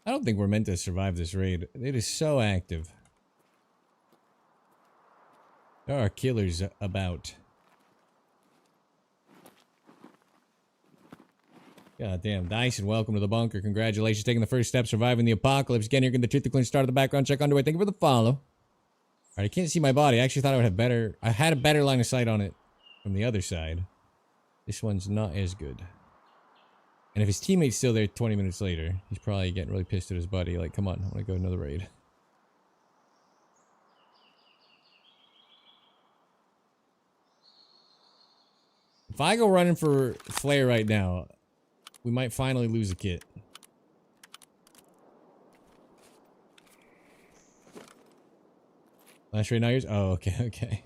I don't think we're meant to survive this raid. It is so active. There are killers about. God damn. Dice and welcome to the bunker. Congratulations taking the first step, surviving the apocalypse. Again, you're getting the truth to clean start of the background check underway. Thank you for the follow. Alright, I can't see my body. I actually thought I would have better. I had a better line of sight on it from the other side. This one's not as good. And if his teammate's still there 20 minutes later, he's probably getting really pissed at his buddy. Like, come on, I want to go another raid. If I go running for flare right now, we might finally lose a kit. Last raid, now yours? Oh, okay, okay.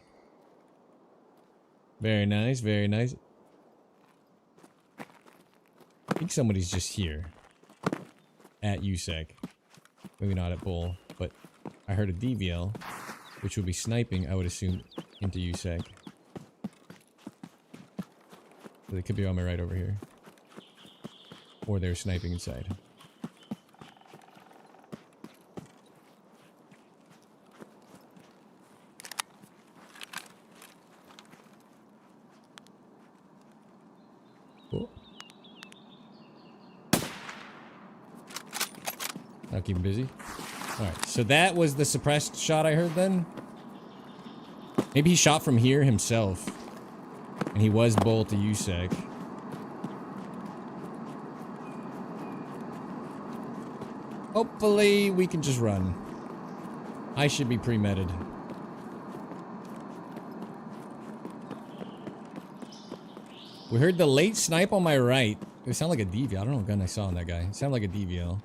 Very nice, very nice. I think somebody's just here. At USEC. Maybe not at Bull, but I heard a DVL, which would be sniping, I would assume, into USEC. So they could be on my right over here. Or they're sniping inside. Cool. I'll keep him busy. Alright, so that was the suppressed shot I heard then? Maybe he shot from here himself. And he was Bull to USEC. Hopefully we can just run. I should be pre-meted. We heard the late snipe on my right. It sounded like a DVL. I don't know what gun I saw on that guy. It sounded like a DVL.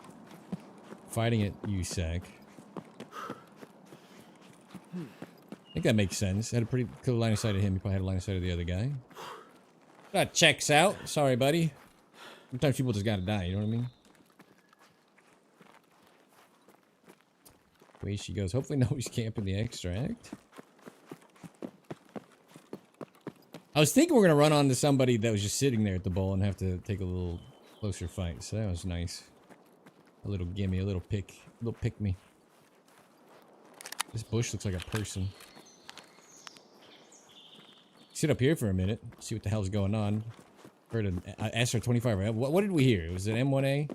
Fighting at USEC. I think that makes sense. Had a pretty cool line of sight of him. He probably had a line of sight of the other guy. That checks out. Sorry, buddy. Sometimes people just gotta die, you know what I mean? Away she goes. Hopefully nobody's camping the extract. I was thinking we're gonna run onto somebody that was just sitting there at the bowl and have to take a little closer fight. So that was nice. A little gimme, a little pick me. This bush looks like a person. Sit up here for a minute, see what the hell's going on. Heard an SR-25, right? What did we hear? Was it M1A?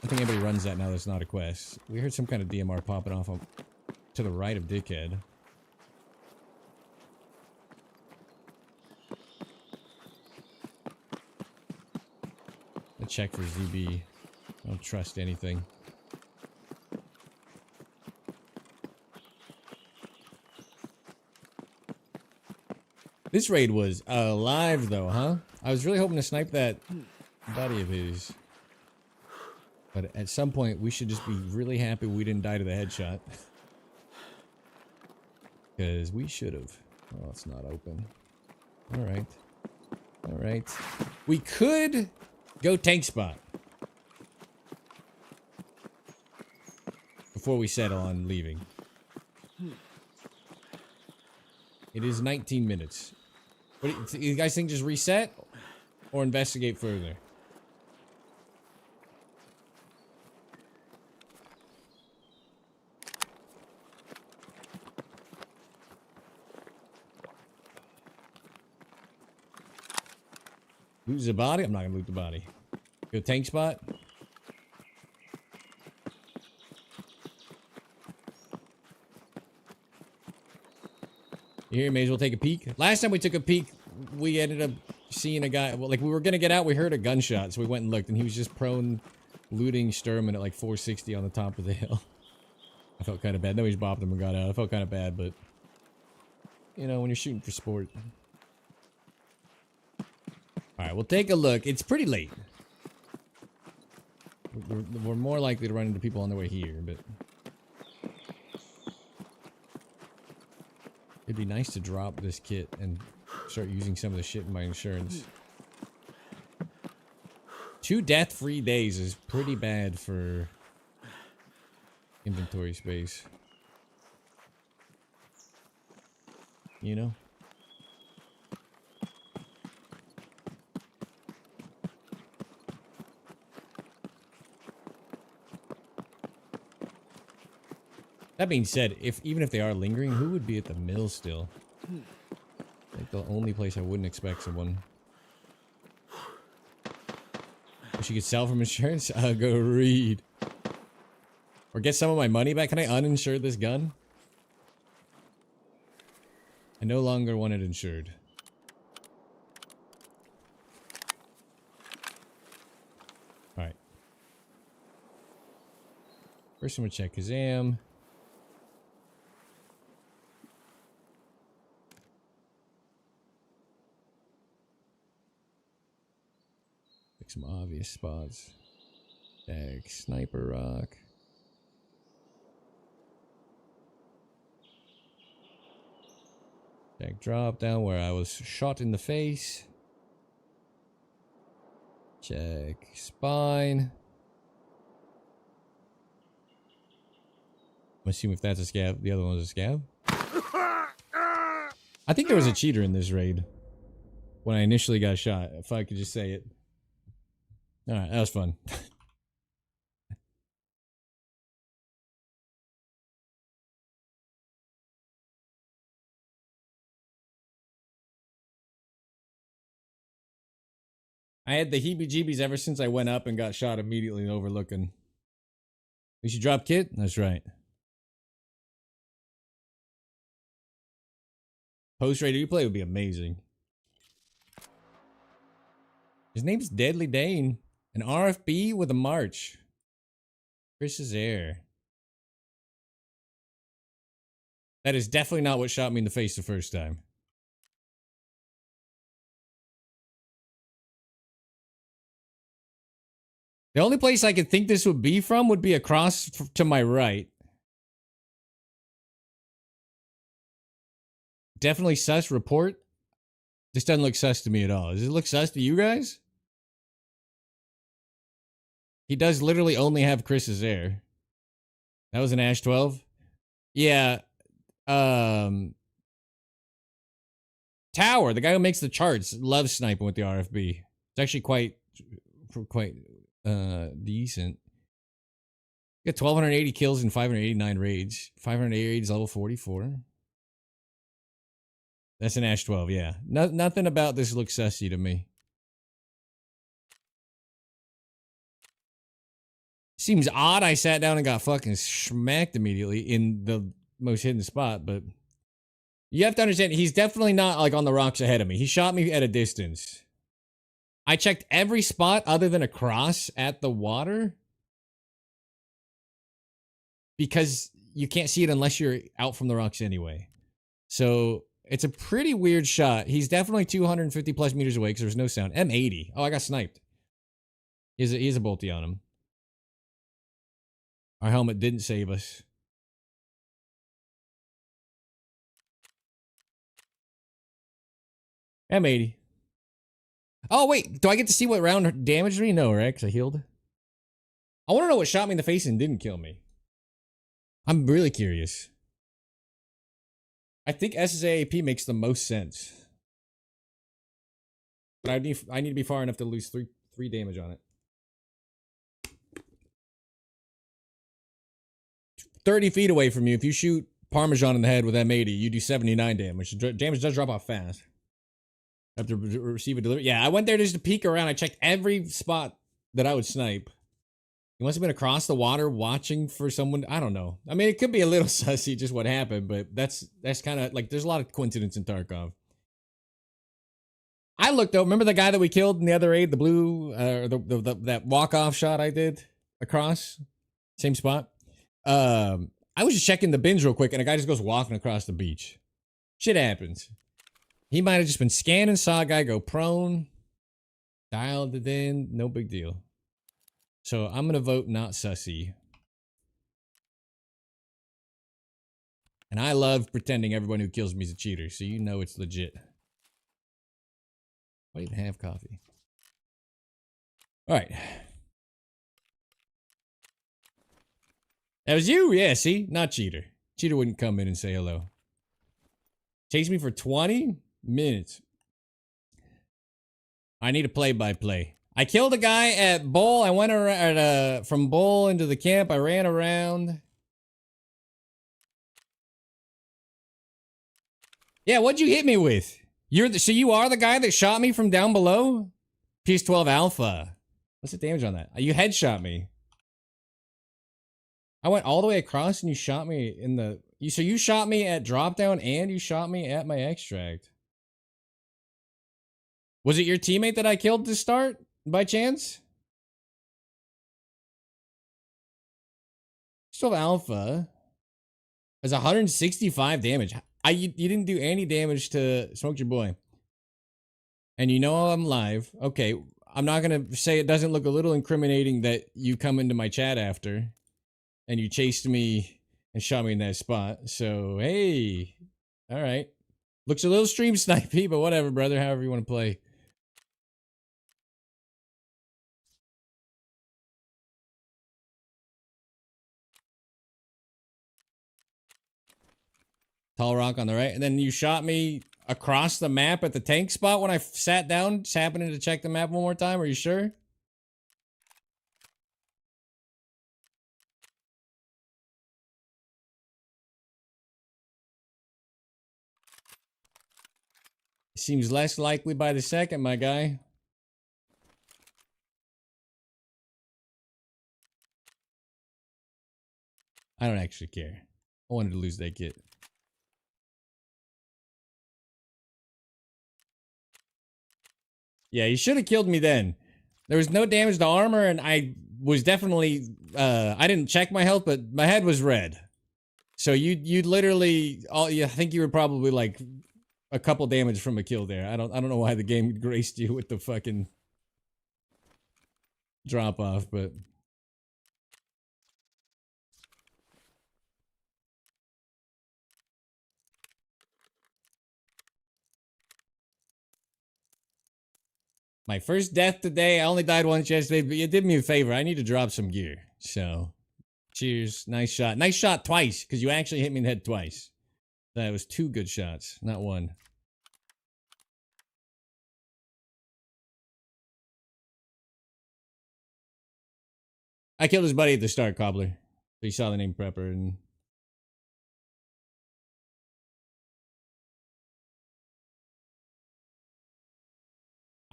I think anybody runs that now that's not a quest. We heard some kind of DMR popping off to the right of Dickhead. Let's check for ZB. don't trust anything. This raid was alive, though, huh? I was really hoping to snipe that buddy of his. But at some point, we should just be really happy we didn't die to the headshot. Because we should have. Oh, it's not open. Alright. Alright. We could go tank spot. Before we settle on leaving. It is 19 minutes. What do you guys think, just reset? Or investigate further? Loot the body? I'm not gonna loot the body. Go tank spot. Here, may as well take a peek. Last time we took a peek, we ended up seeing a guy. Well, like, we were gonna get out, we heard a gunshot, so we went and looked, and he was just prone looting Sturman at like 460 on the top of the hill. I felt kind of bad. Then we just bopped him and got out. I felt kind of bad, but you know, when you're shooting for sport. Alright, we'll take a look. It's pretty late. We're more likely to run into people on their way here, but it'd be nice to drop this kit and start using some of the shit in my insurance. 2 death-free days is pretty bad for inventory space. You know? That being said, even if they are lingering, who would be at the mill still? Like the only place I wouldn't expect someone. If she could sell from insurance, I'll go read. Or get some of my money back. Can I uninsure this gun? I no longer want it insured. Alright. First I'm gonna check Kazam. Some obvious spots. Tag, sniper rock. Tag drop down where I was shot in the face. Check spine. I'm assuming if that's a scab, the other one's a scab. I think there was a cheater in this raid. When I initially got shot, if I could just say it. Alright, that was fun. I had the heebie-jeebies ever since I went up and got shot immediately overlooking. We should drop kit? That's right. Post-raid replay would be amazing. His name's Deadly Dane. An RFB with a march. Chris is there. That is definitely not what shot me in the face the first time. The only place I could think this would be from would be across to my right. Definitely sus report. This doesn't look sus to me at all. Does it look sus to you guys? He does literally only have Chris's air. That was an Ash 12? Yeah. Tower, the guy who makes the charts, loves sniping with the RFB. It's actually quite decent. You got 1,280 kills and 589 raids. 580 raids, level 44. That's an Ash 12, yeah. Nothing about this looks sussy to me. Seems odd I sat down and got fucking smacked immediately in the most hidden spot, but you have to understand, he's definitely not like on the rocks ahead of me. He shot me at a distance. I checked every spot other than across at the water. because you can't see it unless you're out from the rocks anyway. So it's a pretty weird shot. He's definitely 250 plus meters away because there's no sound. M80. Oh, I got sniped. He's a bolty on him. Our helmet didn't save us. M80. Oh, wait. Do I get to see what round damaged me? No, right? Because I healed. I want to know what shot me in the face and didn't kill me. I'm really curious. I think SgtP makes the most sense. But I need to be far enough to lose three damage on it. 30 feet away from you, if you shoot Parmesan in the head with M80, you do 79 damage. Damage does drop off fast. Have to receive a delivery. Yeah, I went there just to peek around. I checked every spot that I would snipe. He must have been across the water watching for someone. I don't know. I mean, it could be a little sussy just what happened, but that's kind of like there's a lot of coincidence in Tarkov. I looked though. Remember the guy that we killed in the other raid, the blue, that walk-off shot I did across, same spot. I was just checking the bins real quick, and a guy just goes walking across the beach. Shit happens. He might have just been scanning, saw a guy go prone, dialed it in, no big deal. So I'm gonna vote not sussy. And I love pretending everyone who kills me is a cheater, so you know it's legit. I don't even have coffee. Alright. That was you? Yeah, see? Not cheater. Cheater wouldn't come in and say hello. Chase me for 20 minutes. I need a play-by-play. I killed a guy at Bull. I went around, from Bull into the camp. I ran around. Yeah, what'd you hit me with? So you are the guy that shot me from down below? PS12 Alpha. What's the damage on that? You headshot me. I went all the way across and you shot me in the... So you shot me at drop down and you shot me at my extract. Was it your teammate that I killed to start, by chance? 12 Alpha has 165 damage. You didn't do any damage to Smoke Your Boy. And you know I'm live. Okay, I'm not gonna say it doesn't look a little incriminating that you come into my chat after and you chased me and shot me in that spot. So, hey. Alright. Looks a little stream snipey, but whatever, brother. However you want to play. Tall rock on the right. And then you shot me across the map at the tank spot when I sat down, just happening to check the map one more time. Are you sure? Seems less likely by the second, my guy. I don't actually care. I wanted to lose that kit. Yeah, you should have killed me then. There was no damage to armor, and I was definitely... I didn't check my health, but my head was red. So you literally... I think you were probably like a couple damage from a kill there. I don't know why the game graced you with the fucking drop off, but... My first death today. I only died once yesterday, but you did me a favor. I need to drop some gear. So, cheers. Nice shot. Nice shot twice, because you actually hit me in the head twice. That was 2 good shots, not 1. I killed his buddy at the start, Cobbler. So he saw the name Prepper and...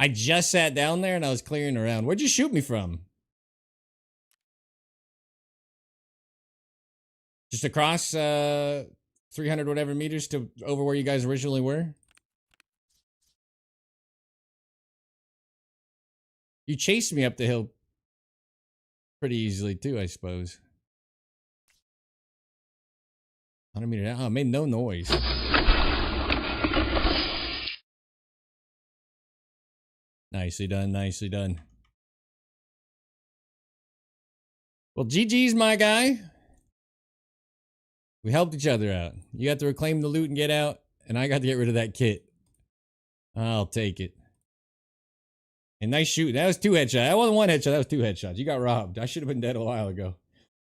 I just sat down there and I was clearing around. Where'd you shoot me from? Just across 300 whatever meters to over where you guys originally were? You chased me up the hill pretty easily too, I suppose. 100 meter down. Oh, it made no noise. Nicely done, nicely done. Well, GG's, my guy. We helped each other out. You got to reclaim the loot and get out, and I got to get rid of that kit. I'll take it. And nice shoot. That was 2 headshots. That wasn't 1 headshot. That was 2 headshots. You got robbed. I should have been dead a while ago.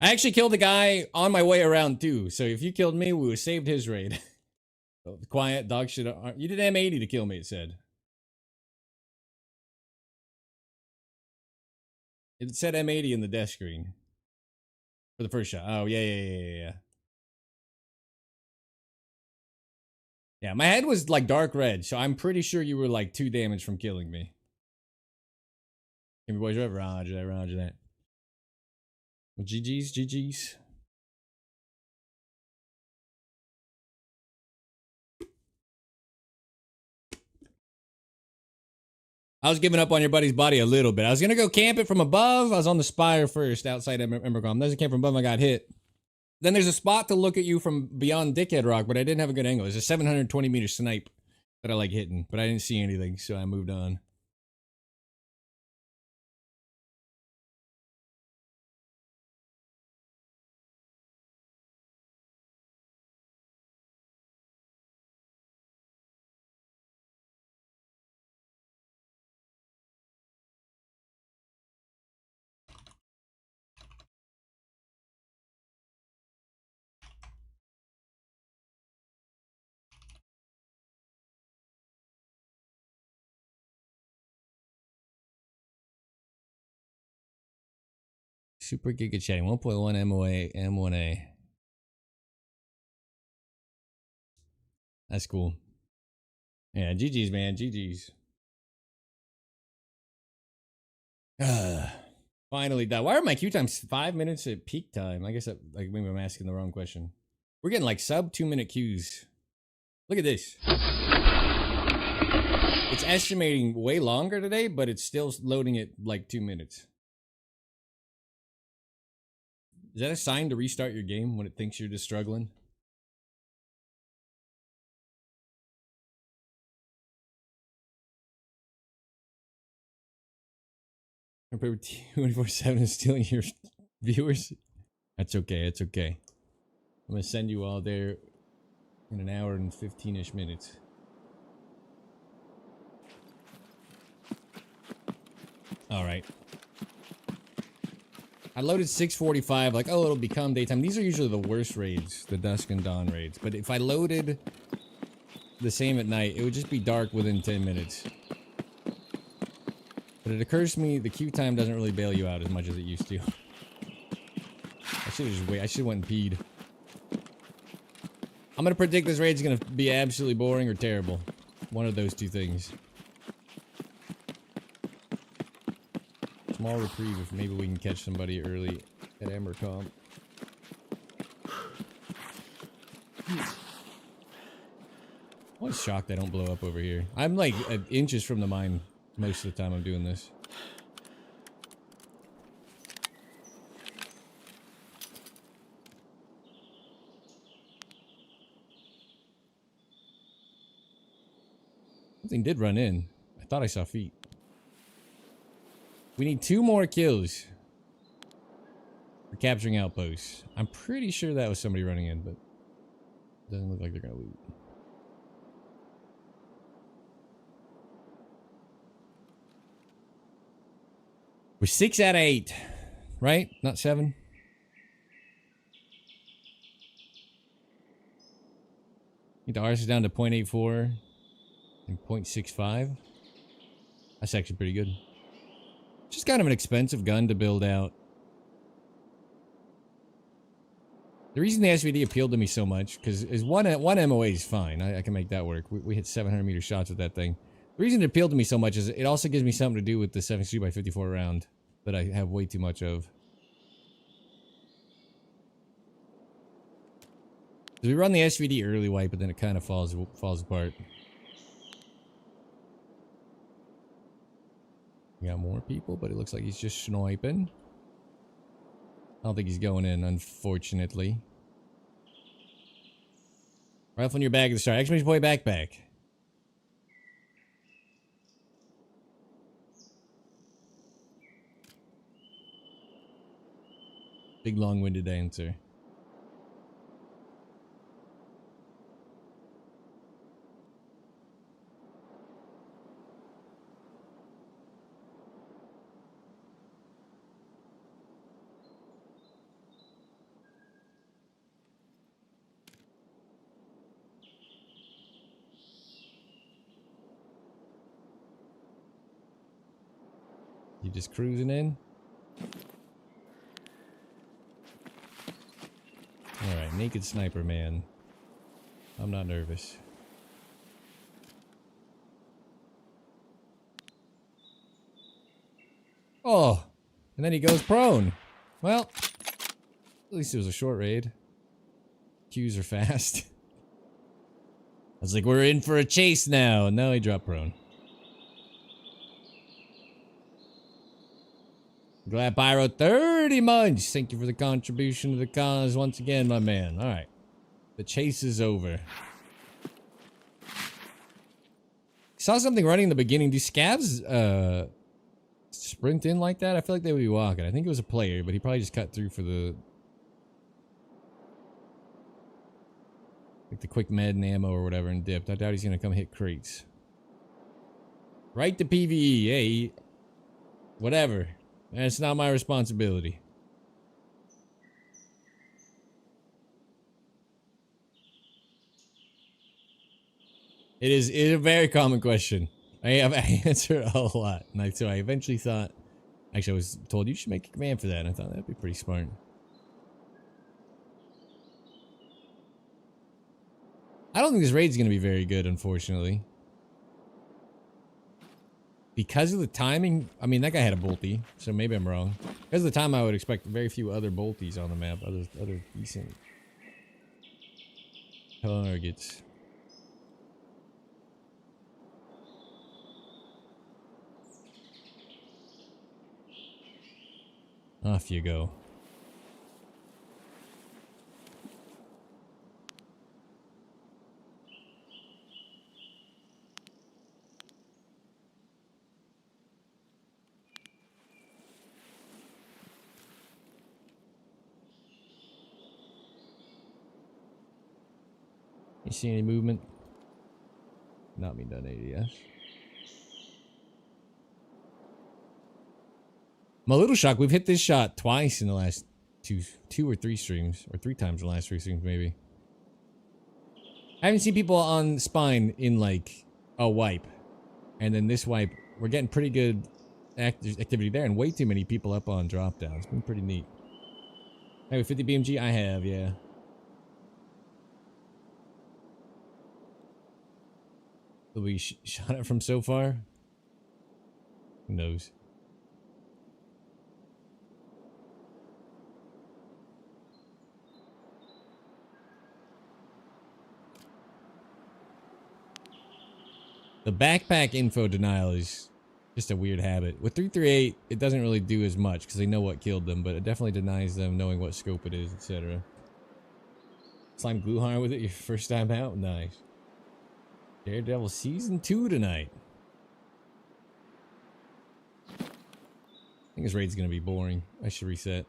I actually killed the guy on my way around, too. So if you killed me, we would have saved his raid. Quiet, dog shit. You did M80 to kill me, it said. It said M80 in the death screen. For the first shot. Oh, yeah. Yeah, my head was like dark red, so I'm pretty sure you were like 2 damage from killing me. Give me boys, roger that. Well, GG's. I was giving up on your buddy's body a little bit. I was gonna go camp it from above. I was on the spire first, outside Embercom. There's a camp from above, I got hit. Then there's a spot to look at you from beyond Dickhead Rock, but I didn't have a good angle. There's a 720 meter snipe that I like hitting, but I didn't see anything, so I moved on. Super Giga Chatting 1.1 MOA M1A. That's cool. Yeah, GG's, man. GG's. Finally done. Why are my queue times 5 minutes at peak time? I guess that, like, maybe I'm asking the wrong question. We're getting like sub 2 minute queues. Look at this. It's estimating way longer today, but it's still loading at like 2 minutes. Is that a sign to restart your game when it thinks you're just struggling? Prepper 24/7 is stealing your viewers. That's okay. It's okay. I'm gonna send you all there in an hour and 15-ish minutes. All right. I loaded 6:45. Like, oh, it'll become daytime. These are usually the worst raids, the dusk and dawn raids. But if I loaded the same at night, it would just be dark within 10 minutes. But it occurs to me the queue time doesn't really bail you out as much as it used to. I should have just waited. I should have went and peed. I'm gonna predict this raid's gonna be absolutely boring or terrible. One of those 2 things. Small reprieve if maybe we can catch somebody early at Embercom. I'm always shocked I don't blow up over here. I'm like inches from the mine most of the time I'm doing this. Something did run in. I thought I saw feet. We need 2 more kills for capturing outposts. I'm pretty sure that was somebody running in, but it doesn't look like they're gonna loot. We're 6 out of 8, right? Not 7. I think the RS is down to 0.84 and 0.65. That's actually pretty good. Just kind of an expensive gun to build out. The reason the SVD appealed to me so much, because is one MOA is fine. I can make that work. We hit 700 meter shots with that thing. The reason it appealed to me so much is it also gives me something to do with the 7.62x54 round that I have way too much of. We run the SVD early wipe, but then it kind of falls apart. We got more people, but it looks like he's just sniping. I don't think he's going in, unfortunately. Rifle in your bag at the start. Exclamation point backpack. Big long-winded answer. You just cruising in? Alright, naked sniper man. I'm not nervous. Oh! And then he goes prone. Well, at least it was a short raid. Queues are fast. I was like, we're in for a chase now. And now he dropped prone. Glad Pyro 30 months. Thank you for the contribution to the cause once again, my man. Alright. The chase is over. Saw something running in the beginning. Do scabs sprint in like that? I feel like they would be walking. I think it was a player, but he probably just cut through for the like the quick med and ammo or whatever and dipped. I doubt he's gonna come hit crates. Right to PvE, hey. Whatever. That's not my responsibility. It is a very common question. I answered a lot. And so I eventually thought, actually I was told you should make a command for that. And I thought that'd be pretty smart. I don't think this raid's gonna be very good, unfortunately. Because of the timing, I mean, that guy had a bolty, so maybe I'm wrong. Because of the time, I would expect very few other bolties on the map, other decent targets. Off you go. You see any movement? Not me done ADS. My little shock, we've hit this shot twice in the last two or three streams. Or 3 times in the last 3 streams, maybe. I haven't seen people on spine in like a wipe. And then this wipe, we're getting pretty good activity there, and way too many people up on drop down. It's been pretty neat. Hey, with 50 BMG, I have, yeah. Will we shot it from so far? Who knows? The backpack info denial is just a weird habit. With 338, it doesn't really do as much because they know what killed them, but it definitely denies them knowing what scope it is, etc. Slime glue harm with it your first time out? Nice. Daredevil Season 2 tonight. I think this raid's gonna be boring. I should reset.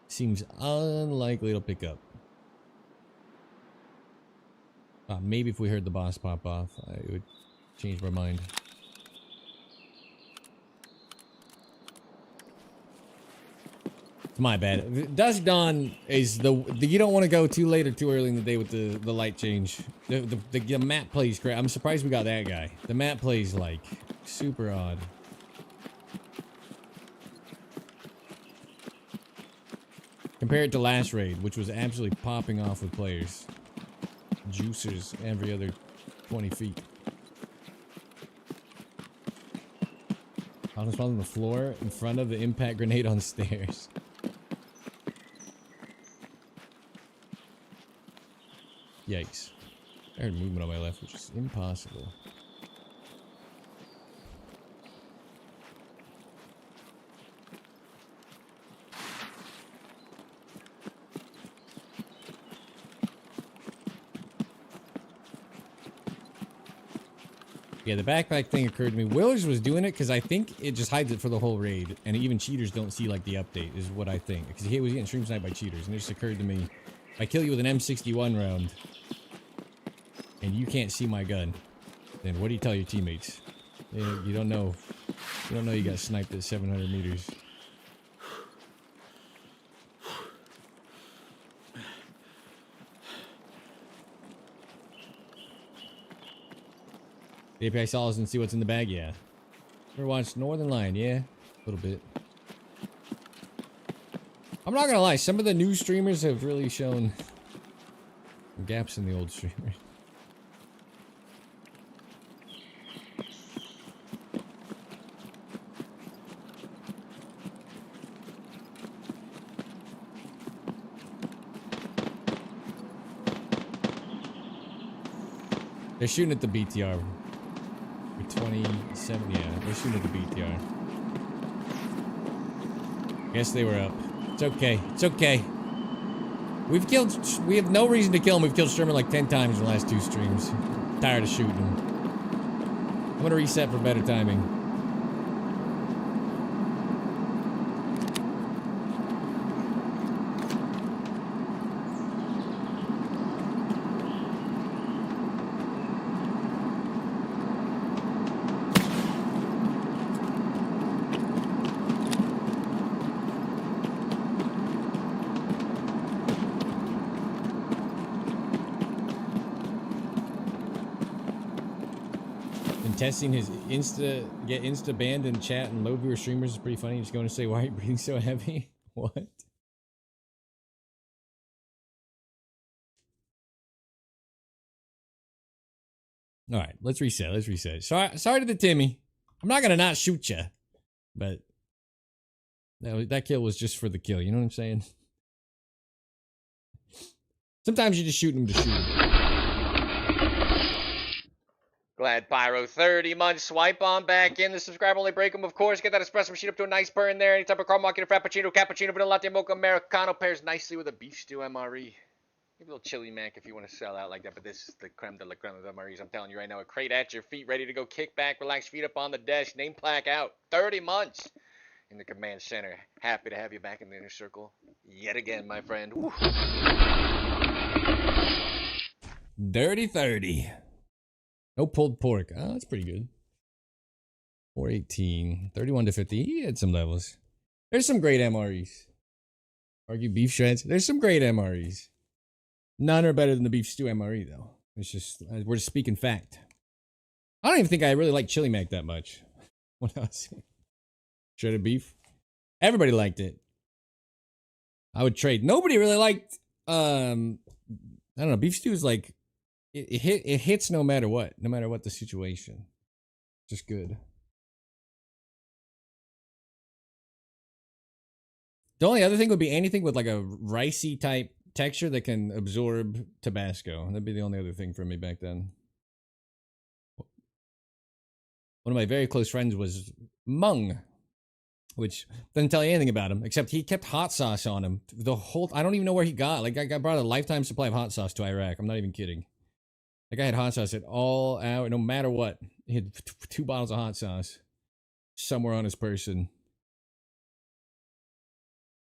Seems unlikely it'll pick up. Maybe if we heard the boss pop off, I would change my mind. It's my bad. Dusk Dawn is the you don't want to go too late or too early in the day with the light change. The map plays great. I'm surprised we got that guy. The map plays like super odd. Compared to last raid, which was absolutely popping off with players. Juicers every other 20 feet. Thomas falls on the floor in front of the impact grenade on stairs. Yikes. I heard movement on my left, which is impossible. Yeah, the backpack thing occurred to me. Willers was doing it because I think it just hides it for the whole raid. And even cheaters don't see, like, the update, is what I think. Because he was getting stream sniped by cheaters. And it just occurred to me, if I kill you with an M61 round, and you can't see my gun, then what do you tell your teammates? You don't know. You don't know you got sniped at 700 meters. The API saws and see what's in the bag, yeah. Ever watched Northern Lion? Yeah, a little bit. I'm not gonna lie, some of the new streamers have really shown gaps in the old streamers. They're shooting at the BTR. For 27, yeah, they're shooting at the BTR. Guess they were up. It's okay. It's okay. We have no reason to kill him. We've killed Sherman like 10 times in the last 2 streams. Tired of shooting him. I'm gonna reset for better timing. Testing his get insta banned in chat and low viewer streamers is pretty funny. Just going to say, why are you breathing so heavy? What? All right, let's reset. Let's reset. Sorry to the Timmy. I'm not gonna not shoot you, but that kill was just for the kill. You know what I'm saying? Sometimes you're just shooting him to shoot him. Glad Pyro 30 months. Swipe on back in. The subscriber only break them, of course. Get that espresso machine up to a nice burn there. Any type of car market, frappuccino, cappuccino, vanilla latte, mocha, americano pairs nicely with a beef stew MRE. Maybe a little chili mac if you want to sell out like that, but this is the creme de la creme of the MREs. I'm telling you right now, a crate at your feet, ready to go, kick back, relax, feet up on the desk, name plaque out. 30 months in the command center. Happy to have you back in the inner circle yet again, my friend. Woo. Dirty 30. No pulled pork. Oh, that's pretty good. 418. 31 to 50. He had some levels. There's some great MREs. Argue beef shreds. There's some great MREs. None are better than the beef stew MRE, though. It's just, we're just speaking fact. I don't even think I really like Chili Mac that much. What else? Shredded beef. Everybody liked it. I would trade. Nobody really liked, I don't know. Beef stew is like, it hits no matter what the situation. Just good. The only other thing would be anything with like a ricey type texture that can absorb Tabasco. That'd be the only other thing for me back then. One of my very close friends was Mung, which doesn't tell you anything about him, except he kept hot sauce on him the whole. I don't even know where he got. Like I brought a lifetime supply of hot sauce to Iraq. I'm not even kidding. That guy had hot sauce at all hour, no matter what. He had 2 bottles of hot sauce somewhere on his person.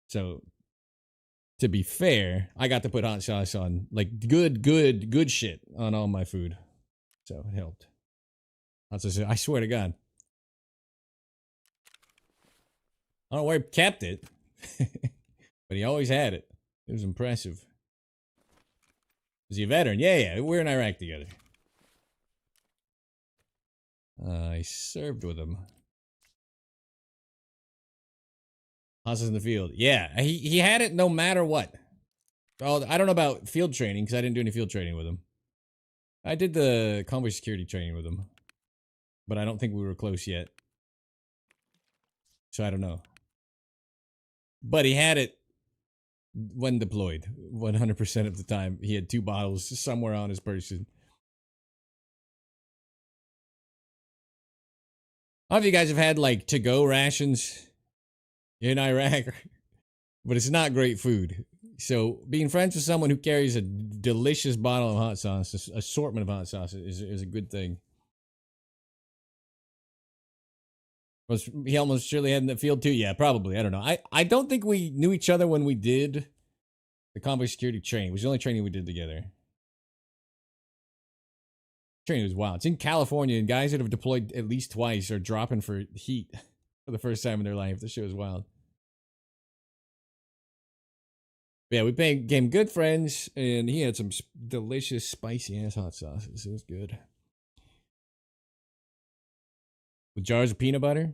So, to be fair, I got to put hot sauce on, like, good shit on all my food. So, it helped. Hot sauce, I swear to God. I don't know where he kept it. But he always had it. It was impressive. Is he a veteran? Yeah. We're in Iraq together. I served with him. Hosses in the field. Yeah, he had it no matter what. Oh, I don't know about field training because I didn't do any field training with him. I did the convoy security training with him. But I don't think we were close yet. So I don't know. But he had it when deployed. 100% of the time. He had 2 bottles somewhere on his person. I don't know if you guys have had, like, to-go rations in Iraq. But it's not great food. So, being friends with someone who carries a delicious bottle of hot sauce, assortment of hot sauce, is a good thing. He almost surely had in the field too. Yeah, probably. I don't know. I don't think we knew each other when we did the convoy security training. It was the only training we did together. Training was wild. It's in California, and guys that have deployed at least twice are dropping for heat for the first time in their life. This shit was wild. But yeah, we became good friends, and he had some delicious, spicy ass hot sauces. It was good. With jars of peanut butter.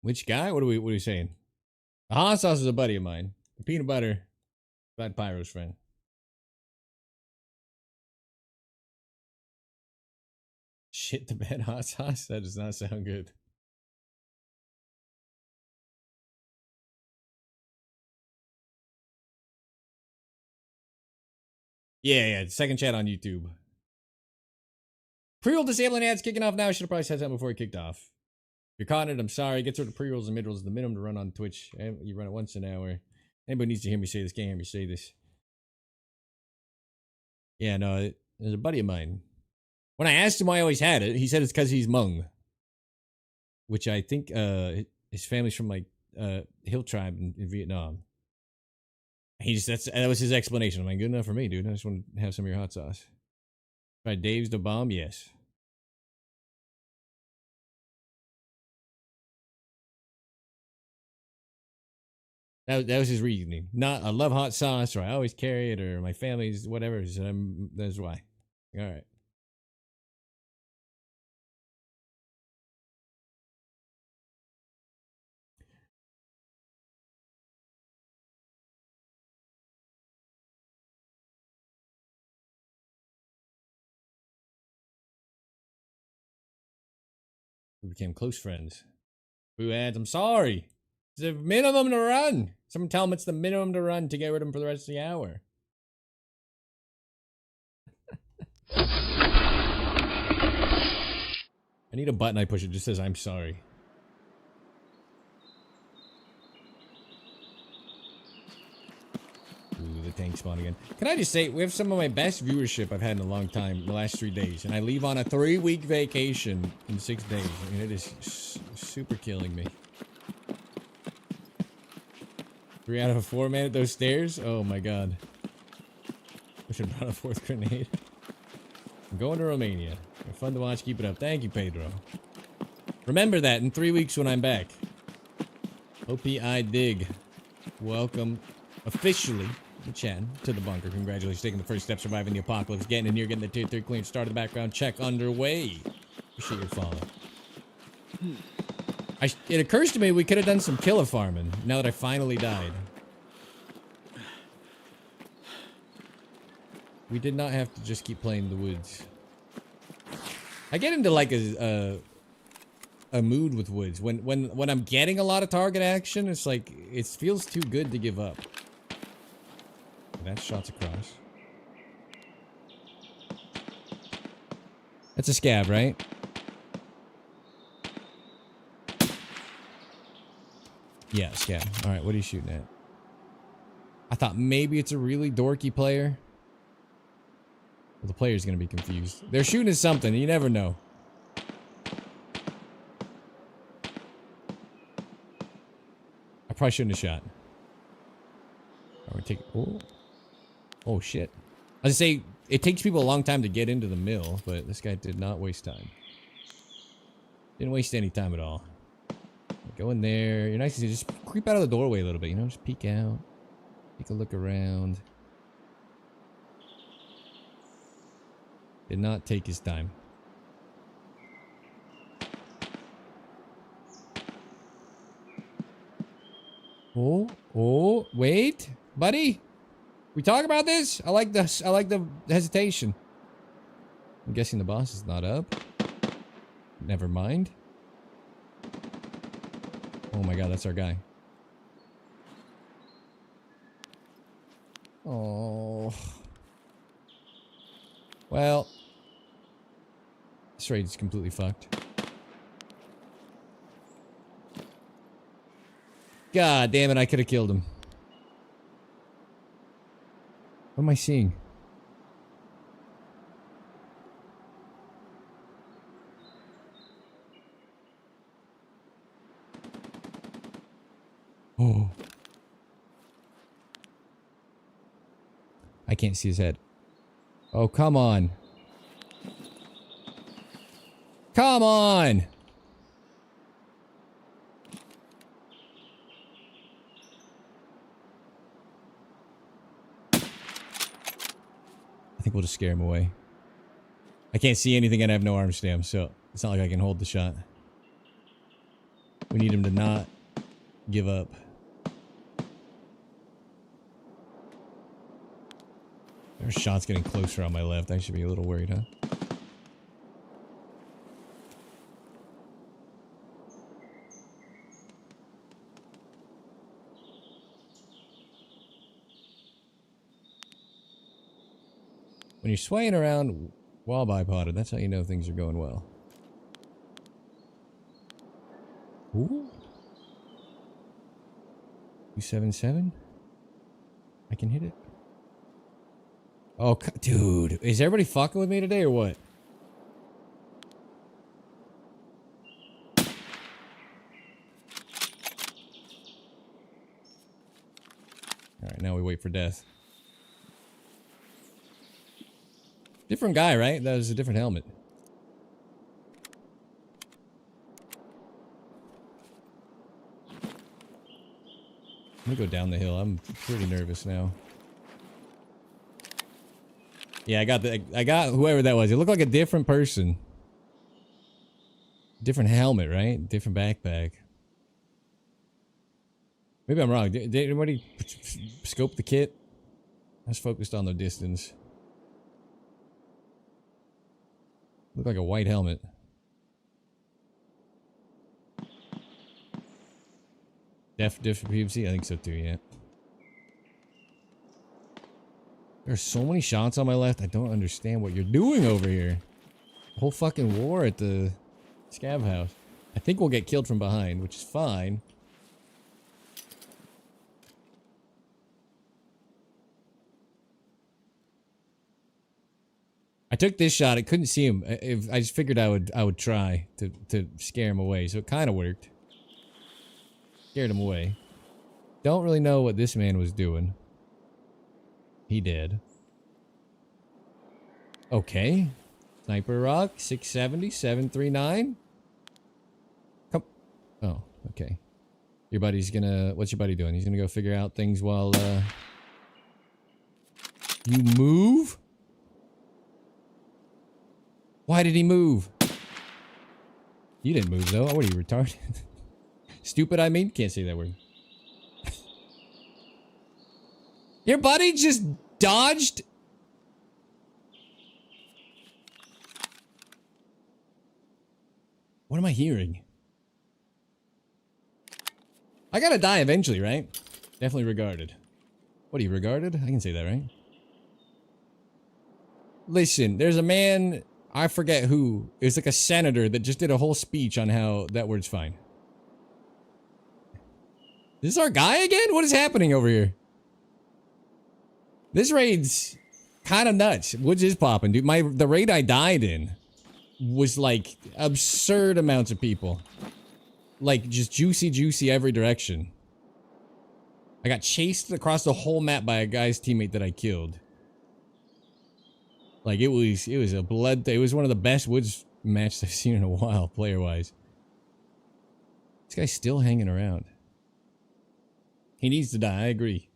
Which guy? What are we saying? The hot sauce is a buddy of mine. The peanut butter, Bad Pyro's friend. Shit the bed hot sauce? That does not sound good. Yeah, second chat on YouTube. Pre-roll disabling ads kicking off now. Should have probably said something before it kicked off. If you're caught in it, I'm sorry. Get through the pre-rolls and mid-rolls. The minimum to run on Twitch. You run it once an hour. Anybody needs to hear me say this, can't hear me say this. Yeah, no, there's a buddy of mine. When I asked him why I always had it, he said it's because he's Hmong. Which I think his family's from like Hill tribe in Vietnam. That was his explanation. I'm like, good enough for me, dude. I just want to have some of your hot sauce. Right, Dave's the bomb, yes. That was his reasoning. Not I love hot sauce, or I always carry it, or my family's whatever. So that's why. All right. We became close friends. Boo ads, I'm sorry. It's the minimum to run. Someone tell him it's the minimum to run to get rid of him for the rest of the hour. I need a button I push. It just says I'm sorry. Ooh, the tank spawn again. Can I just say, we have some of my best viewership I've had in a long time, the last 3 days. And I leave on a 3-week vacation in 6 days. I mean, it is super killing me. 3 out of a 4, man, at those stairs? Oh my god. I should have brought a 4th grenade. I'm going to Romania. They're fun to watch. Keep it up. Thank you, Pedro. Remember that in 3 weeks when I'm back. OPI Dig. Welcome officially Chen to the bunker. Congratulations, taking the first step, surviving the apocalypse, getting in here, getting the tier 3 clean, start of the background check underway. Appreciate your follow. It occurs to me we could have done some Killa farming now that I finally died. We did not have to just keep playing the woods. I get into like a mood with woods. When I'm getting a lot of target action, it's like it feels too good to give up. That's shots across. That's a scab, right? Yeah, scab. Alright, what are you shooting at? I thought maybe it's a really dorky player. Well, the player's gonna be confused. They're shooting at something, you never know. I probably shouldn't have shot. Alright, oh shit. I was gonna say, it takes people a long time to get into the mill, but this guy did not waste time. Didn't waste any time at all. Go in there. You're nice to just creep out of the doorway a little bit, you know? Just peek out. Take a look around. Did not take his time. Oh, wait. Buddy? We talk about this? I like the hesitation. I'm guessing the boss is not up. Never mind. Oh my god, that's our guy. Oh. Well, this raid is completely fucked. God damn it, I could have killed him. What am I seeing? Oh. I can't see his head. Oh, come on. Come on! I think we'll just scare him away. I can't see anything and I have no arm stam, so it's not like I can hold the shot. We need him to not give up. There's shots getting closer on my left. I should be a little worried, huh? When you're swaying around while bipoded, that's how you know things are going well. Ooh. 277? I can hit it. Oh, dude. Is everybody fucking with me today or what? Alright, now we wait for death. Different guy, right? That was a different helmet. I'm gonna go down the hill. I'm pretty nervous now. Yeah, I got whoever that was. It looked like a different person. Different helmet, right? Different backpack. Maybe I'm wrong. Did anybody scope the kit? I was focused on the distance. Looked like a white helmet. Def for PVC? I think so too, yeah. There's so many shots on my left. I don't understand what you're doing over here. Whole fucking war at the scav house. I think we'll get killed from behind, which is fine. I took this shot. I couldn't see him. I just figured I would try to scare him away, so it kind of worked. Scared him away. Don't really know what this man was doing. He did. Okay. Sniper Rock, 670, 739. Come. Oh, okay. Your buddy's gonna... What's your buddy doing? He's gonna go figure out things while, You move? Why did he move? You didn't move, though. What are you, retarded? Stupid, I mean? Can't say that word. Your buddy just dodged? What am I hearing? I gotta die eventually, right? Definitely regarded. What are you, regarded? I can say that, right? Listen, there's a man, I forget who, it's like a senator that just did a whole speech on how that word's fine. Is this our guy again? What is happening over here? This raid's kind of nuts. Woods is popping, dude. The raid I died in was like absurd amounts of people. Like just juicy every direction. I got chased across the whole map by a guy's teammate that I killed. Like it was a blood. It was one of the best Woods matches I've seen in a while, player-wise. This guy's still hanging around. He needs to die. I agree.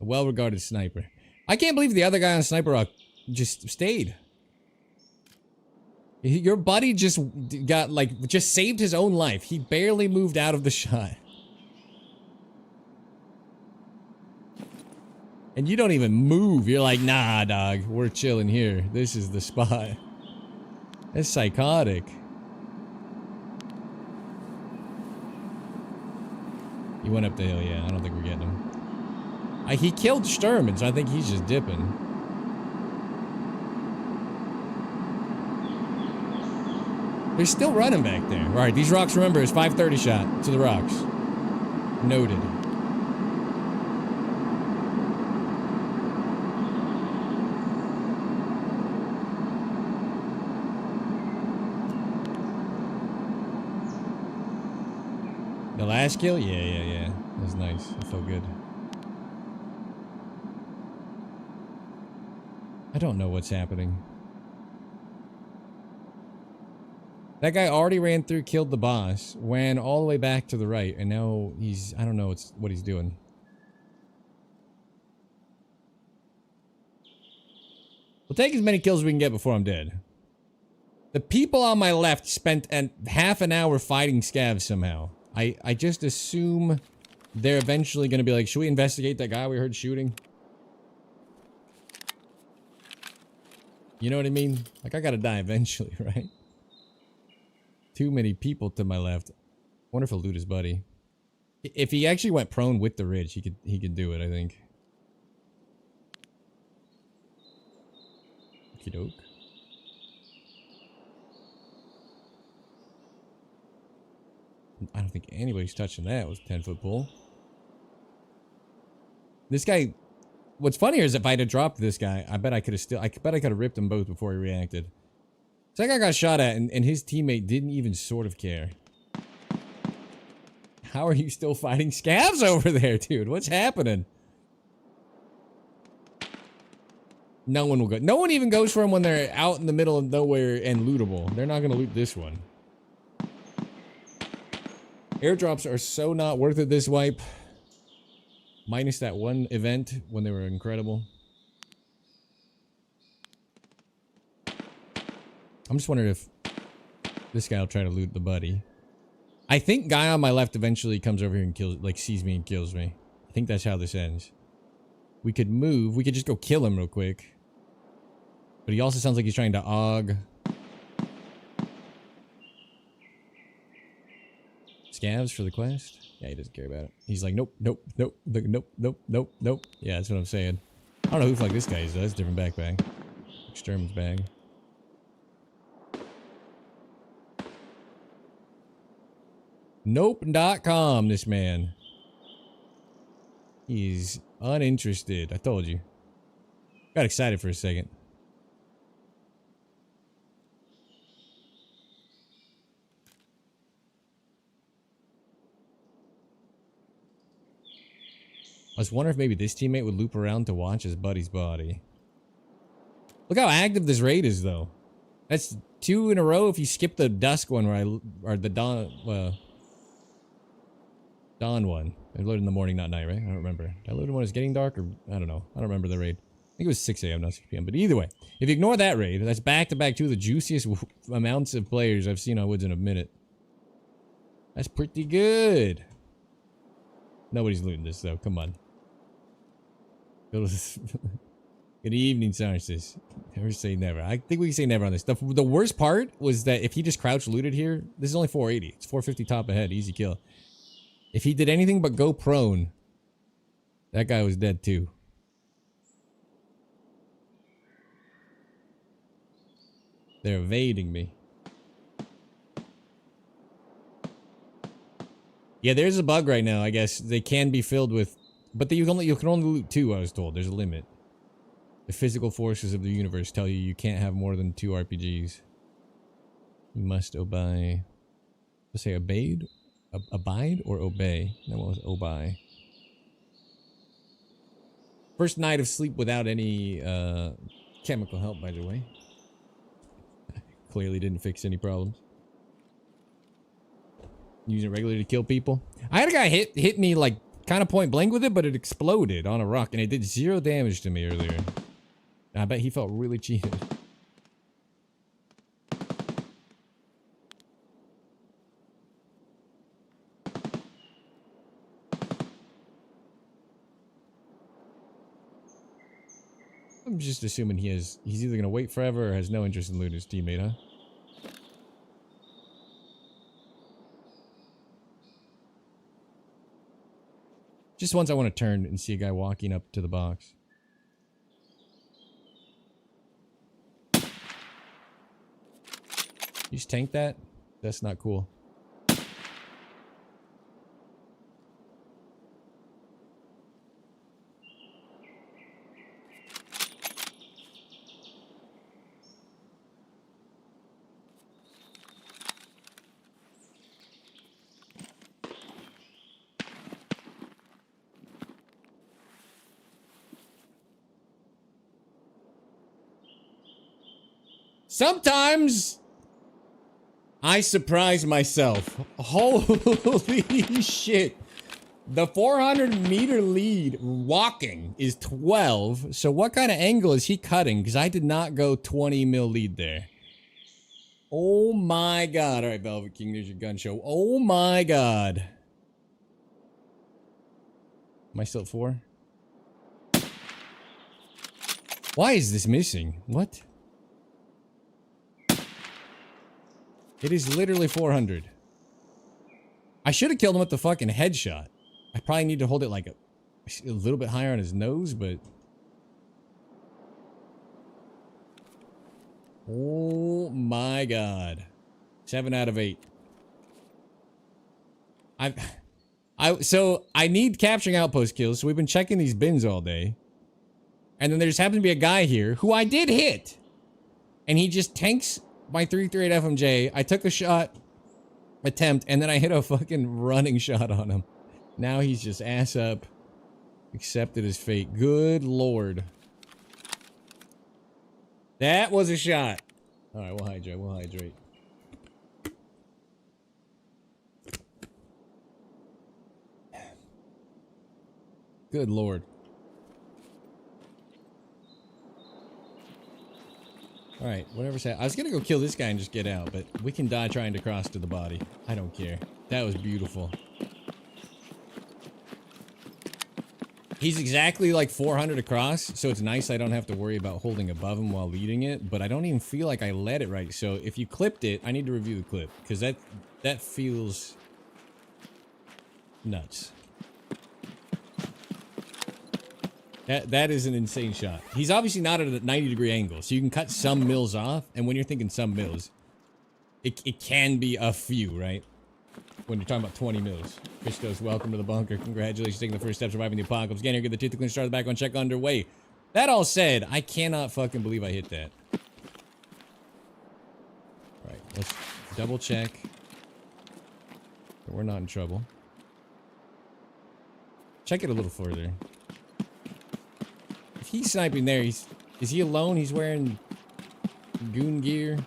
A well-regarded sniper. I can't believe the other guy on Sniper Rock just stayed. Your buddy just got, like, just saved his own life. He barely moved out of the shot. And you don't even move. You're like, nah, dog. We're chilling here. This is the spot. That's psychotic. He went up the hill, yeah. I don't think we're getting him. He killed Sturman, so I think he's just dipping. They're still running back there. All right, these rocks, remember, it's 530 shot to the rocks. Noted. The last kill? Yeah. That was nice. It felt good. I don't know what's happening. That guy already ran through, killed the boss, went all the way back to the right, and now he's... I don't know what he's doing. We'll take as many kills as we can get before I'm dead. The people on my left spent half an hour fighting scavs somehow. I just assume they're eventually going to be like, should we investigate that guy we heard shooting? You know what I mean? Like, I gotta die eventually, right? Too many people to my left. Wonder if he'll loot his buddy. If he actually went prone with the ridge, he could do it, I think. Okie doke. I don't think anybody's touching that with a 10-foot pole. This guy... What's funnier is if I'd have dropped this guy, I bet I could have ripped them both before he reacted. So that guy got shot at, and his teammate didn't even sort of care. How are you still fighting scavs over there, dude? What's happening? No one will go. No one even goes for him when they're out in the middle of nowhere and lootable. They're not going to loot this one. Airdrops are so not worth it this wipe. Minus that one event when they were incredible. I'm just wondering if this guy will try to loot the buddy. I think guy on my left eventually comes over here and kills, like, sees me and kills me. I think that's how this ends. We could move. We could just go kill him real quick. But he also sounds like he's trying to AUG. Scavs for the quest? Yeah, he doesn't care about it. He's like, nope. Yeah, that's what I'm saying. I don't know who the fuck this guy is, though. That's a different backpack. Extermin's bag. Nope.com, this man. He's uninterested. I told you. Got excited for a second. I was wondering if maybe this teammate would loop around to watch his buddy's body. Look how active this raid is, though. That's 2 in a row if you skip the dusk one or the dawn, dawn one. I loaded in the morning, not night, right? I don't remember. Did I load when it's getting dark, or I don't know. I don't remember the raid. I think it was 6 a.m., not 6 p.m. But either way, if you ignore that raid, that's back-to-back 2 of the juiciest amounts of players I've seen on Woods in a minute. That's pretty good. Nobody's looting this, though. Come on. Good evening, Sarsis. Never say never. I think we can say never on this. The worst part was that if he just crouch looted here, this is only 480. It's 450 top ahead. Easy kill. If he did anything but go prone, that guy was dead too. They're evading me. Yeah, there's a bug right now, I guess. They can be filled with... But you can only loot 2, I was told. There's a limit. The physical forces of the universe tell you can't have more than 2 RPGs. You must obey. Let's say obeyed? Abide or obey? That one was obey. First night of sleep without any chemical help, by the way. Clearly didn't fix any problems. Using it regularly to kill people. I had a guy hit me like kind of point blank with it, but it exploded on a rock and it did 0 damage to me earlier. I bet he felt really cheated. I'm just assuming he's either gonna wait forever or has no interest in looting his teammate, huh? Just once I want to turn and see a guy walking up to the box. You just tank that? That's not cool. Sometimes I surprise myself. Holy shit. The 400-meter lead walking is 12. So what kind of angle is he cutting? Because I did not go 20 mil lead there. Oh my god. All right, Velvet King, there's your gun show. Oh my god. Am I still at 4? Why is this missing? What? It is literally 400. I should have killed him with the fucking headshot. I probably need to hold it like a little bit higher on his nose, but... Oh my god. 7 out of 8. So I need capturing outpost kills, so we've been checking these bins all day. And then there just happens to be a guy here who I did hit. And he just tanks my 338 FMJ. I took a shot attempt, and then I hit a fucking running shot on him. Now he's just ass up, accepted his fate. Good lord. That was a shot. Alright, we'll hydrate, we'll hydrate. Good lord. Alright, whatever's happening. I was gonna go kill this guy and just get out, but we can die trying to cross to the body. I don't care. That was beautiful. He's exactly like 400 across, so it's nice I don't have to worry about holding above him while leading it, but I don't even feel like I led it right. So if you clipped it, I need to review the clip, because that feels nuts. That is an insane shot. He's obviously not at a 90-degree angle, so you can cut some mils off, and when you're thinking some mils, it can be a few, right? When you're talking about 20 mils. Christos, welcome to the bunker. Congratulations, taking the first step, surviving the apocalypse. Again, here, get the tooth to clean, start the background check underway. That all said, I cannot fucking believe I hit that. Alright, let's double check. We're not in trouble. Check it a little further. If he's sniping there, is he alone? He's wearing goon gear?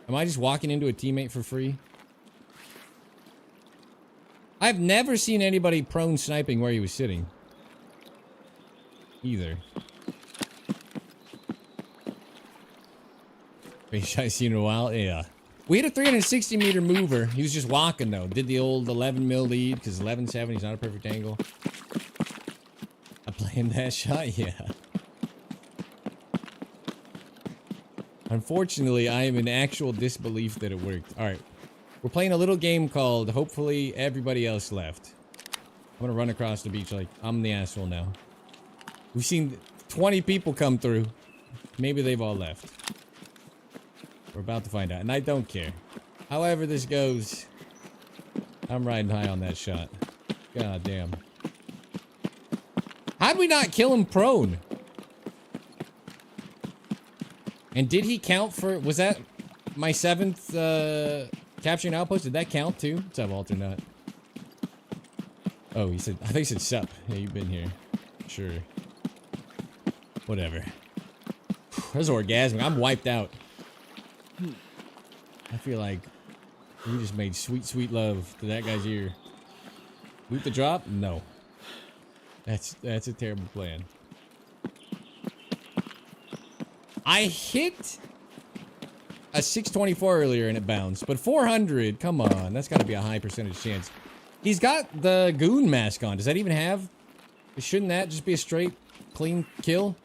Am I just walking into a teammate for free? I've never seen anybody prone sniping where he was sitting. Either. Fish I've seen in a while? Yeah. We hit a 360 meter mover. He was just walking though. Did the old 11 mil lead because 11.7, he's not a perfect angle. I planned that shot? Yeah. Unfortunately, I am in actual disbelief that it worked. Alright. We're playing a little game called Hopefully Everybody Else Left. I'm gonna run across the beach like I'm the asshole now. We've seen 20 people come through. Maybe they've all left. We're about to find out, and I don't care. However this goes, I'm riding high on that shot. God damn. How'd we not kill him prone? And did he count for, was that my 7th capturing outpost? Did that count too? What's up, Walter? Not. Oh, he said, I think he said sup. Yeah, you've been here. Sure. Whatever. That's orgasmic. I'm wiped out. I feel like we just made sweet, sweet love to that guy's ear. Loot the drop? No. That's a terrible plan. I hit a 624 earlier and it bounced, but 400, come on, that's got to be a high percentage chance. He's got the goon mask on. Does that even have? Shouldn't that just be a straight, clean kill?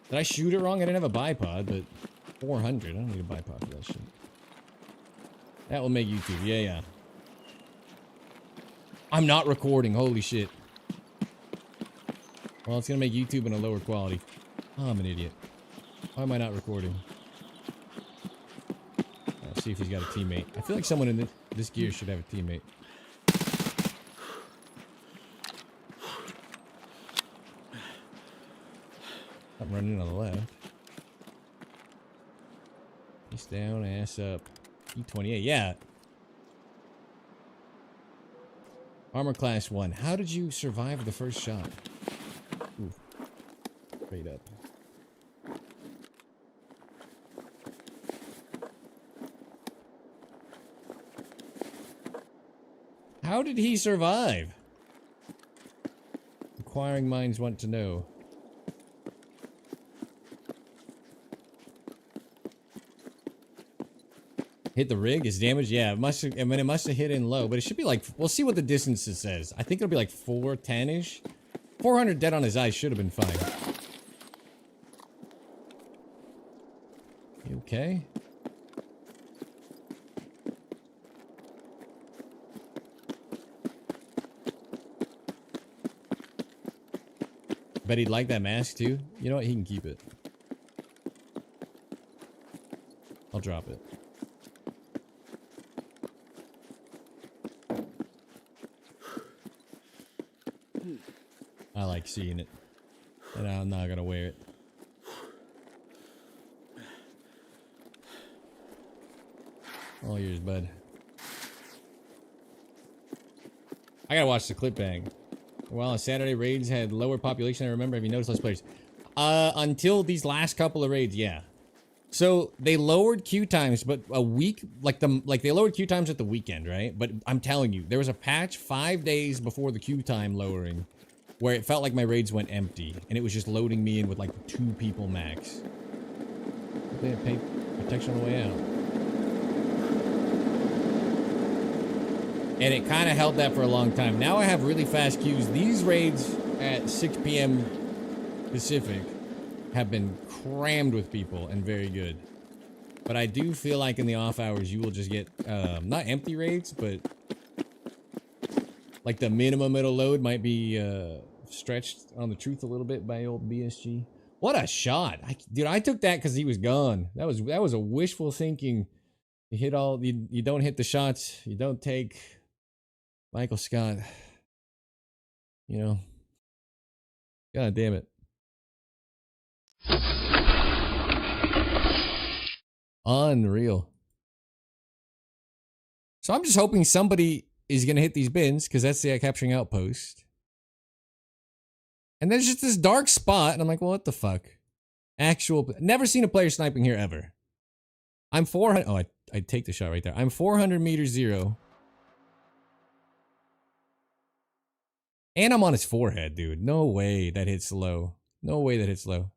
Did I shoot it wrong? I didn't have a bipod, but 400. I don't need a bipod for that shit. That will make YouTube. Yeah, yeah. I'm not recording. Holy shit. Well, it's gonna make YouTube in a lower quality. Oh, I'm an idiot. Why am I not recording? Oh, see if he's got a teammate. I feel like someone in this gear should have a teammate. I'm running on the left. Face down, ass up. E28, yeah. Armor class 1. How did you survive the first shot? Ooh. Straight up. How did he survive? Inquiring minds want to know. Hit the rig? Is damage? Yeah, it must have, I mean, it must have hit in low, but it should be like, we'll see what the distance says. I think it'll be like 410-ish. 400 dead on his eyes should have been fine. You okay? Bet he'd like that mask too. You know what? He can keep it. I'll drop it. I like seeing it. And I'm not gonna wear it. All yours, bud. I gotta watch the clip bang. Well, on Saturday, raids had lower population. I remember. Have you noticed less players? Until these last couple of raids, yeah. So they lowered queue times, but a week, like they lowered queue times at the weekend, right? But I'm telling you, there was a patch 5 days before the queue time lowering, where it felt like my raids went empty, and it was just loading me in with like 2 people max. They had paid protection on the way out. And it kind of held that for a long time. Now I have really fast queues. These raids at 6 p.m. Pacific have been crammed with people and very good. But I do feel like in the off hours you will just get, not empty raids, but like the minimum it'll load might be stretched on the truth a little bit by old BSG. What a shot. Dude, I took that because he was gone. That was a wishful thinking. You hit all, you don't hit the shots, you don't take Michael Scott. You know. God damn it. Unreal. So I'm just hoping somebody is going to hit these bins, because that's the capturing outpost. And there's just this dark spot, and I'm like, well, what the fuck? Never seen a player sniping here ever. I'm 400, oh, I take the shot right there. I'm 400 meters 0. And I'm on his forehead, dude. No way that hits low. No way that hits low.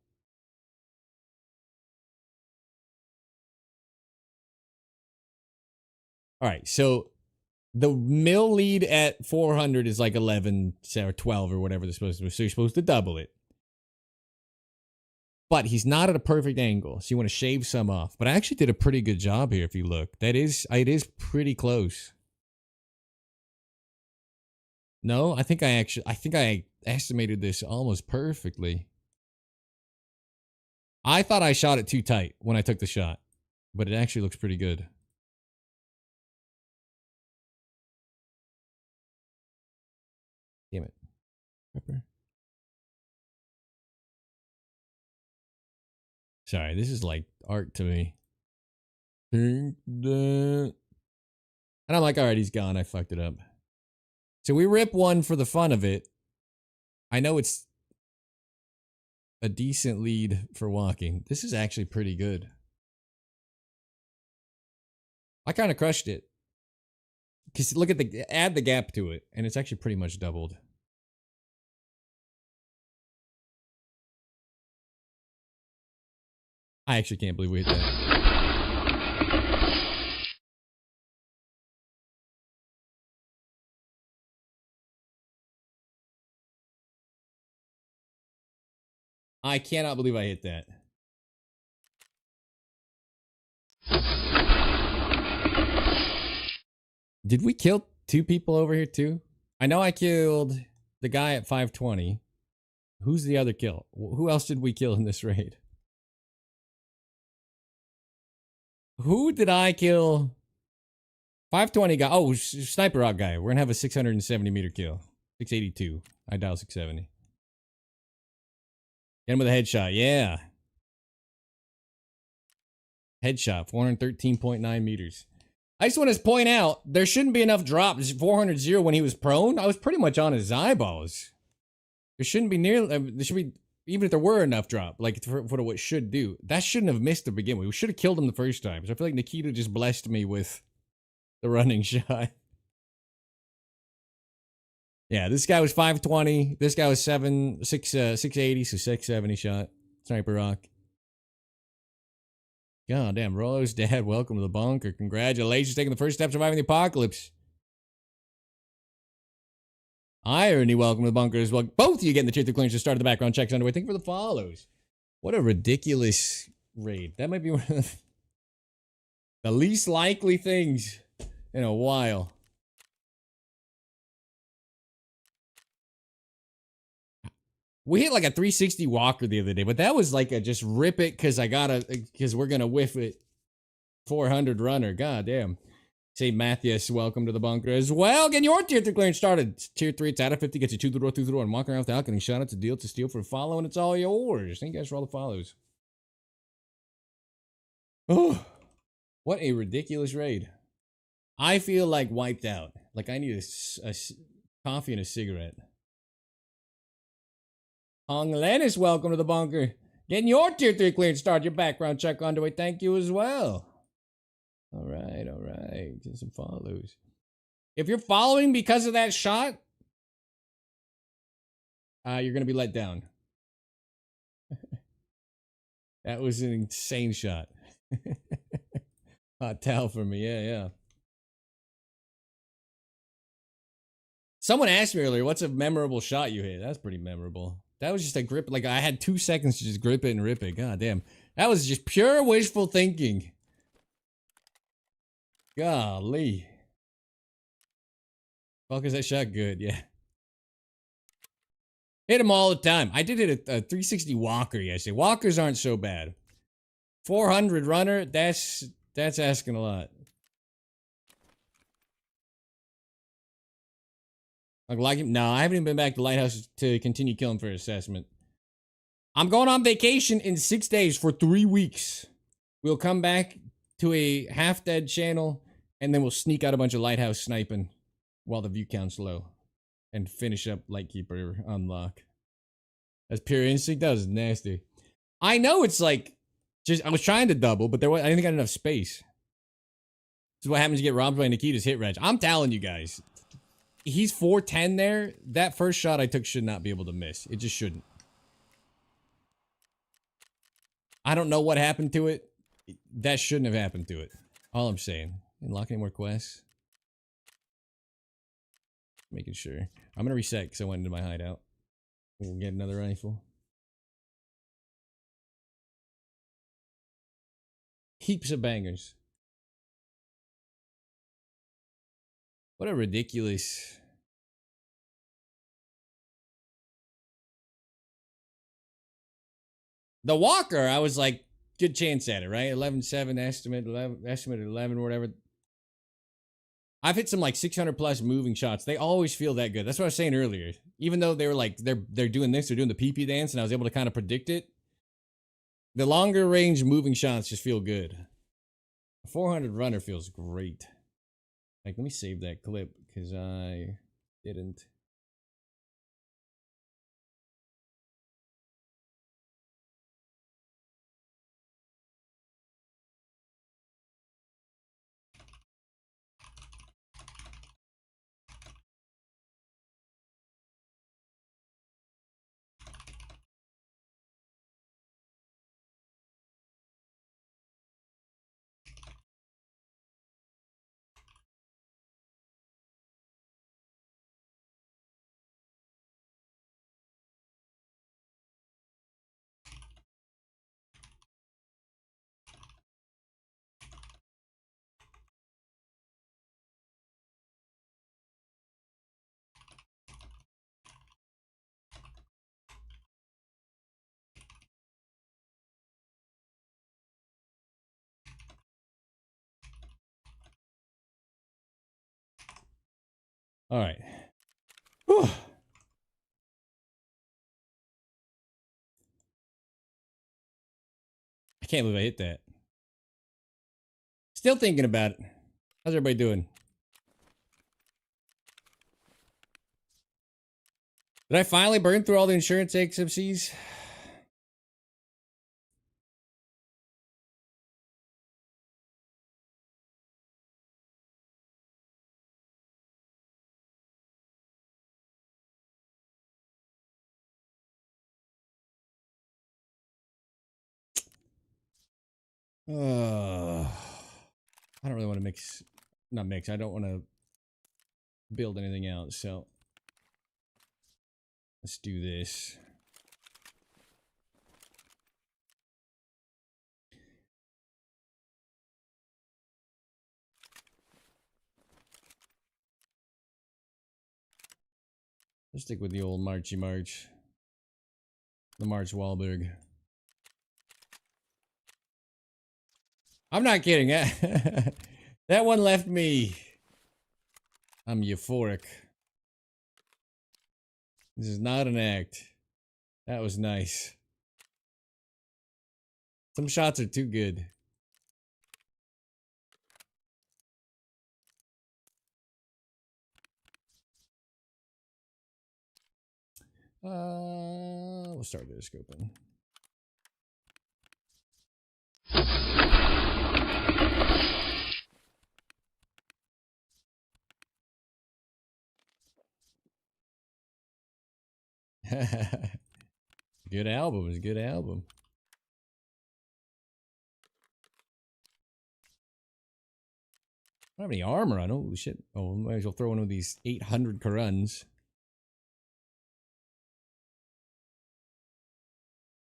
All right, so the mill lead at 400 is like 11 or 12 or whatever they're supposed to do. So you're supposed to double it. But he's not at a perfect angle, so you want to shave some off. But I actually did a pretty good job here if you look. It is pretty close. No, I think I estimated this almost perfectly. I thought I shot it too tight when I took the shot, but it actually looks pretty good. Damn it. Prepper. Sorry, this is like art to me. And I'm like, all right, he's gone. I fucked it up. So we rip one for the fun of it. I know it's a decent lead for walking. This is actually pretty good. I kind of crushed it. Because look at add the gap to it, and it's actually pretty much doubled. I actually can't believe we hit that. I cannot believe I hit that. Did we kill 2 people over here too? I know I killed the guy at 520. Who's the other kill? Who else did we kill in this raid? Who did I kill? 520 guy. Oh, sniper rock guy. We're gonna have a 670 meter kill. 682. I dial 670. Get him with a headshot. Yeah. Headshot. 413.9 meters. I just want to point out there shouldn't be enough drop. 400 when he was prone. I was pretty much on his eyeballs. There shouldn't be near. There should be, even if there were enough drop, like for what it should do. That shouldn't have missed to begin with. We should have killed him the first time. So I feel like Nikita just blessed me with the running shot. Yeah, this guy was 520. This guy was 680, so 670 shot. Sniper rock. God damn, Rollo's dad, welcome to the bunker. Congratulations, taking the first step surviving the apocalypse. Irony, welcome to the bunker as well. Both of you getting the tier 3 clearance to start the background checks underway. Thank you for the follows. What a ridiculous raid. That might be one of the least likely things in a while. We hit like a 360 walker the other day, but that was like a just rip it because we're gonna whiff it. 400 runner. God damn. Say Matthias, welcome to the bunker as well. Getting your tier 3 clearance started. Tier 3, it's out of 50, gets you 2 through the door, and walking around without getting shot at to deal to steal for following. It's all yours. Thank you guys for all the follows. Oh, what a ridiculous raid. I feel like wiped out. Like I need a coffee and a cigarette. Hong Lennis, welcome to the bunker. Getting your tier 3 clearance started. Your background check underway. Thank you as well. All right. Get some follows. If you're following because of that shot, you're going to be let down. That was an insane shot. Hot towel for me. Yeah. Someone asked me earlier, what's a memorable shot you hit? That's pretty memorable. That was just a grip. Like, I had 2 seconds to just grip it and rip it. God damn. That was just pure wishful thinking. Golly. Fuck, is that shot good? Yeah. Hit him all the time. I did hit a 360 walker yesterday. Walkers aren't so bad. 400 runner, that's asking a lot. Like him? No, I haven't even been back to Lighthouse to continue killing for assessment. I'm going on vacation in 6 days for 3 weeks. We'll come back to a half-dead channel, and then we'll sneak out a bunch of Lighthouse sniping while the view count's low. And finish up Lightkeeper unlock. That's pure instinct. That was nasty. I know it's like, I was trying to double, but I didn't think I had enough space. This is what happens to get robbed by Nikita's hit range. I'm telling you guys. He's 410 there. That first shot I took should not be able to miss. It just shouldn't. I don't know what happened to it. That shouldn't have happened to it. All I'm saying. Unlock any more quests? Making sure. I'm going to reset because I went into my hideout. We'll get another rifle. Heaps of bangers. What a ridiculous... The walker, I was like, good chance at it, right? 11-7 estimate, 11, estimate 11 or whatever. I've hit some like 600 plus moving shots. They always feel that good. That's what I was saying earlier. Even though they were like, they're doing this, they're doing the PP dance, and I was able to kind of predict it. The longer range moving shots just feel good. A 400 runner feels great. Like, let me save that clip because I didn't. All right. Whew. I can't believe I hit that. Still thinking about it. How's everybody doing? Did I finally burn through all the insurance XFCs? I don't really want to mix. Not mix. I don't want to build anything else. So let's do this. Let's stick with the old Marchy March. The March Wahlberg. I'm not kidding. That one left me. I'm euphoric. This is not an act. That was nice. Some shots are too good. We'll start this scoping. Good album. It's a good album. I don't have any armor on. Holy shit. Oh, might as well throw one of these 800 Karuns.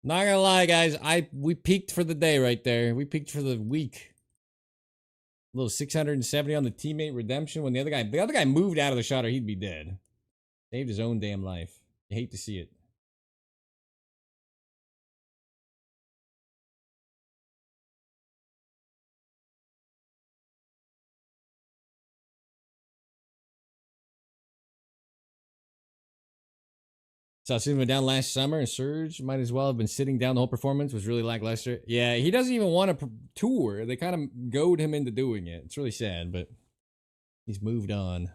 Not gonna lie, guys. We peaked for the day right there. We peaked for the week. A little 670 on the teammate redemption when the other guy moved out of the shot or he'd be dead. Saved his own damn life. You hate to see it. Satsuma went down last summer and Surge might as well have been sitting down. The whole performance was really lackluster. Yeah, he doesn't even want to tour. They kind of goad him into doing it. It's really sad, but he's moved on.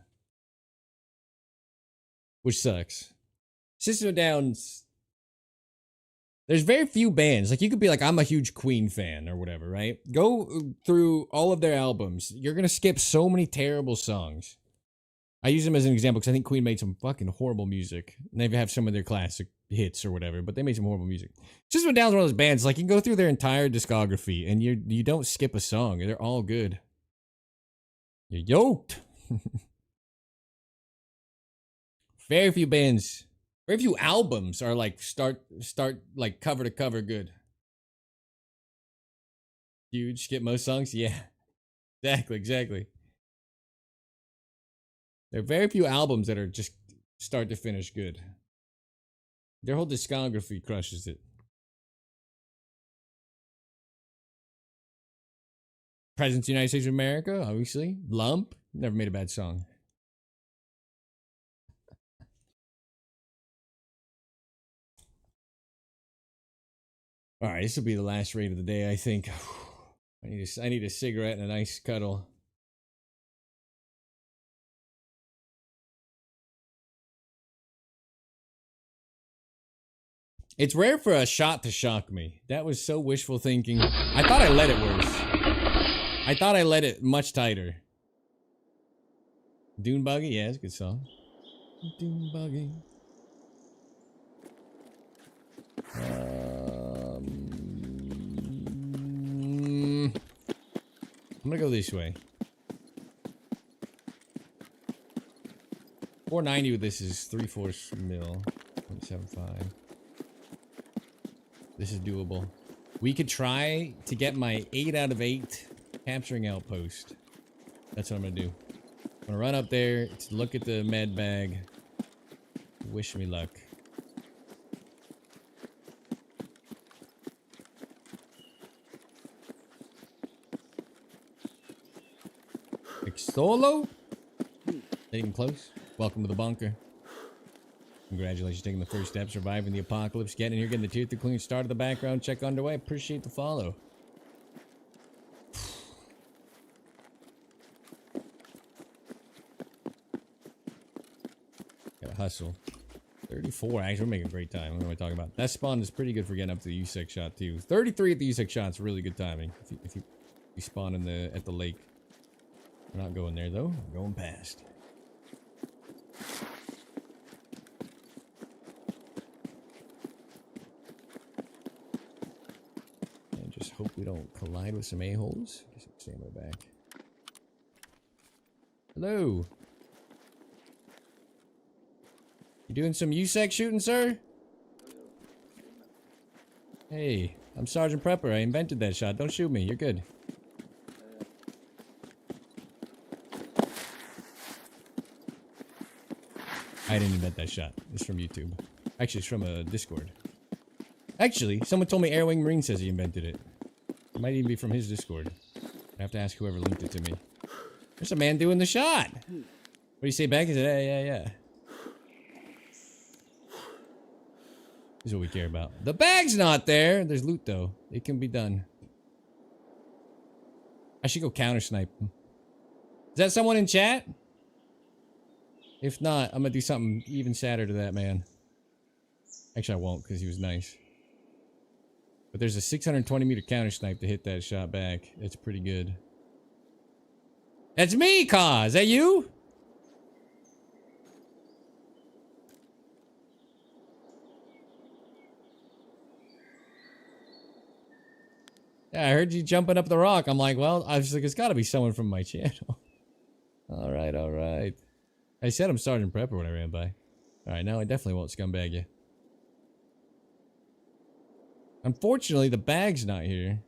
Which sucks. System of Down's... There's very few bands. Like, you could be like, I'm a huge Queen fan or whatever, right? Go through all of their albums. You're going to skip so many terrible songs. I use them as an example because I think Queen made some fucking horrible music. And they have some of their classic hits or whatever, but they made some horrible music. System of Down's one of those bands. Like, you can go through their entire discography and you don't skip a song. They're all good. You're yoked. Very few bands, very few albums are like start like cover to cover good. Huge, skip most songs? Yeah. Exactly. There are very few albums that are just start to finish good. Their whole discography crushes it. Presidents of the United States of America, obviously. Lump, never made a bad song. All right, this will be the last raid of the day, I think. I need a cigarette and a nice cuddle. It's rare for a shot to shock me. That was so wishful thinking. I thought I let it worse. I thought I let it much tighter. Dune Buggy? Yeah, it's a good song. Dune Buggy. I'm gonna go this way. 490 with this is 3/4 mil. 0.75. This is doable. We could try to get my 8 out of 8 capturing outpost. That's what I'm gonna do. I'm gonna run up there to look at the med bag. Wish me luck. Solo? Getting close. Welcome to the bunker. Congratulations taking the first step, surviving the apocalypse, getting here, getting the tier 2 clean, start of the background check underway. Appreciate the follow. Gotta hustle. 34, actually, we're making a great time. What am I talking about? That spawn is pretty good for getting up to the USEC shot, too. 33 at the USEC shot's really good timing. If you spawn in at the lake. We're not going there, though. We're going past. And just hope we don't collide with some a-holes. Guess I'm staying my back. Hello. You doing some USEC shooting, sir? Hey, I'm Sergeant Prepper. I invented that shot. Don't shoot me. You're good. I didn't invent that shot. It's from YouTube. Actually, it's from a Discord. Actually, someone told me Airwing Marine says he invented it. It might even be from his Discord. I have to ask whoever linked it to me. There's a man doing the shot. What do you say back? He said, yeah. This is what we care about. The bag's not there. There's loot, though. It can be done. I should go counter snipe him. Is that someone in chat? If not, I'm gonna do something even sadder to that man. Actually, I won't, because he was nice. But there's a 620 meter counter snipe to hit that shot back. That's pretty good. That's me, Ka! Is that you? Yeah, I heard you jumping up the rock. I'm like, well, I was like, it's gotta be someone from my channel. Alright. I said I'm Sergeant Prepper when I ran by. Alright, now I definitely won't scumbag you. Unfortunately, the bag's not here.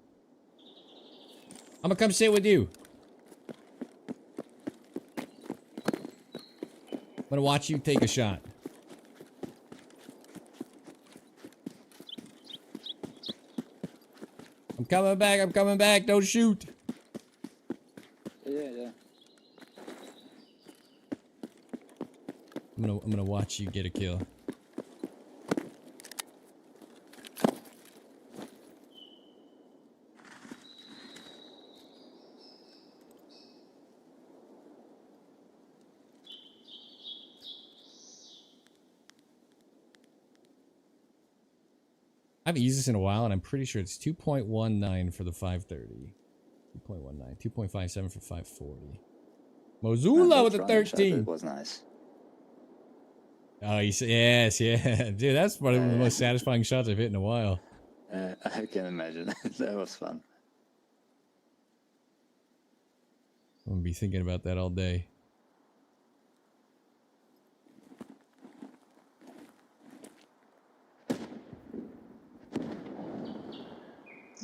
I'm gonna come sit with you. I'm gonna watch you take a shot. I'm coming back, don't shoot. Yeah. I'm gonna watch you get a kill. I haven't used this in a while, and I'm pretty sure it's 2.19 for the 530. 2.19. 2.57 for 540. Mozula with a 13. It was nice. Oh, you say, yes, yeah. Dude, that's one of the most satisfying shots I've hit in a while. I can imagine. That was fun. I'm gonna be thinking about that all day.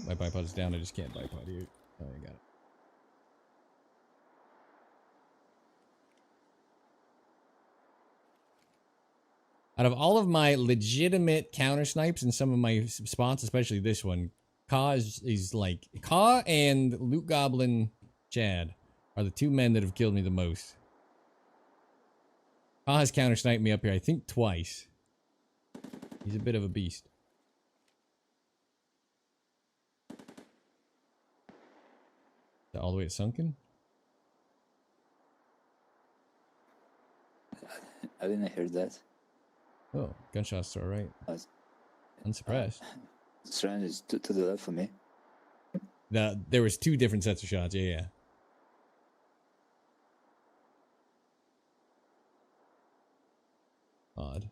My bipod's down, I just can't bipod here. Oh, I got it. Out of all of my legitimate counter snipes and some of my spots, especially this one, Ka is like... Ka and Loot Goblin Chad are the two men that have killed me the most. Ka has counter sniped me up here, I think, twice. He's a bit of a beast. Is that all the way at Sunken? I didn't hear that. Oh, gunshots to our right. Unsuppressed. Strange is to the left for me. There was two different sets of shots, yeah. Odd.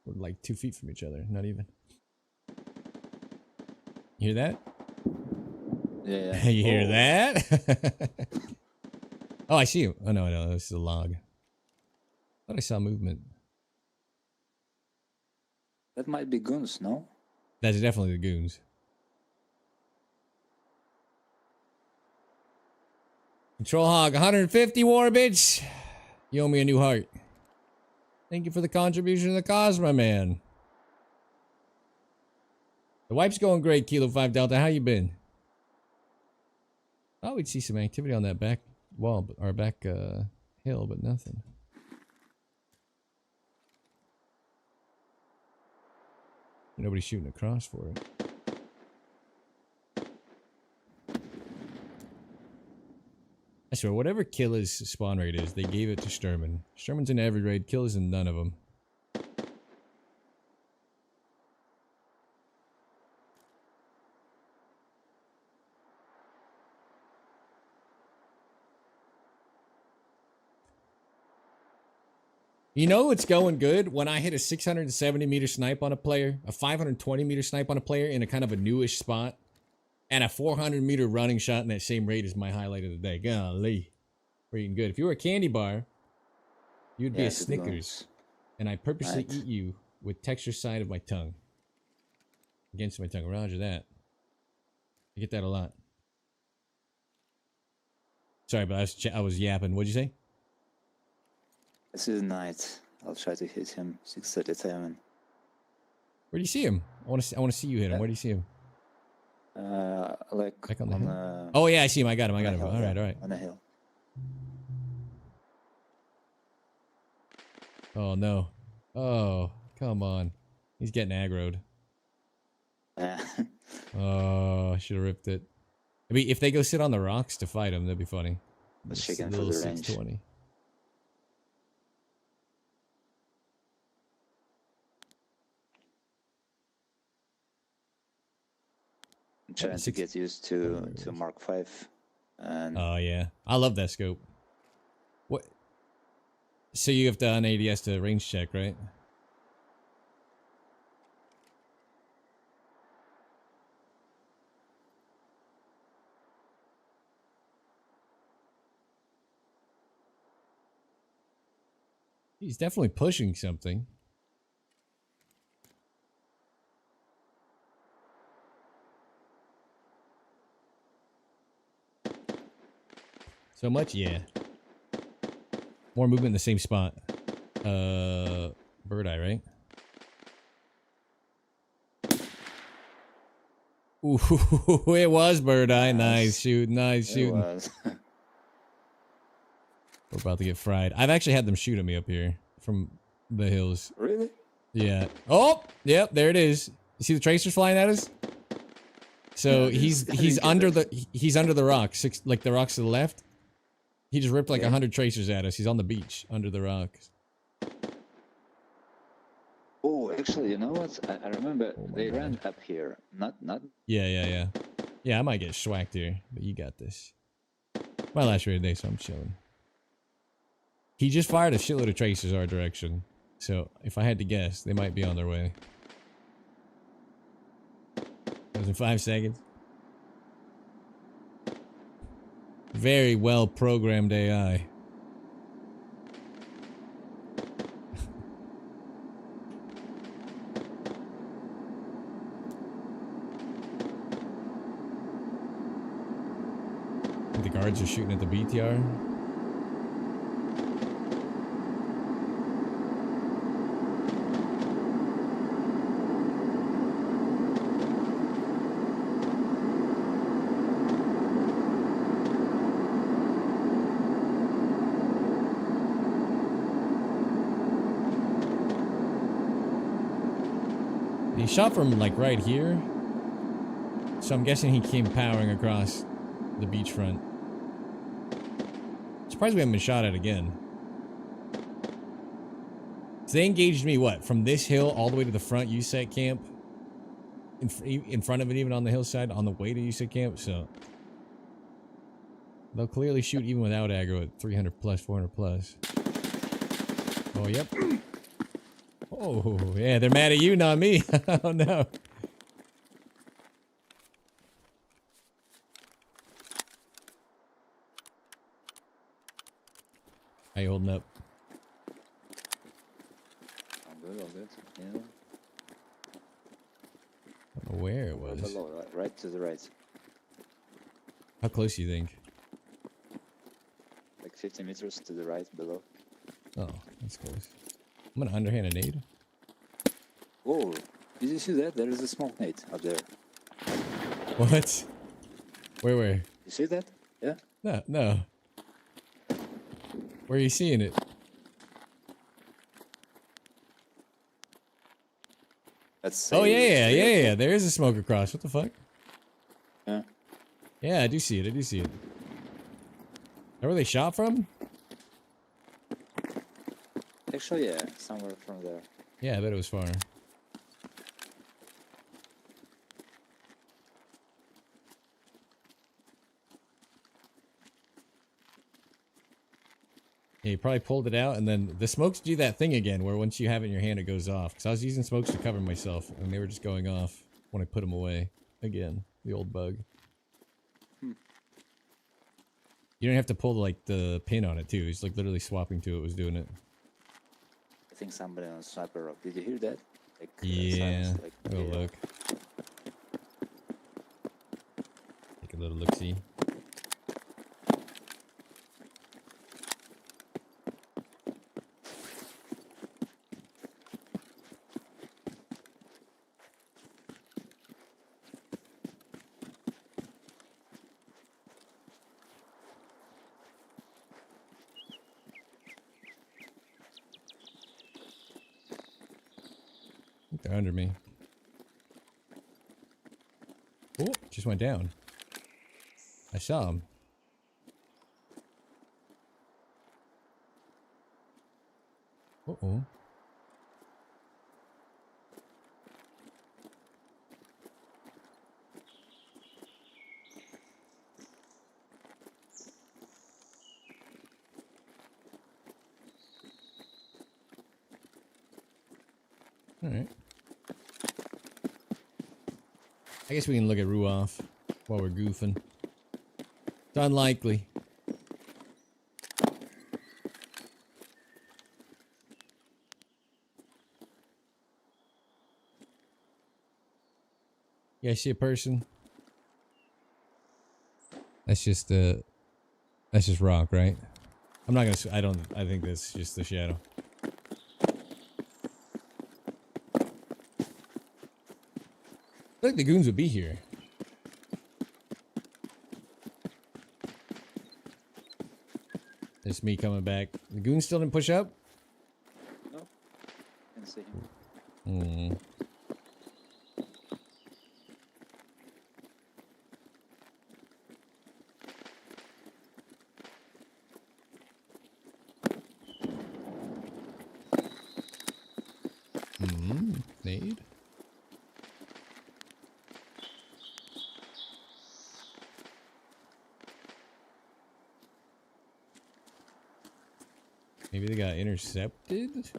We're like 2 feet from each other, not even. You hear that? Yeah. You hear that? Oh, I see you. Oh, no, this is a log. Thought I saw movement. That might be goons, no? That's definitely the goons. Control Hog, 150 Warbits. You owe me a new heart. Thank you for the contribution to the cause, my man. The wipe's going great, Kilo 5 Delta. How you been? Oh, we'd see some activity on that back wall, or back hill, but nothing. Nobody's shooting across for it. I swear, whatever Killa's spawn rate is, they gave it to Sturman. Sturman's in every raid, Killa's in none of them. You know it's going good when I hit a 670 meter snipe on a player, a 520 meter snipe on a player in a kind of a newish spot, and a 400 meter running shot in that same rate is my highlight of the day. Golly. We're eating good. If you were a candy bar, you'd be a Snickers. And I purposely eat you with texture side of my tongue. Against my tongue. Roger that. I get that a lot. Sorry, but I was yapping. What'd you say? This is night. I'll try to hit him 637. Where do you see him? I want to see you hit him. Where do you see him? Like back on the hill. Oh yeah, I see him. I got him. All right. On the hill. Oh no. Oh, come on. He's getting aggroed. Oh, I should have ripped it. I mean, if they go sit on the rocks to fight him, that'd be funny. Let's check in for the range. 620. I'm trying to get used to Mark 5. And oh yeah, I love that scope. What? So you have to on ADS to range check, right? He's definitely pushing something. So much, yeah. More movement in the same spot. Bird eye, right? Ooh, it was bird eye. Nice shooting, nice shooting. It was. We're about to get fried. I've actually had them shoot at me up here from the hills. Really? Yeah. Oh, yep, there it is. You see the tracers flying at us? So Yeah, he's under the rocks, like the rocks to the left. He just ripped like 100 tracers at us. He's on the beach under the rocks. Oh, actually, you know what? I remember they ran up here. Not. Yeah. Yeah, I might get schwacked here, but you got this. My last raid day, so I'm chilling. He just fired a shitload of tracers our direction. So, if I had to guess, they might be on their way. That was in 5 seconds. Very well programmed AI. The guards are shooting at the BTR. He shot from like right here, so I'm guessing he came powering across the beachfront. Surprised we haven't been shot at again. So they engaged me what, from this hill all the way to the front USEC camp, in front of it, even on the hillside, on the way to USEC camp. So they'll clearly shoot even without aggro at 300 plus, 400 plus. Oh yep. Oh, yeah, they're mad at you, not me. Oh, no. How you holding up? All good. Yeah. I don't know where it was. Below, right to the right. How close do you think? Like 50 meters to the right below. Oh, that's close. I'm gonna underhand a nade. Whoa, did you see that? There is a smoke nade up there. What? Where? You see that? Yeah? No. Where are you seeing it? At let's say. Oh yeah, three or four. There is a smoke across. What the fuck? Yeah. Yeah, I do see it. I do see it. Where were they shot from? Actually, yeah, somewhere from there. Yeah, I bet it was far. Yeah, you probably pulled it out, and then the smokes do that thing again, where once you have it in your hand, it goes off. Because I was using smokes to cover myself, and they were just going off when I put them away. Again, the old bug. Hmm. You don't have to pull like the pin on it too. It's like literally swapping to it was doing it. I think somebody on Sniper Rock. Did you hear that? Like, Yeah. silence, like, Oh yeah. look. Take a little look-see. They're under me. Oh, just went down. I saw him. Uh-oh. Alright. I guess we can look at Ruoff while we're goofing. It's unlikely. You guys see a person? That's just rock, right? I'm not gonna, I think that's just the shadow. I think the goons would be here. It's me coming back. The goons still didn't push up? No, can see him. Hmm. Nade? Maybe they got intercepted?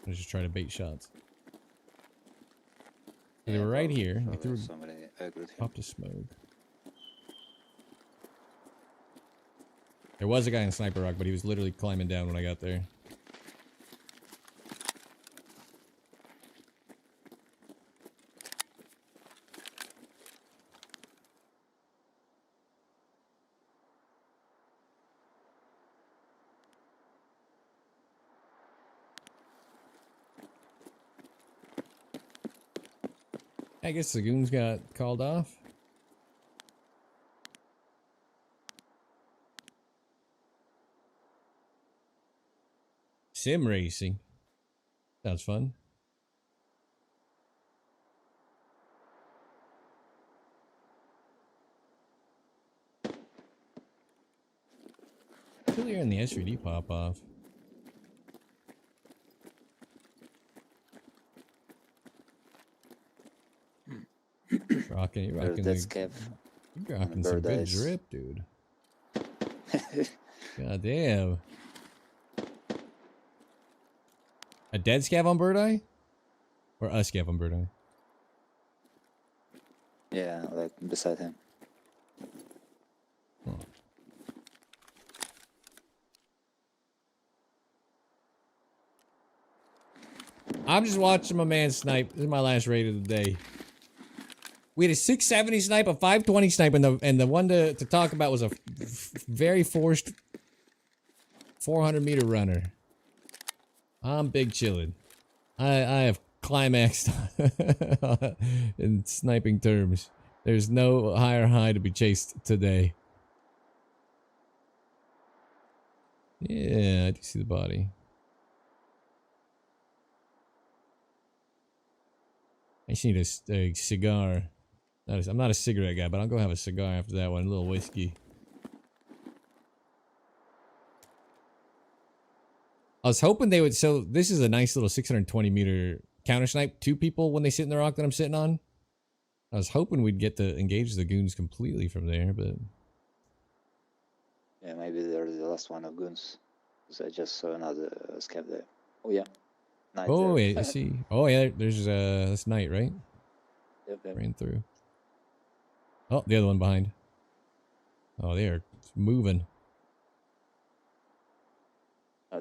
Let's just try to bait shots. They were right here. They threw Somebody aggroed him. popped a smoke. There was a guy in Sniper Rock, but he was literally climbing down when I got there. I guess the goons got called off. Sim racing. Sounds fun. Still hearing the SgD pop off. Rocking, you're rocking That's Kev. you're rocking some good drip, dude. God damn. A dead scav on Bird Eye? Or a scav on Bird Eye? Yeah, like beside him. Oh. I'm just watching my man snipe. This is my last raid of the day. We had a 670 snipe, a 520 snipe, and the one to talk about was a very forced 400-meter runner. I'm big chillin'. I have climaxed in sniping terms. There's no higher high to be chased today. Yeah, I do see the body. I just need a cigar. I'm not a cigarette guy, but I'll go have a cigar after that one. A little whiskey. I was hoping they would. So this is a nice little 620 meter counter snipe. 2 people when they sit in the rock that I'm sitting on. I was hoping we'd get to engage the goons completely from there, but Yeah, maybe they're the last one of goons. Because I just saw another scav there. Oh yeah. Night oh there. wait, I see. Oh yeah, there's this night, right? Yep, yep. Ran through. Oh, the other one behind. Oh, they are moving.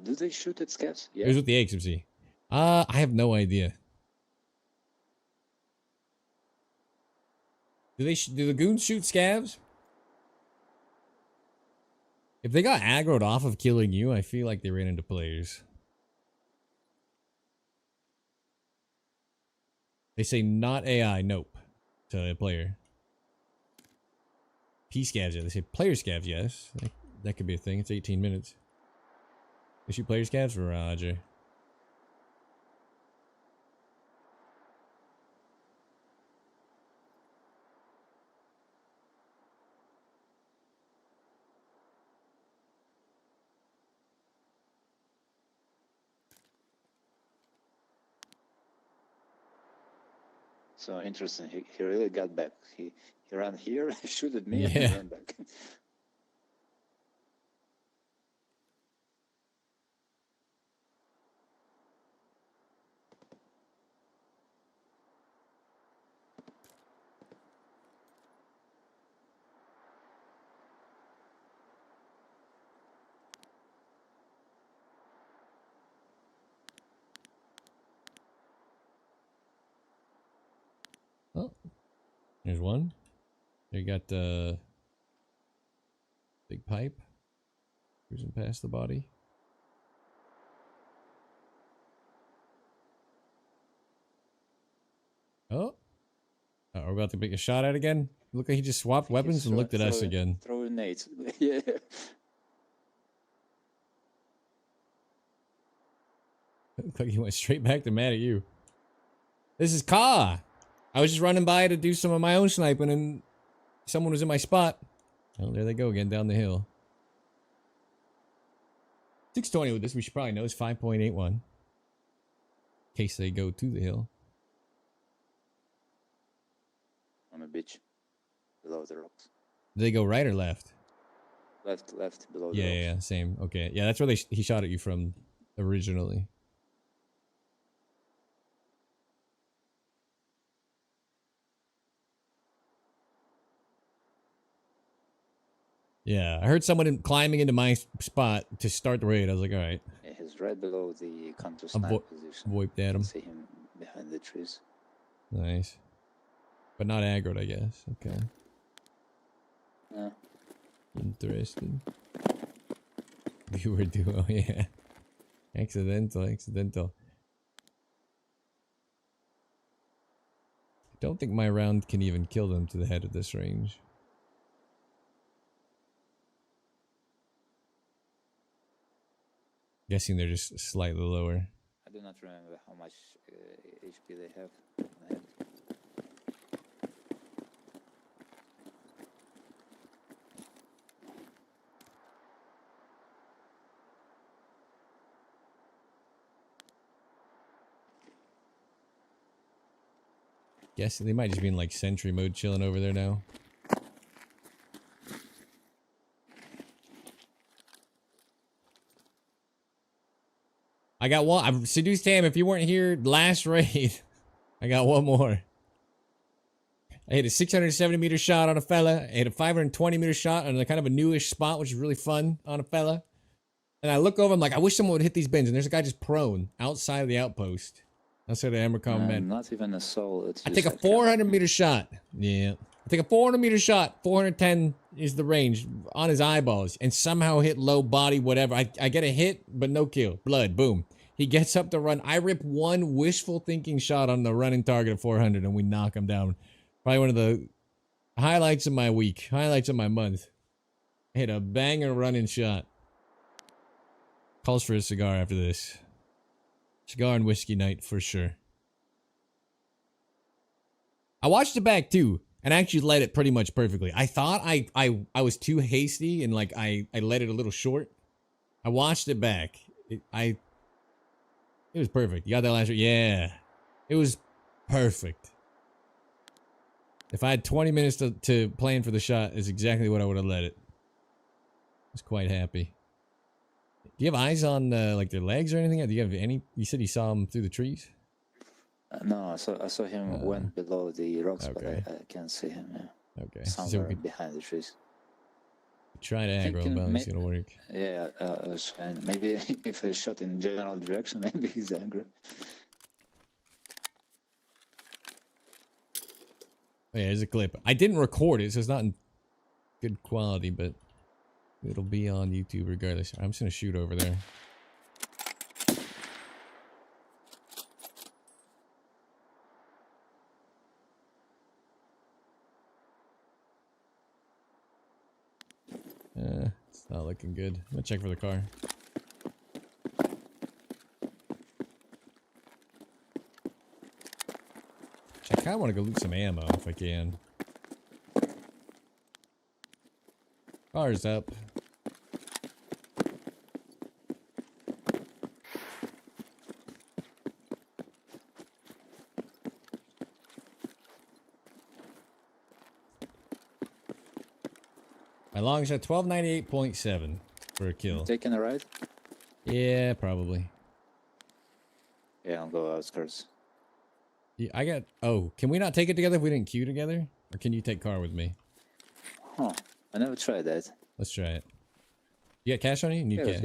Do they shoot at scavs? It Yeah. was with the XMC. I have no idea. Do the goons shoot scavs? If they got aggroed off of killing you, I feel like they ran into players. They say not AI, nope. To a player. P scavs, yeah. They say player scavs, yes. That could be a thing. It's 18 minutes. They shoot player scavs? Roger. So interesting. He really got back. He ran here, shoot at me, Yeah. and ran back. Oh. There's one. They got the big pipe. Cruising past the body. Oh. We're about to make a shot at again. Look like he just swapped weapons and looked at us again. Throwing nades. Yeah. Looked like he went straight back to mad at you. This is Ka. I was just running by to do some of my own sniping and someone was in my spot. Oh, there they go again down the hill. 620 with this, we should probably know, is 5.81. In case they go to the hill. On a beach. Below the rocks. Do they go right or left? Left, below the Yeah, rocks. yeah, same. Okay. Yeah, that's where he shot at you from originally. Yeah, I heard someone climbing into my spot to start the raid. I was like, all right. Yeah, he's right below the counter I'm snipe position. wiped at him. See him behind the trees. Nice. But not aggroed, I guess. Okay. Yeah. Interesting. Viewer duo, yeah. Accidental. Don't think my round can even kill them to the head of this range. Guessing they're just slightly lower. I do not remember how much HP they have. Guessing they might just be in like sentry mode chilling over there now. I got one. I've seduced him. If you weren't here last raid, I got one more. I hit a 670 meter shot on a fella. I hit a 520 meter shot on a kind of a newish spot, which is really fun on a fella. And I look over, I'm like, I wish someone would hit these bins. And there's a guy just prone outside of the outpost. That's where the Emercom meant. Not even a soul. It's I take a 400 meter shot. Yeah. I take a 400 meter shot. 410 is the range on his eyeballs. And somehow hit low body, whatever. I get a hit, but no kill. Blood. Boom. He gets up to run. I rip one wishful thinking shot on the running target at 400 and we knock him down. Probably one of the highlights of my week. Highlights of my month. I hit a banger running shot. Calls for a cigar after this. Cigar and whiskey night for sure. I watched it back too, and actually led it pretty much perfectly. I thought I was too hasty and like I led it a little short. I watched it back. It was perfect. You got that last? Yeah, it was perfect. If I had 20 minutes to plan for the shot, is exactly what I would have let it. I was quite happy. Do you have eyes on like their legs or anything? Do you have any? You said you saw them through the trees. No, I saw him went below the rocks, okay. but I can't see him. Yeah. Okay. Somewhere behind the trees. Try to aggro, but it's gonna work. Yeah, and maybe if I shot in general direction, maybe he's angry. Oh, yeah, there's a clip. I didn't record it, so it's not in good quality, but it'll be on YouTube regardless. I'm just gonna shoot over there. It's not looking good. I'm gonna check for the car. I kind of want to go loot some ammo if I can. Car's up. My long shot 1298.7 for a kill. Taking a ride? Yeah, probably. Yeah, I'll go outskirts. Yeah, I got. Oh, can we not take it together if we didn't queue together? Or can you take car with me? Huh. I never tried that. Let's try it. You got cash on you? You need cash.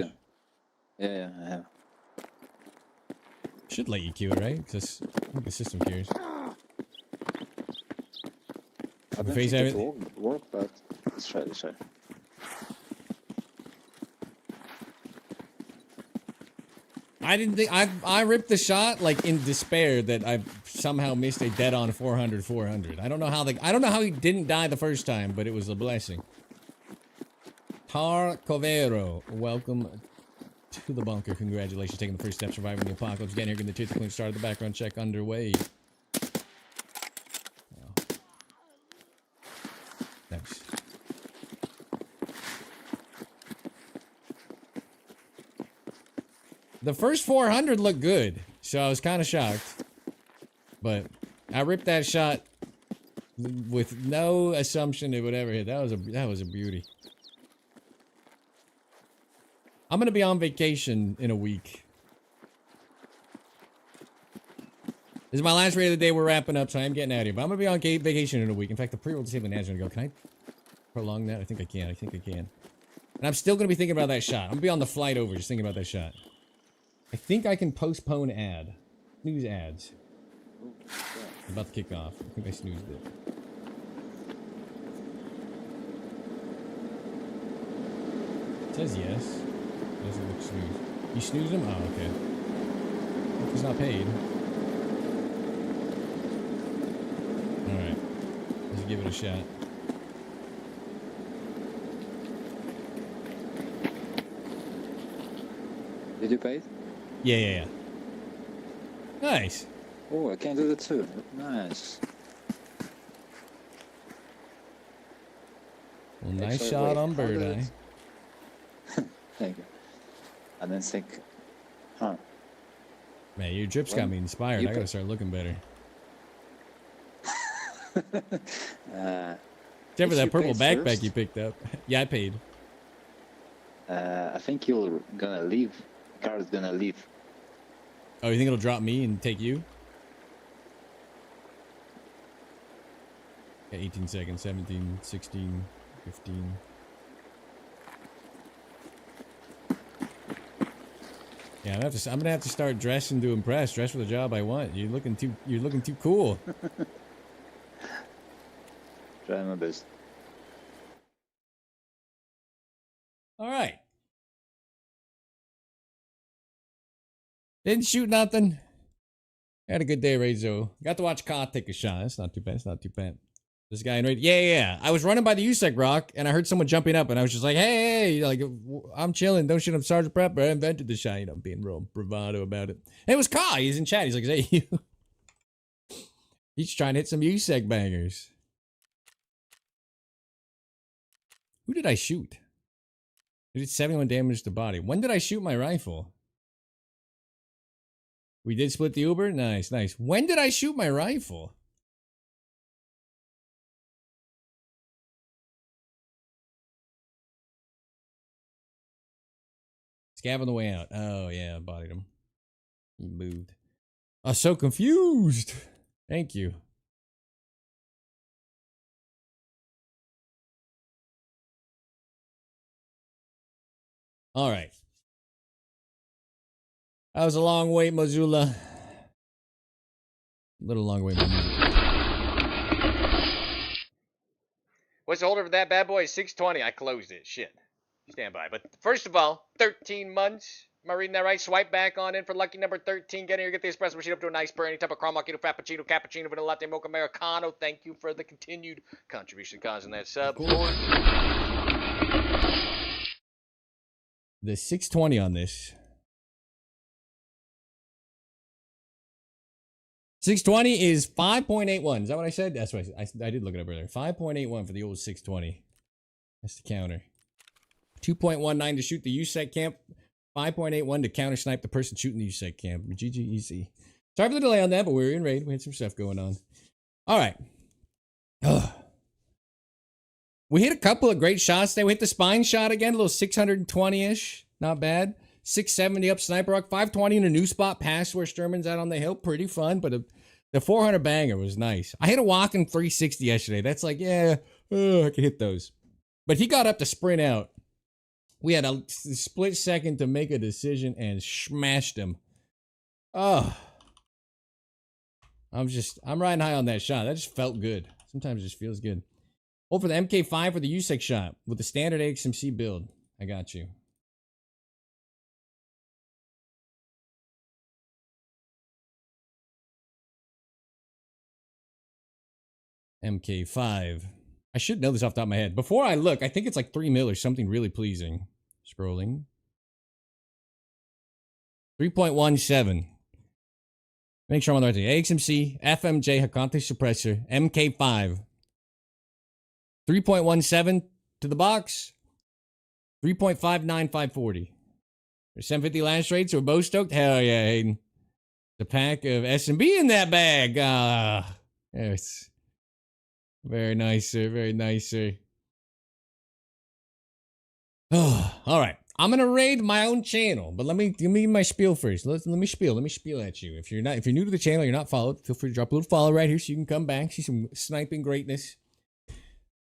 Yeah, I have. Should let you queue it, right? Because I think the system cares. I don't think it will work, but let's try. I didn't think I ripped the shot like in despair that I somehow missed a dead on 400. I don't know how he didn't die the first time, but it was a blessing. Tar Covero, welcome to the bunker. Congratulations, taking the first step, surviving the apocalypse. Getting here, getting the tooth clean. Started the background check underway. Oh. Thanks. The first 400 looked good, so I was kind of shocked. But I ripped that shot with no assumption it would ever hit. That was a beauty. I'm gonna be on vacation in a week. This is my last raid of the day. We're wrapping up, so I am getting out of here. But I'm gonna be on vacation in a week. In fact, the pre-roll disabling ad's gonna go. Can I prolong that? I think I can. And I'm still gonna be thinking about that shot. I'm gonna be on the flight over, just thinking about that shot. I think I can postpone ad. Snooze ads. It's about to kick off. I think I snoozed it. It says yes. It doesn't look snoozed. You snoozed him? Oh, okay. He's not paid. Alright. Let's give it a shot. Did you pay it? Yeah. Nice. Oh, I can do that too. Nice. Well, nice shot on Bird Eye. Thank you. I didn't think. Huh. Man, your drips got me inspired. I gotta start looking better. Except for that purple backpack first? You picked up. Yeah, I paid. I think you're gonna leave. The car is gonna leave. Oh, you think it'll drop me and take you? Yeah, 18 seconds. 17, 16, 15. Yeah, I'm gonna have to start dressing to impress. Dress for the job I want. You're looking too cool. Try my best. All right. Didn't shoot nothing. Had a good day, Rezo. Got to watch Ka take a shot. That's not too bad. This guy in raid. Yeah. I was running by the USEC rock and I heard someone jumping up and I was just like, hey, like, I'm chilling. Don't shoot. I'm Sergeant Prepper. I invented the shot. You know, being real bravado about it. And it was Ka. He's in chat. He's like, is that you? He's trying to hit some USEC bangers. Who did I shoot? I did 71 damage to the body. When did I shoot my rifle? We did split the Uber? Nice, nice. When did I shoot my rifle? Scav on the way out. Oh, yeah, I bodied him. He moved. I was so confused. Thank you. All right. That was a long wait, Missoula. A little long wait, What's the holder for that bad boy? 620. I closed it. Shit. Stand by. But first of all, 13 months. Am I reading that right? Swipe back on in for lucky number 13. Get in here, get the espresso machine up to a nice pour. Any type of caramel, macchiato, frappuccino, cappuccino, vanilla latte, mocha, americano. Thank you for the continued contribution causing that sub. The 620 on this. 620 is 5.81. Is that what I said? That's what I did look it up earlier. 5.81 for the old 620. That's the counter. 2.19 to shoot the USEC camp. 5.81 to counter snipe the person shooting the USEC camp. GG easy. Sorry for the delay on that, but we were in raid. We had some stuff going on. All right. We hit a couple of great shots today. We hit the spine shot again, a little 620-ish. Not bad. 670 up Sniper Rock. 520 in a new spot past where Sturman's out on the hill. Pretty fun, but the 400 banger was nice. I hit a walking 360 yesterday. That's like, yeah, I can hit those. But he got up to sprint out. We had a split second to make a decision and smashed him. Oh. I'm riding high on that shot. That just felt good. Sometimes it just feels good. Oh, for the MK5 for the USEC shot with the standard XMC build. I got you. MK5. I should know this off the top of my head. Before I look, I think it's like 3 mil or something really pleasing. Scrolling. 3.17. Make sure I'm on the right thing. AXMC, FMJ, Hakante Suppressor, MK5. 3.17 to the box. 3.59540. 750 last rates. We're both stoked. Hell yeah, Hayden. The pack of S&B in that bag. Yes. Very nice, sir. Very nice, sir. Oh, all right. I'm gonna raid my own channel, but let me give me my spiel first. Let me spiel. Let me spiel at you. If you're new to the channel, you're not followed, feel free to drop a little follow right here so you can come back, see some sniping greatness.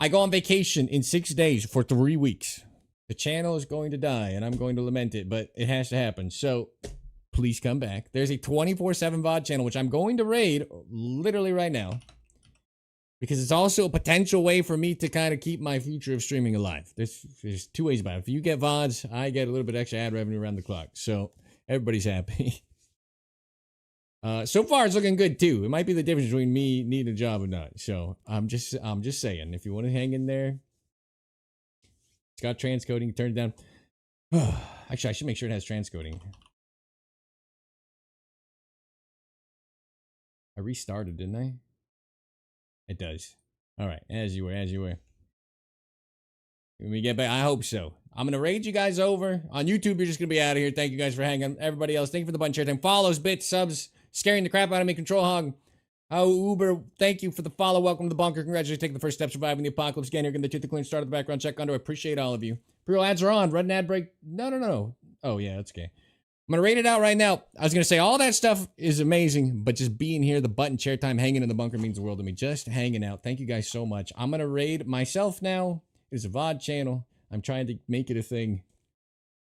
I go on vacation in 6 days for 3 weeks. The channel is going to die, and I'm going to lament it, but it has to happen. So please come back. There's a 24/7 VOD channel, which I'm going to raid literally right now. Because it's also a potential way for me to kind of keep my future of streaming alive. There's two ways about it. If you get VODs, I get a little bit extra ad revenue around the clock. So everybody's happy. So far, it's looking good too. It might be the difference between me needing a job or not. So I'm just saying, if you want to hang in there, it's got transcoding. Turn it down. Actually, I should make sure it has transcoding. I restarted, didn't I? It does. All right, as you were. When we get back, I hope so. I'm going to raid you guys over. On YouTube, you're just going to be out of here. Thank you guys for hanging. Everybody else, thank you for the button share time. Follows, bits, subs, scaring the crap out of me. Control Hog. Oh, Uber, thank you for the follow. Welcome to the bunker. Congratulations, taking the first step, surviving the apocalypse. Again, you're going to get the clean start of the background check under. I appreciate all of you. Pre-roll ads are on. Run an ad break. No. Oh, yeah, that's okay. I'm going to rate it out right now. I was going to say all that stuff is amazing, but just being here, the button chair time, hanging in the bunker means the world to me. Just hanging out. Thank you guys so much. I'm going to raid myself now. It's a VOD channel. I'm trying to make it a thing.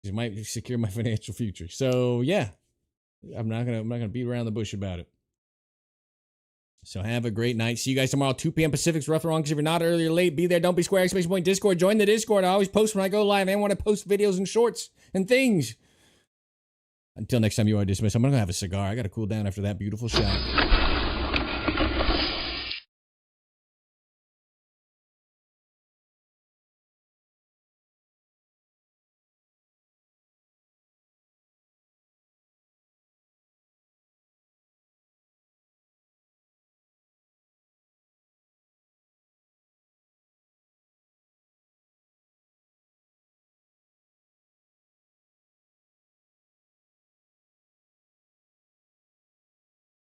It might secure my financial future. So, yeah. I'm not gonna beat around the bush about it. So have a great night. See you guys tomorrow, 2 p.m. Pacific's rough or wrong. Because if you're not early or late, be there. Don't be square. Exclamation point Discord. Join the Discord. I always post when I go live and want to post videos and shorts and things. Until next time, you are dismissed. I'm going to have a cigar. I got to cool down after that beautiful shot.